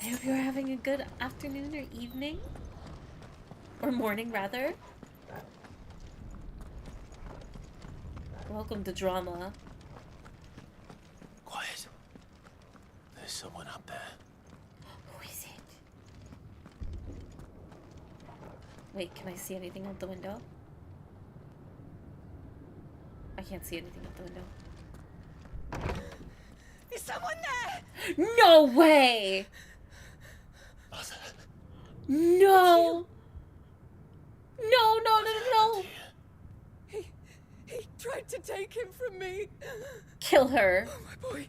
I hope you're having a good afternoon or evening. Or morning, rather. Welcome to drama. Quiet. There's someone up there. Who is it? Wait, can I see anything out the window? I can't see anything out the window. Is someone there? No way! Mother. No! No, no, no, no! He tried to take him from me. Kill her. Oh, my boy.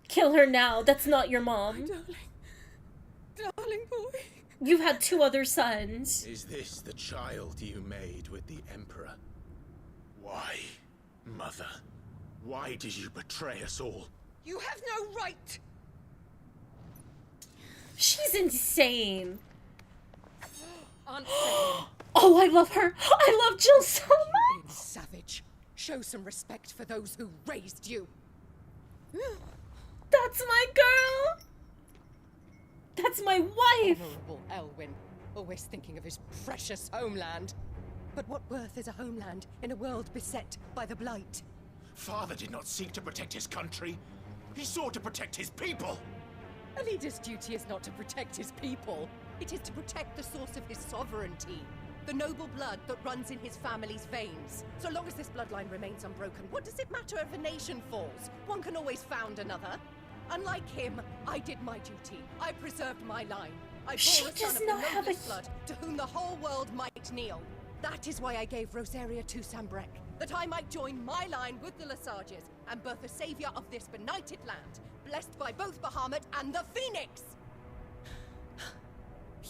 Kill her now. That's not your mom. My darling boy. You've had 2 other sons. Is this the child you made with the Emperor? Why, Mother? Why did you betray us all? You have no right. She's insane. Answer him. Oh, I love her. I love Jill so much. Savage. Show some respect for those who raised you. That's my girl. That's my wife. Honorable Elwyn, always thinking of his precious homeland. But what worth is a homeland in a world beset by the Blight? Father did not seek to protect his country. He sought to protect his people. A leader's duty is not to protect his people. It is to protect the source of his sovereignty. The noble blood that runs in his family's veins. So long as this bloodline remains unbroken, what does it matter if a nation falls? One can always found another. Unlike him, I did my duty. I preserved my line. I bore She a son does of not the have noblest a- blood, to whom the whole world might kneel. That is why I gave Rosaria to Sambrek, that I might join my line with the Lesages and birth a savior of this benighted land, blessed by both Bahamut and the Phoenix.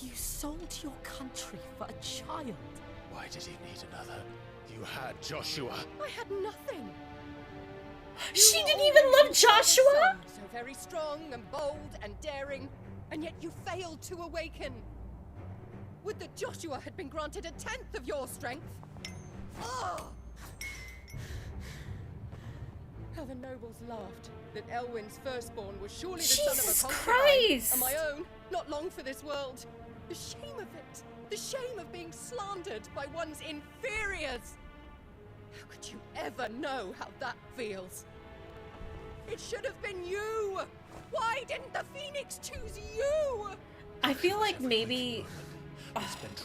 You sold your country for a child. Why did he need another? You had Joshua. I had nothing. She didn't even love Joshua? So very strong and bold and daring, and yet you failed to awaken. Would that Joshua had been granted 1/10 of your strength? Oh! How the nobles laughed that Elwyn's firstborn was surely the son of a Jesus concubine, Christ! and my own, not long for this world. The shame of it! The shame of being slandered by one's inferiors! How could you ever know how that feels? It should have been you! Why didn't the Phoenix choose you? I feel like maybe...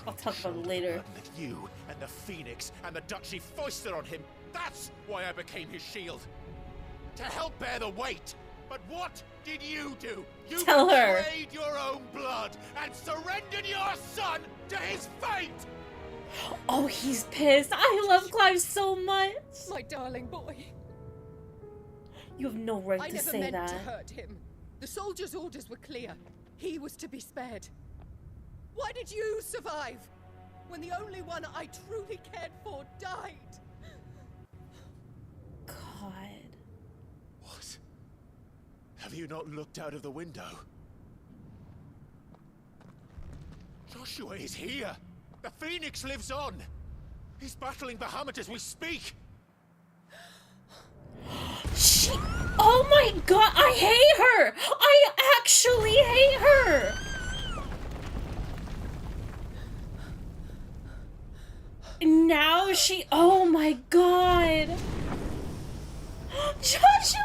I'll talk about it later. That you and the Phoenix and the Duchy foisted on him. That's why I became his shield. To help bear the weight. But what did you do? You Tell her. betrayed your own blood and surrendered your son to his fate! Oh, he's pissed. I love Clive so much. My darling boy. You have no right I to never say meant that. to hurt him. The soldiers' orders were clear. He was to be spared. Why did you survive when the only one I truly cared for died? God. What? Have you not looked out of the window? Joshua is here! The Phoenix lives on! He's battling Bahamut as we speak! She... Oh my god, I hate her! I actually hate her! Now she... Oh my god! Joshua!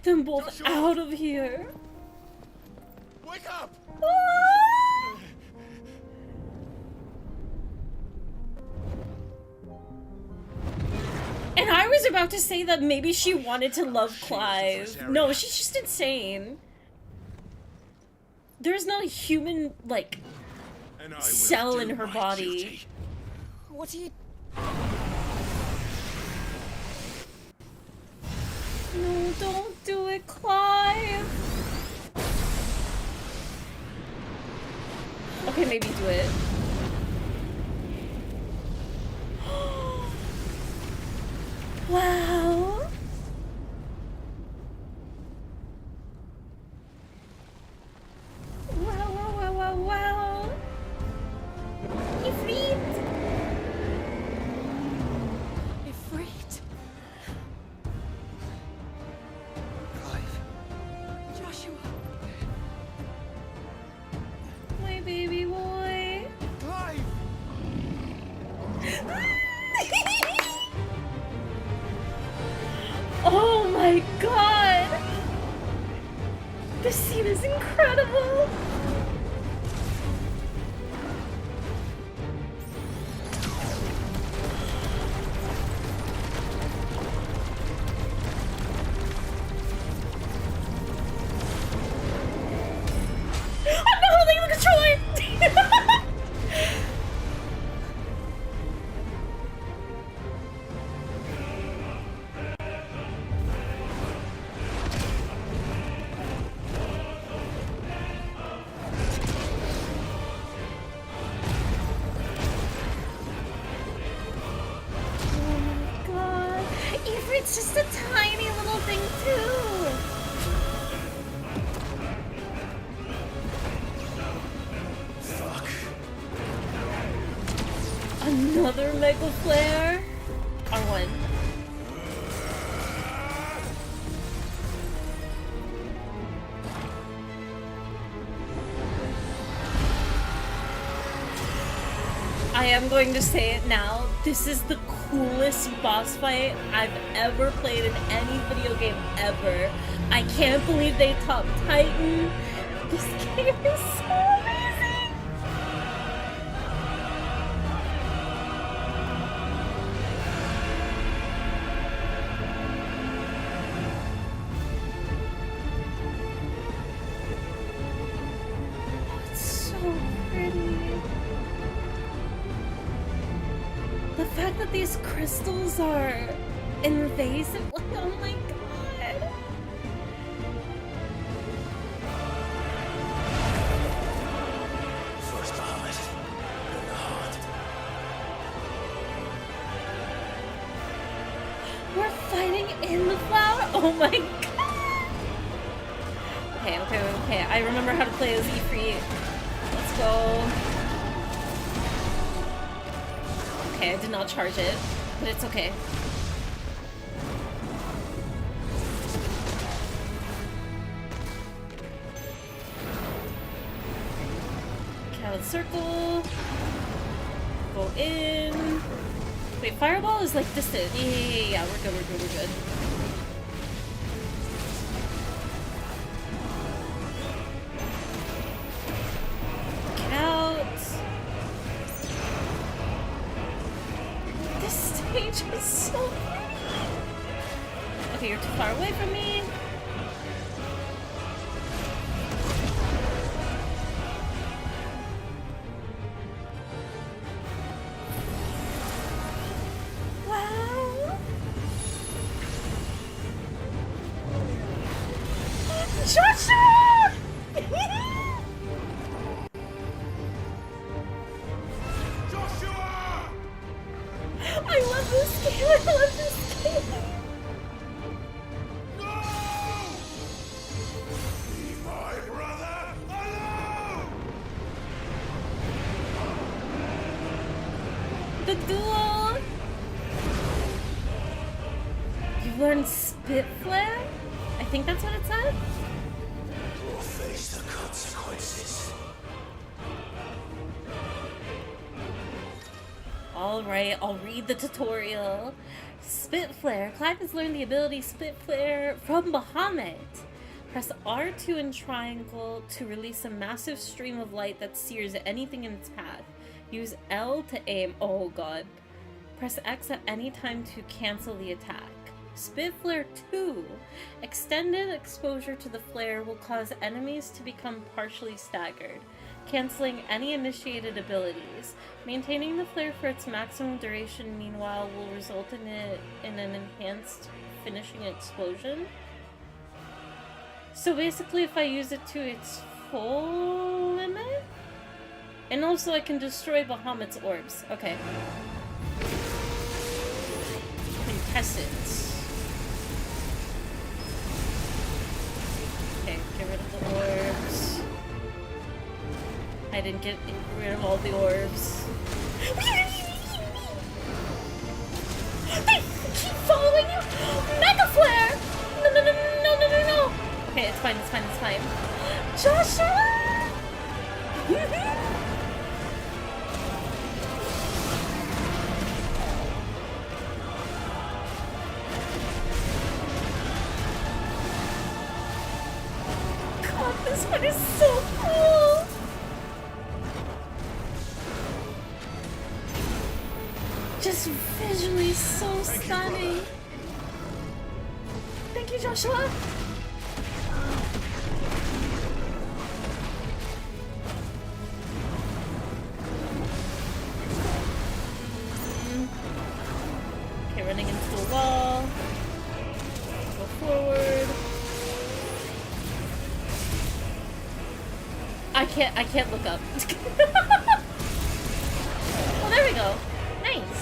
Get them both out of here. Wake up! And I was about to say that maybe she wanted to love Clive. No, she's just insane. There's not a human, like, cell in her body. What are you... No, don't do it, Clive. Okay, maybe do it. Wow. Wow. Ifrit. Clive. Joshua. My baby boy. Clive! Oh my god! This scene is incredible! I'm not holding the controller! It's just a tiny little thing too. Fuck. Another Mega Flare. R1. I am going to say it now. This is the coolest boss fight I've ever played in any video game ever. I can't believe they topped Titan. This game is so amazing. Oh, it's so pretty. The fact that these crystals are invasive, like, oh my god. First Bahamut, in the heart. We're fighting in the flower? Oh my god. Okay. I remember how to play as Ifrit. Let's go. Okay, I did not charge it, but it's okay. Count circle. Go in. Wait, fireball is like distant. Yeah, we're good. Count. This stage is so pretty. Okay, you're too far away from me. Wow. Joshua! Joshua! I love this game. Leave my brother alone! The duel. You learned Spit Flare? I think that's what it said. We'll face the consequences. Alright, I'll read the tutorial. Spit Flare. Clive has learned the ability Spit Flare from Bahamut. Press R2 and triangle to release a massive stream of light that sears anything in its path. Use L to aim. Oh god. Press X at any time to cancel the attack. Spit Flare 2. Extended exposure to the flare will cause enemies to become partially staggered, canceling any initiated abilities. Maintaining the flare for its maximum duration, meanwhile, will result in an enhanced finishing explosion. So basically, if I use it to its full limit? And also I can destroy Bahamut's orbs. Okay. Contestants. Okay, get rid of the orbs. I didn't get rid of all the orbs. They keep following you! Mega Flare! No, no, no, no, no, no, no! Okay, it's fine, it's fine, it's fine. Joshua! God, this one is so cool! Just visually so stunning. Thank you, Joshua. Okay, running into a wall. Go forward. I can't look up. Well, there we go. Nice.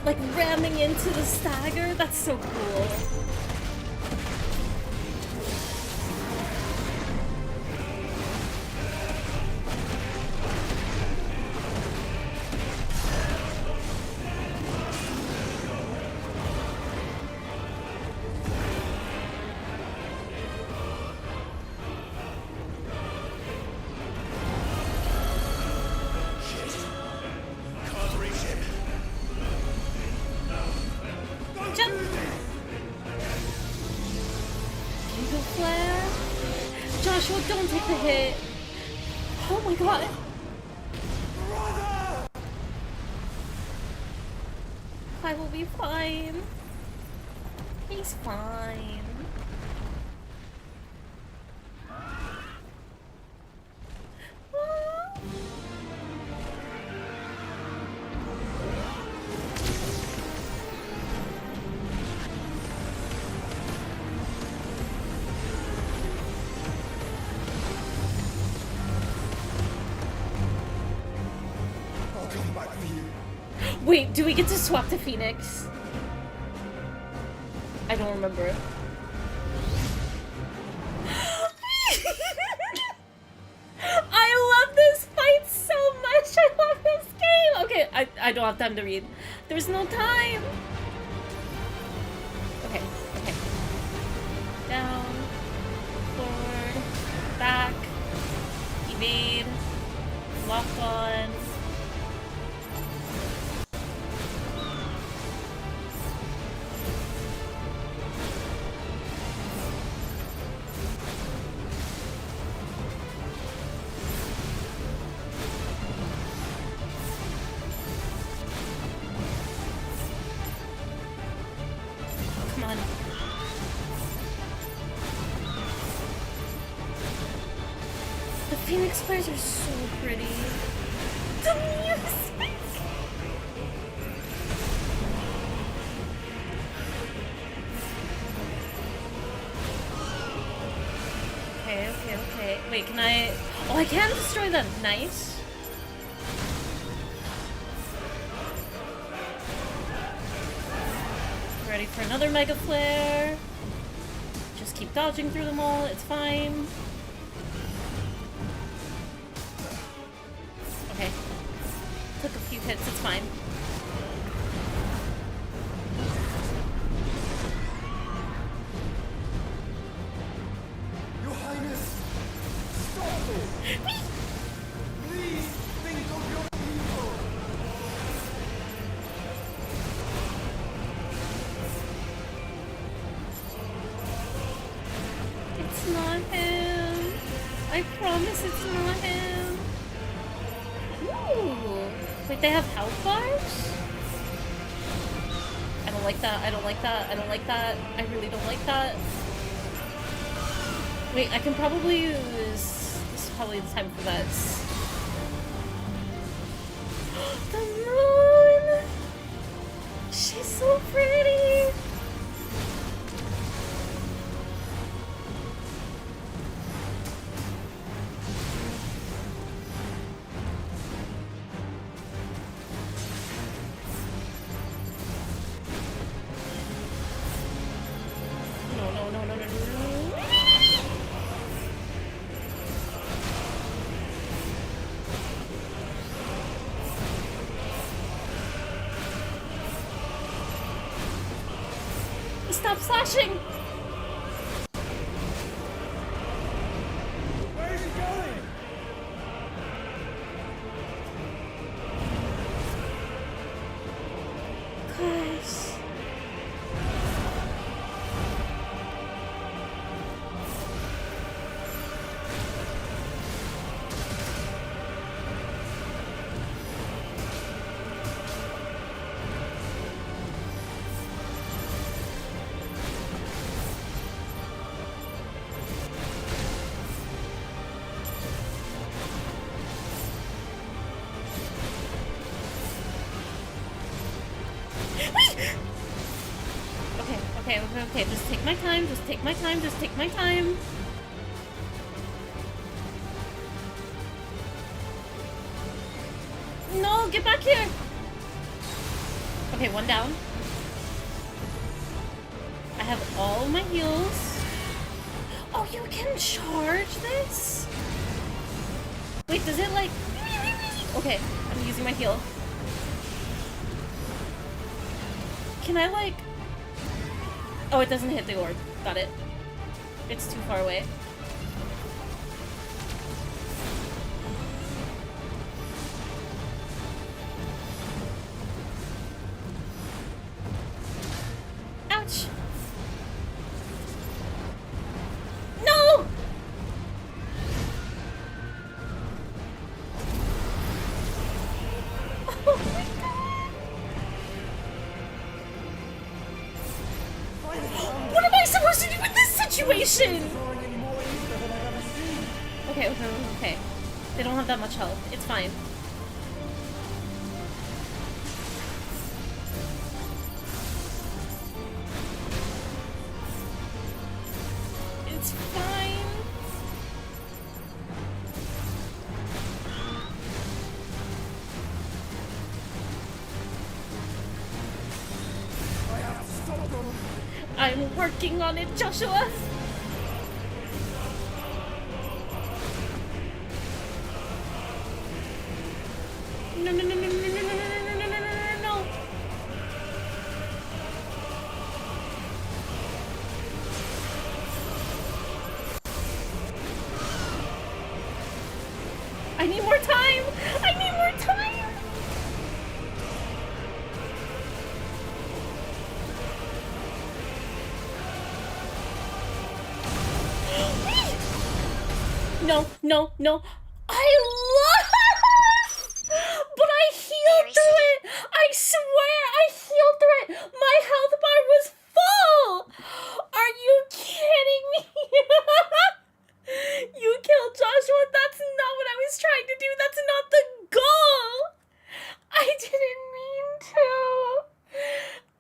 Like ramming into the stagger? That's so cool. Joshua, don't take the hit. Oh my god. I will be fine. He's fine. Wait, do we get to swap to Phoenix? I don't remember. I love this fight so much! I love this game! Okay, I don't have time to read. There's no time! Okay, okay. Down, forward, back, evade, lock on. Phoenix flares are so pretty. The music! Okay, okay, okay. Wait, can I... Oh, I can destroy them. Nice. Wait for another Mega Flare. Just keep dodging through them all, it's fine. Okay. Took a few hits, it's fine. Your Highness, stop it! Please think of your people! It's not him. I promise it's not him. Ooh. Wait, they have health bars? I don't like that. I don't like that. I don't like that. I really don't like that. Wait, I can probably use... This is probably the time for that. The moon! She's so pretty! Stop slashing! Where is he going? Gosh. Okay, just take my time, just take my time, just take my time. No, get back here! Okay, one down. I have all my heals. Oh, you can charge this? Wait, does it like... Okay, I'm using my heal. Can I like... Oh, it doesn't hit the orb. Got it. It's too far away. Ouch! No! Oh my god! What am I supposed to do in this situation? Okay, okay. They don't have that much health. It's fine. It's fine. I'm working on it, Joshua. No, no, no, no, no, no, no, no, no, no, no, no, no. I need more time. I need more time. No, no, no. I lost! But I healed through it! I swear I healed through it! My health bar was full! Are you kidding me? You killed Joshua? That's not what I was trying to do. That's not the goal! I didn't mean to.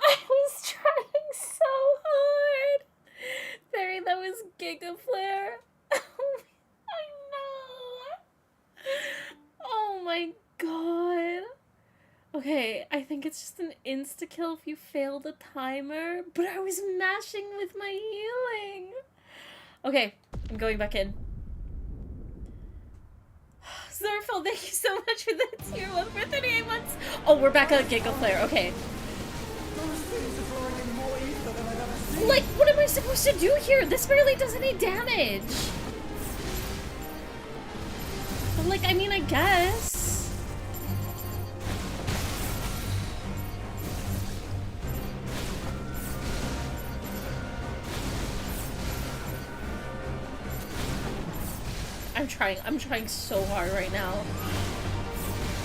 I was trying so hard. Barry, that was Giga Flare. I know. Okay, I think it's just an insta-kill if you fail the timer, but I was mashing with my healing. Okay, I'm going back in. Zorfel, thank you so much for the tier 1 for 38 months. Oh, we're back on Giga Flare, okay. Like, what am I supposed to do here? This barely does any damage. But like, I mean, I guess. I'm trying so hard right now.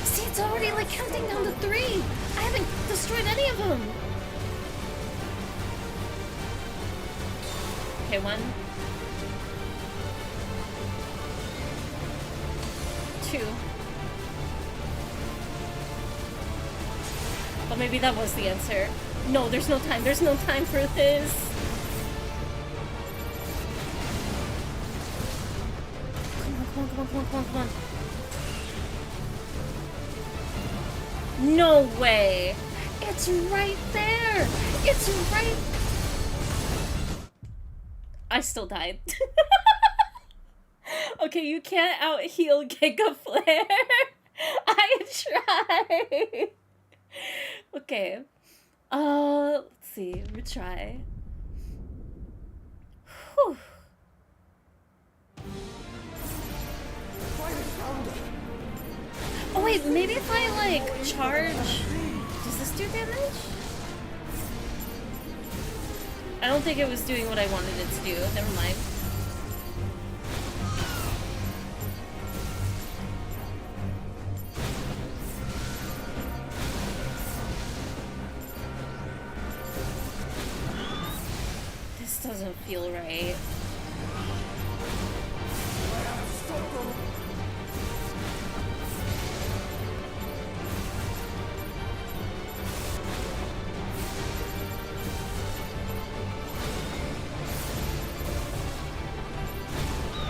See, it's already like counting down to 3. I haven't destroyed any of them. Okay, 1. 2. Well, maybe that was the answer. No, there's no time. There's no time for this. Come on. No way! It's right there! It's right... I still died. Okay, you can't out-heal Giga Flare. I tried. Okay. Let's see. Retry. Whew. Oh wait, maybe if I like charge, does this do damage? I don't think it was doing what I wanted it to do. Never mind. This doesn't feel right.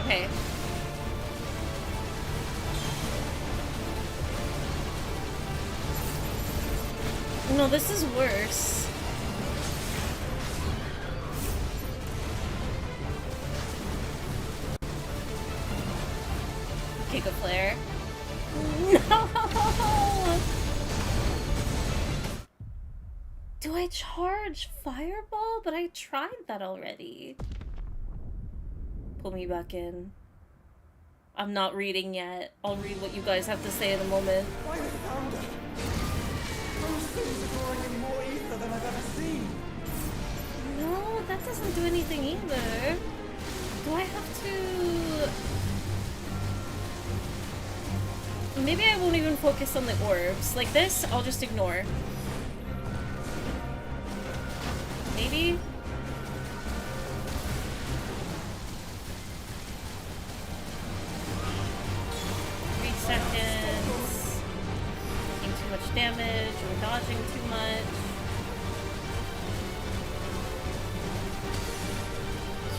Okay. No, this is worse. Giga Flare. No! Do I charge Fireball? But I tried that already. Pull me back in. I'm not reading yet. I'll read what you guys have to say in a moment. I found her. Those things are drawing in more ether than I've ever seen. No, that doesn't do anything either. Do I have to... Maybe I won't even focus on the orbs. Like this, I'll just ignore. Maybe? Seconds. Taking too much damage or dodging too much.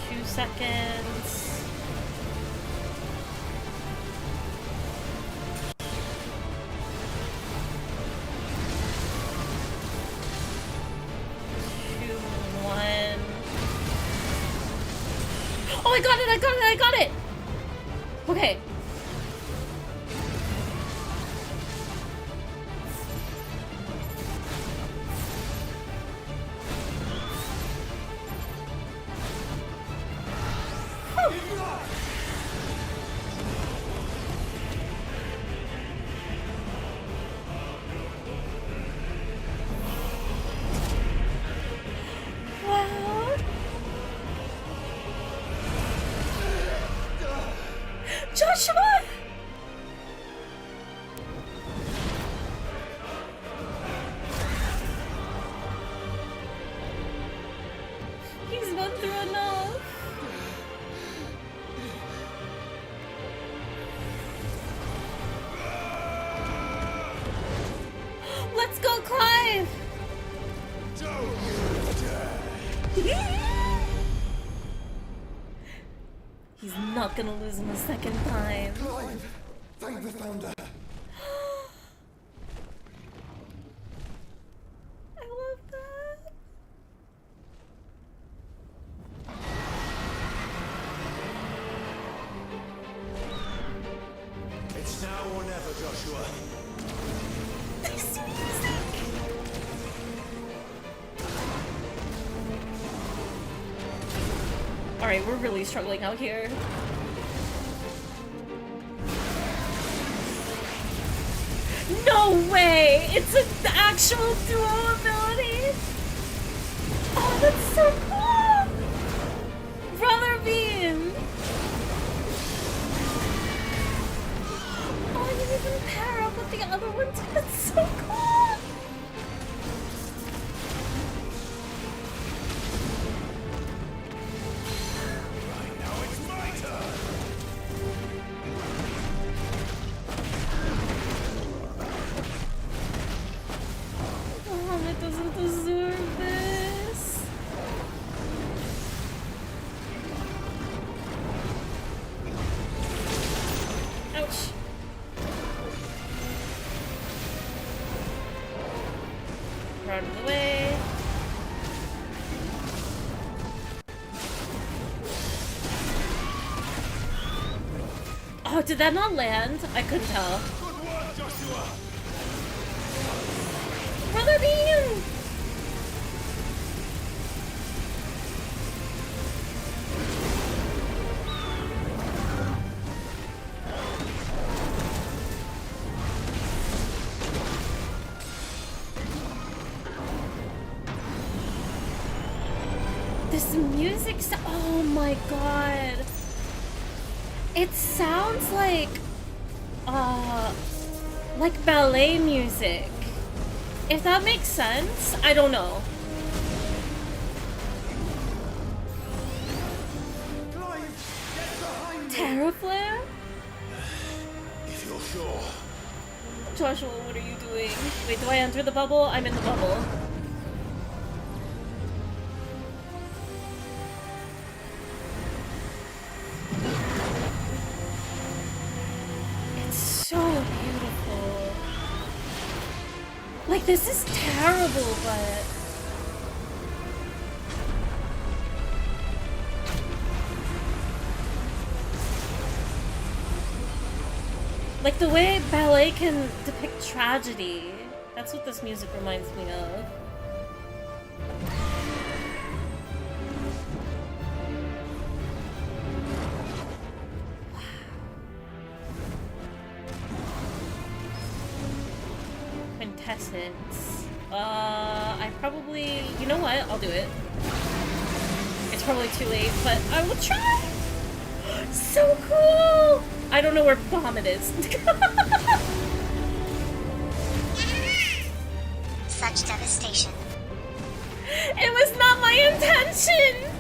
2 seconds. Oh, I got it! I got it! Okay. Wow. Joshua! He's gone through enough. Let's go, Clive! He's not gonna lose him a second time. Clive, thank the Founder. Alright, we're really struggling out here. No way! It's an actual duo ability! Oh, that's so cool! Brother Beam! Oh, you even pair up with the other one too. That's so cool! Right now it's my turn. Bahamut doesn't deserve this. Ouch. We're out of the way. Oh, did that not land? I couldn't tell. Good work, Joshua. Brother Beam! This music, oh my god. It sounds like ballet music. If that makes sense, I don't know. Terra Flare? If you're sure. Joshua, what are you doing? Wait, do I enter the bubble? I'm in the bubble. It's so beautiful. Like, this is terrible, but... like, the way ballet can depict tragedy. That's what this music reminds me of. Quintessence. I probably... you know what? I'll do it. It's probably too late, but I will try! So cool! I don't know where Bahamut is. Such devastation. It was not my intention!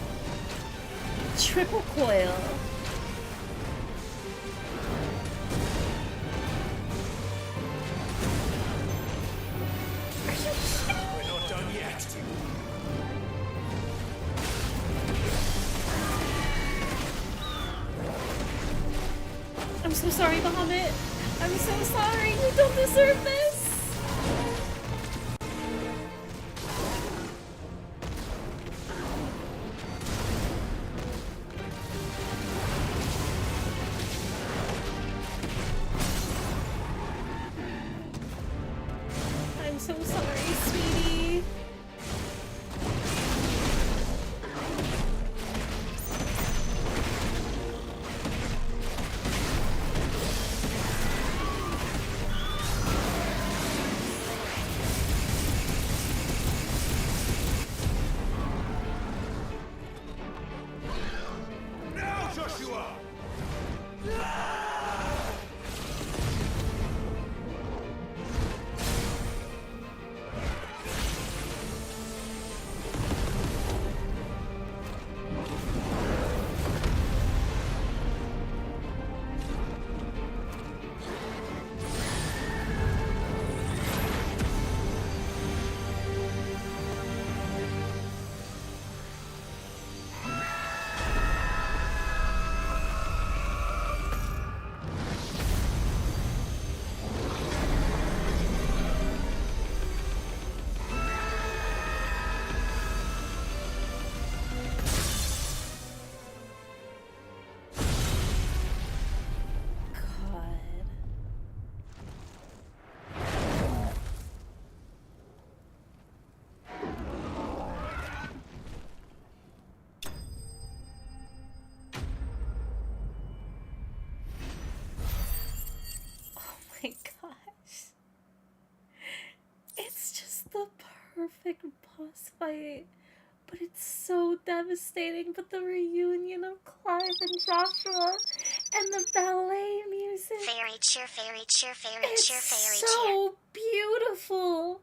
Triple coil. Are you kidding? We're not done yet. I'm so sorry, Bahamut. I'm so sorry. You don't deserve this. I'm so sorry, sweetie. Now, Joshua. epic boss fight. But it's so devastating. But the reunion of Clive and Joshua and the ballet music. Fairy cheer, fairy cheer, fairy it's cheer, fairy so beautiful.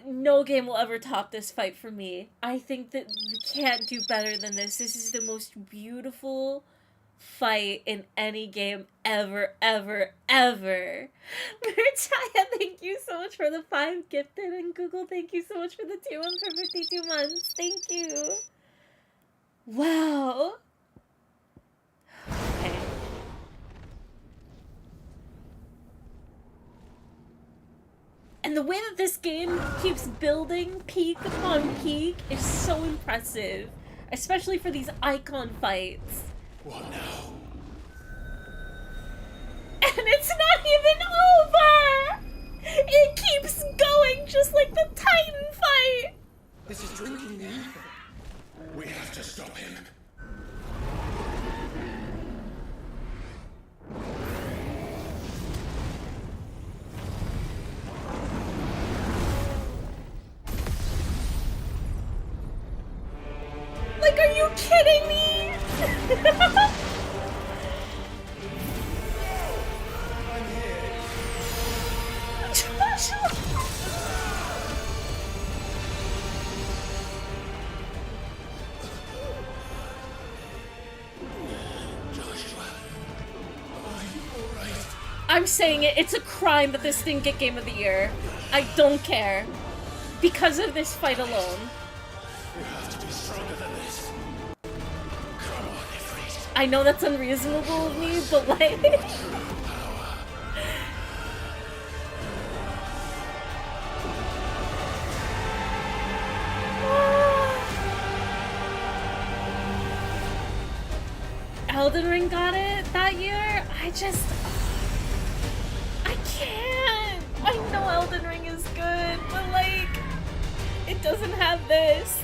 No game will ever top this fight for me. I think that you can't do better than this. This is the most beautiful fight in any game ever, ever, ever. Mirchaya, thank you so much for the 5 gifted, and Google, thank you so much for the 2 for 52 months. Thank you. Wow. Okay. And the way that this game keeps building peak upon peak is so impressive. Especially for these icon fights. What now? And it's not even over! It keeps going just like the Titan fight! This is drinking the ether. We have to stop him. Like, are you kidding me? I'm saying it, it's a crime that this didn't get Game of the Year. I don't care. Because of this fight alone. You have to be stronger than this. Come on, Ifrit. I know that's unreasonable of me, but like... Elden Ring got it that year? I can't! I know Elden Ring is good, but like, it doesn't have this.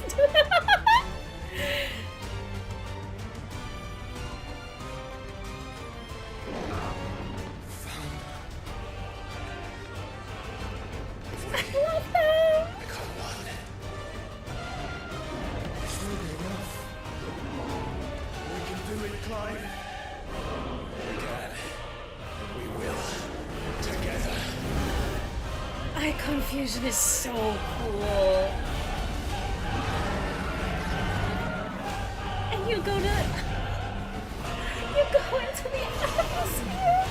I love him! We can do it, Clive. We can. We will. Together. Icon Fusion is so cool. And you go into the atmosphere.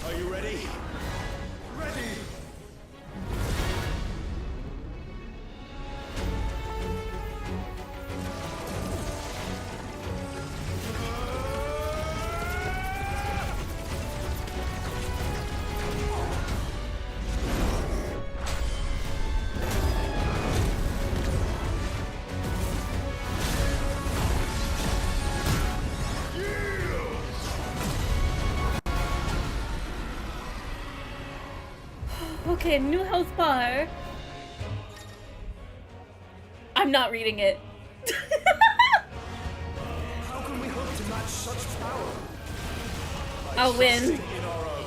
Are you ready? Ready! Okay, new health bar. I'm not reading it. How can we hope to match such power? I'll win. In our own.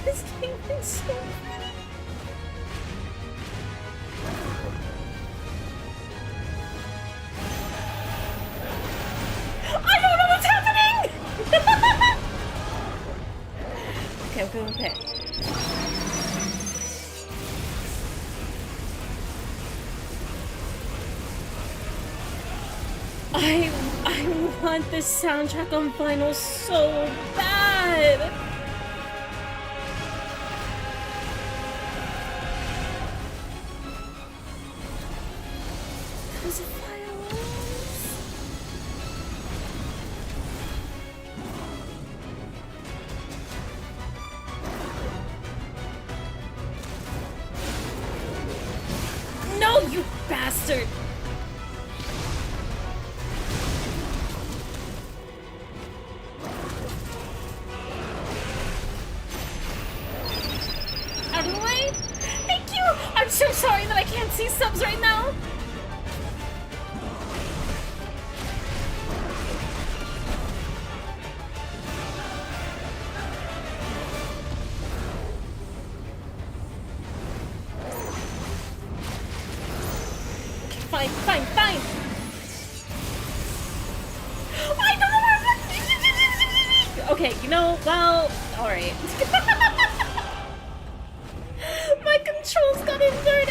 This game is so pretty. I don't know what's happening! Okay. I want this soundtrack on vinyl so bad! Those violins! No, you bastard! Out of the way! Thank you! I'm so sorry that I can't see subs right now! Okay, you know, well, alright. My controls got inverted!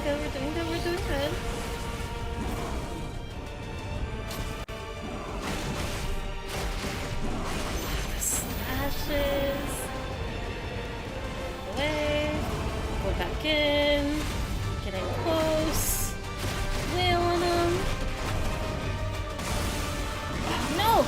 We're doing good. Slashes. Away. Go back in. Getting close. Wail on him. No!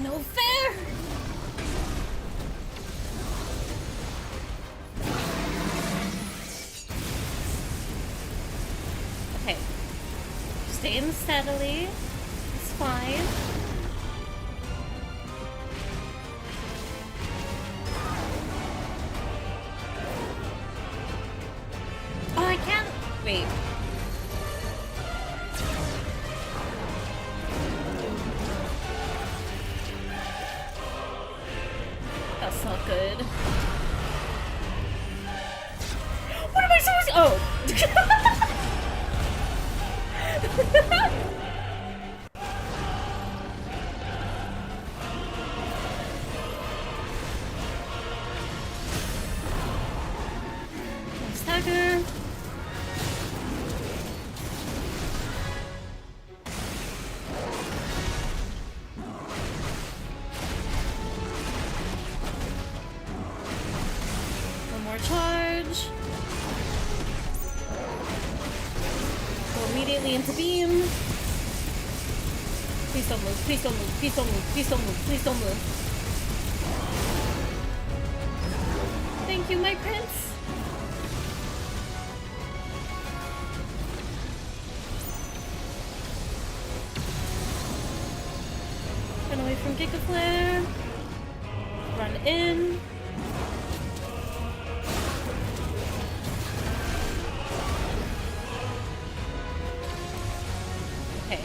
No fair! Okay. Staying steadily. It's fine. Oh, I can't. Wait. That's not good. What am I supposed to— oh! Stagger. One more charge. Go immediately into beam. Please don't move, please don't move, please don't move, please don't move, please don't move. Thank you, my prince. Run away from Giga Flare. Run in. Okay.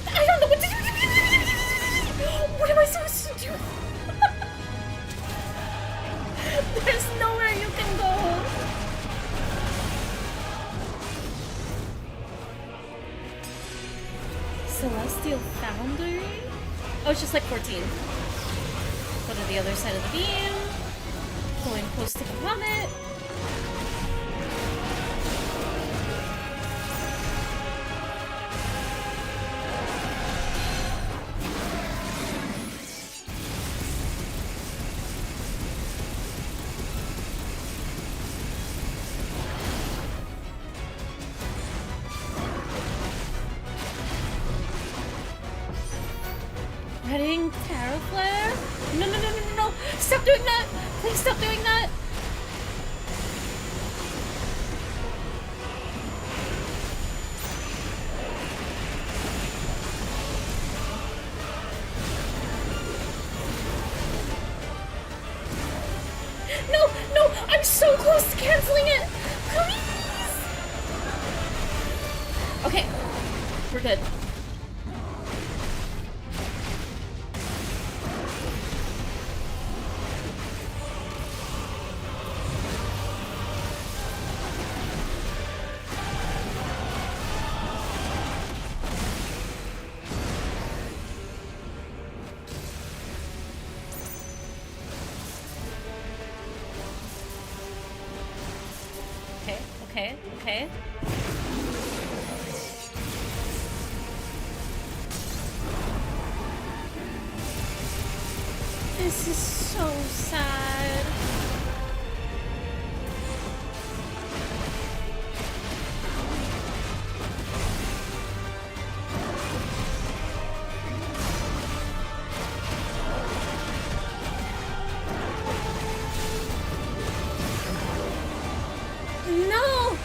I don't know what to do. What am I supposed to do? There's nowhere you can go. Celestial Foundry? Oh, it's just like 14. Go to the other side of the beam. Going close to the comet. Heading Terra Flare? No, no, no, no, no, no! Stop doing that! Please stop doing that! No, no! I'm so close to canceling it! Please! Okay, we're good. Okay, okay. This is so sad. No!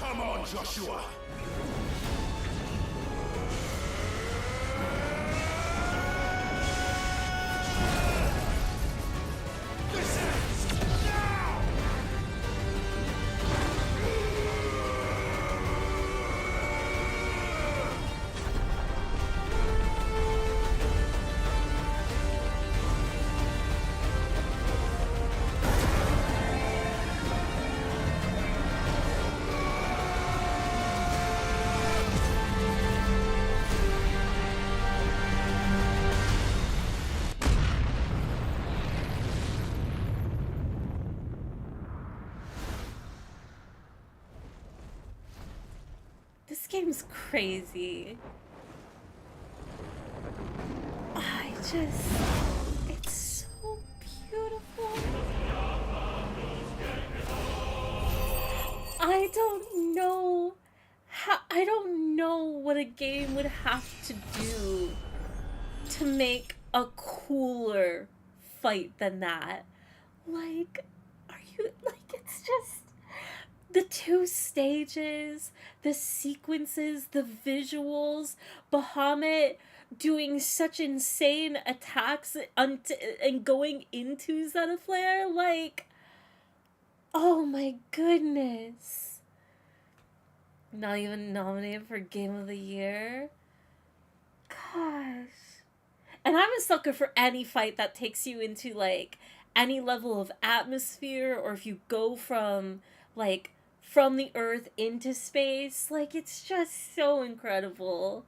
Come on, Joshua! This game's crazy. It's so beautiful. I don't know what a game would have to do to make a cooler fight than that. Like, it's just the two stages, the sequences, the visuals, Bahamut doing such insane attacks and going into Zeniflare, like, oh my goodness. Not even nominated for Game of the Year? Gosh. And I'm a sucker for any fight that takes you into, like, any level of atmosphere, or if you go from, like, from the Earth into space. Like, it's just so incredible.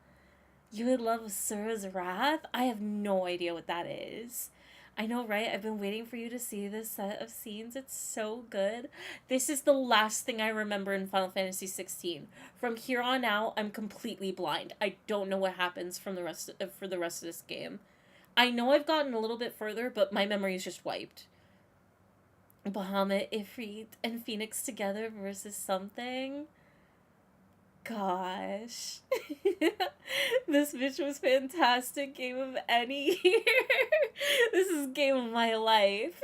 You would love Asura's Wrath? I have no idea what that is. I know, right? I've been waiting for you to see this set of scenes. It's so good. This is the last thing I remember in Final Fantasy 16. From here on out, I'm completely blind. I don't know what happens for the rest of this game. I know I've gotten a little bit further, but my memory is just wiped. Bahamut, Ifrit, and Phoenix together versus something. Gosh. This bitch was fantastic. Game of any year. This is game of my life.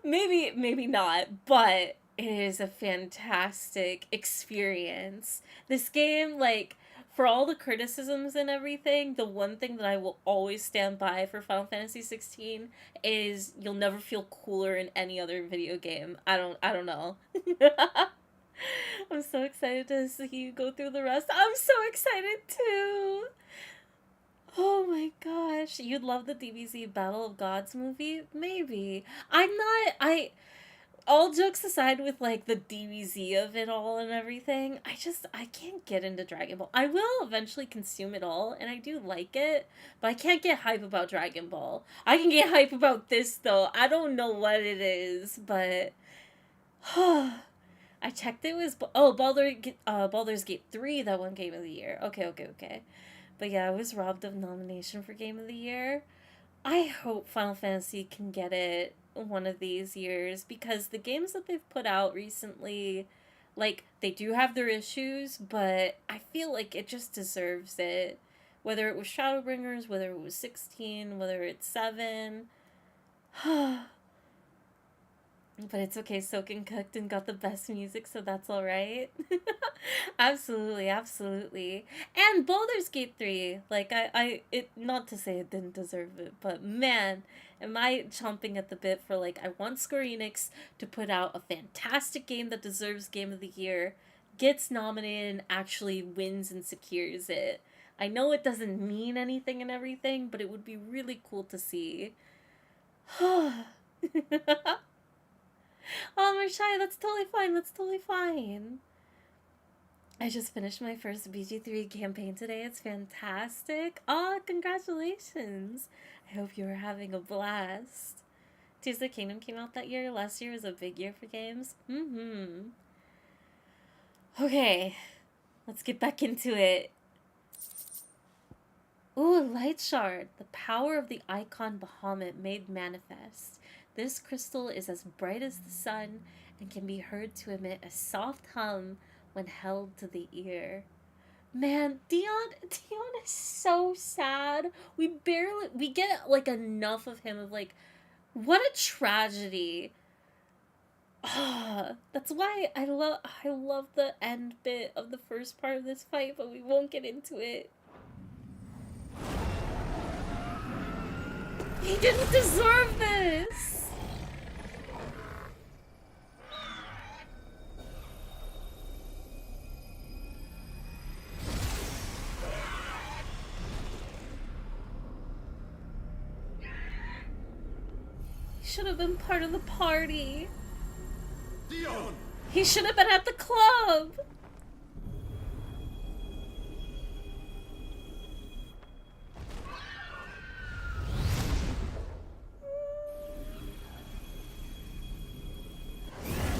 Maybe not, but it is a fantastic experience. This game, like, for all the criticisms and everything, the one thing that I will always stand by for Final Fantasy 16 is you'll never feel cooler in any other video game. I don't know. I'm so excited to see you go through the rest. I'm so excited too. Oh my gosh. You'd love the DBZ Battle of Gods movie? Maybe. All jokes aside with, like, the DBZ of it all and everything, I can't get into Dragon Ball. I will eventually consume it all, and I do like it, but I can't get hype about Dragon Ball. I can get hype about this, though. I don't know what it is, but... I checked it was... Oh, Baldur's Gate 3 that won Game of the Year. Okay. But yeah, I was robbed of nomination for Game of the Year. I hope Final Fantasy can get it one of these years, because the games that they've put out recently, like, they do have their issues, but I feel like it just deserves it. Whether it was Shadowbringers, whether it was 16, whether it's 7. But it's okay, Soaked and Cooked and got the best music, so that's alright. Absolutely. And Baldur's Gate 3, like, not to say it didn't deserve it, but man, am I chomping at the bit for, like, I want Square Enix to put out a fantastic game that deserves Game of the Year, gets nominated, and actually wins and secures it. I know it doesn't mean anything and everything, but it would be really cool to see. Oh, Marshai, that's totally fine. I just finished my first BG3 campaign today. It's fantastic. Oh, congratulations. I hope you were having a blast. Tears of the Kingdom came out that year. Last year was a big year for games. Okay, let's get back into it. Ooh, Light Shard. The power of the icon Bahamut made manifest. This crystal is as bright as the sun and can be heard to emit a soft hum when held to the ear. Man, Dion is so sad. We get, like, enough of him, of, like, what a tragedy. That's why I love the end bit of the first part of this fight, but we won't get into it. He didn't deserve this! He should have been part of the party. Dion! He should have been at the club!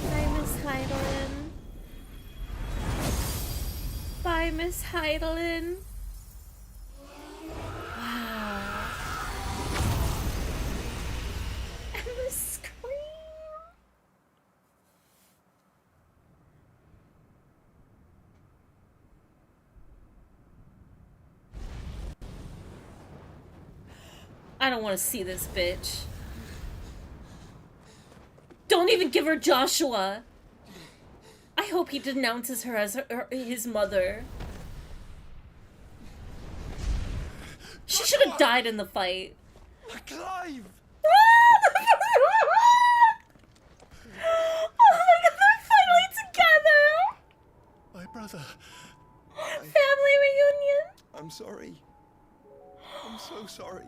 Bye, Miss Heidelin. Bye, Miss Heidelin. Wow. And the scream. I don't want to see this bitch. Don't even give her Joshua. I hope he denounces her as his mother. She should have died in the fight. Clive! Oh my god, they're finally together! My brother. Family reunion. I'm sorry. I'm so sorry.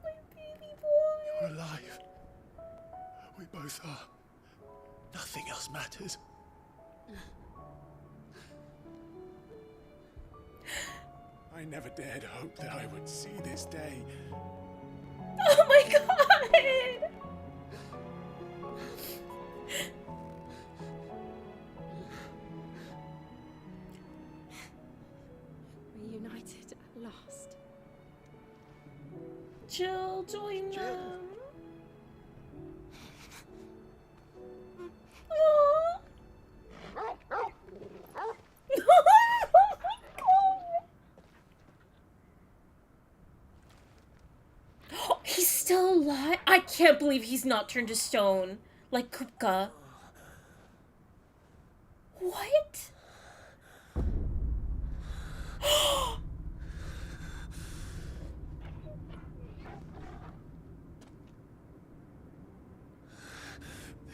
My baby boy. You're alive. We both are. Nothing else matters. I never dared hope that I would see this day. Oh my god! Reunited at last. Jill, join them. Aww. He's still alive? I can't believe he's not turned to stone like Kupka. What?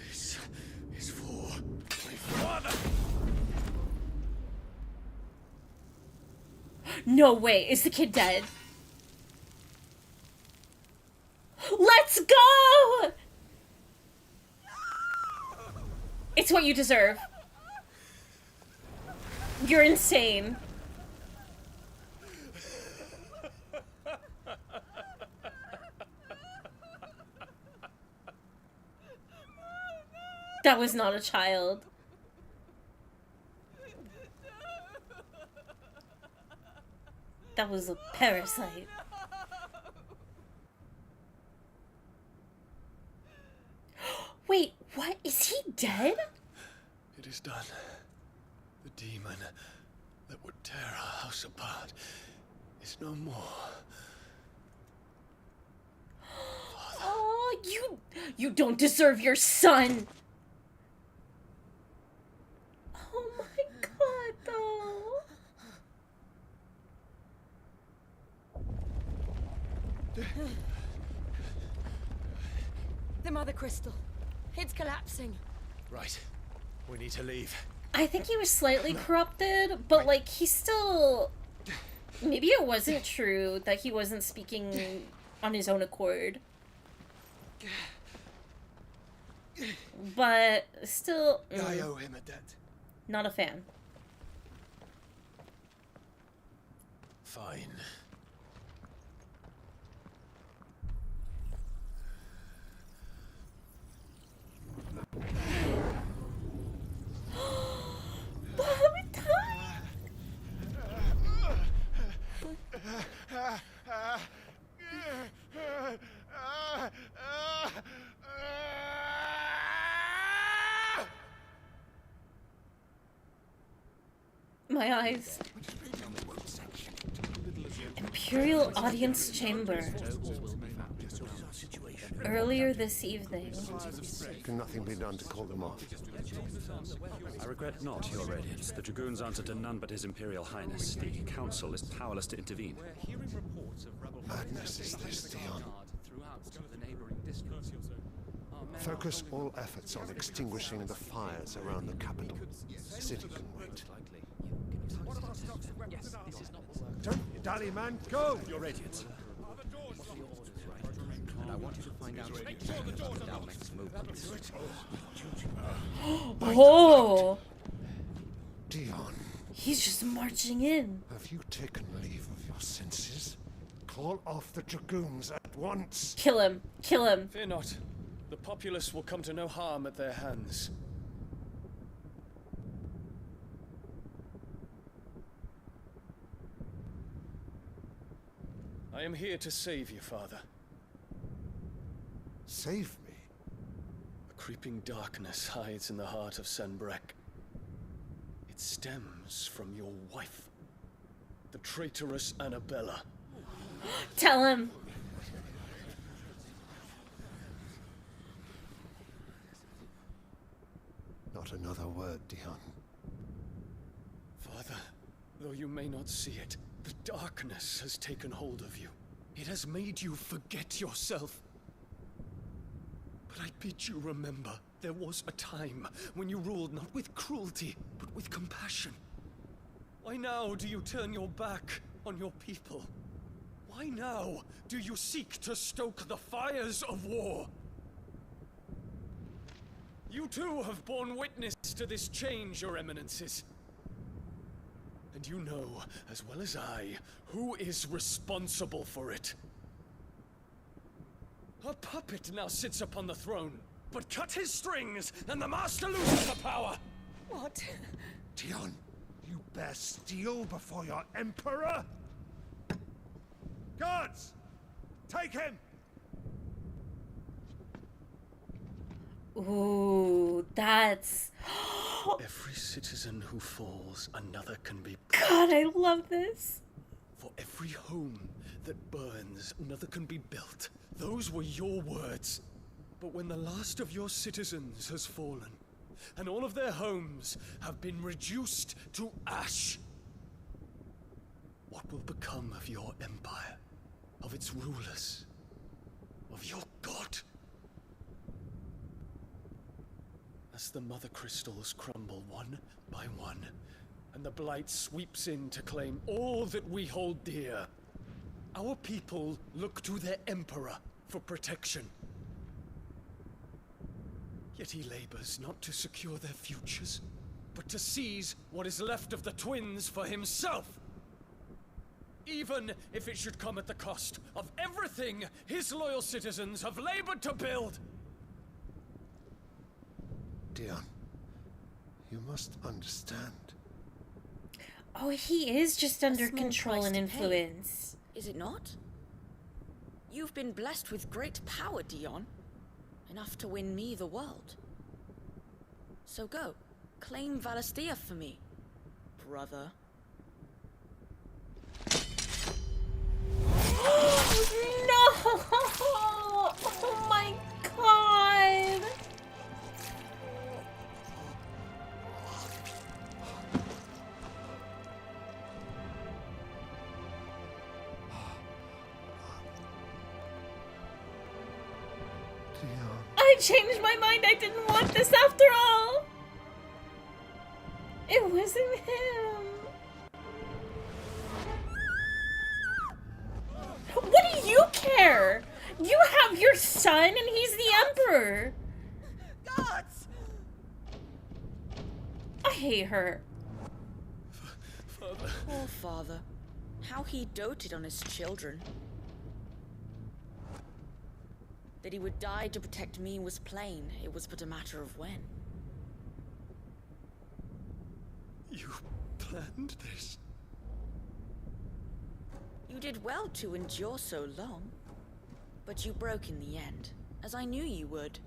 This is for my father. No way. Is the kid dead? Let's go! It's what you deserve. You're insane. That was not a child. That was a parasite. Wait, what? Is he dead? It is done. The demon that would tear our house apart is no more. Oh, you don't deserve your son. Oh my god, though. The Mother Crystal. It's collapsing. Right. We need to leave. I think he was slightly corrupted, but like he's still. Maybe it wasn't true that he wasn't speaking on his own accord. But still. I owe him a debt. Not a fan. Fine. Bahamut time! My eyes. Imperial Audience Chamber. earlier this evening. Can nothing be done to call them off? I regret not, Your Radiance. The Dragoons answer to none but His Imperial Highness. The Council is powerless to intervene. Madness is this, Dion. Focus all efforts on extinguishing the fires around the capital. The city can wait. Don't you dally, man. Go! Your Radiance. And I want you to find out Dalmec's movements. Oh! Dion. He's just marching in. Have you taken leave of your senses? Call off the Dragoons at once. Kill him. Kill him. Fear not. The populace will come to no harm at their hands. I am here to save you, Father. Save me? A creeping darkness hides in the heart of Sanbreque. It stems from your wife, the traitorous Annabella. Tell him. Not another word, Dion. Father, though you may not see it, the darkness has taken hold of you. It has made you forget yourself. But I bid you remember, there was a time when you ruled not with cruelty, but with compassion. Why now do you turn your back on your people? Why now do you seek to stoke the fires of war? You too have borne witness to this change, Your Eminences. And you know, as well as I, who is responsible for it. A puppet now sits upon the throne, but cut his strings, and the master loses the power! What? Dion, you bear steel before your emperor? Guards! Take him! Ooh, that's... Every citizen who falls, another can be... God, I love this. For every home that burns, another can be built. Those were your words. But when the last of your citizens has fallen, and all of their homes have been reduced to ash, what will become of your empire, of its rulers, of your god? As the mother crystals crumble one by one, and the blight sweeps in to claim all that we hold dear, our people look to their emperor for protection. Yet he labors not to secure their futures, but to seize what is left of the twins for himself. Even if it should come at the cost of everything his loyal citizens have labored to build. Dion, you must understand. Oh, he is just under small control price and to influence. Is it not? You've been blessed with great power, Dion. Enough to win me the world. So go, claim Valisthea for me, brother. No! Oh my god! I changed my mind. I didn't want this after all. It wasn't him. What do you care? You have your son and he's the emperor. Gods! I hate her. Father. Poor father. How he doted on his children. That he would die to protect me was plain. It was but a matter of when. You planned this? You did well to endure so long. But you broke in the end, as I knew you would.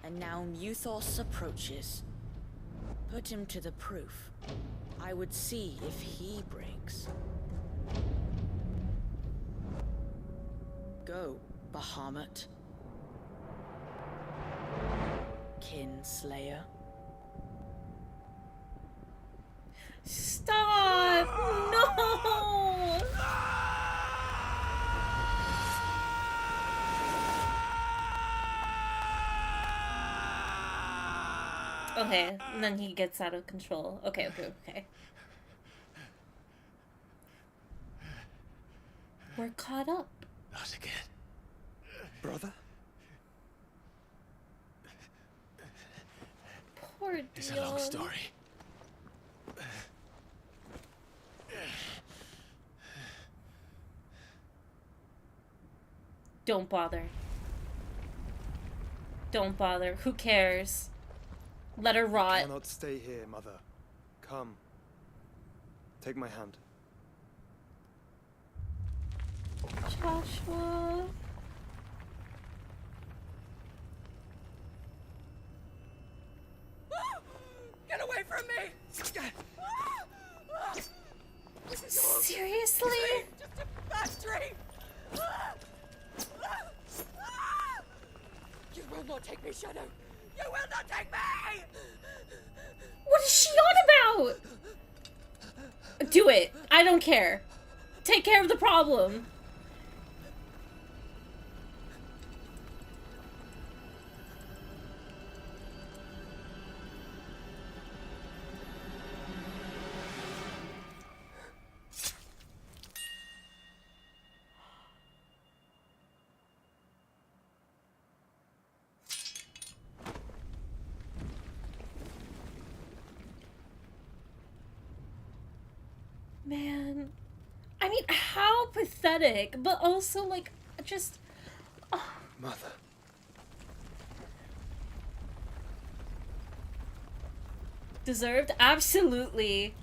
And now Muthos approaches. Put him to the proof. I would see if he breaks. Go, Bahamut. Kinslayer. Stop! No! Okay, and then he gets out of control. Okay. We're caught up. Not again. Brother? Poor Dion. It's a long story. Don't bother. Don't bother. Who cares? Let her I rot. cannot stay here, Mother. Come. Take my hand. Joshua. Get away from me! This is all Seriously? just a bad dream! You will not take me, Shadow! You will not take me! What is she on about? Do it. I don't care. Take care of the problem. Man, I mean, how pathetic, but also, like, just... Oh. Mother. Deserved? Absolutely.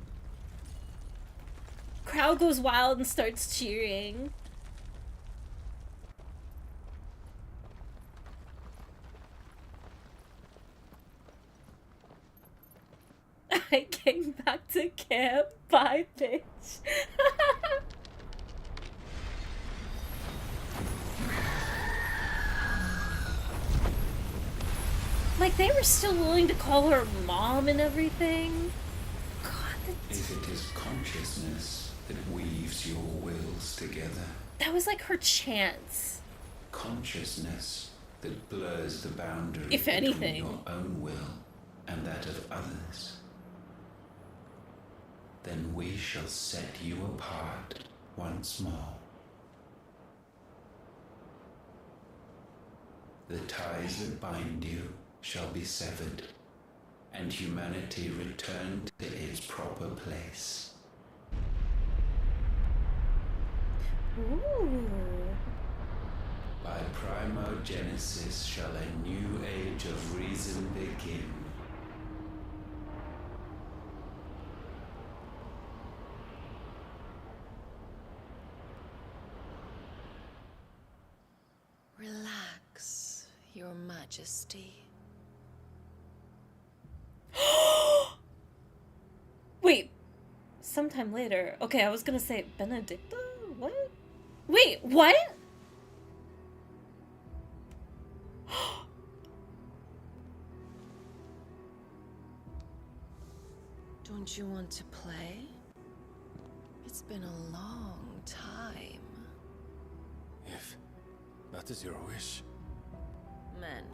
Crowd goes wild and starts cheering. I came back to camp. Bye, bitch. Like, they were still willing to call her mom and everything. God, If it is consciousness that weaves your wills together, that was like her chance. consciousness that blurs the boundary If between anything. your own will and that of others, then we shall set you apart once more. The ties that bind you shall be severed, and humanity returned to its proper place. Ooh. By primogenesis shall a new age of reason begin. Relax, Your Majesty. Wait, sometime later. Okay, I was gonna say Benedicta? What? Wait, what? Don't you want to play? It's been a long time. If that is your wish. Men,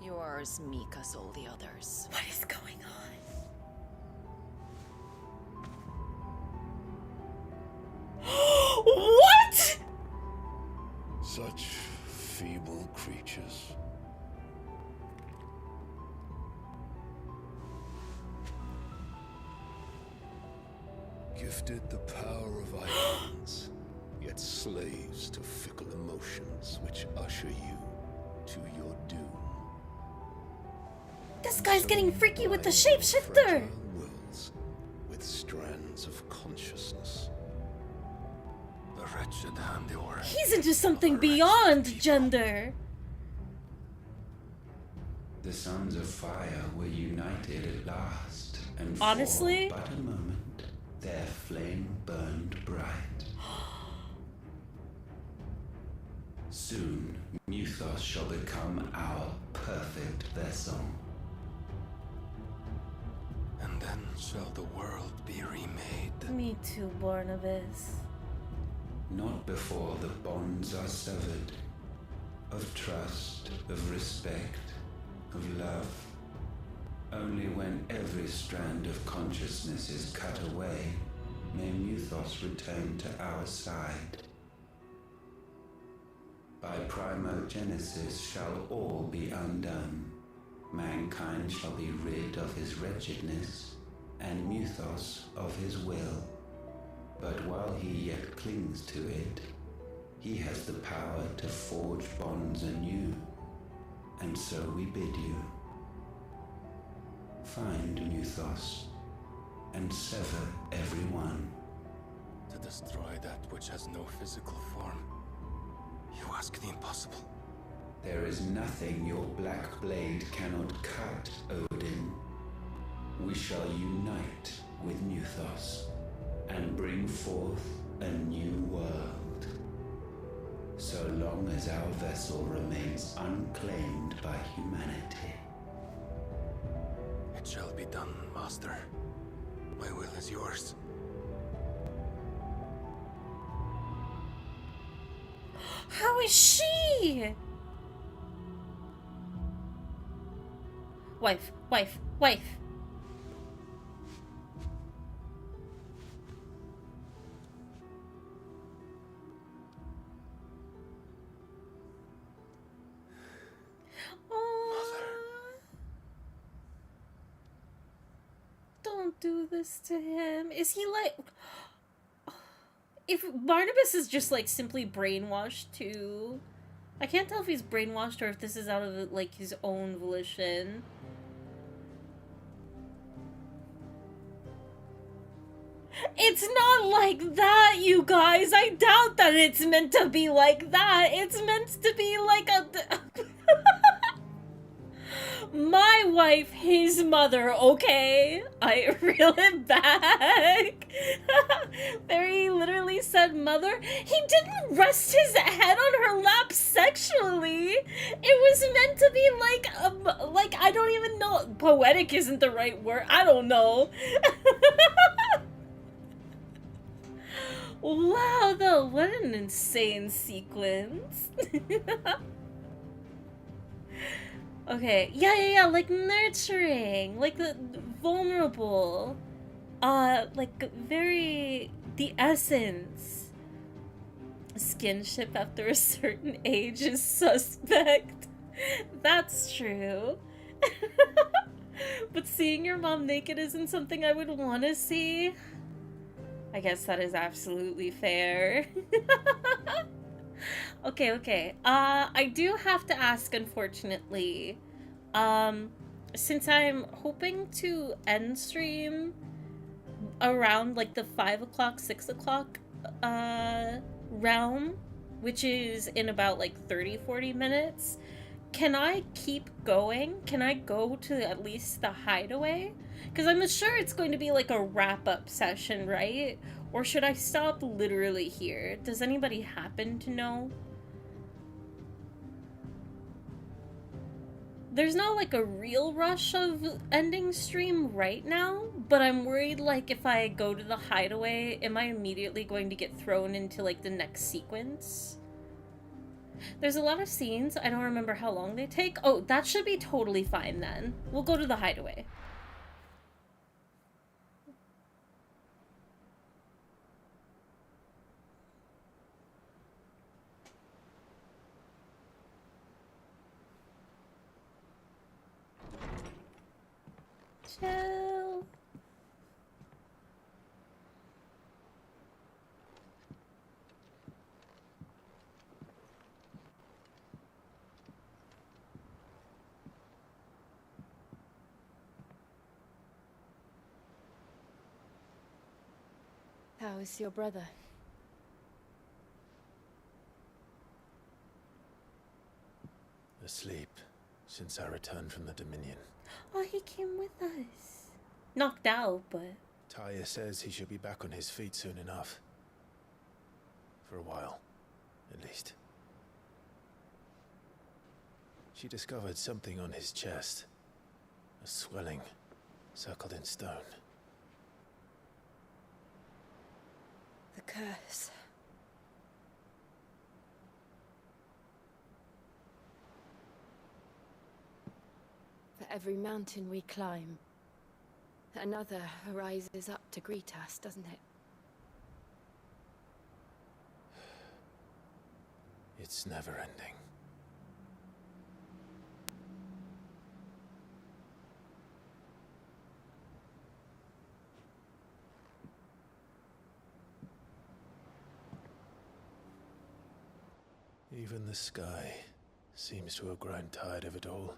you are as meek as all the others. What is going on? What? Such feeble creatures. Gifted the power of icons, yet slaves to fickle emotions which usher you to your doom. This guy's getting freaky with the shapeshifter. Wills with strands of consciousness. The wretched handiwork. He's into something beyond gender. The sons of fire were united at last, and Honestly? for but a moment, their flame burned bright. Soon, Muthos shall become our perfect vessel. And then shall the world be remade. Me too, Barnabas. Not before the bonds are severed, of trust, of respect, of love. Only when every strand of consciousness is cut away, may Muthos return to our side. By primogenesis shall all be undone. Mankind shall be rid of his wretchedness, and Muthos of his will. But while he yet clings to it, he has the power to forge bonds anew. And so we bid you. Find Muthos, and sever everyone. To destroy that which has no physical form. You ask the impossible. There is nothing your black blade cannot cut, Odin. We shall unite with Muthos, and bring forth a new world. So long as our vessel remains unclaimed by humanity. It shall be done, Master. My will is yours. How is she? Wife, wife, wife. Don't do this to him. Is he like... If Barnabas is just like simply brainwashed too. I can't tell if he's brainwashed or if this is out of like his own volition. It's not like that, you guys. I doubt that it's meant to be like that. It's meant to be like a... My wife, his mother, okay? I reel it back. There he literally said mother. He didn't rest his head on her lap sexually. It was meant to be like I don't even know. Poetic isn't the right word. I don't know. Wow, though, what an insane sequence. Okay, yeah, like nurturing, like the vulnerable, like very the essence. Skinship after a certain age is suspect. That's true. But seeing your mom naked isn't something I would want to see. I guess that is absolutely fair. Okay. I do have to ask, unfortunately. Since I'm hoping to end stream around like the 5 o'clock, 6 o'clock realm, which is in about like 30-40 minutes, can I keep going? Can I go to at least the hideaway? Because I'm sure it's going to be like a wrap-up session, right? Or should I stop literally here? Does anybody happen to know? There's not like a real rush of ending stream right now, but I'm worried like if I go to the hideaway, am I immediately going to get thrown into like the next sequence? There's a lot of scenes. I don't remember how long they take. Oh, that should be totally fine then. We'll go to the hideaway. Chill. How is your brother? Asleep since I returned from the Dominion. Oh, he came with us. Knocked out, but... Tyre says he should be back on his feet soon enough. For a while, at least. She discovered something on his chest. A swelling, circled in stone. The curse. For every mountain we climb, another rises up to greet us, doesn't it? It's never ending. Even the sky seems to have grown tired of it all.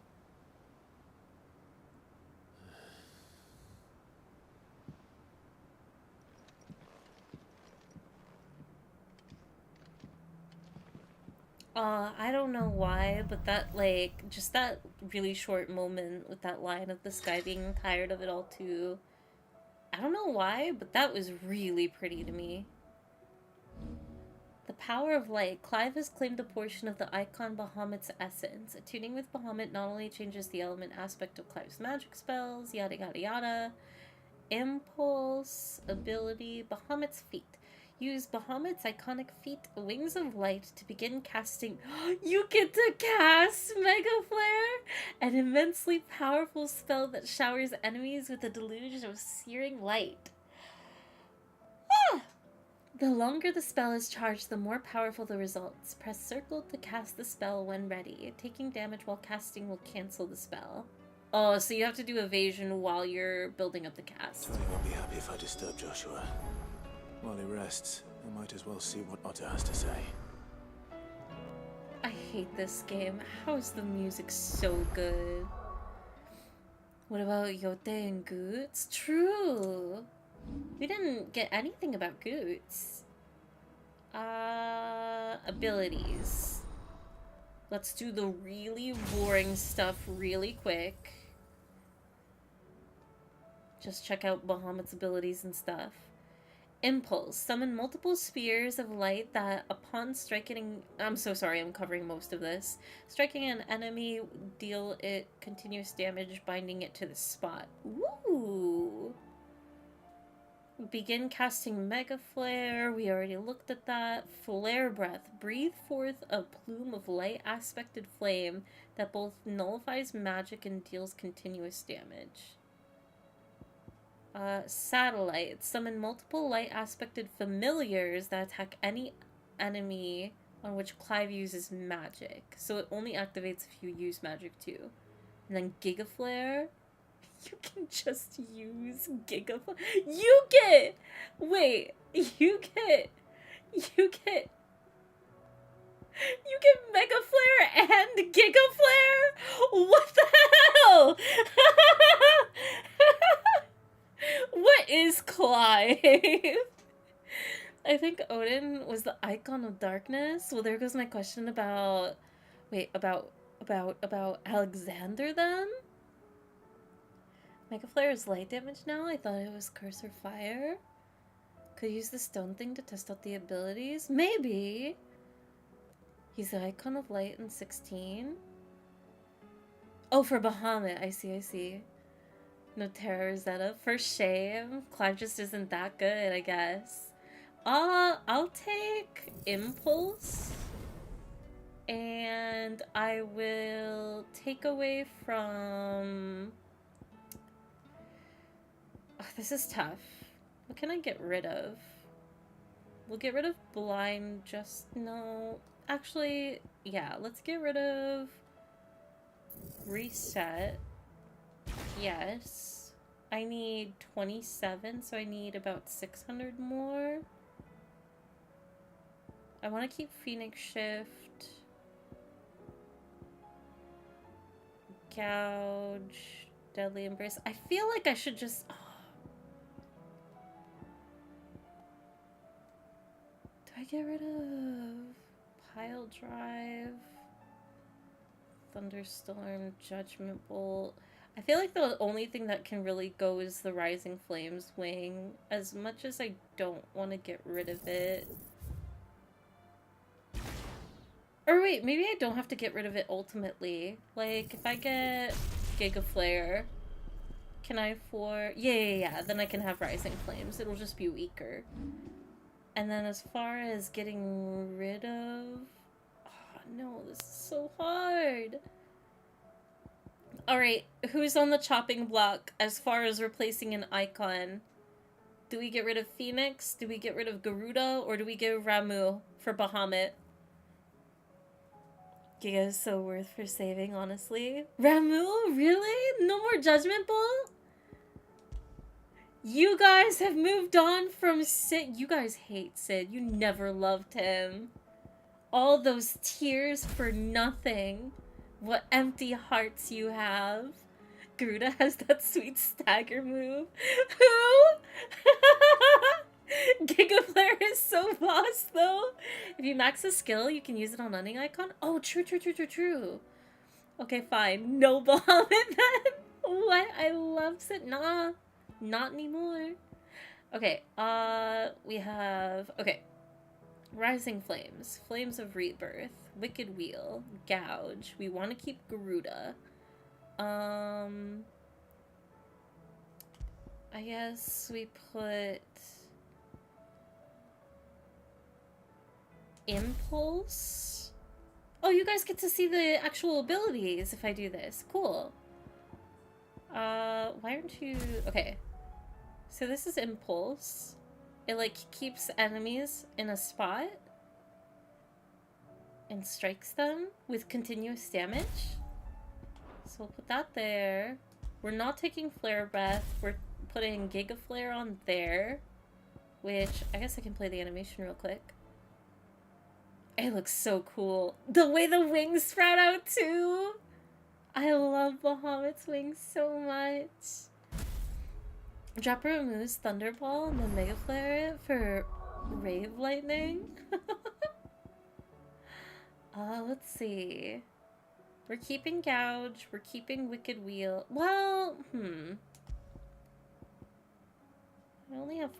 I don't know why, but that, like, just that really short moment with that line of the sky being tired of it all too. I don't know why, but that was really pretty to me. The power of light. Clive has claimed a portion of the icon Bahamut's essence. Attuning with Bahamut not only changes the element aspect of Clive's magic spells, yada yada yada. Impulse, ability, Bahamut's feat. Use Bahamut's iconic feat, Wings of Light, to begin casting. You get to cast Mega Flare! An immensely powerful spell that showers enemies with a deluge of searing light. Ah! The longer the spell is charged, the more powerful the results. Press circle to cast the spell when ready. Taking damage while casting will cancel the spell. Oh, so you have to do evasion while you're building up the cast. Tony won't be happy if I disturb Joshua. While he rests, I might as well see what Otter has to say. I hate this game. How is the music so good? What about Yote and Goots? True! We didn't get anything about Goots. Abilities. Let's do the really boring stuff really quick. Just check out Bahamut's abilities and stuff. Impulse. Summon multiple spheres of light that, upon striking... I'm so sorry, I'm covering most of this. Striking an enemy, deal it continuous damage, binding it to the spot. Ooh! Begin casting Mega Flare. We already looked at that. Flare Breath. Breathe forth a plume of light-aspected flame that both nullifies magic and deals continuous damage. Satellite. Summon multiple light-aspected familiars that attack any enemy on which Clive uses magic. So it only activates if you use magic too. And then Giga Flare. You can just use Giga Flare. You get Mega Flare and Giga Flare? What the hell? What is Clive? I think Odin was the icon of darkness. Well, there goes my question about... Wait, about Alexander then? Mega Flare is light damage now? I thought it was Curse or Fire. Could use the stone thing to test out the abilities? Maybe! He's the icon of light in 16. Oh, for Bahamut. I see. No Terra Rosetta. For shame. Clive just isn't that good, I guess. I'll take Impulse. And I will take away from... Oh, this is tough. What can I get rid of? We'll get rid of Blind no. Actually, yeah, let's get rid of Reset. Yes. I need 27, so I need about 600 more. I want to keep Phoenix Shift. Gouge. Deadly Embrace. I feel like I should just... Oh. Do I get rid of Pile Drive? Thunderstorm, Judgment Bolt. I feel like the only thing that can really go is the Rising Flames Wing. As much as I don't want to get rid of it. Or wait, maybe I don't have to get rid of it ultimately. Like, if I get Giga Flare, can I yeah, then I can have Rising Flames. It'll just be weaker. And then as far as getting rid of... Oh, no, this is so hard. Alright, who's on the chopping block as far as replacing an icon? Do we get rid of Phoenix? Do we get rid of Garuda? Or do we give Ramu for Bahamut? Giga is so worth for saving, honestly. Ramu? Really? No more Judgment Bolt? You guys have moved on from Sid. You guys hate Sid. You never loved him. All those tears for nothing. What empty hearts you have. Garuda has that sweet stagger move. Who? Giga Flare is so boss, though. If you max a skill, you can use it on any icon. Oh, true. Okay, fine. No Bahamut then. What? I love Sid. Nah, not anymore. Okay, we have... Okay. Rising Flames. Flames of Rebirth. Wicked Wheel. Gouge. We want to keep Garuda. I guess we put... Impulse? Oh, you guys get to see the actual abilities if I do this. Cool. Why aren't you... Okay. So this is Impulse. It, like, keeps enemies in a spot and strikes them with continuous damage. So we'll put that there. We're not taking Flare Breath. We're putting Giga Flare on there, which I guess I can play the animation real quick. It looks so cool. The way the wings sprout out too. I love Bahamut's wings so much. Drop Ramu's Thunderball and then Mega Flare it for Rave Lightning. Let's see. We're keeping Gouge. We're keeping Wicked Wheel. Well, I only have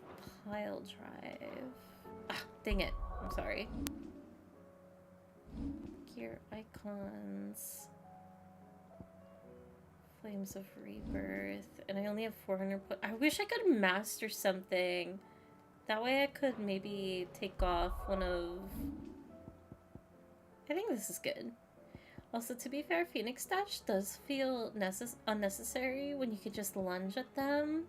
Pile Drive. Ah, dang it. I'm sorry. Gear icons. Flames of Rebirth. And I only have 400 I wish I could master something. That way I could maybe take off one of... I think this is good. Also, to be fair, Phoenix Dash does feel unnecessary when you could just lunge at them.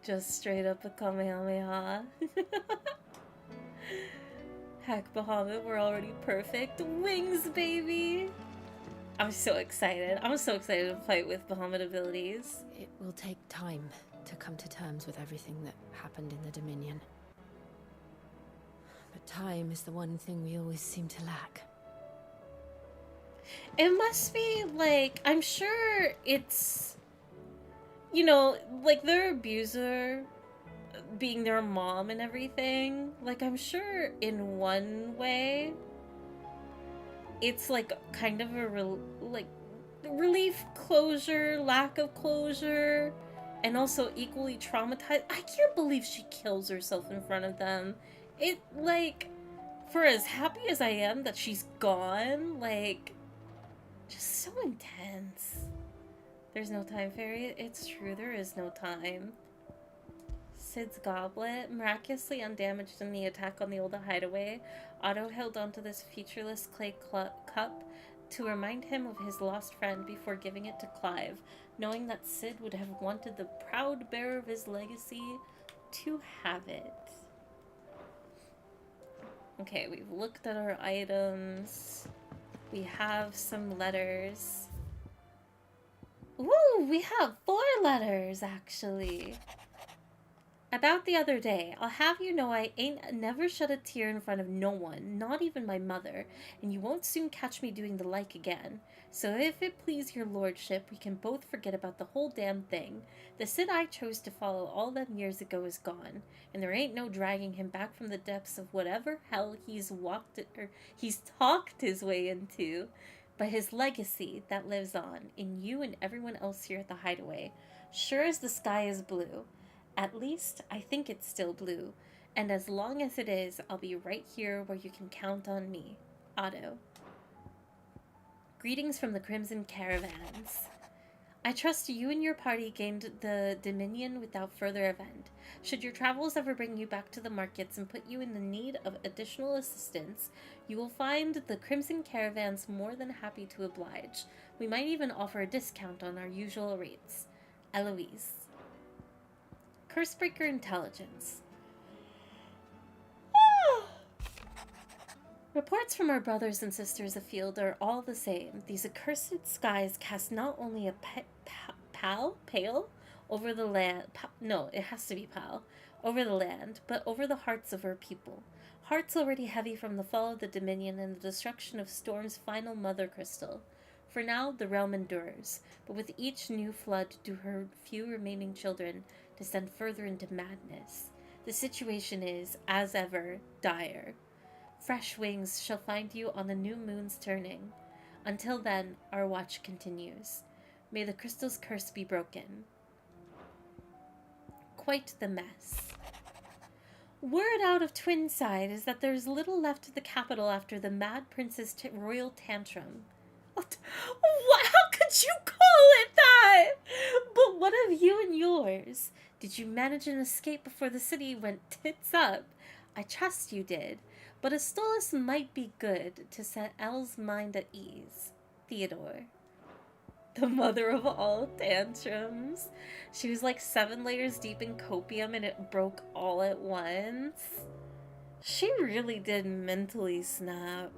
Just straight up a Kamehameha. Heck, Bahamut, we're already perfect. Wings, baby! I'm so excited. I'm so excited to fight with Bahamut abilities. It will take time to come to terms with everything that happened in the Dominion. But time is the one thing we always seem to lack. It must be, like, I'm sure it's, you know, like, their abuser being their mom and everything. Like, I'm sure in one way, it's, like, kind of a, relief closure, lack of closure, and also equally traumatized. I can't believe she kills herself in front of them. It, like, for as happy as I am that she's gone, like, just so intense. There's no time, Fairy. It's true, there is no time. Sid's goblet, miraculously undamaged in the attack on the old hideaway. Otto held onto this featureless clay cup to remind him of his lost friend before giving it to Clive, knowing that Sid would have wanted the proud bearer of his legacy to have it. Okay, we've looked at our items. We have some letters. Ooh, we have 4 letters, actually. About the other day, I'll have you know I ain't never shed a tear in front of no one, not even my mother, and you won't soon catch me doing the like again. So if it please your lordship, we can both forget about the whole damn thing. The Sid I chose to follow all them years ago is gone, and there ain't no dragging him back from the depths of whatever hell he's talked his way into. But his legacy that lives on in you and everyone else here at the hideaway, sure as the sky is blue. At least, I think it's still blue, and as long as it is, I'll be right here where you can count on me. Otto. Greetings from the Crimson Caravans. I trust you and your party gained the Dominion without further event. Should your travels ever bring you back to the markets and put you in the need of additional assistance, you will find the Crimson Caravans more than happy to oblige. We might even offer a discount on our usual rates. Eloise. Cursebreaker Intelligence. Reports from our brothers and sisters afield are all the same. These accursed skies cast not only a pall over the land. No, it has to be pall over the land, but over the hearts of our people. Hearts already heavy from the fall of the Dominion and the destruction of Storm's final mother crystal. For now, the realm endures, but with each new flood do her few remaining children descend further into madness. The situation is, as ever, dire. Fresh wings shall find you on the new moon's turning. Until then, our watch continues. May the crystal's curse be broken. Quite the mess. Word out of Twinside is that there's little left of the capital after the Mad Prince's royal tantrum. What? How could you call it that? But what of you and yours? Did you manage an escape before the city went tits up? I trust you did. But Astolis might be good to set Elle's mind at ease. Theodore. The mother of all tantrums. She was like 7 layers deep in copium and it broke all at once. She really did mentally snap.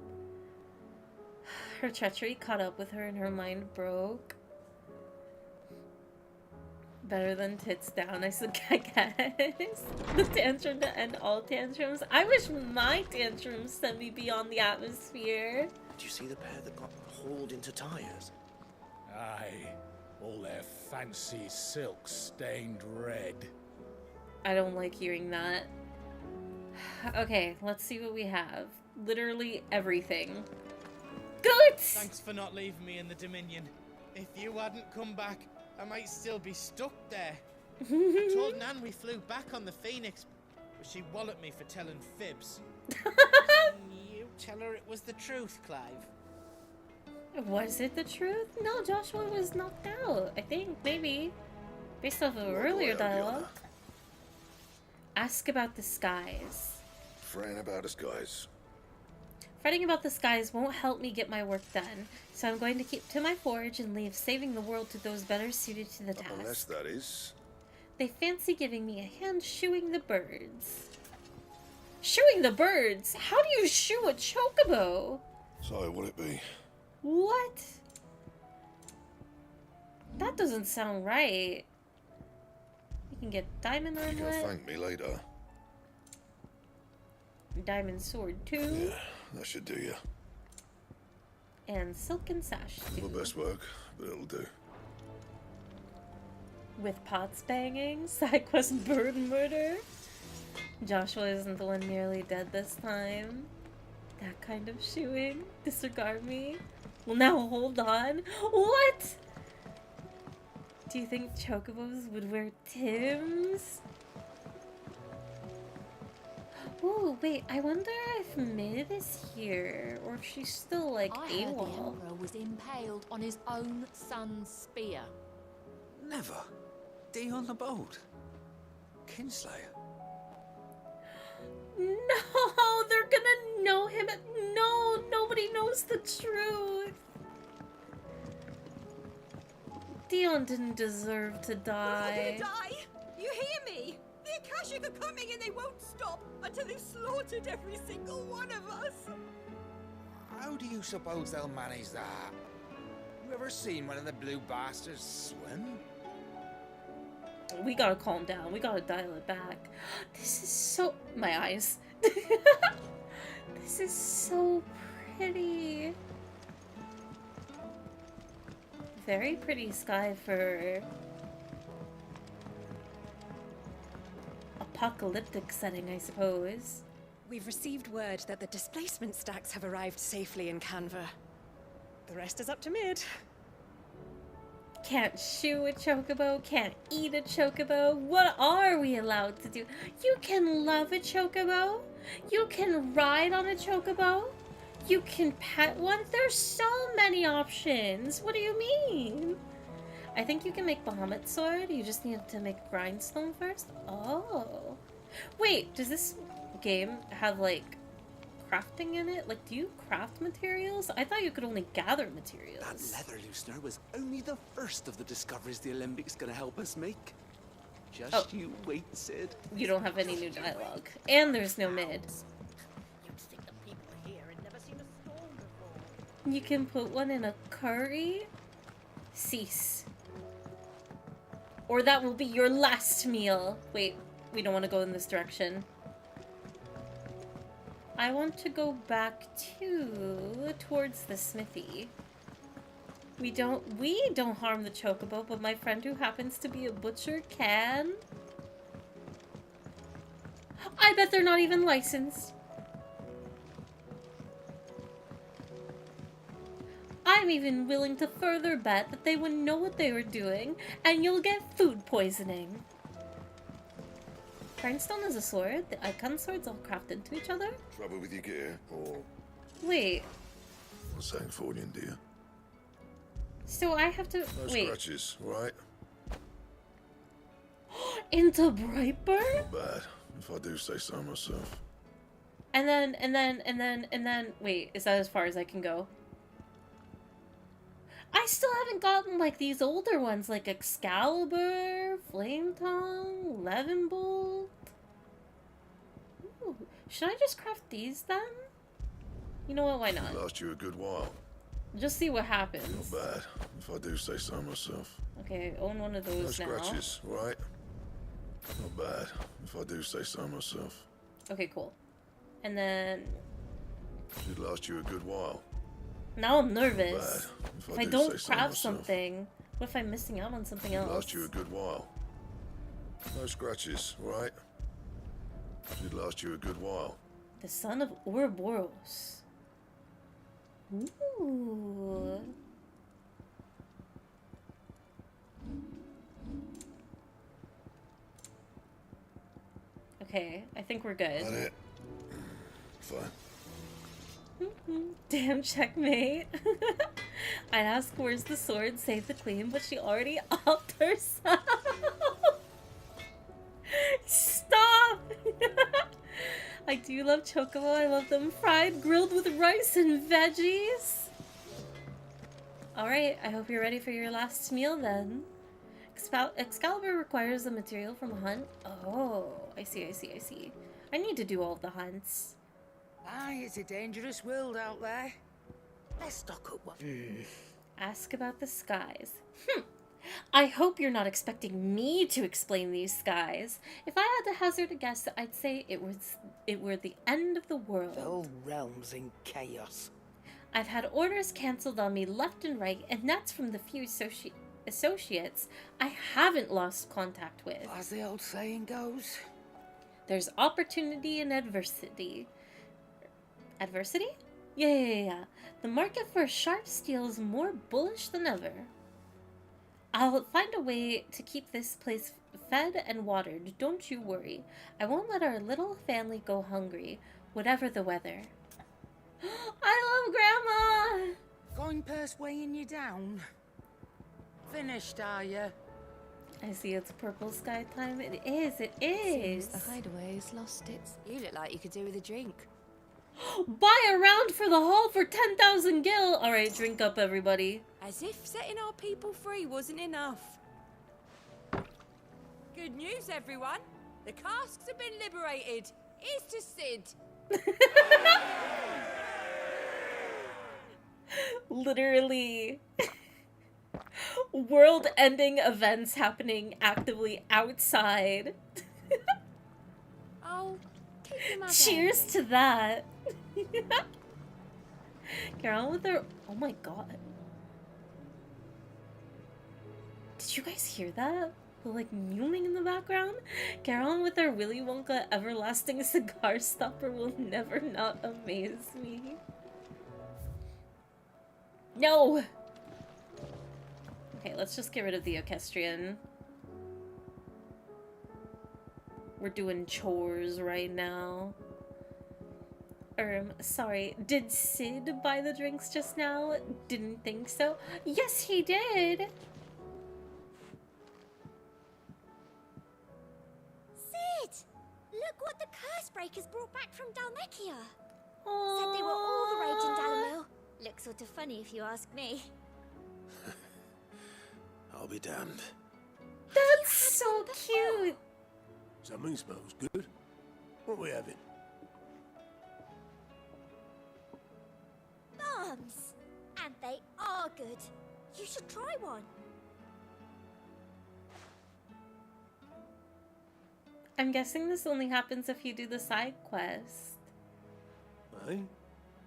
Her treachery caught up with her and her mind broke. Better than tits down, I guess. The tantrum to end all tantrums. I wish my tantrums sent me beyond the atmosphere. Do you see the pair that got hauled into tires? Aye, all their fancy silks stained red. I don't like hearing that. Okay, let's see what we have. Literally everything. Goats! Thanks for not leaving me in the Dominion. If you hadn't come back, I might still be stuck there. I told Nan we flew back on the Phoenix, but she walloped me for telling fibs. You tell her it was the truth, Clive. Was it the truth? No, Joshua was knocked out, I think, maybe. Based off of earlier dialogue. Ask about the skies. Fretting about the skies. Fretting about the skies won't help me get my work done, so I'm going to keep to my forge and leave saving the world to those better suited to the task. Unless that is... They fancy giving me a hand shoeing the birds. Shoeing the birds? How do you shoe a chocobo? So, will it be? What? That doesn't sound right. You can get diamond You can armlet. thank me later. Diamond sword too. Yeah, that should do you. And silken sash too. My best work, but it'll do. With pots banging, side quest bird murder. Joshua isn't the one nearly dead this time. That kind of shoeing. Disregard me. Well, now hold on. What? Do you think chocobos would wear Tims? Oh, wait, I wonder if Mid is here, or if she's still, like, I heard the AWOL. Emperor was impaled on his own son's spear. Never. D on the boat. Kinslayer. No, they're gonna know him. No, nobody knows the truth. Dion didn't deserve to die. We're gonna die! You hear me? The Akashic are coming and they won't stop until they've slaughtered every single one of us! How do you suppose they'll manage that? You ever seen one of the blue bastards swim? We gotta calm down. We gotta dial it back. This is so... My eyes. This is so pretty. Very pretty sky for... apocalyptic setting, I suppose. We've received word that the displacement stacks have arrived safely in Canva. The rest is up to Mid. Can't shoe a chocobo, can't eat a chocobo. What are we allowed to do? You can love a chocobo. You can ride on a chocobo. You can pet one. There's so many options. What do you mean? I think you can make Bahamut sword. You just need to make grindstone first. Oh. Wait, does this game have like crafting in it? Like, do you craft materials? I thought you could only gather materials. That leather loosener was only the first of the discoveries the Olympics gonna help us make. Just you wait, Sid. You don't have any new dialogue. And there's no mid. You can put one in a curry? Cease. Or that will be your last meal. Wait, we don't want to go in this direction. I want to go back towards the smithy. We don't harm the chocobo, but my friend who happens to be a butcher can. I bet they're not even licensed. I'm even willing to further bet that they wouldn't know what they were doing, and you'll get food poisoning. Grindstone is a sword. The icon swords all craft into each other. Trouble with your gear, or Wait. what's saying for you, dear? So I have to No wait. scratches, right? Into Brightburn? Not bad, if I do say so myself. And then wait, is that as far as I can go? I still haven't gotten like these older ones like Excalibur, Flame Tongue, Leavenbolt. Ooh, should I just craft these then? You know what, why not? Last you a good while. Just see what happens. Not bad, if I do say so myself. Okay, own one of No those now. scratches, right? Not bad, if I do say so myself. Okay, cool. And then Should last you a good while. now I'm nervous. Bad, If I do don't say so craft myself. something, what if I'm missing out on something Should else? last you a good while. No scratches, right? Should last you a good while. The son of Ouroboros. Ooh. Okay, I think we're good. That it? Fine. Damn, checkmate. I'd ask where's the sword, save the queen, but she already upped herself. Stop! I do love chocobo. I love them fried, grilled with rice and veggies. Alright, I hope you're ready for your last meal then. Excalibur requires the material from a hunt. Oh, I see. I need to do all the hunts. Aye, it's a dangerous world out there. Let's stock up one. Ask about the skies. I hope you're not expecting me to explain these skies. If I had to hazard a guess, I'd say it were the end of the world. The whole realm's in chaos. I've had orders cancelled on me left and right, and that's from the few associates I haven't lost contact with. As the old saying goes. There's opportunity and adversity. Adversity? Yeah. The market for sharp steel is more bullish than ever. I'll find a way to keep this place fed and watered, don't you worry. I won't let our little family go hungry, whatever the weather. I love Grandma! Going purse weighing you down? Finished, are you? I see it's purple sky time. It is. Seems the hideaway has lost its... You look like you could do with a drink. Buy a round for the hall for 10,000 gil! Alright, drink up, everybody. As if setting our people free wasn't enough. Good news, everyone. The casks have been liberated. Here's to Sid. Literally. World-ending events happening actively outside. Oh, keep your mouth Cheers handy. to that. Get on with her. Oh my god. Did you guys hear that? The like mewing in the background? Carolyn with her Willy Wonka everlasting cigar stopper will never not amaze me. No! Okay, let's just get rid of the equestrian. We're doing chores right now. Sorry, did Sid buy the drinks just now? Didn't think so. Yes, he did! Sid! Look what the curse breakers brought back from Dalmekia. Said they were all the rage in Dalamil. Looks sort of funny if you ask me. I'll be damned. That's so cute! Something smells good. What are we having? Bombs! And they are good. You should try one. I'm guessing this only happens if you do the side quest. Eh?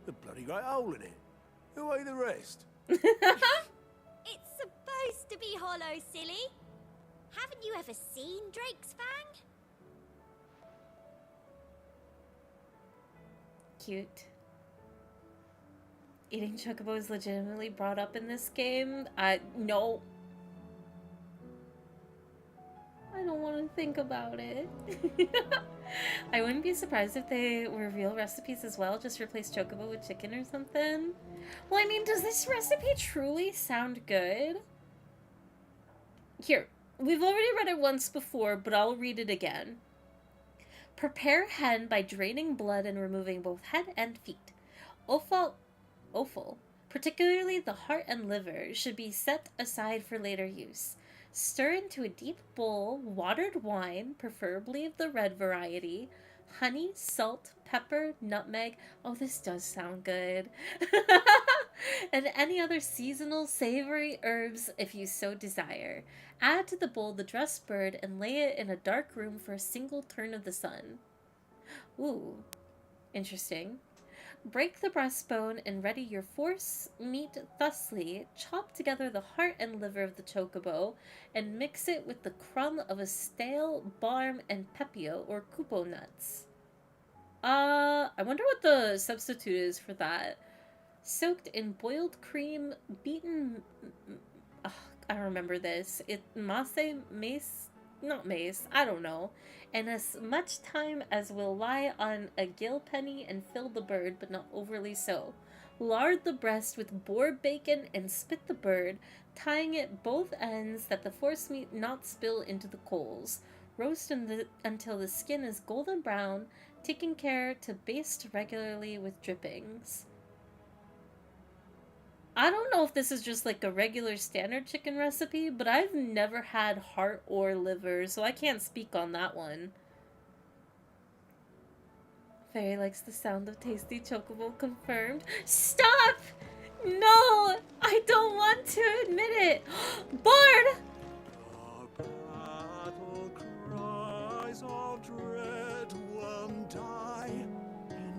The bloody great hole in it. Who ate the rest? It's supposed to be hollow, silly. Haven't you ever seen Drake's Fang? Cute. Eating chocobo is legitimately brought up in this game. No. I don't want to think about it. I wouldn't be surprised if they were real recipes as well. Just replace chocobo with chicken or something. Well, I mean, does this recipe truly sound good? Here, we've already read it once before, but I'll read it again. Prepare hen by draining blood and removing both head and feet. Offal, particularly the heart and liver, should be set aside for later use. Stir into a deep bowl watered wine, preferably of the red variety, honey, salt, pepper, nutmeg. Oh, this does sound good. And any other seasonal savory herbs if you so desire. Add to the bowl the dressed bird and lay it in a dark room for a single turn of the sun. Ooh, interesting. Break the breastbone and ready your force meat thusly. Chop together the heart and liver of the chocobo and mix it with the crumb of a stale barm and pepio or kupo nuts. I wonder what the substitute is for that. Soaked in boiled cream, beaten... I remember this. Not mace, I don't know. And as much time as will lie on a gill penny and fill the bird, but not overly so. Lard the breast with boar bacon and spit the bird, tying it both ends that the forcemeat not spill into the coals. Roast until the skin is golden brown, taking care to baste regularly with drippings. I don't know if this is just like a regular standard chicken recipe, but I've never had heart or liver, so I can't speak on that one. Fairy likes the sound of tasty chocobo confirmed. Stop! No! I don't want to admit it! Bard! Battle cries of dread one die, in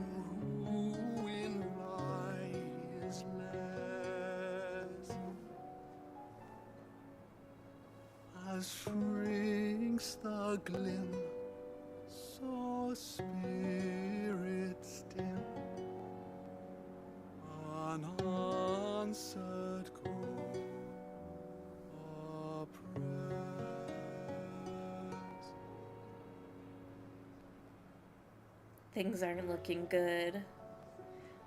ruin lies less. As shrinks the glim, so spirits dim, unanswered call oppressed. Things aren't looking good.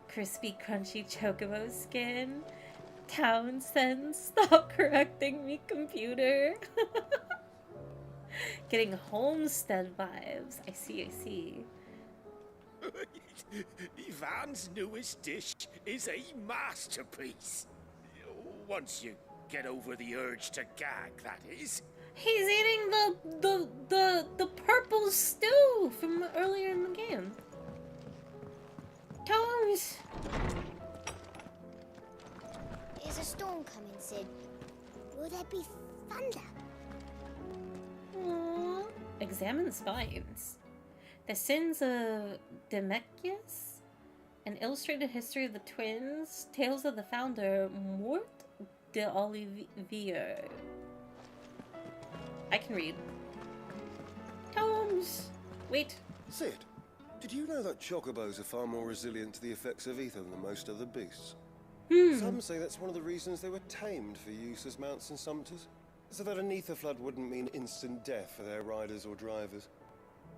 Crispy, crunchy chocobo skin. Townsend, stop correcting me, computer. Getting homestead vibes. I see. Ivan's newest dish is a masterpiece. Once you get over the urge to gag, that is. He's eating the purple stew from earlier in the game. Tones! Is a storm coming, Sid? Will there be thunder? Aww. Examine spines. The Sins of Demetrius? An illustrated history of the twins. Tales of the founder, Mort de Olivier. I can read. Tomes! Wait. Sid, did you know that chocobos are far more resilient to the effects of ether than most other beasts? Some say that's one of the reasons they were tamed for use as mounts and sumpters, so that a Nether flood wouldn't mean instant death for their riders or drivers.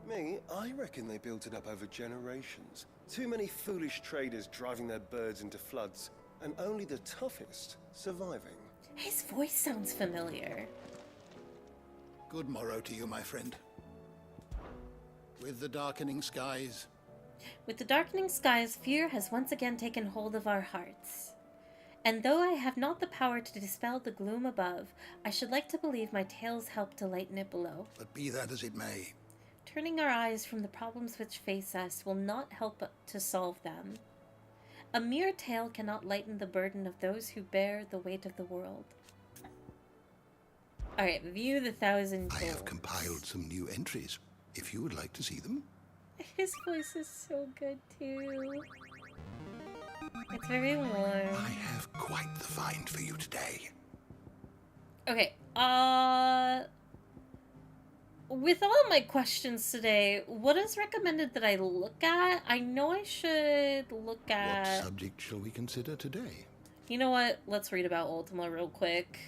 Me, I reckon they built it up over generations. Too many foolish traders driving their birds into floods, and only the toughest surviving. His voice sounds familiar. Good morrow to you, my friend. With the darkening skies... With the darkening skies, fear has once again taken hold of our hearts. And though I have not the power to dispel the gloom above, I should like to believe my tales help to lighten it below. But be that as it may... Turning our eyes from the problems which face us will not help to solve them. A mere tale cannot lighten the burden of those who bear the weight of the world. Alright, view the 1,000 goals. I have compiled some new entries, if you would like to see them. His voice is so good too. It's very warm. I have quite the find for you today. Okay, with all of my questions today, what is recommended that I look at? I know I should look at... What subject shall we consider today? You know what? Let's read about Ultima real quick.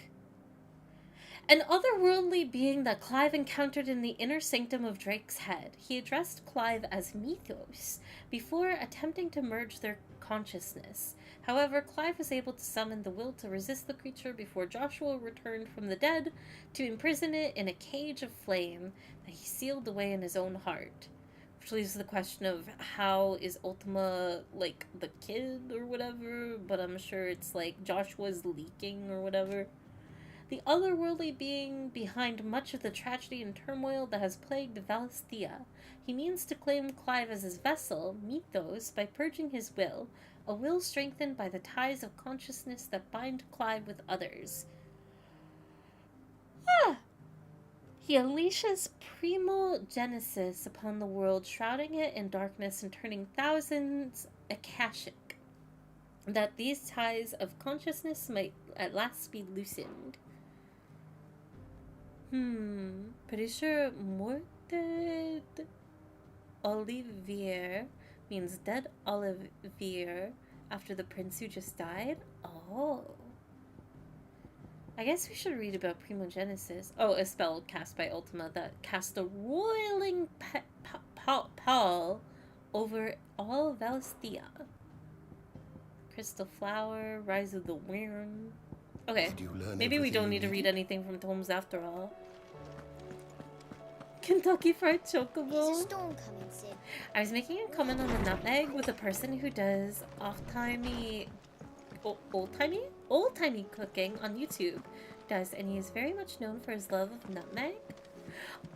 An otherworldly being that Clive encountered in the inner sanctum of Drake's head. He addressed Clive as Mythos before attempting to merge their consciousness. However, Clive was able to summon the will to resist the creature before Joshua returned from the dead to imprison it in a cage of flame that he sealed away in his own heart. Which leaves the question of how is Ultima, like, the kid or whatever, but I'm sure it's like Joshua's leaking or whatever. The otherworldly being behind much of the tragedy and turmoil that has plagued Valisthea. He means to claim Clive as his vessel, Mythos, by purging his will, a will strengthened by the ties of consciousness that bind Clive with others. He unleashes primogenesis upon the world, shrouding it in darkness and turning thousands akashic, that these ties of consciousness might at last be loosened. Pretty sure Morted Olivier means dead Olivier after the prince who just died? Oh. I guess we should read about primogenesis. Oh, a spell cast by Ultima that cast a roiling pall over all Valisthea. Crystal flower, rise of the worm. Okay, maybe we don't need to read anything from Tomes after all. Kentucky Fried Chocobo. There's a storm coming soon. I was making a comment on the nutmeg with a person who does old-timey cooking on YouTube. And he is very much known for his love of nutmeg.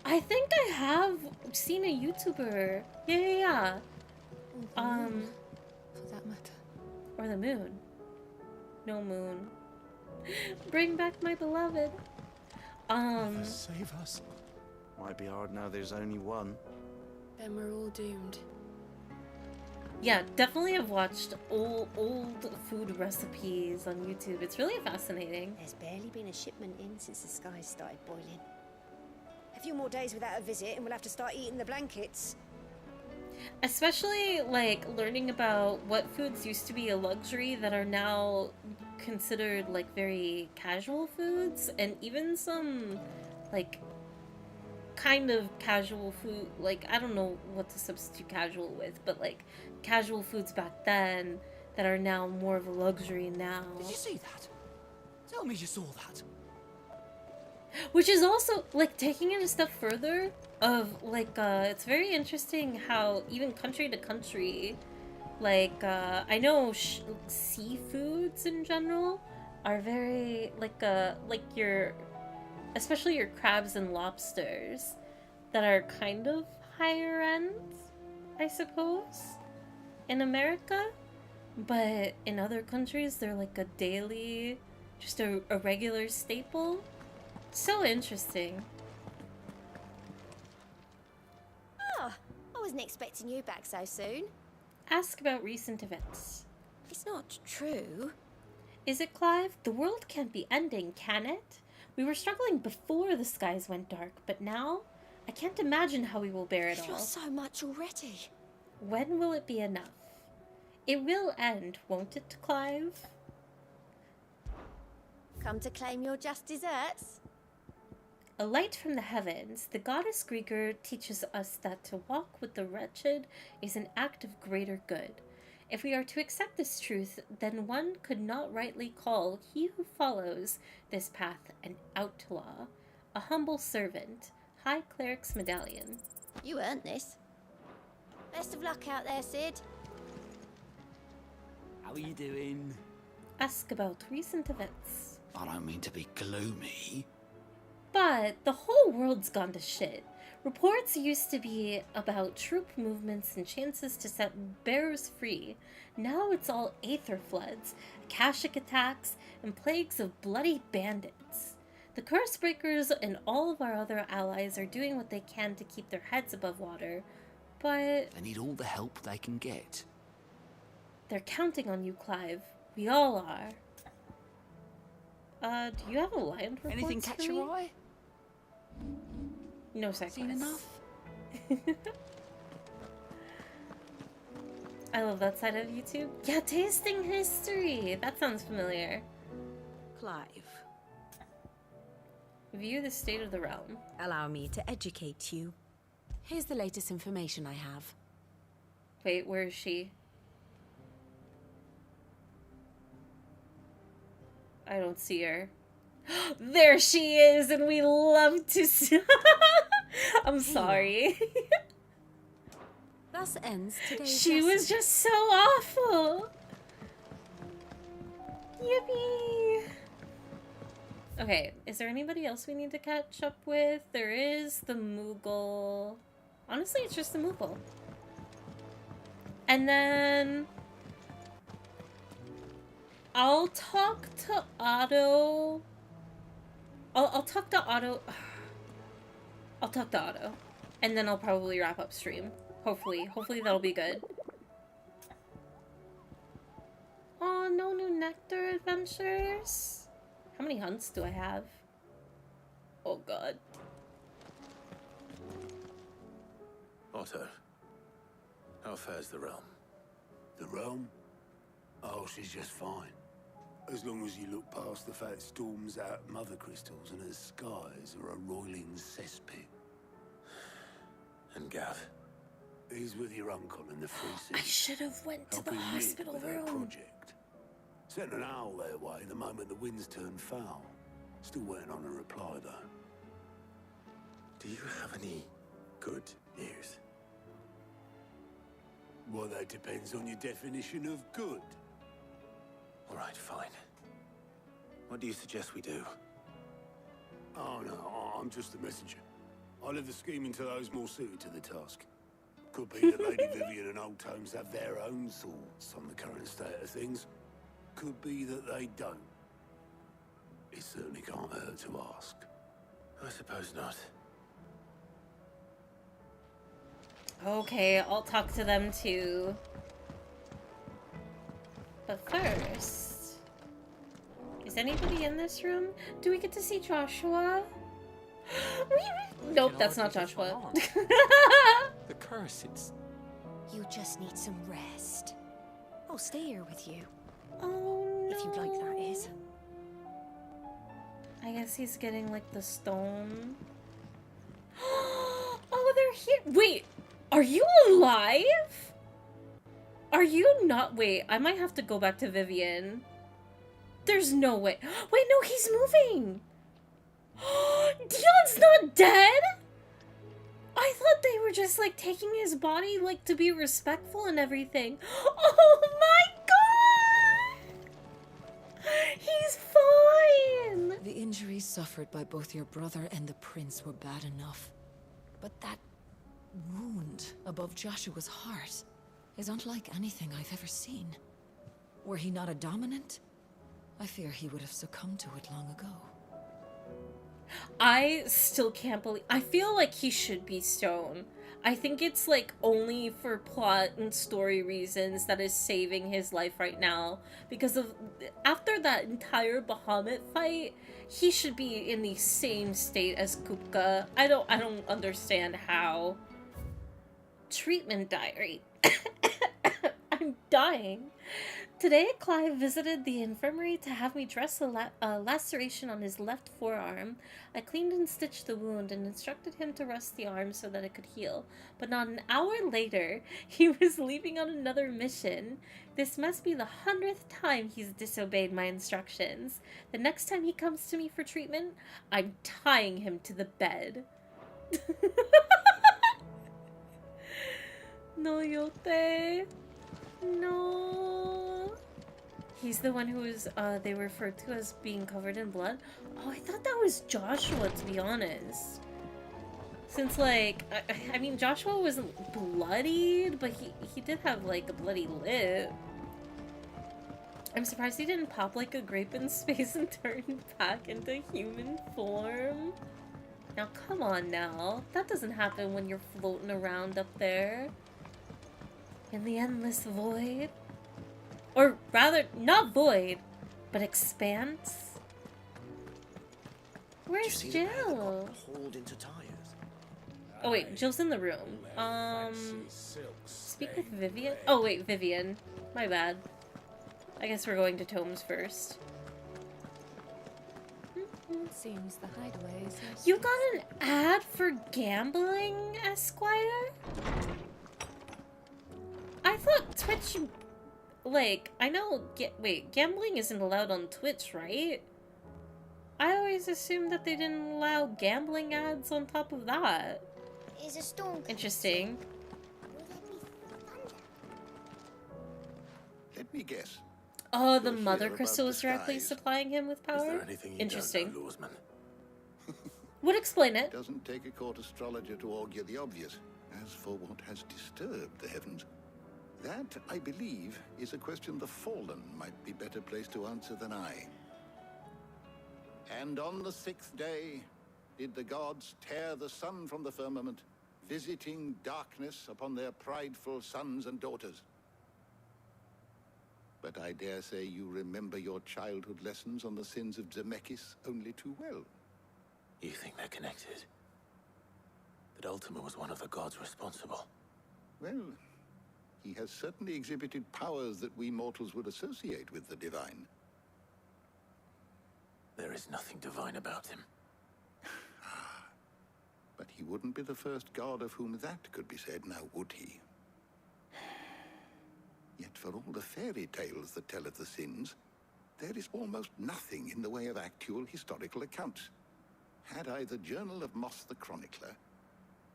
I think I have seen a YouTuber. Yeah. For that matter. Or the moon. No moon. Bring back my beloved. Save us. Might be hard now there's only one. Then we're all doomed. Yeah, definitely have watched old food recipes on YouTube. It's really fascinating. There's barely been a shipment in since the skies started boiling. A few more days without a visit and we'll have to start eating the blankets. Especially, like, learning about what foods used to be a luxury that are now considered, like, very casual foods. And even some, like, kind of casual food, like, I don't know what to substitute casual with, but, like, casual foods back then that are now more of a luxury now. Did you see that? Tell me you saw that. Which is also, like, taking it a step further of, like, it's very interesting how even country to country, like, I know seafoods in general are very, like your, especially your crabs and lobsters that are kind of higher end, I suppose, in America. But in other countries, they're like a daily, just a regular staple. So interesting. Oh, I wasn't expecting you back so soon. Ask about recent events. It's not true. Is it, Clive? The world can't be ending, can it? We were struggling before the skies went dark, but now I can't imagine how we will bear it all. You've lost so much already. When will it be enough? It will end, won't it, Clive? Come to claim your just desserts? A light from the heavens, the goddess Grieger teaches us that to walk with the wretched is an act of greater good. If we are to accept this truth, then one could not rightly call he who follows this path an outlaw, a humble servant, High Cleric's medallion. You earned this. Best of luck out there, Sid. How are you doing? Ask about recent events. I don't mean to be gloomy. But the whole world's gone to shit. Reports used to be about troop movements and chances to set bearers free. Now it's all aether floods, Akashic attacks, and plagues of bloody bandits. The curse breakers and all of our other allies are doing what they can to keep their heads above water, but They need all the help they can get. they're counting on you, Clive. We all are. Do you have a line report? Anything catch your eye? No sex. Seen enough? I love that side of YouTube. Yeah, tasting history. That sounds familiar. Clive, View the state of the realm. allow me to educate you. Here's the latest information I have. Wait, where is she? I don't see her. There she is, and we love to see. I'm sorry. Thus ends today's She lesson. was just so awful. Yippee. Okay, is there anybody else we need to catch up with? There is the Moogle. Honestly, it's just the Moogle. And then I'll talk to Otto. I'll talk to Otto. I'll talk to Otto. And then I'll probably wrap up stream. Hopefully that'll be good. Oh, no new nectar adventures. How many hunts do I have? Oh god. Otto, how fares the realm? The realm? Oh, she's just fine. As long as you look past the fact storms out mother crystals and her skies are a roiling cesspit. And Gav? He's with your uncle in the Free City. I should have went to the helping Rick hospital with their room. project. Sent an owl their way the moment the winds turned foul. Still waiting on a reply, though. Do you have any good news? Well, that depends on your definition of good. All right, fine. What do you suggest we do? Oh, no, I'm just the messenger. I leave the scheming to those more suited to the task. Could be that Lady Vivian and Old Tomes have their own thoughts on the current state of things. Could be that they don't. It certainly can't hurt to ask. I suppose not. Okay, I'll talk to them too. But first, is anybody in this room? Do we get to see Joshua? Nope, that's not Joshua. The curse, it's... You just need some rest. I'll stay here with you. Oh, no. If you'd like, that is. I guess he's getting like the stone. Oh, they're here. Wait, are you alive? Are you not? Wait, I might have to go back to Vivian. There's no way. Wait, no, he's moving. Dion's not dead? I thought they were just like taking his body like to be respectful and everything. Oh my god! He's fine! The injuries suffered by both your brother and the prince were bad enough. But that wound above Joshua's heart is unlike anything I've ever seen. Were he not a dominant, I fear he would have succumbed to it long ago. I still can't believe... I feel like he should be stone. I think it's like only for plot and story reasons that is saving his life right now. Because of... after that entire Bahamut fight, he should be in the same state as Kupka. I don't understand how. Treatment diary. I I'm dying. Today, Clive visited the infirmary to have me dress a laceration on his left forearm. I cleaned and stitched the wound and instructed him to rest the arm so that it could heal. But not an hour later, he was leaving on another mission. This must be the 100th time he's disobeyed my instructions. The next time he comes to me for treatment, I'm tying him to the bed. No, Yote. No. He's the one who was, they referred to as being covered in blood. Oh, I thought that was Joshua, to be honest. Since, like, I mean, Joshua wasn't bloodied, but he did have, like, a bloody lip. I'm surprised he didn't pop like a grape in space and turn back into human form. Now, come on now. That doesn't happen when you're floating around up there. In the endless void. Or rather, not void, but expanse. Where's Jill? Oh wait, Jill's in the room. Speak with Vivian? Oh wait, Vivian. My bad. I guess we're going to Tomes first. Seems the hideaways. You got an ad for gambling, Esquire? I thought Twitch, like, I know, wait, gambling isn't allowed on Twitch, right? I always assumed that they didn't allow gambling ads on top of that. Is a storm interesting? Let me guess. Oh, the Mother Crystal was directly supplying him with power? Is there anything you interesting. don't know, Would explain it. It doesn't take a court astrologer to augur the obvious. As for what has disturbed the heavens, that, I believe, is a question the Fallen might be better placed to answer than I. And on the 6th day did the gods tear the sun from the firmament, visiting darkness upon their prideful sons and daughters. But I dare say you remember your childhood lessons on the sins of Zemeckis only too well. You think they're connected? That Ultima was one of the gods responsible? Well, he has certainly exhibited powers that we mortals would associate with the divine. There is nothing divine about him. But he wouldn't be the first god of whom that could be said, now would he? Yet for all the fairy tales that tell of the sins, there is almost nothing in the way of actual historical accounts. Had I the Journal of Moss the Chronicler,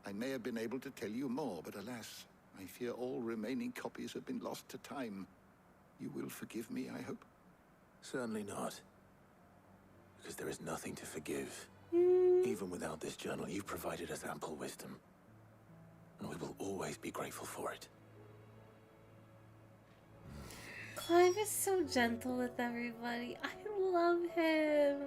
I may have been able to tell you more, but alas, I fear all remaining copies have been lost to time. You will forgive me, I hope? Certainly not. Because there is nothing to forgive. Even without this journal, you've provided us ample wisdom. And we will always be grateful for it. Clive is so gentle with everybody. I love him.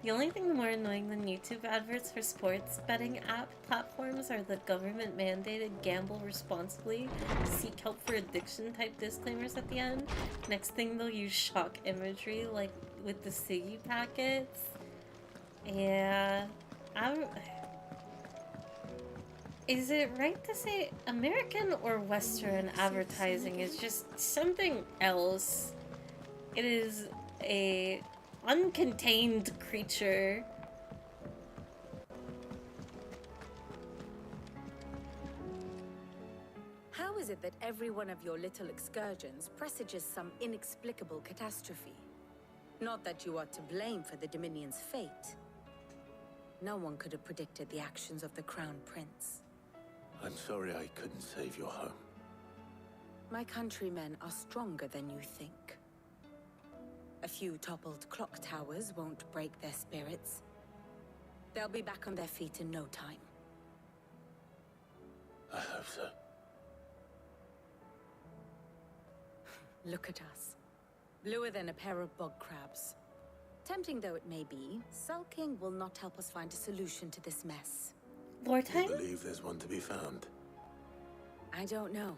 The only thing more annoying than YouTube adverts for sports betting app platforms are the government-mandated gamble responsibly, seek help for addiction type disclaimers at the end. Next thing they'll use shock imagery like with the Siggy packets. Yeah, is it right to say American or Western advertising is just something else? It is a uncontained creature. How is it that every one of your little excursions presages some inexplicable catastrophe? Not that you are to blame for the Dominion's fate. No one could have predicted the actions of the Crown Prince. I'm sorry I couldn't save your home. My countrymen are stronger than you think. A few toppled clock towers won't break their spirits. They'll be back on their feet in no time. I hope so. Look at us. Bluer than a pair of bog crabs. Tempting though it may be, sulking will not help us find a solution to this mess. Wartime? You believe there's one to be found? I don't know.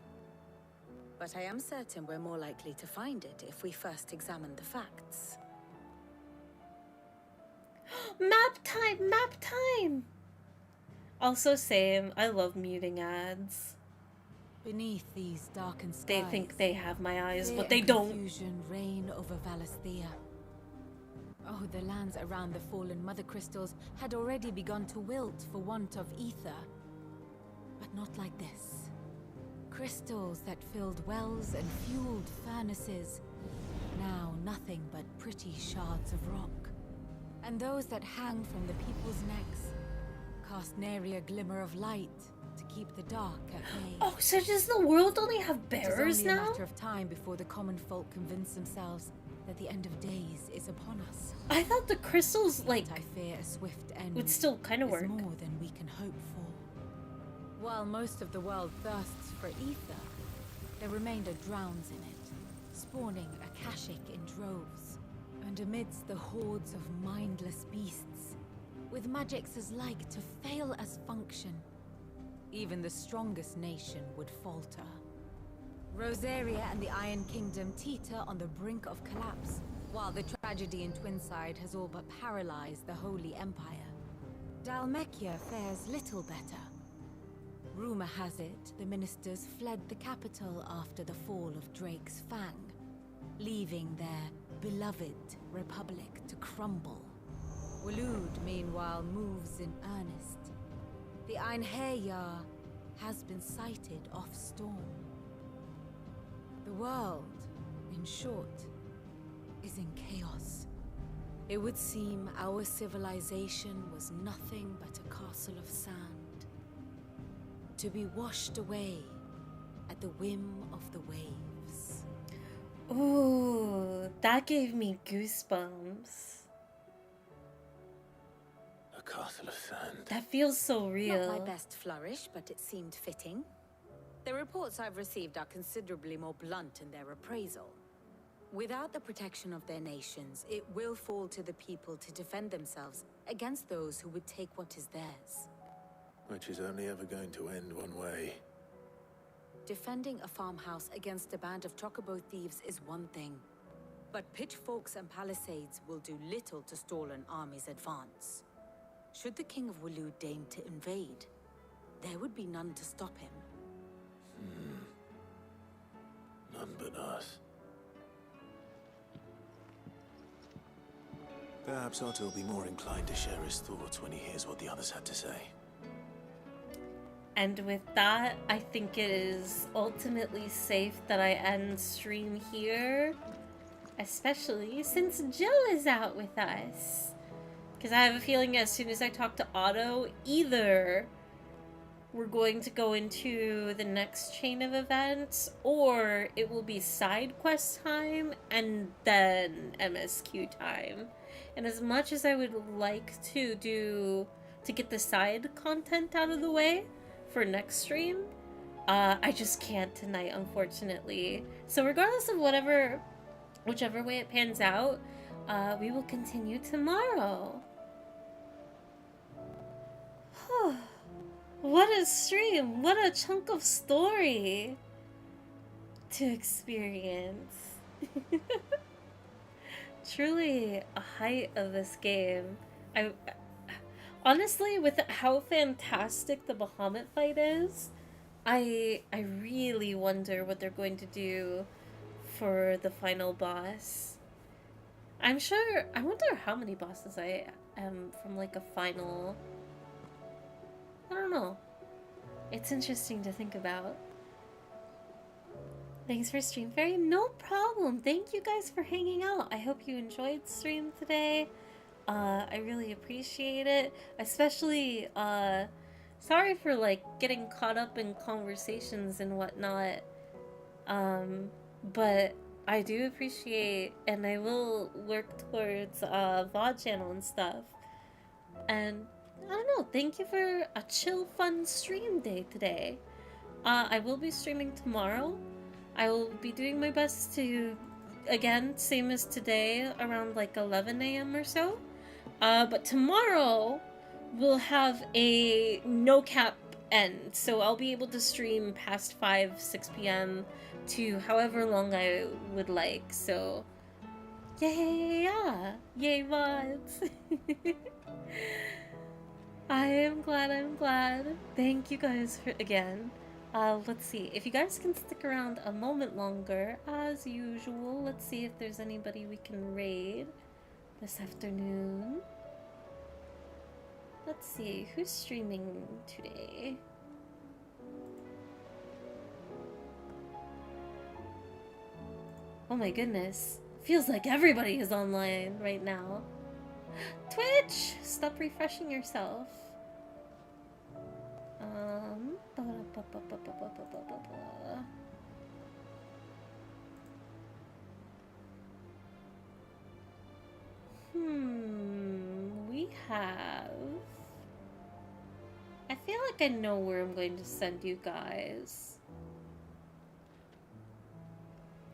But I am certain we're more likely to find it if we first examine the facts. Map time! Map time! Also same. I love muting ads. Beneath these darkened skies, They think they have my eyes, fear but they and don't. Confusion reign over Valisthea. Oh, the lands around the fallen mother crystals had already begun to wilt for want of ether. But not like this. Crystals that filled wells and fueled furnaces. Now nothing but pretty shards of rock. And those that hang from the people's necks cast nary a glimmer of light to keep the dark at bay. Oh, so does the world only have bearers It is only now? a matter of time before the common folk convince themselves that the end of days is upon us. I thought the crystals, like, I fear a swift end would still kind of is work. more than we can hope for. While most of the world thirsts for ether, the remainder drowns in it, spawning Akashic in droves. And amidst the hordes of mindless beasts, with magics as like to fail as function, even the strongest nation would falter. Rosaria and the Iron Kingdom teeter on the brink of collapse, while the tragedy in Twinside has all but paralyzed the Holy Empire. Dhalmekia fares little better. Rumor has it the ministers fled the capital after the fall of Drake's Fang, leaving their beloved republic to crumble. Waloed, meanwhile, moves in earnest. The Einherjar has been sighted off-storm. The world, in short, is in chaos. It would seem our civilization was nothing but a castle of sand, to be washed away at the whim of the waves. Ooh, that gave me goosebumps. A castle of sand. That feels so real. Not my best flourish, but it seemed fitting. The reports I've received are considerably more blunt in their appraisal. Without the protection of their nations, it will fall to the people to defend themselves against those who would take what is theirs. Which is only ever going to end one way. Defending a farmhouse against a band of chocobo thieves is one thing, but pitchforks and palisades will do little to stall an army's advance. Should the King of Waloed deign to invade, there would be none to stop him. None but us. Perhaps Otto will be more inclined to share his thoughts when he hears what the others had to say. And with that, I think it is ultimately safe that I end stream here. Especially since Jill is out with us. Because I have a feeling as soon as I talk to Otto, either we're going to go into the next chain of events, or it will be side quest time and then MSQ time. And as much as I would like to get the side content out of the way for next stream, I just can't tonight, unfortunately. So regardless of whichever way it pans out, we will continue tomorrow. What a stream! What a chunk of story to experience. Truly a height of this game. I honestly, with how fantastic the Bahamut fight is, I really wonder what they're going to do for the final boss. I wonder how many bosses I am from like a final. I don't know. It's interesting to think about. Thanks for stream fairy. No problem. Thank you guys for hanging out. I hope you enjoyed stream today. I really appreciate it. Especially, sorry for like getting caught up in conversations and whatnot. But I do appreciate, and I will work towards VOD channel and stuff. And I don't know, thank you for a chill, fun stream day today. I will be streaming tomorrow. I will be doing my best to, again, same as today, around like 11 a.m. or so. But tomorrow, we'll have a no-cap end. So I'll be able to stream past 6 p.m. to however long I would like. So, yay VODs! I'm glad. Thank you guys again. Let's see. If you guys can stick around a moment longer, as usual, let's see if there's anybody we can raid this afternoon. Let's see. Who's streaming today? Oh my goodness. Feels like everybody is online right now. Twitch! Stop refreshing yourself. We have... I feel like I know where I'm going to send you guys.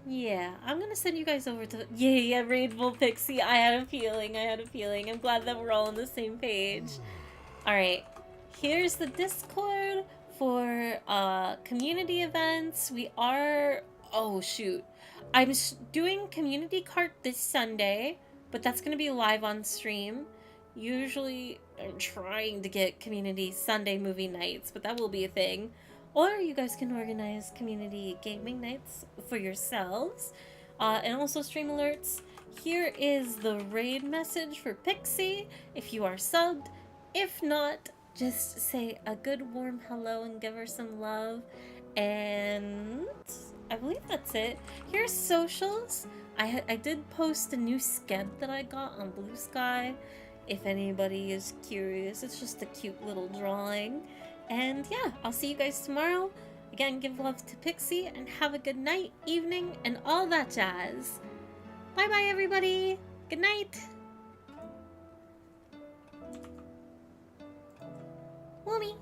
Yeah, I'm gonna send you guys over to... Yeah, Rainbow Pixie. I had a feeling. I'm glad that we're all on the same page. Alright, here's the Discord for community events. We are... Oh, shoot. I'm doing Community Cart this Sunday, but that's gonna be live on stream. Usually, I'm trying to get Community Sunday movie nights, but that will be a thing. Or you guys can organize community gaming nights for yourselves. And also stream alerts. Here is the raid message for Pixie if you are subbed. If not, just say a good warm hello and give her some love. And I believe that's it. Here's socials. I did post a new sked that I got on Blue Sky. If anybody is curious, it's just a cute little drawing. And yeah, I'll see you guys tomorrow. Again, give love to Pixie and have a good night, evening, and all that jazz. Bye-bye, everybody. Good night. Woomy.